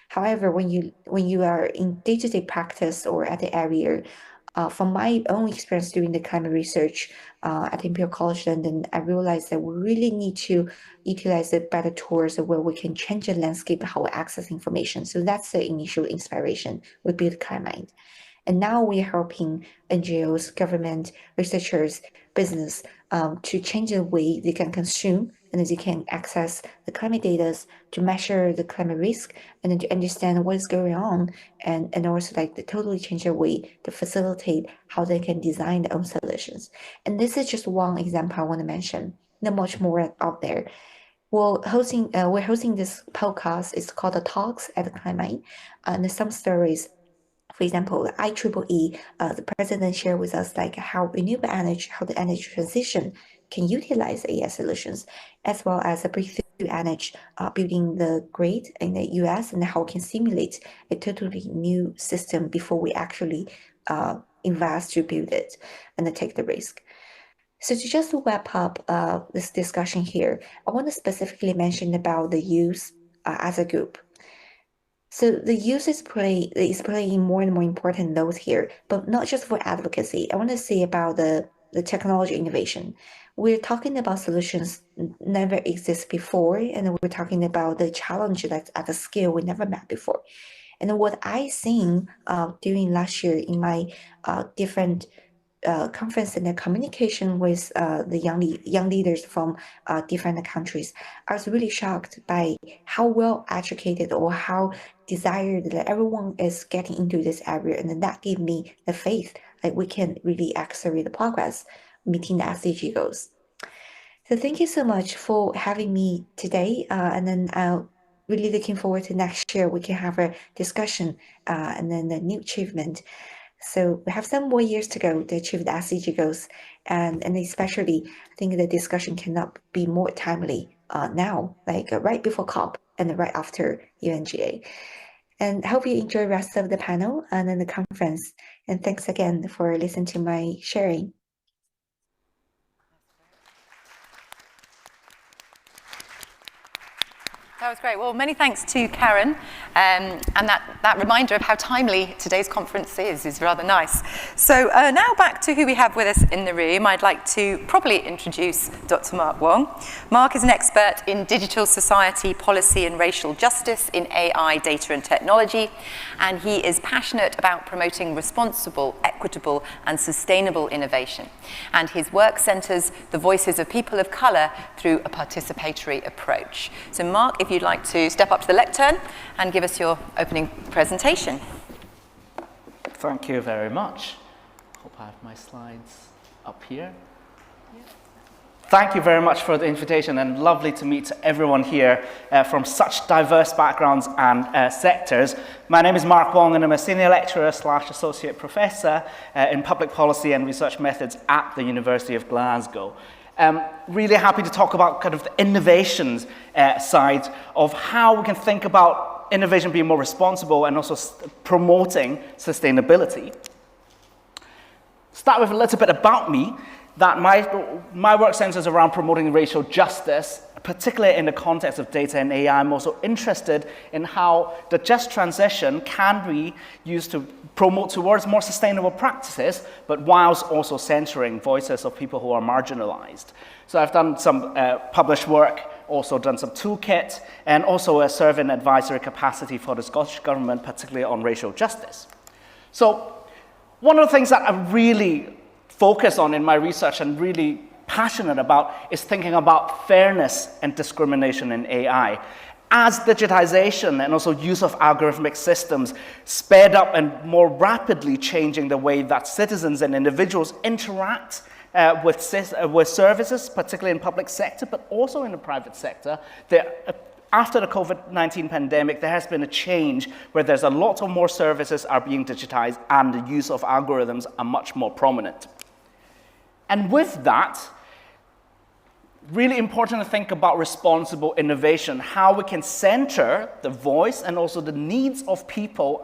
However, when you are in day-to-day practice or at the area, from my own experience doing the climate research at Imperial College London, I realized that we really need to utilize the better tools where we can change the landscape how we access information. So that's the initial inspiration we built Climate. And now we are helping NGOs, government, researchers, business to change the way they can consume and they can access the climate data to measure the climate risk and then to understand what is going on and also like to totally change their way to facilitate how they can design their own solutions. And this is just one example I want to mention. There's much more out there. We're hosting this podcast. It's called the Talks at the Climate, and some stories. For example, the IEEE, the president shared with us like how renewable energy, how the energy transition can utilize AI solutions, as well as a breakthrough energy building the grid in the US and how it can simulate a totally new system before we actually invest to build it and take the risk. So to just wrap up this discussion here, I want to specifically mention about the youth as a group. So the youth is playing more and more important roles here, but not just for advocacy. I want to say about the technology innovation. We're talking about solutions never exist before, and we're talking about the challenge that's at a scale we never met before. And what I seen during last year in my different conference and the communication with the young leaders from different countries, I was really shocked by how well educated or how desired that everyone is getting into this area, and then that gave me the faith that we can really accelerate the progress meeting the SDG goals. So thank you so much for having me today, and then really looking forward to next year we can have a discussion and then the new achievement. So we have some more years to go to achieve the SDG goals, and especially I think the discussion cannot be more timely now, like right before COP and right after UNGA. And hope you enjoy the rest of the panel and then the conference. And thanks again for listening to my sharing. That was great. Well, many thanks to Karen. And that reminder of how timely today's conference is rather nice. So now back to who we have with us in the room. I'd like to properly introduce Dr. Mark Wong. Mark is an expert in digital society, policy and racial justice in AI, data and technology. And he is passionate about promoting responsible, equitable and sustainable innovation. And his work centers the voices of people of colour through a participatory approach. So Mark, if you'd like to step up to the lectern and give us your opening presentation. Thank you very much. Hope I have my slides up here. Thank you very much for the invitation, and lovely to meet everyone here from such diverse backgrounds and sectors. My name is Mark Wong, and I'm a senior lecturer / associate professor in public policy and research methods at the University of Glasgow. Really happy to talk about kind of the innovations side of how we can think about innovation being more responsible and also promoting sustainability. Start with a little bit about me, that my work centers around promoting racial justice, particularly in the context of data and AI. I'm also interested in how the just transition can be used to promote towards more sustainable practices, but whilst also centering voices of people who are marginalized. So I've done some published work, also done some toolkit, and also serve in advisory capacity for the Scottish Government, particularly on racial justice. So one of the things that I really focus on in my research and really passionate about is thinking about fairness and discrimination in AI. As digitization and also use of algorithmic systems sped up and more rapidly changing the way that citizens and individuals interact with services, particularly in public sector, but also in the private sector, after the COVID-19 pandemic, there has been a change where there's a lot of more services are being digitized and the use of algorithms are much more prominent. And with that, really important to think about responsible innovation, how we can center the voice and also the needs of people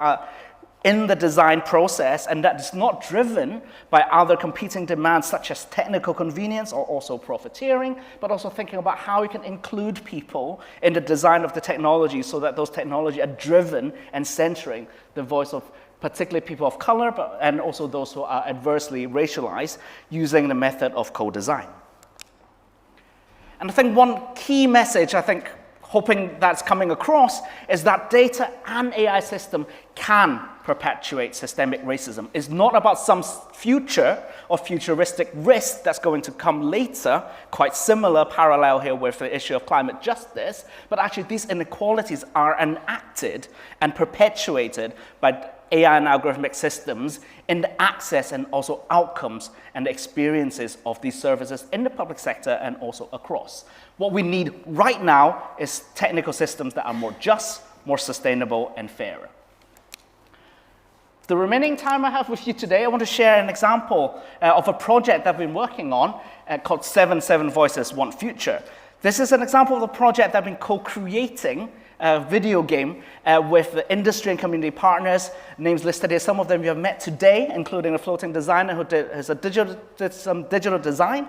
in the design process, and that is not driven by other competing demands such as technical convenience or also profiteering, but also thinking about how we can include people in the design of the technology so that those technology are driven and centering the voice of particularly people of color, and also those who are adversely racialized, using the method of co-design. And I think one key message, hoping that's coming across, is that data and AI system can perpetuate systemic racism. It's not about some future or futuristic risk that's going to come later, quite similar parallel here with the issue of climate justice, but actually these inequalities are enacted and perpetuated by AI and algorithmic systems in the access and also outcomes and the experiences of these services in the public sector and also across. What we need right now is technical systems that are more just, more sustainable, and fairer. The remaining time I have with you today, I want to share an example of a project I've been working on called 7 Voices, One Future. This is an example of a project that I've been co-creating a video game with the industry and community partners. Names listed here. Some of them you have met today, including a floating designer who did some digital design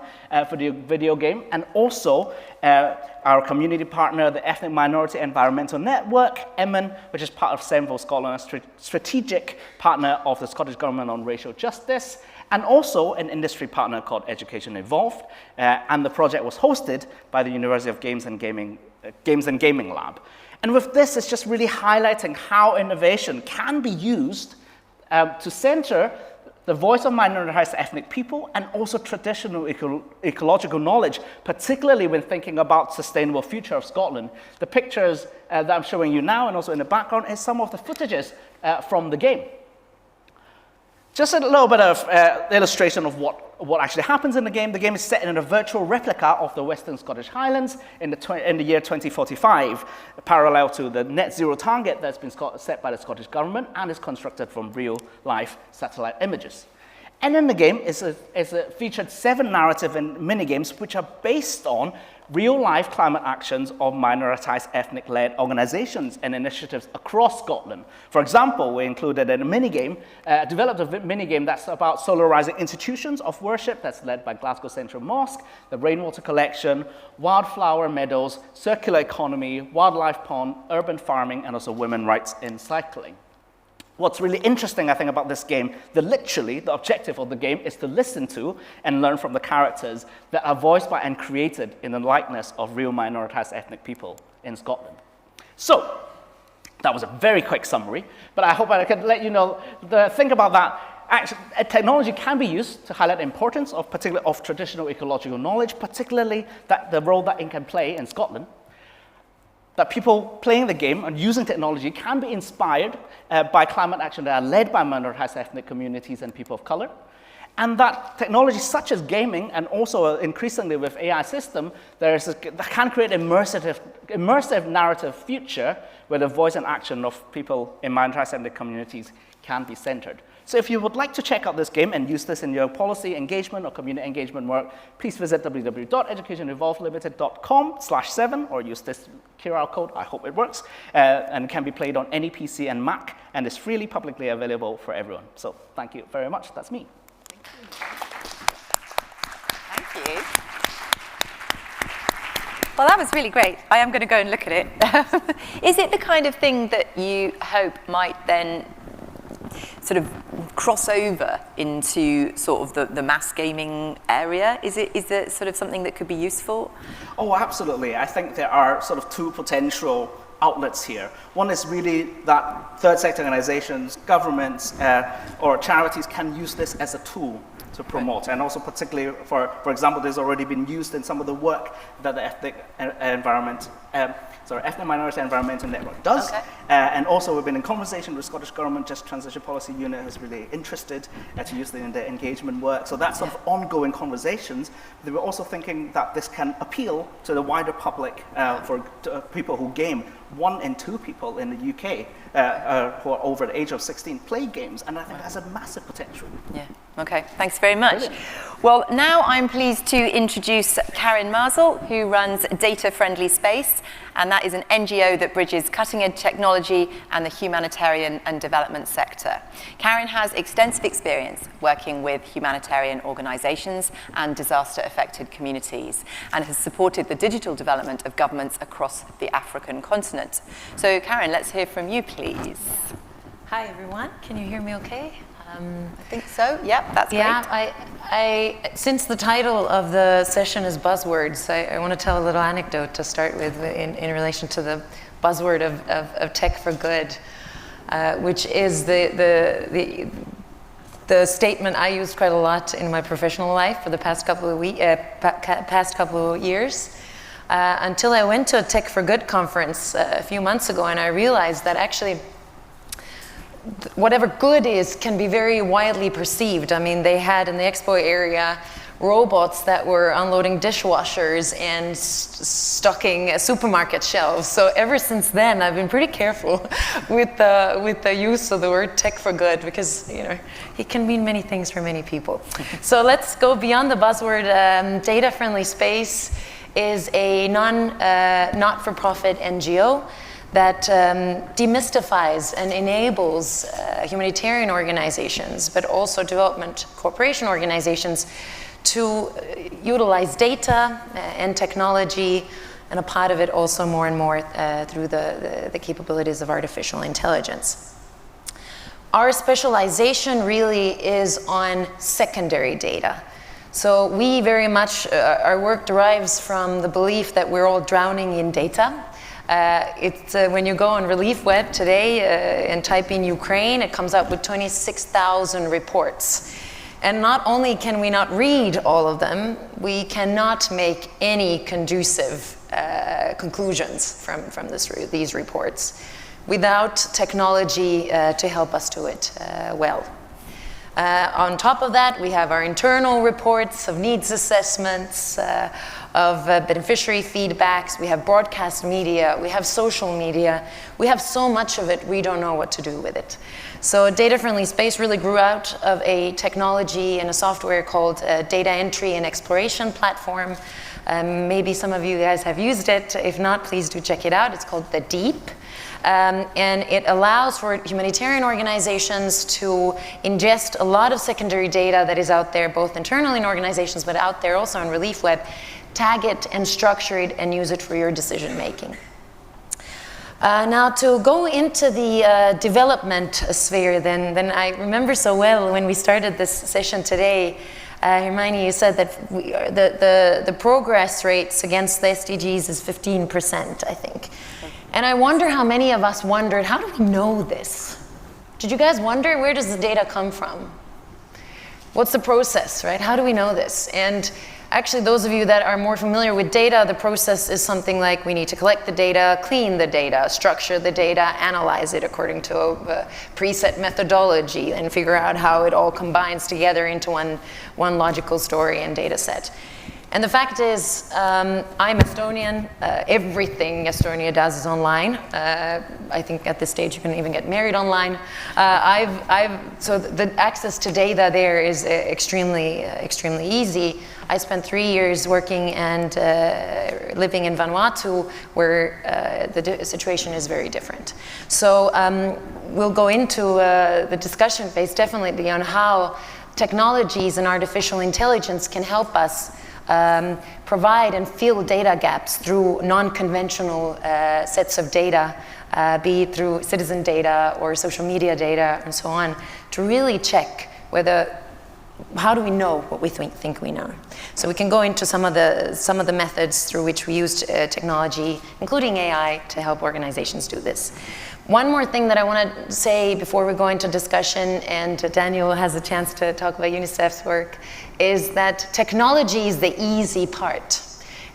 for the video game, and also our community partner, the Ethnic Minority Environmental Network, EMMS, which is part of SENVO Scotland, a strategic partner of the Scottish Government on racial justice, and also an industry partner called Education Evolved, and the project was hosted by the University of Games and Gaming Lab. And with this, it's just really highlighting how innovation can be used to center the voice of minoritized ethnic people and also traditional ecological knowledge, particularly when thinking about sustainable future of Scotland. The pictures that I'm showing you now and also in the background is some of the footages from the game. Just a little bit of illustration of what actually happens in the game. The game is set in a virtual replica of the Western Scottish Highlands in the year 2045, parallel to the net zero target that's been set by the Scottish Government and is constructed from real-life satellite images. And in the game is featured 7 narrative and mini-games which are based on real-life climate actions of minoritized ethnic-led organizations and initiatives across Scotland. For example, we included in a minigame, developed a minigame that's about solarizing institutions of worship that's led by Glasgow Central Mosque, the rainwater collection, wildflower meadows, circular economy, wildlife pond, urban farming, and also women's rights in cycling. What's really interesting, I think, about this game, the objective of the game is to listen to and learn from the characters that are voiced by and created in the likeness of real minoritized ethnic people in Scotland. So, that was a very quick summary, but I hope I could let you know, think about that. Actually, technology can be used to highlight the importance of traditional ecological knowledge, particularly the role that it can play in Scotland. That people playing the game and using technology can be inspired by climate action that are led by minoritized ethnic communities and people of color. And that technology such as gaming and also increasingly with AI system, that can create immersive narrative future where the voice and action of people in minoritized ethnic communities can be centered. So if you would like to check out this game and use this in your policy engagement or community engagement work, please visit www.educationevolvedlimited.com/7 or use this QR code. I hope it works. And it can be played on any PC and Mac and is freely publicly available for everyone. So thank you very much. That's me. Thank you. Well, that was really great. I am going to go and look at it. Is it the kind of thing that you hope might then sort of cross over into sort of the mass gaming area? Is it sort of something that could be useful? Oh, absolutely. I think there are sort of 2 potential outlets here. One is really that third sector organizations, governments, or charities can use this as a tool to promote, and also particularly for example, there's already been used in some of the work that the Ethnic Minority Environmental Network does. Okay. And also we've been in conversation with Scottish Government, Just Transition Policy Unit who's really interested to use it in their engagement work. So that's sort of ongoing conversations. They were also thinking that this can appeal to the wider public for people who game. 1 in 2 people in the UK who are over the age of 16 play games, and I think that's a massive potential. Yeah, okay, thanks very much. Brilliant. Well, now I'm pleased to introduce Karen Mazel, who runs Data Friendly Space. Space, and that is an NGO that bridges cutting-edge technology and the humanitarian and development sector. Karen has extensive experience working with humanitarian organisations and disaster-affected communities, and has supported the digital development of governments across the African continent. So Karen, let's hear from you, please. Hi, everyone. Can you hear me okay? I think so. Yep, that's great. Yeah, since the title of the session is buzzwords, I want to tell a little anecdote to start with in relation to the buzzword of tech for good, which is the statement I used quite a lot in my professional life for the past couple of years. Until I went to a Tech for Good conference a few months ago, and I realized that actually whatever good is can be very widely perceived. I mean, they had in the expo area robots that were unloading dishwashers and stocking supermarket shelves. So ever since then, I've been pretty careful with the use of the word tech for good, because it can mean many things for many people. So let's go beyond the buzzword. Data-Friendly Space is a not-for-profit NGO that demystifies and enables humanitarian organizations, but also development cooperation organizations, to utilize data and technology, and a part of it also more and more through the capabilities of artificial intelligence. Our specialization really is on secondary data. So we very much, our work derives from the belief that we're all drowning in data. When you go on Relief Web today and type in Ukraine, it comes up with 26,000 reports. And not only can we not read all of them, we cannot make any conducive conclusions from these reports without technology to help us do it well. On top of that, we have our internal reports of needs assessments, of beneficiary feedbacks, we have broadcast media, we have social media, we have so much of it, we don't know what to do with it. So Data-Friendly Space really grew out of a technology and a software called Data Entry and Exploration Platform. Maybe some of you guys have used it. If not, please do check it out. It's called The Deep. And it allows for humanitarian organizations to ingest a lot of secondary data that is out there, both internally in organizations, but out there also on Relief Web, tag it and structure it and use it for your decision making. Now to go into the development sphere, then I remember so well when we started this session today, Hermione, you said that the progress rates against the SDGs is 15%, I think. And I wonder how many of us wondered, how do we know this? Did you guys wonder, where does the data come from? What's the process, right? How do we know this? And actually, those of you that are more familiar with data, the process is something like we need to collect the data, clean the data, structure the data, analyze it according to a preset methodology, and figure out how it all combines together into one logical story and data set. And the fact is, I'm Estonian. Everything Estonia does is online. I think at this stage you can even get married online. So the access to data there is extremely easy. I spent 3 years working and living in Vanuatu, where the situation is very different. So we'll go into the discussion phase definitely on how technologies and artificial intelligence can help us provide and fill data gaps through non-conventional sets of data, be it through citizen data or social media data and so on, to really check how do we know what we think we know. So we can go into some of the methods through which we used technology, including AI, to help organizations do this. One more thing that I want to say before we go into discussion, and Daniel has a chance to talk about UNICEF's work, is that technology is the easy part.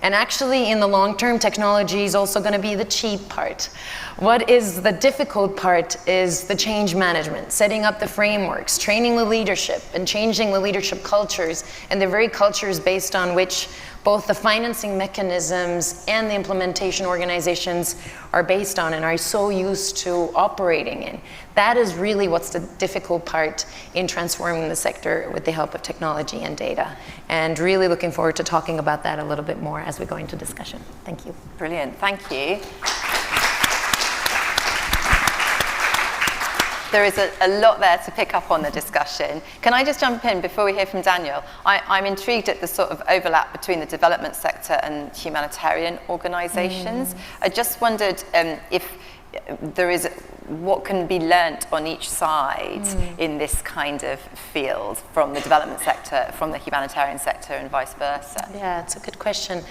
And actually, in the long term, technology is also going to be the cheap part. What is the difficult part is the change management, setting up the frameworks, training the leadership, and changing the leadership cultures, and the very cultures based on which both the financing mechanisms and the implementation organizations are based on and are so used to operating in. That is really what's the difficult part in transforming the sector with the help of technology and data. And really looking forward to talking about that a little bit more as we go into discussion. Thank you. Brilliant, thank you. There is a lot there to pick up on the discussion. Can I just jump in before we hear from Daniel? I'm intrigued at the sort of overlap between the development sector and humanitarian organisations. I just wondered if there is, what can be learnt on each side in this kind of field from the development sector, from the humanitarian sector and vice versa? Yeah, it's a good question.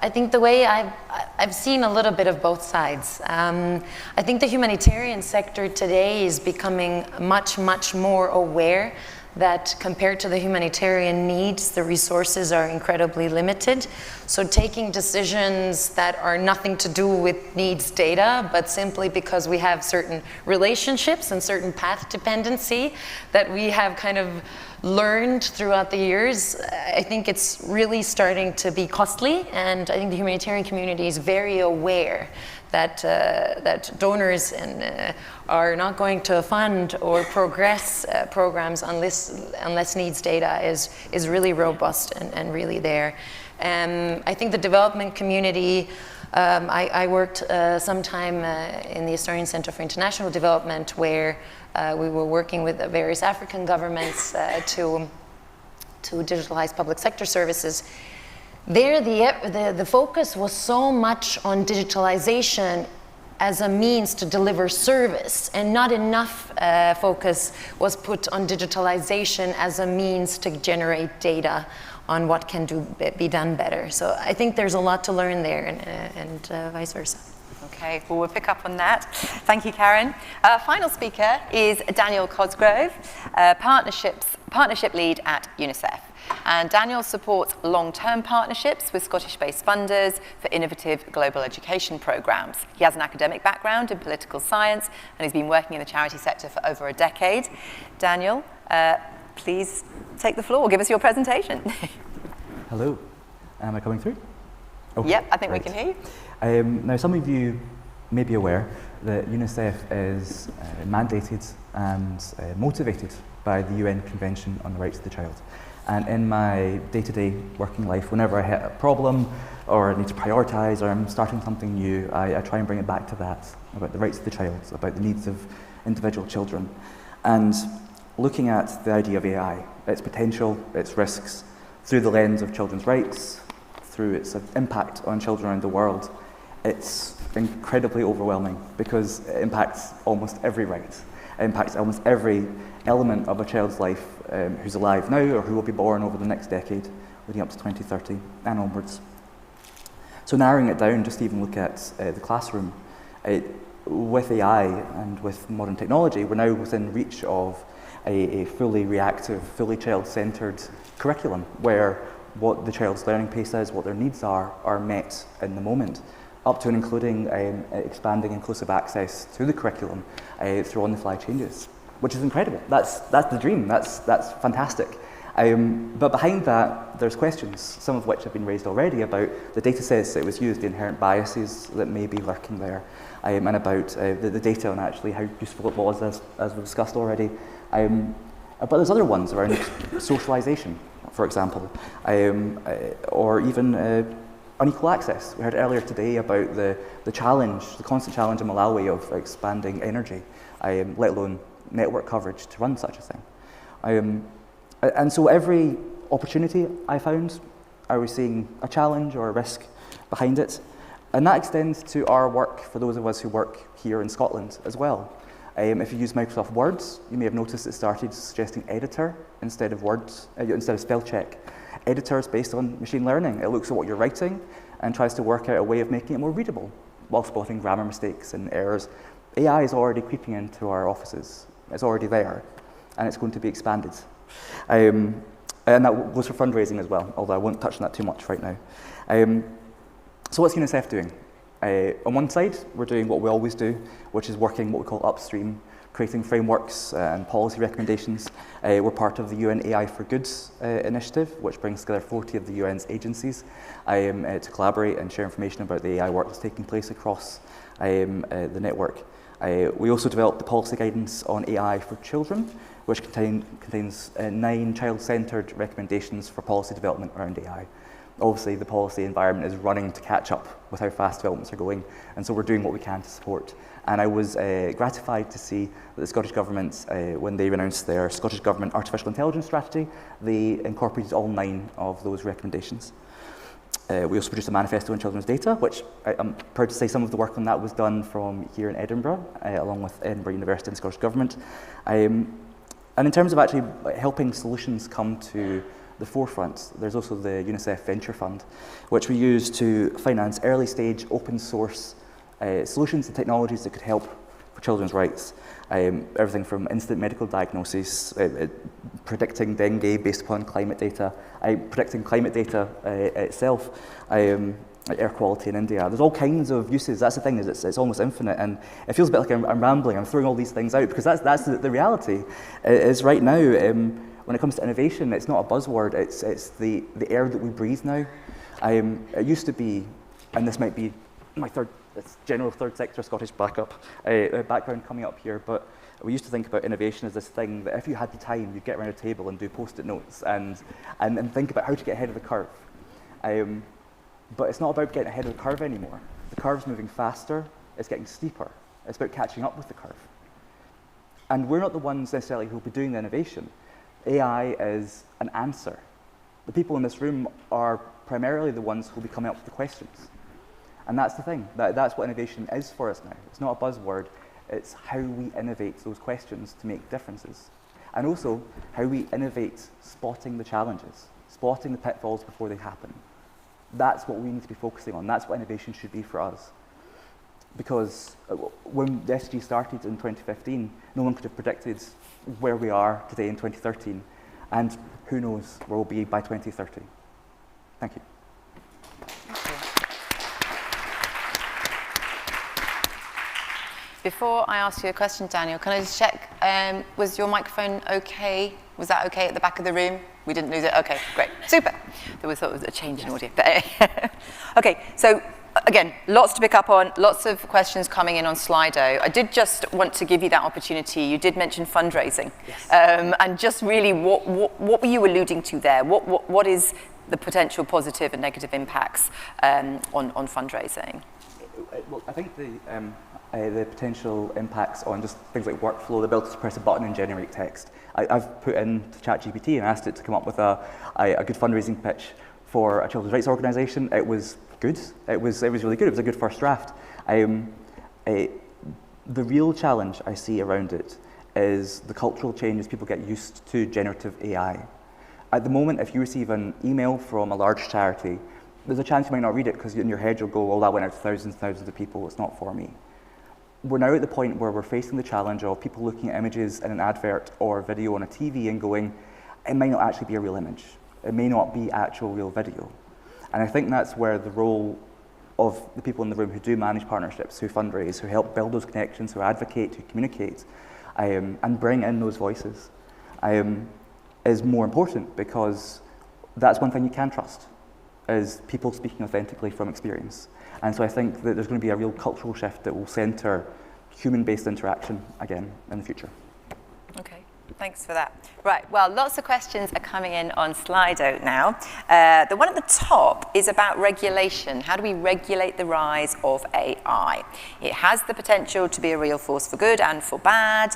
I think the way I've seen a little bit of both sides. I think the humanitarian sector today is becoming much, much more aware that compared to the humanitarian needs, the resources are incredibly limited. So taking decisions that are nothing to do with needs data, but simply because we have certain relationships and certain path dependency that we have kind of learned throughout the years, I think it's really starting to be costly, and I think the humanitarian community is very aware that that donors are not going to fund or progress programs unless needs data is really robust and really there. I think the development community, I worked some time in the Estonian Center for International Development, where we were working with various African governments to digitalize public sector services. There, the focus was so much on digitalization as a means to deliver service, and not enough focus was put on digitalization as a means to generate data on what can be done better. So I think there's a lot to learn there, and vice versa. Okay, well, we'll pick up on that. Thank you, Karen. Our final speaker is Daniel Cosgrove, Partnership Lead at UNICEF. And Daniel supports long-term partnerships with Scottish-based funders for innovative global education programs. He has an academic background in political science, and he's been working in the charity sector for over a decade. Daniel, please take the floor. Give us your presentation. Hello. Am I coming through? Okay, yep, I think we can hear you. Now, some of you may be aware that UNICEF is mandated and motivated by the UN Convention on the Rights of the Child. And in my day-to-day working life, whenever I hit a problem or I need to prioritise or I'm starting something new, I try and bring it back to that, about the rights of the child, about the needs of individual children. And looking at the idea of AI, its potential, its risks, through the lens of children's rights, through its impact on children around the world, it's incredibly overwhelming because it impacts almost every right. It impacts almost every element of a child's life who's alive now or who will be born over the next decade, leading up to 2030 and onwards. So narrowing it down, just even look at the classroom. With AI and with modern technology, we're now within reach of a fully reactive, fully child-centred curriculum where what the child's learning pace is, what their needs are met in the moment, up to and including expanding inclusive access to the curriculum through on-the-fly changes, which is incredible. That's the dream. That's fantastic. But behind that, there's questions, some of which have been raised already, about the data sets that was used, the inherent biases that may be lurking there, and about the data and actually how useful it was, as we discussed already. But there's other ones around socialization, for example, or even unequal access. We heard earlier today about the challenge, the constant challenge in Malawi of expanding energy, let alone network coverage to run such a thing. And so every opportunity I found, are we seeing a challenge or a risk behind it? And that extends to our work for those of us who work here in Scotland as well. If you use Microsoft Word, you may have noticed it started suggesting editor instead of words, instead of spell check. Editor is based on machine learning. It looks at what you're writing and tries to work out a way of making it more readable while spotting grammar mistakes and errors. AI is already creeping into our offices. It's already there, and it's going to be expanded. And that goes for fundraising as well, although I won't touch on that too much right now. So what's UNICEF doing? On one side, we're doing what we always do, which is working what we call upstream, creating frameworks and policy recommendations. We're part of the UN AI for Goods initiative, which brings together 40 of the UN's agencies to collaborate and share information about the AI work that's taking place across the network. We also developed the policy guidance on AI for children, which contains 9 child-centred recommendations for policy development around AI. Obviously, the policy environment is running to catch up with how fast developments are going, and so we're doing what we can to support. And I was gratified to see that the Scottish Government, when they announced their Scottish Government Artificial Intelligence Strategy, they incorporated all 9 of those recommendations. We also produced a manifesto on children's data, which I'm proud to say some of the work on that was done from here in Edinburgh, along with Edinburgh University and Scottish Government. And in terms of actually helping solutions come to the forefront, there's also the UNICEF Venture Fund, which we use to finance early stage open source solutions and technologies that could help for children's rights. Everything from instant medical diagnosis, predicting dengue based upon climate data, predicting climate data itself, air quality in India. There's all kinds of uses. That's the thing, is it's almost infinite, and it feels a bit like I'm rambling. I'm throwing all these things out because that's the reality. Is right now, when it comes to innovation, it's not a buzzword. It's the air that we breathe now. It used to be, and this might be my general third sector Scottish background coming up here, but we used to think about innovation as this thing that if you had the time, you'd get around a table and do post-it notes and think about how to get ahead of the curve. But it's not about getting ahead of the curve anymore. The curve's moving faster, it's getting steeper. It's about catching up with the curve. And we're not the ones necessarily who will be doing the innovation. AI is an answer. The people in this room are primarily the ones who will be coming up with the questions. And that's the thing, that's what innovation is for us now. It's not a buzzword, it's how we innovate those questions to make differences. And also, how we innovate spotting the challenges, spotting the pitfalls before they happen. That's what we need to be focusing on, that's what innovation should be for us. Because when the SDGs started in 2015, no one could have predicted where we are today in 2013, and who knows where we'll be by 2030. Thank you. Before I ask you a question, Daniel, can I just check, was your microphone okay? Was that okay at the back of the room? We didn't lose it? Okay, great, super. I thought it was a change in audio. Okay, so again, lots to pick up on, lots of questions coming in on Slido. I did just want to give you that opportunity. You did mention fundraising. Yes. And just really, what were you alluding to there? What is the potential positive and negative impacts on fundraising? Well, I think the potential impacts on just things like workflow, the ability to press a button and generate text. I've put into ChatGPT and asked it to come up with a good fundraising pitch for a children's rights organisation. It was good. It was really good. It was a good first draft. The real challenge I see around it is the cultural changes people get used to generative AI. At the moment, if you receive an email from a large charity, there's a chance you might not read it because in your head you'll go, well, that went out to thousands and thousands of people. It's not for me. We're now at the point where we're facing the challenge of people looking at images in an advert or video on a TV and going, it might not actually be a real image. It may not be actual real video. And I think that's where the role of the people in the room who do manage partnerships, who fundraise, who help build those connections, who advocate, who communicate, and bring in those voices, is more important, because that's one thing you can trust, is people speaking authentically from experience. And so I think that there's going to be a real cultural shift that will centre human-based interaction again in the future. Okay, thanks for that. Right, well, lots of questions are coming in on Slido now. The one at the top is about regulation. How do we regulate the rise of AI? It has the potential to be a real force for good and for bad.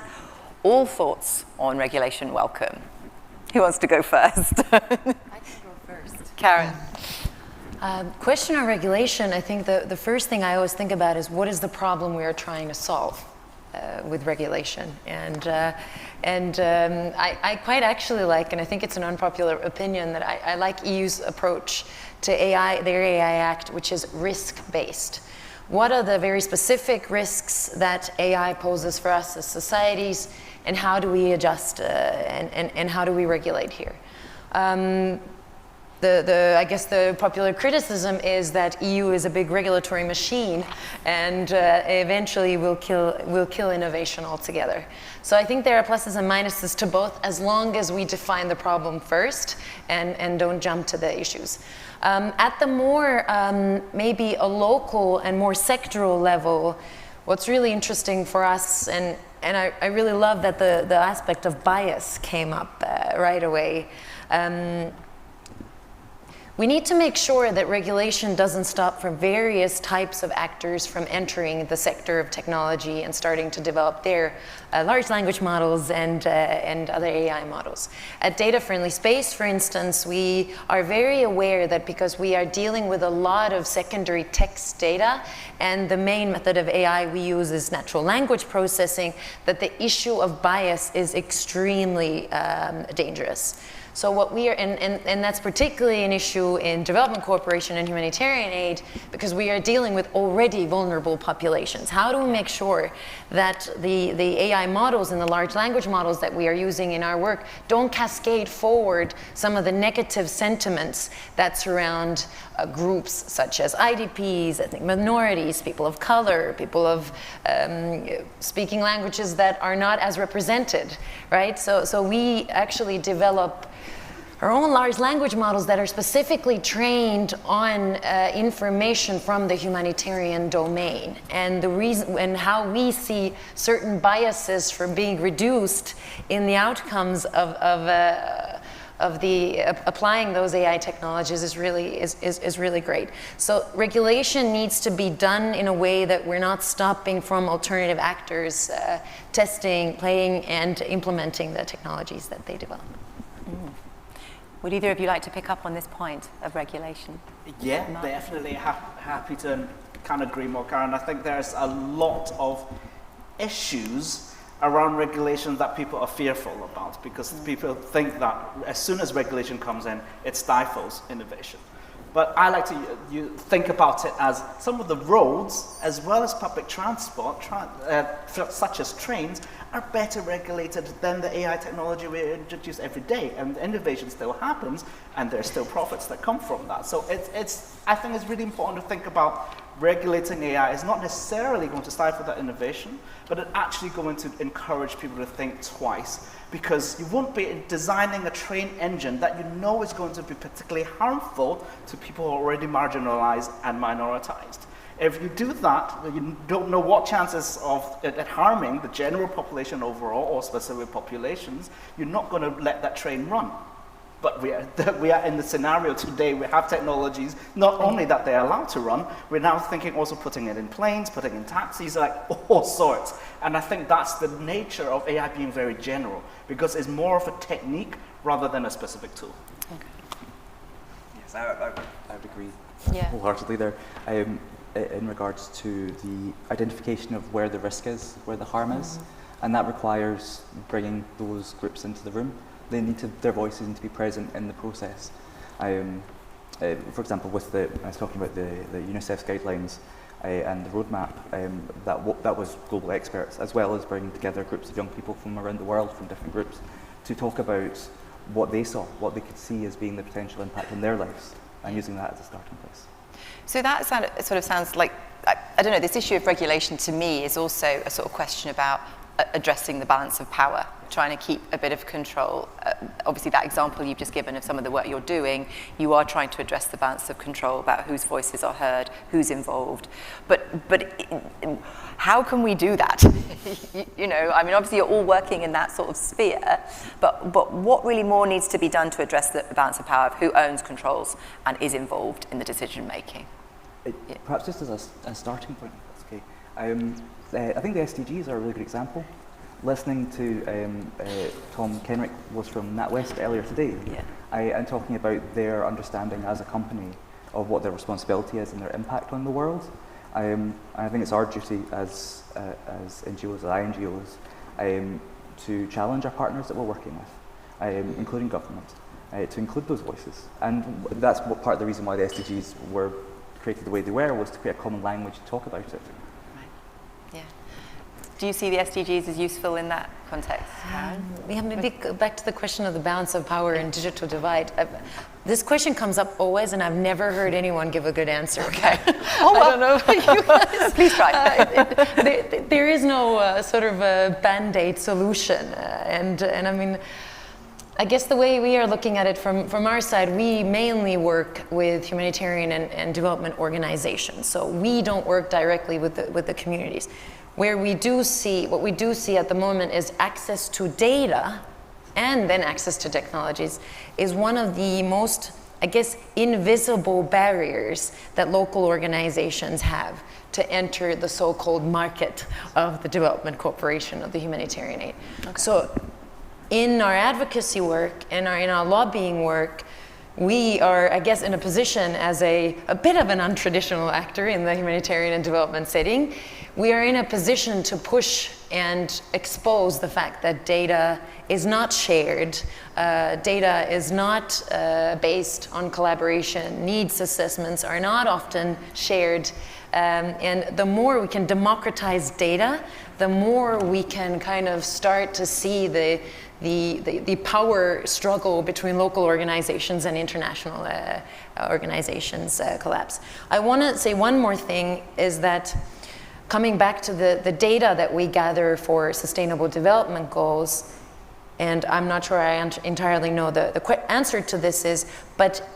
All thoughts on regulation welcome. Who wants to go first? I can go first. Karen. Question on regulation, I think the first thing I always think about is what is the problem we are trying to solve with regulation? And I quite actually like, and I think it's an unpopular opinion, that I like EU's approach to AI, their AI Act, which is risk-based. What are the very specific risks that AI poses for us as societies, and how do we adjust and how do we regulate here? I guess the popular criticism is that EU is a big regulatory machine and eventually will kill innovation altogether. So I think there are pluses and minuses to both, as long as we define the problem first and don't jump to the issues. At the more maybe a local and more sectoral level, what's really interesting for us, and I really love that the aspect of bias came up right away. We need to make sure that regulation doesn't stop for various types of actors from entering the sector of technology and starting to develop their large language models and other AI models. At Data Friendly Space, for instance, we are very aware that because we are dealing with a lot of secondary text data, and the main method of AI we use is natural language processing, that the issue of bias is extremely dangerous. So what we are, and that's particularly an issue in development cooperation and humanitarian aid, because we are dealing with already vulnerable populations. How do we make sure that the AI models and the large language models that we are using in our work don't cascade forward some of the negative sentiments that surround groups such as IDPs, ethnic minorities, people of color, people of speaking languages that are not as represented, right? So we actually develop our own large language models that are specifically trained on information from the humanitarian domain, and the reason and how we see certain biases from being reduced in the outcomes of applying those AI technologies is really great. So regulation needs to be done in a way that we're not stopping from alternative actors testing, playing, and implementing the technologies that they develop. Would either of you like to pick up on this point of regulation? Yeah, definitely happy to kind of agree more, Karen. I think there's a lot of issues around regulation that people are fearful about, because people think that as soon as regulation comes in, it stifles innovation. But I like to think about it as some of the roads, as well as public transport, such as trains, are better regulated than the AI technology we introduce every day. And innovation still happens, and there's still profits that come from that. So I think it's really important to think about regulating AI is not necessarily going to stifle that innovation, but it's actually going to encourage people to think twice, because you won't be designing a train engine that you know is going to be particularly harmful to people who are already marginalized and minoritized. If you do that, you don't know what chances of it harming the general population overall or specific populations, you're not going to let that train run. But we are in the scenario today, we have technologies, not only that they're allowed to run, we're now thinking also putting it in planes, putting it in taxis, like all sorts. And I think that's the nature of AI being very general, because it's more of a technique rather than a specific tool. Okay. Yes, I would agree wholeheartedly there. In regards to the identification of where the risk is, where the harm is, and that requires bringing those groups into the room. Their voices need to be present in the process. For example, I was talking about the UNICEF's guidelines and the roadmap, that was global experts, as well as bringing together groups of young people from around the world, from different groups, to talk about what they saw, what they could see as being the potential impact on their lives, and using that as a starting place. So that sort of sounds like, I don't know, this issue of regulation to me is also a sort of question about addressing the balance of power, trying to keep a bit of control. Obviously that example you've just given of some of the work you're doing, you are trying to address the balance of control about whose voices are heard, who's involved. But how can we do that? You know, I mean, obviously you're all working in that sort of sphere, but what really more needs to be done to address the balance of power of who owns, controls, and is involved in the decision making? Perhaps just as a starting point, that's okay. I think the SDGs are a really good example. Listening to Tom Kenrick was from NatWest earlier today, and talking about their understanding as a company of what their responsibility is and their impact on the world. I think it's our duty as NGOs, as INGOs, to challenge our partners that we're working with, including government, to include those voices. And that's part of the reason why the SDGs were created the way they were, was to create a common language to talk about it. Do you see the SDGs as useful in that context? Yeah, maybe go back to the question of the balance of power and digital divide. This question comes up always, and I've never heard anyone give a good answer. Okay. I don't know about you guys. Please try. There is no sort of a band-aid solution. And I mean, I guess the way we are looking at it from our side, we mainly work with humanitarian and development organizations. So we don't work directly with the communities. What we do see at the moment is access to data and then access to technologies is one of the most, I guess, invisible barriers that local organizations have to enter the so-called market of the development cooperation of the humanitarian aid. Okay. So in our advocacy work and in our lobbying work, we are, I guess, in a position as a bit of an untraditional actor in the humanitarian and development setting. We are in a position to push and expose the fact that data is not shared, data is not based on collaboration, needs assessments are not often shared, and the more we can democratize data, the more we can kind of start to see the power struggle between local organizations and international organizations collapse. I want to say one more thing is that coming back to the data that we gather for sustainable development goals, and I'm not sure I entirely know the answer to this is, but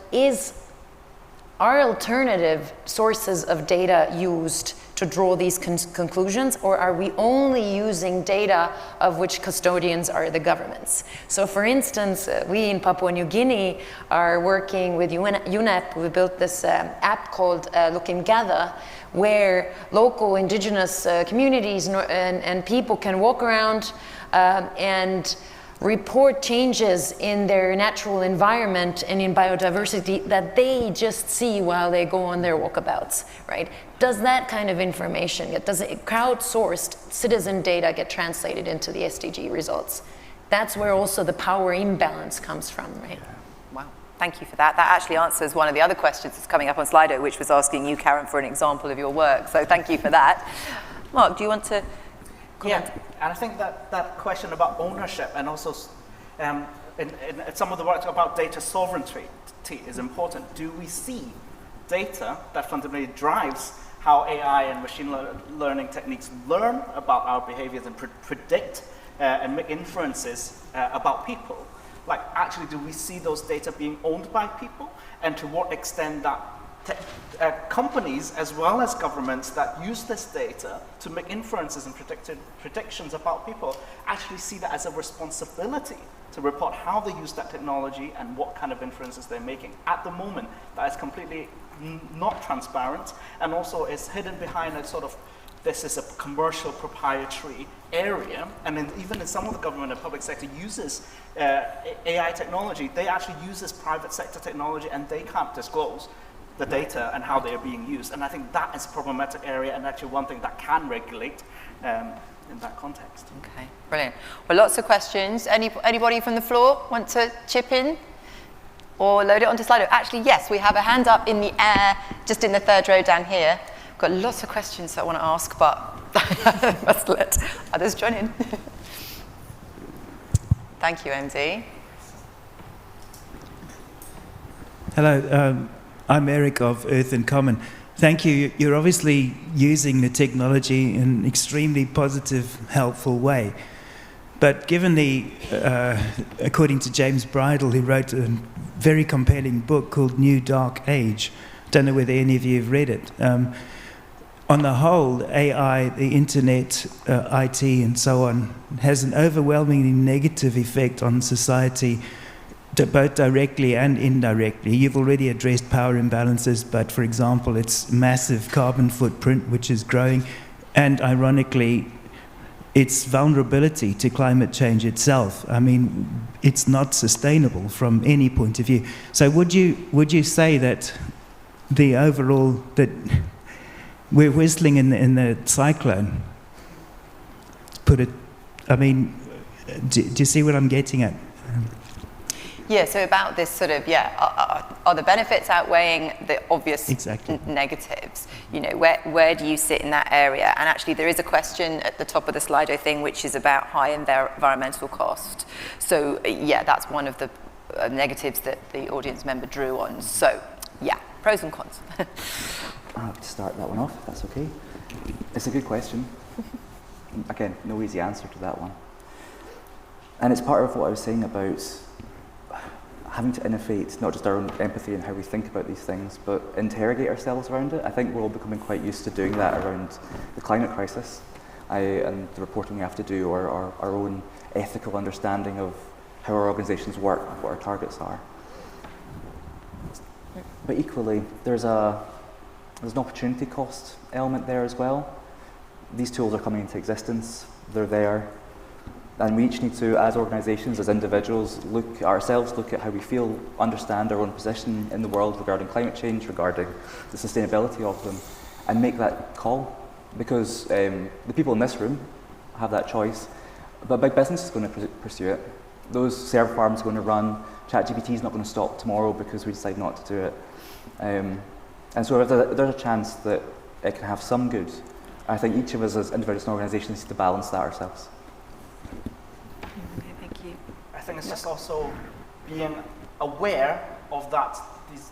are alternative sources of data used to draw these conclusions, or are we only using data of which custodians are the governments? So for instance, we in Papua New Guinea are working with UNEP. We built this app called Look and Gather, where local indigenous communities and people can walk around and report changes in their natural environment and in biodiversity that they just see while they go on their walkabouts, right? Does that kind of information, does it crowdsourced citizen data get translated into the SDG results? That's where also the power imbalance comes from, right? Wow, thank you for that. That actually answers one of the other questions that's coming up on Slido, which was asking you, Karen, for an example of your work. So thank you for that. Mark, do you want to comment? Yeah, and I think that question about ownership and also in some of the work about data sovereignty is important. Do we see data that fundamentally drives how AI and machine learning techniques learn about our behaviors and predict and make inferences about people? Like, actually, do we see those data being owned by people? And to what extent that companies as well as governments that use this data to make inferences and predictions about people actually see that as a responsibility to report how they use that technology and what kind of inferences they're making. At the moment, that is completely not transparent, and also is hidden behind a sort of, this is a commercial proprietary area, and even in some of the government and public sector uses AI technology, they actually use this private sector technology and they can't disclose the data and how they are being used. And I think that is a problematic area and actually one thing that can regulate in that context. Okay, brilliant. Well, lots of questions. Anybody from the floor want to chip in or load it onto Slido? Actually, yes, we have a hand up in the air, just in the third row down here. I've got lots of questions that I want to ask, but I must let others join in. Thank you, MD. Hello, I'm Eric of Earth in Common. Thank you. You're obviously using the technology in an extremely positive, helpful way. But given according to James Bridle, who wrote a very compelling book called New Dark Age, don't know whether any of you have read it. On the whole, AI, the internet, IT, and so on, has an overwhelmingly negative effect on society, both directly and indirectly. You've already addressed power imbalances, but for example, its massive carbon footprint, which is growing, and ironically, its vulnerability to climate change itself. I mean, it's not sustainable from any point of view. So would you say that the overall, that we're whistling in the cyclone? I mean, do you see what I'm getting at? Yeah, so about this sort of, are the benefits outweighing the obvious negatives? You know, where do you sit in that area? And actually there is a question at the top of the Slido thing which is about high environmental cost. So yeah, that's one of the negatives that the audience member drew on. So yeah, pros and cons. I'll have to start that one off, if that's okay. It's a good question. Again, no easy answer to that one. And it's part of what I was saying about having to innovate not just our own empathy and how we think about these things, but interrogate ourselves around it. I think we're all becoming quite used to doing that around the climate crisis and the reporting we have to do, or our own ethical understanding of how our organisations work, what our targets are. But equally, there's an opportunity cost element there as well. These tools are coming into existence, they're there, and we each need to, as organisations, as individuals, look at how we feel, understand our own position in the world regarding climate change, regarding the sustainability of them, and make that call. Because the people in this room have that choice, but big business is going to pursue it. Those server farms are going to run, ChatGPT is not going to stop tomorrow because we decide not to do it. And so if there's a chance that it can have some good, I think each of us as individuals and organisations need to balance that ourselves. Okay, thank you. I think it's just also being aware of these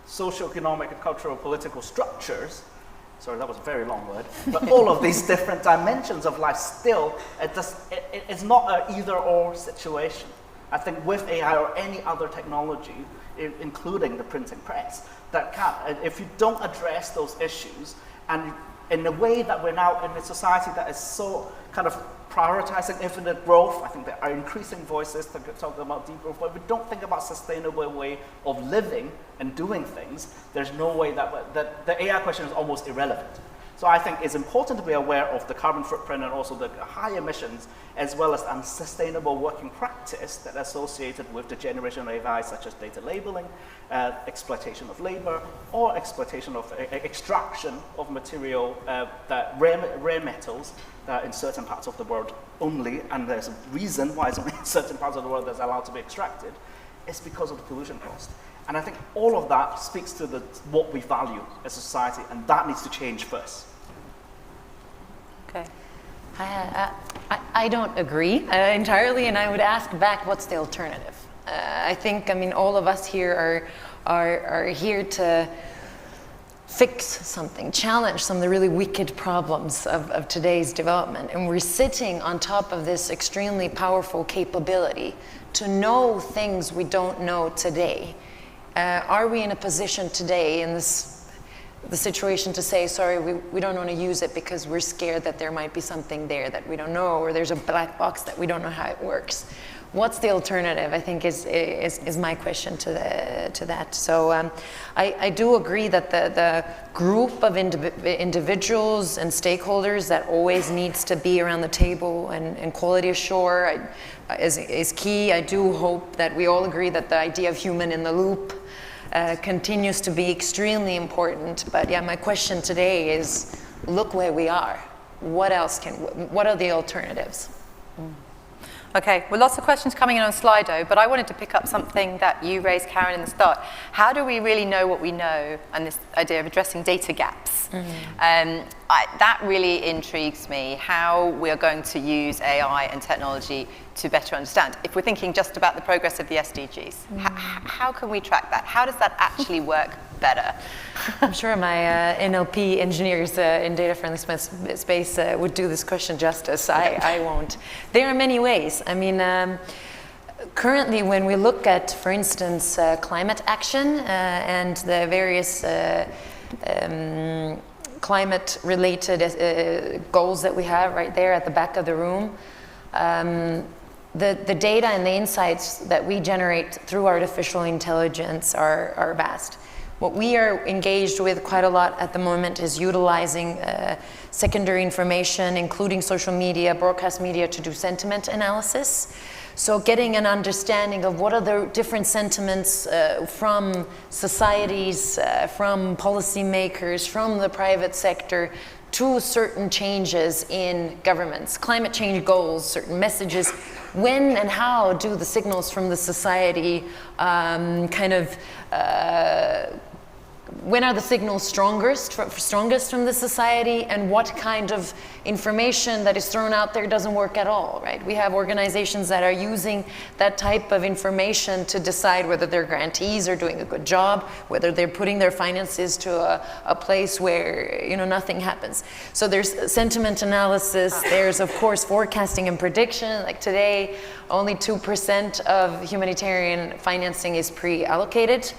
socio-economic and cultural political structures. Sorry, that was a very long word. But all of these different dimensions of life still, it's not an either-or situation. I think with AI or any other technology, including the printing press, if you don't address those issues, and in the way that we're now in a society that is so kind of prioritizing infinite growth, I think there are increasing voices that talk about deep growth, but if we don't think about sustainable way of living and doing things, there's no way that the AI question is almost irrelevant. So I think it's important to be aware of the carbon footprint and also the high emissions, as well as unsustainable working practice that are associated with the generation of AI, such as data labeling, exploitation of labor, or exploitation of extraction of material, rare metals that in certain parts of the world only, and there's a reason why it's only in certain parts of the world that's allowed to be extracted, it's because of the pollution cost. And I think all of that speaks to what we value as a society, and that needs to change first. Okay. I don't agree entirely, and I would ask back, what's the alternative? I think, all of us here are here to fix something, challenge some of the really wicked problems of today's development. And we're sitting on top of this extremely powerful capability to know things we don't know today. Are we in a position today in the situation to say, sorry, we don't want to use it because we're scared that there might be something there that we don't know, or there's a black box that we don't know how it works? What's the alternative, I think, is my question to that. So I do agree that the group of individuals and stakeholders that always needs to be around the table and quality ashore is key. I do hope that we all agree that the idea of human in the loop continues to be extremely important. But yeah, my question today is, look where we are. What are the alternatives? Okay, well, lots of questions coming in on Slido, but I wanted to pick up something that you raised, Karen, in the start. How do we really know what we know, and this idea of addressing data gaps? That really intrigues me, how we are going to use AI and technology to better understand. If we're thinking just about the progress of the SDGs, how can we track that? How does that actually work better? I'm sure my NLP engineers in data-friendly space would do this question justice. I won't. There are many ways. Currently, when we look at, for instance, climate action and the various climate-related goals that we have right there at the back of the room, the data and the insights that we generate through artificial intelligence are vast. What we are engaged with quite a lot at the moment is utilizing secondary information, including social media, broadcast media, to do sentiment analysis. So getting an understanding of what are the different sentiments from societies, from policymakers, from the private sector, to certain changes in governments, climate change goals, certain messages. when and how do the signals from the society when are the signals strongest from the society, and what kind of information that is thrown out there doesn't work at all, right? We have organizations that are using that type of information to decide whether their grantees are doing a good job, whether they're putting their finances to a place where, you know, nothing happens. So there's sentiment analysis, there's of course forecasting and prediction. Like today, only 2% of humanitarian financing is pre-allocated.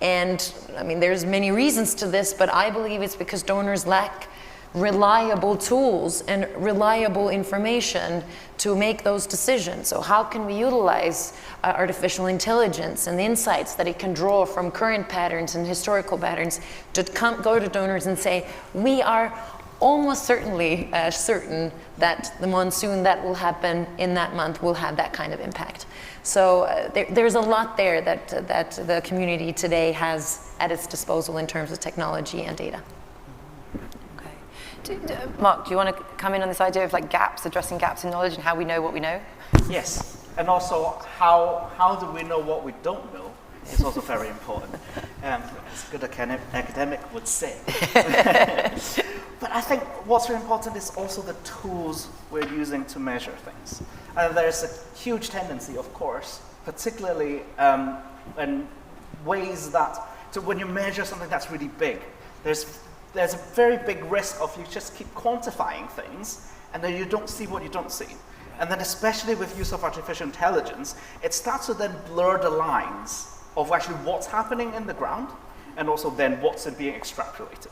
And I mean, there's many reasons to this, but I believe it's because donors lack reliable tools and reliable information to make those decisions. So how can we utilize artificial intelligence and the insights that it can draw from current patterns and historical patterns to go to donors and say, we are almost certainly certain that the monsoon that will happen in that month will have that kind of impact. So there's a lot there that the community today has at its disposal in terms of technology and data. Okay. Mark, do you want to come in on this idea of like gaps, addressing gaps in knowledge and how we know what we know? Yes, and also how do we know what we don't know is also very important, as a good academic would say. But I think what's very important is also the tools we're using to measure things. And there's a huge tendency, of course, particularly in ways that, so when you measure something that's really big, there's a very big risk of you just keep quantifying things and then you don't see what you don't see. And then especially with use of artificial intelligence, it starts to then blur the lines of actually what's happening in the ground and also then what's being extrapolated.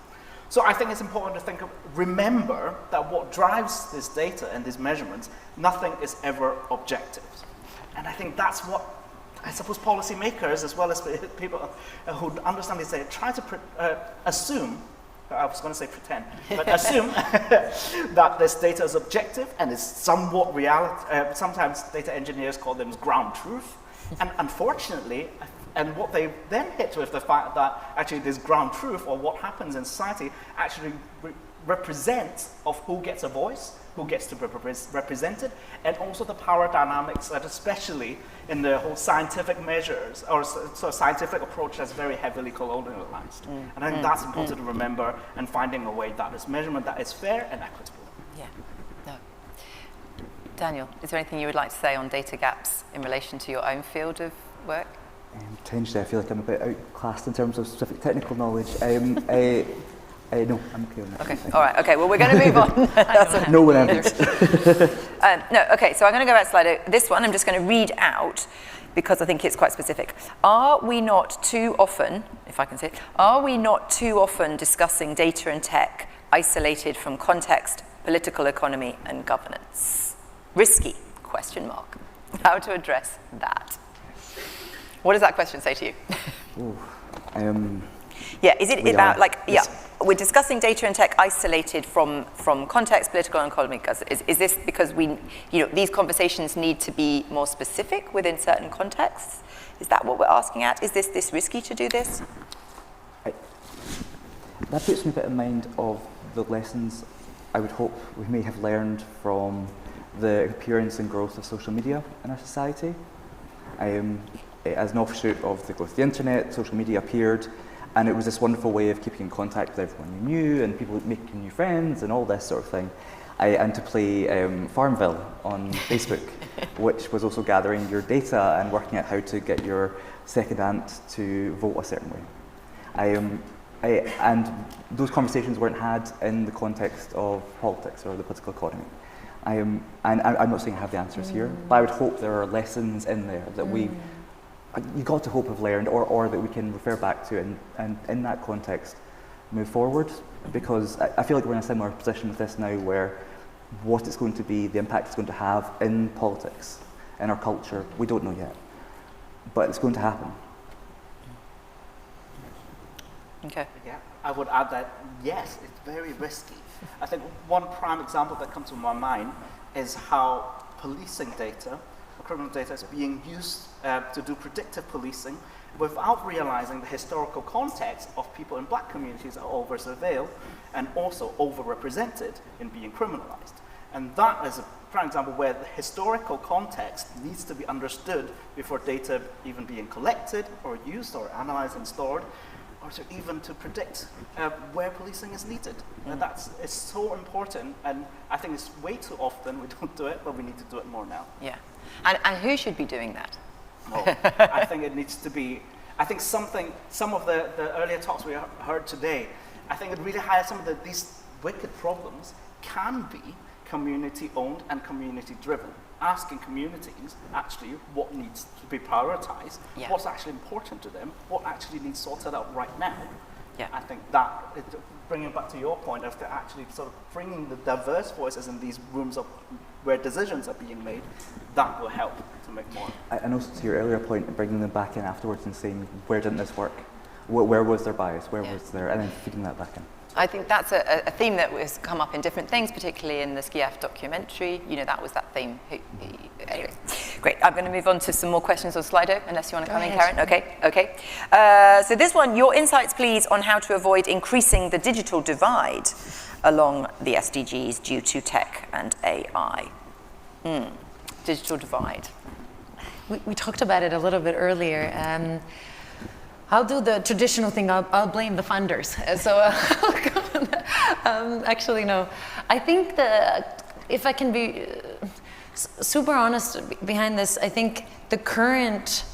So I think it's important to remember that what drives this data and these measurements, nothing is ever objective. And I think that's what, I suppose, policymakers as well as people who understand this, they try to assume, I was going to say pretend, but assume that this data is objective and is somewhat reality. Sometimes data engineers call them ground truth. And unfortunately, and what they then hit with the fact that actually this ground truth or what happens in society actually represents of who gets a voice, who gets to be represented, and also the power dynamics that especially in the whole scientific measures or so scientific approach that's very heavily colonialized. And I think that's important to remember and finding a way that is measurement that is fair and equitable. Yeah, no. Daniel, is there anything you would like to say on data gaps in relation to your own field of work? Potentially, I feel like I'm a bit outclassed in terms of specific technical knowledge. No, I'm okay on that. Okay, all right, okay, well, we're going to move on. No one ever. No, okay, so I'm going to go back to slide. This one I'm just going to read out because I think it's quite specific. Are we not too often, if I can say, are we not too often discussing data and tech isolated from context, political economy, and governance? Risky, question mark. How to address that? What does that question say to you? Yeah, is it about like, yeah, we're discussing data and tech isolated from context, political and economic. Is this because these conversations need to be more specific within certain contexts? Is that what we're asking at? Is this risky to do this? That puts me a bit in mind of the lessons I would hope we may have learned from the appearance and growth of social media in our society. As an offshoot of the growth of the internet, social media appeared, and it was this wonderful way of keeping in contact with everyone you knew and people making new friends and all this sort of thing. And to play Farmville on Facebook, which was also gathering your data and working out how to get your second aunt to vote a certain way. And those conversations weren't had in the context of politics or the political economy. And I'm not saying I have the answers here, but I would hope there are lessons in there that you got to hope have learned or that we can refer back to and in that context move forward, because I feel like we're in a similar position with this now where what it's going to be, the impact it's going to have in politics, in our culture, we don't know yet, but it's going to happen. Okay. Yeah, I would add that yes, it's very risky. I think one prime example that comes to my mind is how policing data, criminal data, is being used to do predictive policing without realizing the historical context of people in black communities are over-surveilled and also over-represented in being criminalized. And that is a prime example where the historical context needs to be understood before data even being collected or used or analyzed and stored, or even to predict where policing is needed. It's so important, and I think it's way too often we don't do it, but we need to do it more now. Yeah, and who should be doing that? Well, I think it needs to be, I think some of the earlier talks we heard today, I think it really highlights some of these wicked problems can be community-owned and community-driven. Asking communities actually what needs to be prioritized, what's actually important to them, what actually needs sorted out right now. I think that, bringing back to your point of actually sort of bringing the diverse voices in these rooms of where decisions are being made, that will help to make more. And also to your earlier point, bringing them back in afterwards and saying, where didn't this work? Where was their bias? Where was there? And then feeding that back in. I think that's a theme that has come up in different things, particularly in the SCIAF documentary. You know, that was that theme. Anyway, great. I'm going to move on to some more questions on Slido, unless you want to come in, Karen. Okay. So this one, your insights, please, on how to avoid increasing the digital divide along the SDGs due to tech and AI. Digital divide. We talked about it a little bit earlier. I'll do the traditional thing. I'll blame the funders. Actually, no. I think if I can be super honest behind this, I think the current,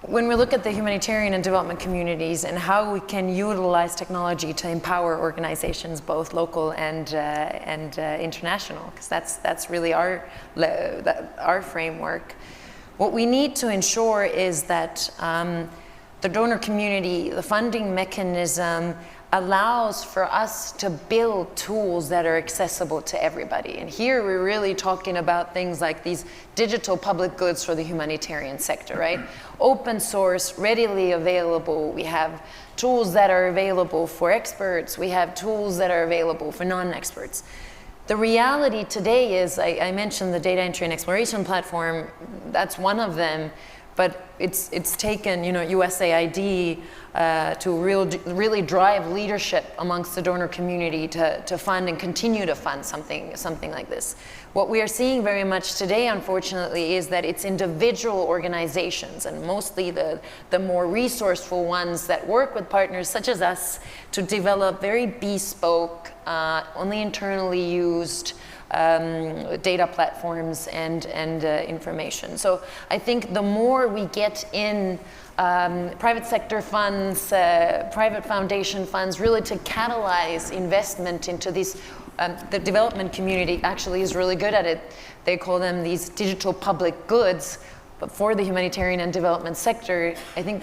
when we look at the humanitarian and development communities and how we can utilize technology to empower organizations, both local and international, because that's really our framework. What we need to ensure is that the donor community, the funding mechanism allows for us to build tools that are accessible to everybody. And here we're really talking about things like these digital public goods for the humanitarian sector, right? Open source, readily available. We have tools that are available for experts. We have tools that are available for non-experts. The reality today is, I mentioned the data entry and exploration platform, that's one of them. But it's taken, USAID to really drive leadership amongst the donor community to fund and continue to fund something like this. What we are seeing very much today, unfortunately, is that it's individual organizations, and mostly the more resourceful ones that work with partners such as us to develop very bespoke, only internally used data platforms and information. So I think the more we get in private sector funds, private foundation funds, really to catalyze investment into these, the development community actually is really good at it. They call them these digital public goods, but for the humanitarian and development sector, I think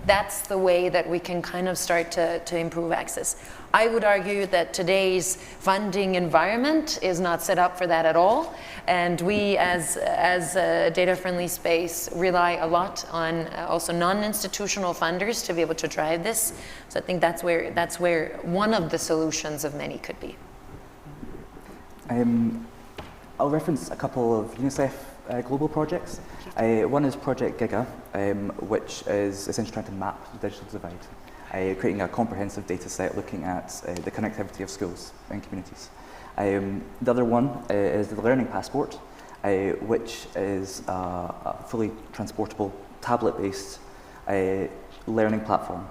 that's the way that we can kind of start to improve access. I would argue that today's funding environment is not set up for that at all. And we, as a data-friendly space, rely a lot on also non-institutional funders to be able to drive this. So I think that's where one of the solutions of many could be. I'll reference a couple of UNICEF global projects. One is Project Giga, which is essentially trying to map the digital divide, creating a comprehensive data set looking at the connectivity of schools and communities. The other one is the Learning Passport, which is a fully transportable, tablet-based learning platform.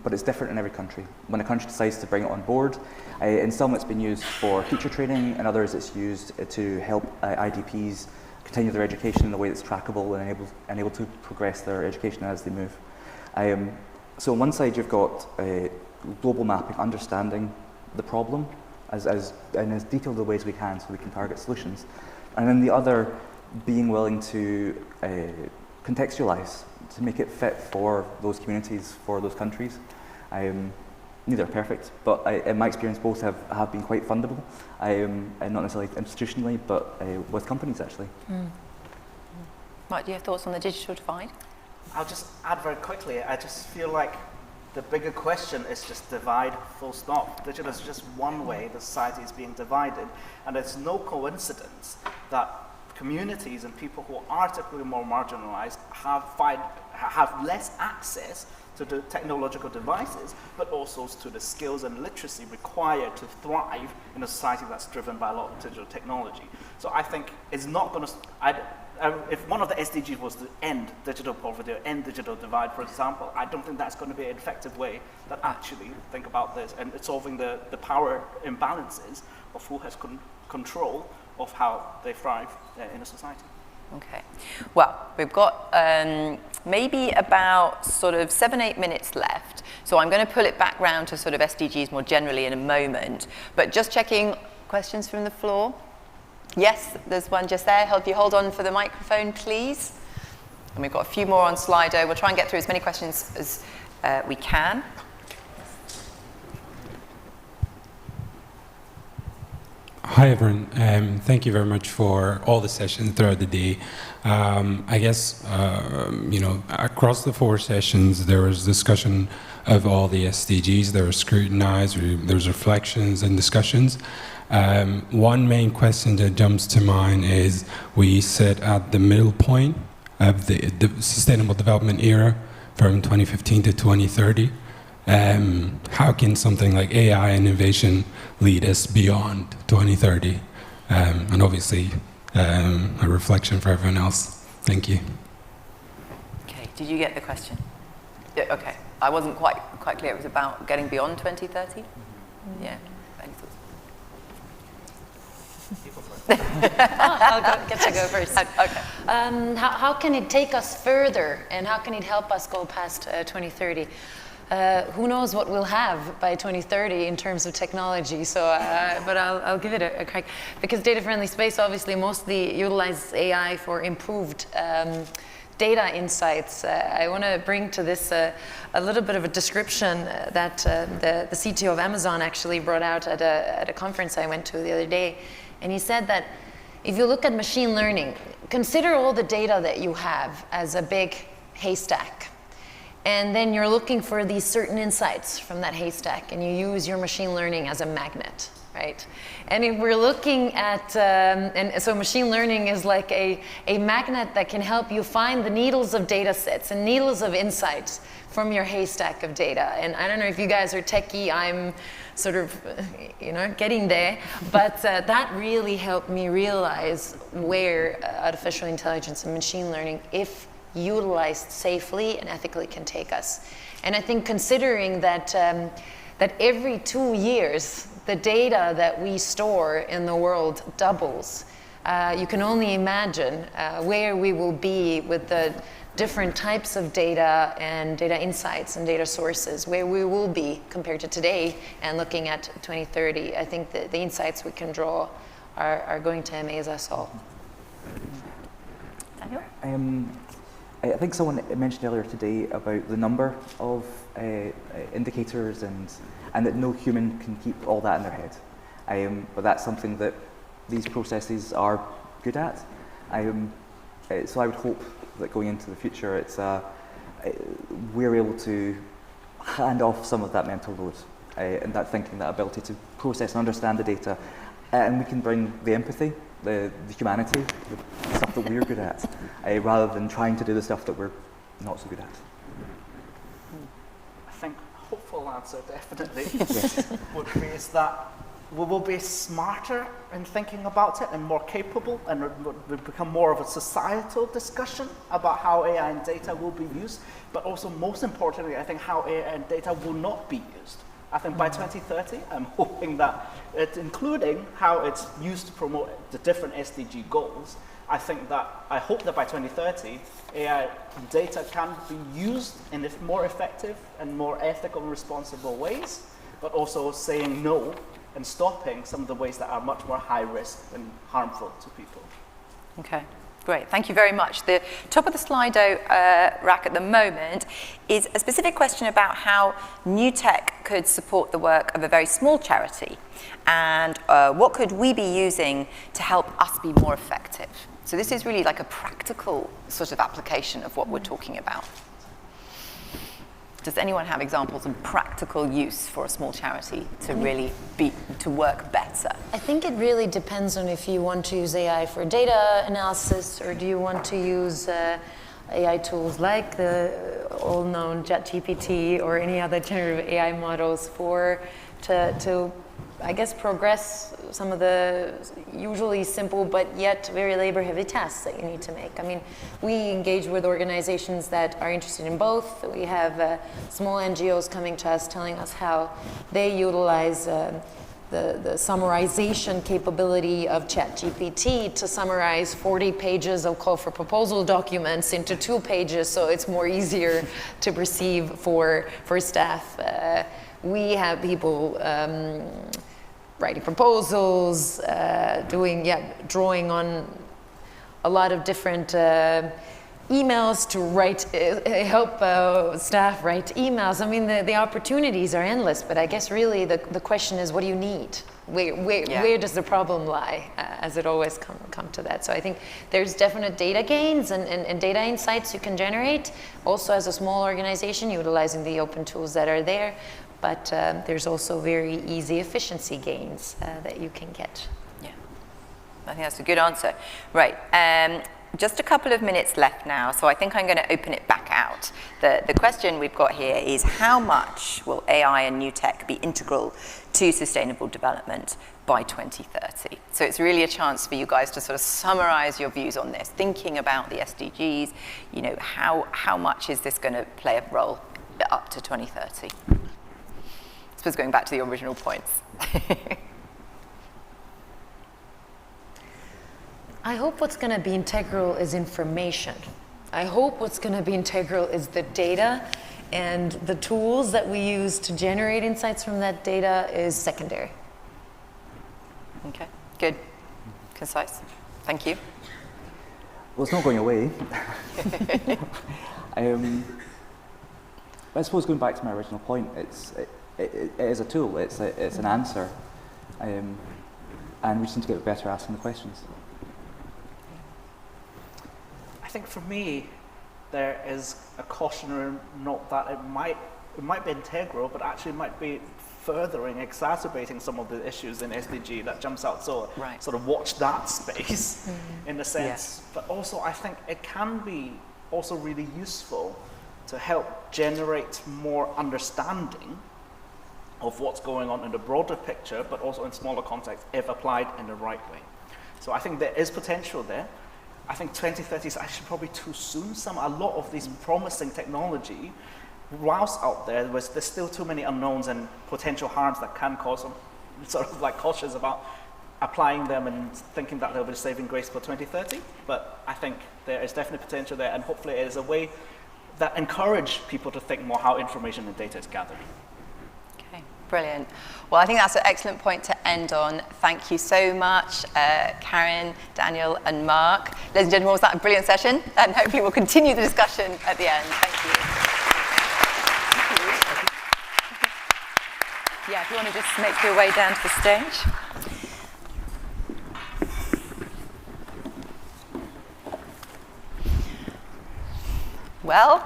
But it's different in every country. When a country decides to bring it on board, in some it's been used for teacher training, and others it's used to help IDPs continue their education in a way that's trackable and able to progress their education as they move. So on one side you've got global mapping, understanding the problem in as detailed a way as we can so we can target solutions. And then the other, being willing to contextualize, to make it fit for those communities, for those countries. Neither are perfect, but in my experience both have been quite fundable, and not necessarily institutionally, but with companies actually. Mike, do you have thoughts on the digital divide? I'll just add very quickly, I just feel like the bigger question is just divide, full stop. Digital is just one way the society is being divided, and it's no coincidence that communities and people who are typically more marginalized have less access to the technological devices, but also to the skills and literacy required to thrive in a society that's driven by a lot of digital technology. So I think it's not going to, if one of the SDGs was to end digital poverty or end digital divide, for example, I don't think that's going to be an effective way that actually think about this and solving the power imbalances of who has control of how they thrive in a society. Okay, well, we've got maybe about sort of 7-8 minutes left. So I'm going to pull it back round to sort of SDGs more generally in a moment. But just checking questions from the floor. Yes, there's one just there. Help you hold on for the microphone, please. And we've got a few more on Slido. We'll try and get through as many questions as we can. Hi everyone, thank you very much for all the sessions throughout the day. I guess, across the 4 sessions there was discussion of all the SDGs, there was scrutinized, there was reflections and discussions. One main question that jumps to mind is we sit at the middle point of the Sustainable Development era from 2015 to 2030. How can something like AI innovation lead us beyond 2030? And obviously, a reflection for everyone else. Thank you. Okay, did you get the question? Yeah, okay, I wasn't quite clear. It was about getting beyond 2030? Yeah, any thoughts? I'll get to go first. Okay. How can it take us further, and how can it help us go past 2030? Who knows what we'll have by 2030 in terms of technology, so, but I'll give it a crack. Because data-friendly space obviously mostly utilizes AI for improved data insights. I want to bring to this a little bit of a description that the CTO of Amazon actually brought out at a conference I went to the other day. And he said that if you look at machine learning, consider all the data that you have as a big haystack. And then you're looking for these certain insights from that haystack, and you use your machine learning as a magnet, right? And if we're looking at, and so machine learning is like a magnet that can help you find the needles of data sets and needles of insights from your haystack of data. And I don't know if you guys are techie, I'm sort of, getting there, but that really helped me realize where artificial intelligence and machine learning, if utilized safely and ethically, can take us. And I think considering that that every 2 years the data that we store in the world doubles, you can only imagine where we will be with the different types of data and data insights and data sources, where we will be compared to today and looking at 2030. I think that the insights we can draw are going to amaze us all. Daniel? I think someone mentioned earlier today about the number of indicators and that no human can keep all that in their head. But that's something that these processes are good at. So I would hope that going into the future, we're able to hand off some of that mental load and that thinking, that ability to process and understand the data, and we can bring the empathy, the humanity, the stuff that we're good at, rather than trying to do the stuff that we're not so good at. I think a hopeful answer definitely would be is that we will be smarter in thinking about it and more capable, and it will become more of a societal discussion about how AI and data will be used, but also most importantly, I think how AI and data will not be used. I think by 2030, I'm hoping that, including how it's used to promote the different SDG goals, I hope that by 2030, AI and data can be used in more effective and more ethical and responsible ways, but also saying no and stopping some of the ways that are much more high risk and harmful to people. Okay. Great, thank you very much. The top of the Slido rack at the moment is a specific question about how new tech could support the work of a very small charity, and what could we be using to help us be more effective. So this is really like a practical sort of application of what we're talking about. Does anyone have examples of practical use for a small charity to really work better? I think it really depends on if you want to use AI for data analysis, or do you want to use AI tools like the all known ChatGPT or any other generative AI models to I guess, progress some of the usually simple but yet very labor-heavy tasks that you need to make. I mean, we engage with organizations that are interested in both. We have small NGOs coming to us telling us how they utilize the summarization capability of ChatGPT to summarize 40 pages of call for proposal documents into 2 pages, so it's more easier to perceive for staff. We have people writing proposals, drawing on a lot of different emails to help staff write emails. I mean, the opportunities are endless, but I guess really the question is, what do you need? Where does the problem lie, as it always come to that. So I think there's definite data gains and data insights you can generate, also as a small organization, utilizing the open tools that are there. But there's also very easy efficiency gains that you can get. Yeah, I think that's a good answer. Right, just a couple of minutes left now, so I think I'm going to open it back out. The question we've got here is, how much will AI and new tech be integral to sustainable development by 2030? So it's really a chance for you guys to sort of summarize your views on this, thinking about the SDGs, you know, how much is this going to play a role up to 2030? I suppose going back to the original points. I hope what's going to be integral is information. I hope what's going to be integral is the data, and the tools that we use to generate insights from that data is secondary. Okay, good, concise. Thank you. Well, it's not going away. I suppose going back to my original point, it is a tool, it's an answer, and we just need to get better at asking the questions. I think for me, there is a cautionary note that it might be integral, but actually might be furthering, exacerbating some of the issues in SDG that jumps out. So sort of watch that space in a sense. But also I think it can be also really useful to help generate more understanding of what's going on in the broader picture, but also in smaller context, if applied in the right way. So I think there is potential there. I think 2030 is actually probably too soon. A lot of these promising technology, whilst out there, there's still too many unknowns and potential harms that can cause them, sort of like cautious about applying them and thinking that they'll be saving grace for 2030. But I think there is definitely potential there, and hopefully it is a way that encourage people to think more how information and data is gathered. Brilliant. Well, I think that's an excellent point to end on. Thank you so much, Karen, Daniel, and Mark. Ladies and gentlemen, was that a brilliant session? And hopefully we'll continue the discussion at the end. Thank you. Yeah, if you want to just make your way down to the stage. Well,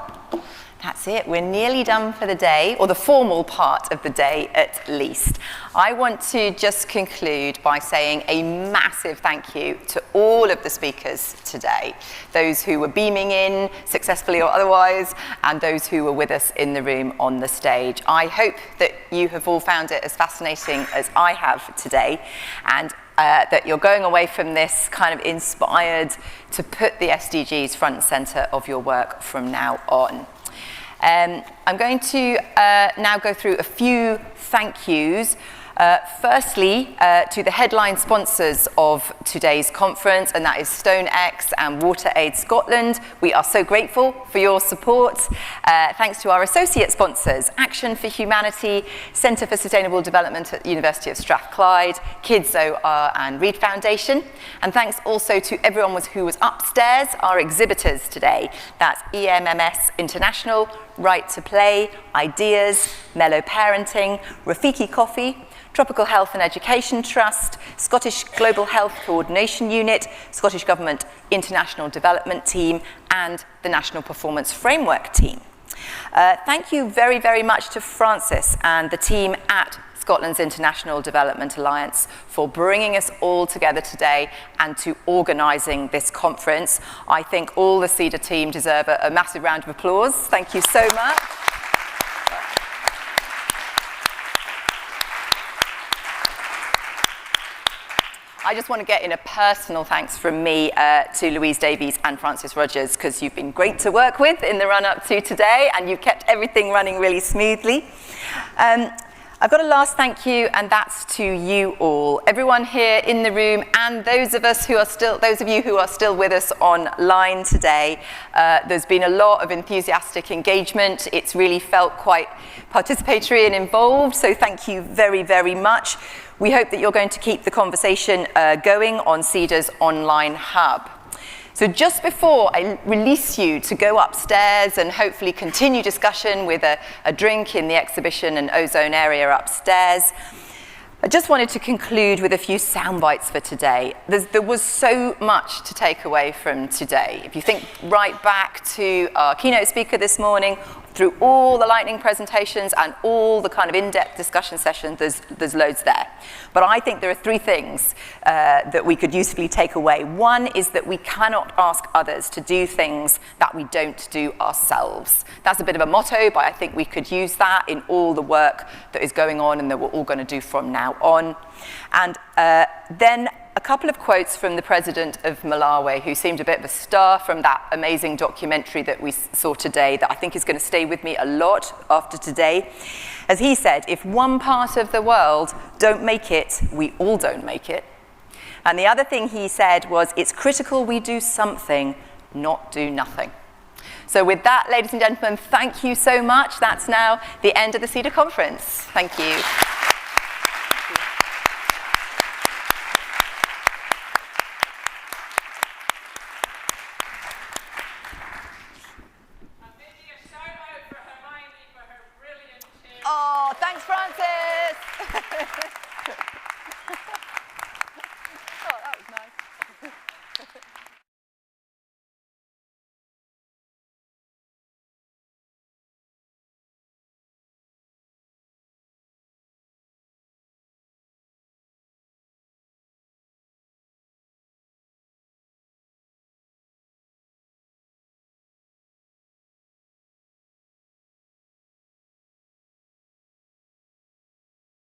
that's it. We're nearly done for the day, or the formal part of the day at least. I want to just conclude by saying a massive thank you to all of the speakers today, those who were beaming in, successfully or otherwise, and those who were with us in the room on the stage. I hope that you have all found it as fascinating as I have today, and that you're going away from this kind of inspired to put the SDGs front and center of your work from now on. I'm going to now go through a few thank yous. Firstly, to the headline sponsors of today's conference, and that is StoneX and WaterAid Scotland. We are so grateful for your support. Thanks to our associate sponsors, Action for Humanity, Centre for Sustainable Development at the University of Strathclyde, KidsOR and Reed Foundation. And thanks also to everyone who was upstairs, our exhibitors today. That's EMMS International, Right to Play, Ideas, Mellow Parenting, Rafiki Coffee, Tropical Health and Education Trust, Scottish Global Health Coordination Unit, Scottish Government International Development Team, and the National Performance Framework Team. Thank you very, very much to Francis and the team at Scotland's International Development Alliance, for bringing us all together today and to organising this conference. I think all the SIDA team deserve a massive round of applause. Thank you so much. I just want to get in a personal thanks from me to Louise Davies and Francis Rogers, because you've been great to work with in the run-up to today, and you've kept everything running really smoothly. I've got a last thank you, and that's to you all, everyone here in the room, and those of you who are still with us online today. There's been a lot of enthusiastic engagement. It's really felt quite participatory and involved, so thank you very, very much. We hope that you're going to keep the conversation going on SIDA's online hub. So just before I release you to go upstairs and hopefully continue discussion with a drink in the exhibition and ozone area upstairs, I just wanted to conclude with a few sound bites for today. There was so much to take away from today. If you think right back to our keynote speaker this morning, through all the lightning presentations and all the kind of in-depth discussion sessions, there's loads there. But I think there are three things that we could usefully take away. One is that we cannot ask others to do things that we don't do ourselves. That's a bit of a motto, but I think we could use that in all the work that is going on and that we're all going to do from now on. And then a couple of quotes from the president of Malawi, who seemed a bit of a star from that amazing documentary that we saw today, that I think is going to stay with me a lot after today. As he said, if one part of the world don't make it, we all don't make it. And the other thing he said was, it's critical we do something, not do nothing. So with that, ladies and gentlemen, thank you so much. That's now the end of the SIDA conference. Thank you.